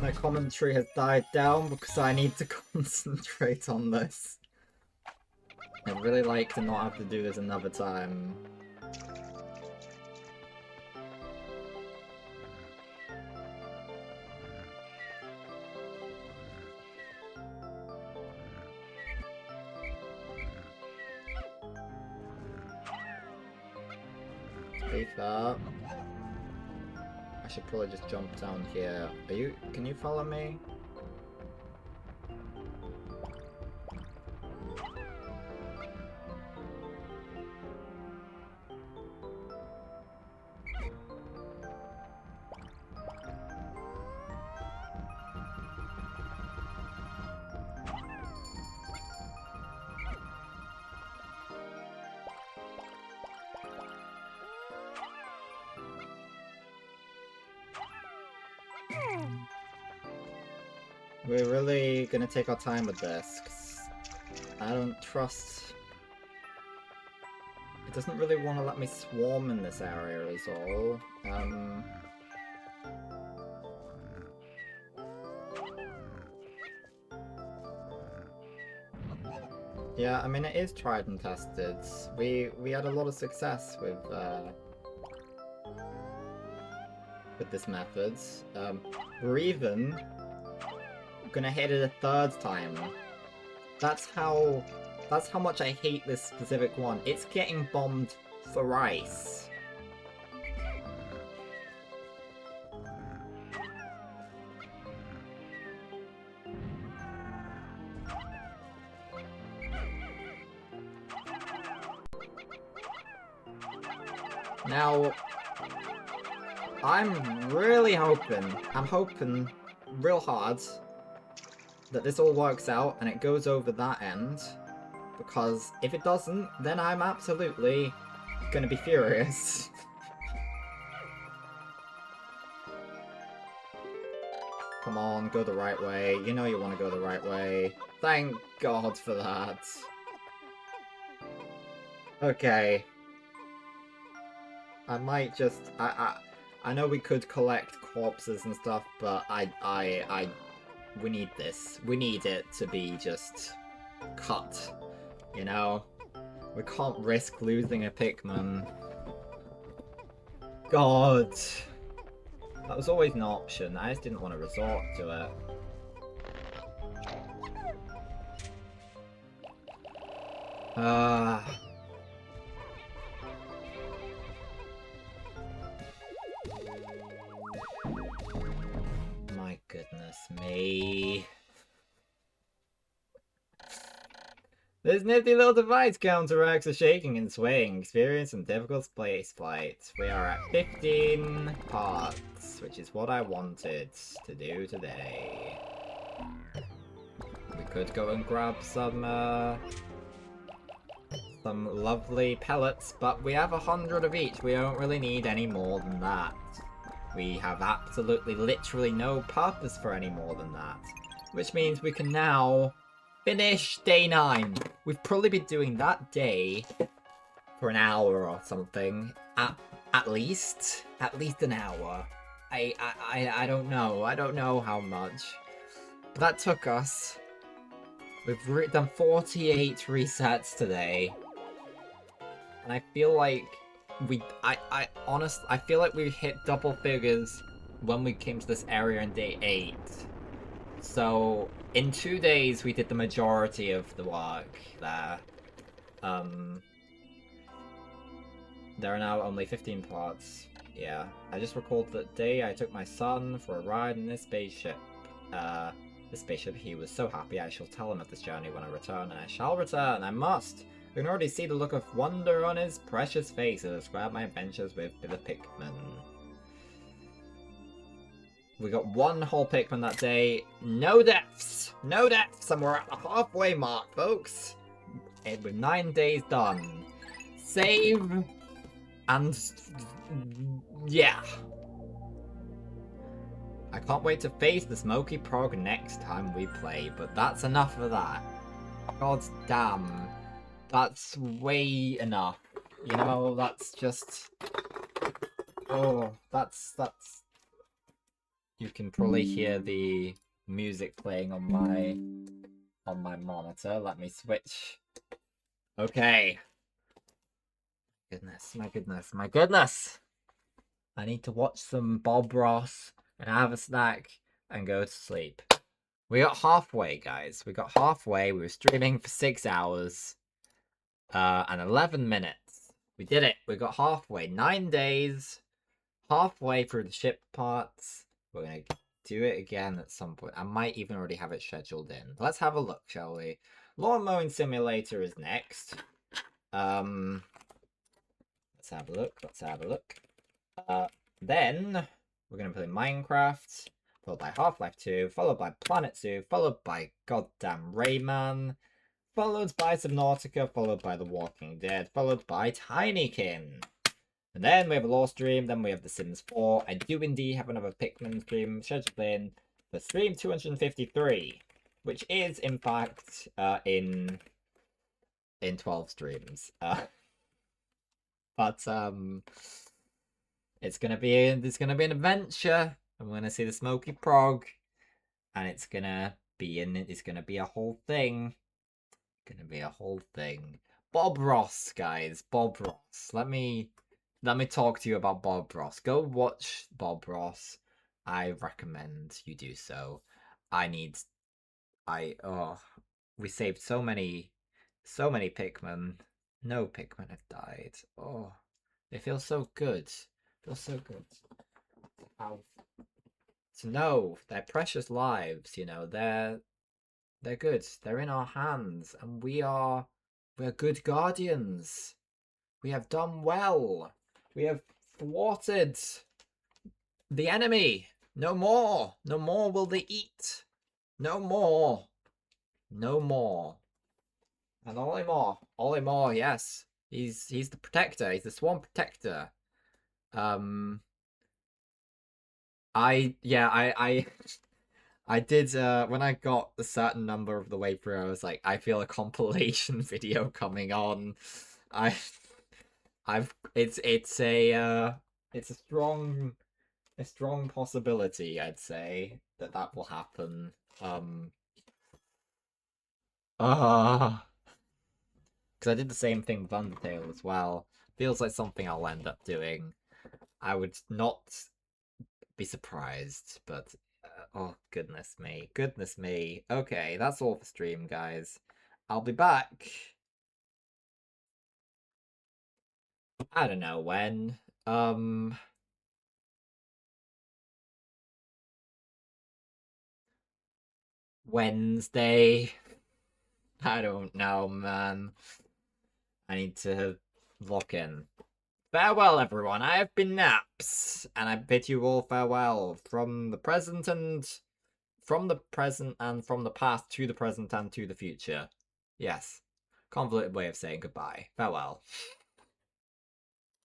My commentary has died down because I need to concentrate on this. I'd really like to not have to do this another time. Beef up. I should probably just jump down here. Can you follow me? We're really gonna take our time with this, 'cause I don't trust... It doesn't really want to let me swarm in this area is all. Yeah, I mean it is tried and tested. We had a lot of success with this method. We're even gonna hit it a third time. That's how much I hate this specific one. It's getting bombed thrice. Now, I'm really hoping, real hard that this all works out and it goes over that end, because if it doesn't, then I'm absolutely gonna be furious. Come on, go the right way. You know you want to go the right way. Thank God for that. Okay. I might just... I know we could collect corpses and stuff, but we need this. We need it to be just cut, you know? We can't risk losing a Pikmin. God. That was always an option. I just didn't want to resort to it. My goodness me. This nifty little device counteracts the shaking and swaying experience and difficult space flight. We are at 15 parts, which is what I wanted to do today. We could go and grab some lovely pellets, but we have 100 of each. We don't really need any more than that. We have absolutely, literally no purpose for any more than that. Which means we can now finish day 9. We've probably been doing that day for an hour or something. At least an hour. I don't know. I don't know how much. But that took us. We've done 48 resets today. And I feel like I feel like we hit double figures when we came to this area in day 8. So, in 2 days we did the majority of the work there. There are now only 15 parts. Yeah, I just recalled that day I took my son for a ride in this spaceship. He was so happy. I shall tell him of this journey when I return, and I shall return. I must. I can already see the look of wonder on his precious face as I describe my adventures with the Pikmin. We got 1 whole Pikmin that day. No deaths! No deaths! And we're at the halfway mark, folks. With 9 days done. Save. And... yeah. I can't wait to face the Smoky Prog next time we play, but that's enough of that. God damn. That's way enough. You know, that's just... Oh, that's... You can probably hear the music playing on my monitor. Let me switch. Okay. Goodness, my goodness, my goodness! I need to watch some Bob Ross and have a snack and go to sleep. We got halfway, guys. We got halfway. We were streaming for 6 hours and 11 minutes. We did it. We got halfway. 9 days. Halfway through the ship parts. We're going to do it again at some point. I might even already have it scheduled in. Let's have a look, shall we? Lawn Mowing Simulator is next. Let's have a look. Let's have a look. Then we're going to play Minecraft, followed by Half-Life 2, followed by Planet Zoo, followed by goddamn Rayman, followed by Subnautica, followed by The Walking Dead, followed by Tinykin. And then we have a Law stream, then we have The Sims 4. I do indeed have another Pikmin stream scheduled in for stream 253, which is, in fact, in 12 streams. But it's gonna be an adventure. I'm gonna see the Smoky Prog, and it's gonna be a whole thing. Gonna be a whole thing. Bob Ross, guys, Bob Ross. Let me talk to you about Bob Ross. Go watch Bob Ross. I recommend you do so. We saved so many Pikmin. No Pikmin have died. Oh, they feel so good. Feels so good. To know their precious lives, you know, they're good. They're in our hands, and we're good guardians. We have done well. We have thwarted the enemy. No more. No more will they eat. No more. No more. And Olimar, yes. He's the protector. He's the swarm protector. I did when I got a certain number of the way through, I was like, I feel a compilation video coming on. It's a strong possibility, I'd say, that will happen. Because I did the same thing with Undertale as well. Feels like something I'll end up doing. I would not be surprised, but oh goodness me, goodness me. Okay, that's all for stream, guys. I'll be back. I don't know when. Wednesday. I don't know, man. I need to lock in. Farewell, everyone. I have been Naps, and I bid you all farewell from the present and from the past to the present and to the future. Yes. Convoluted way of saying goodbye. Farewell.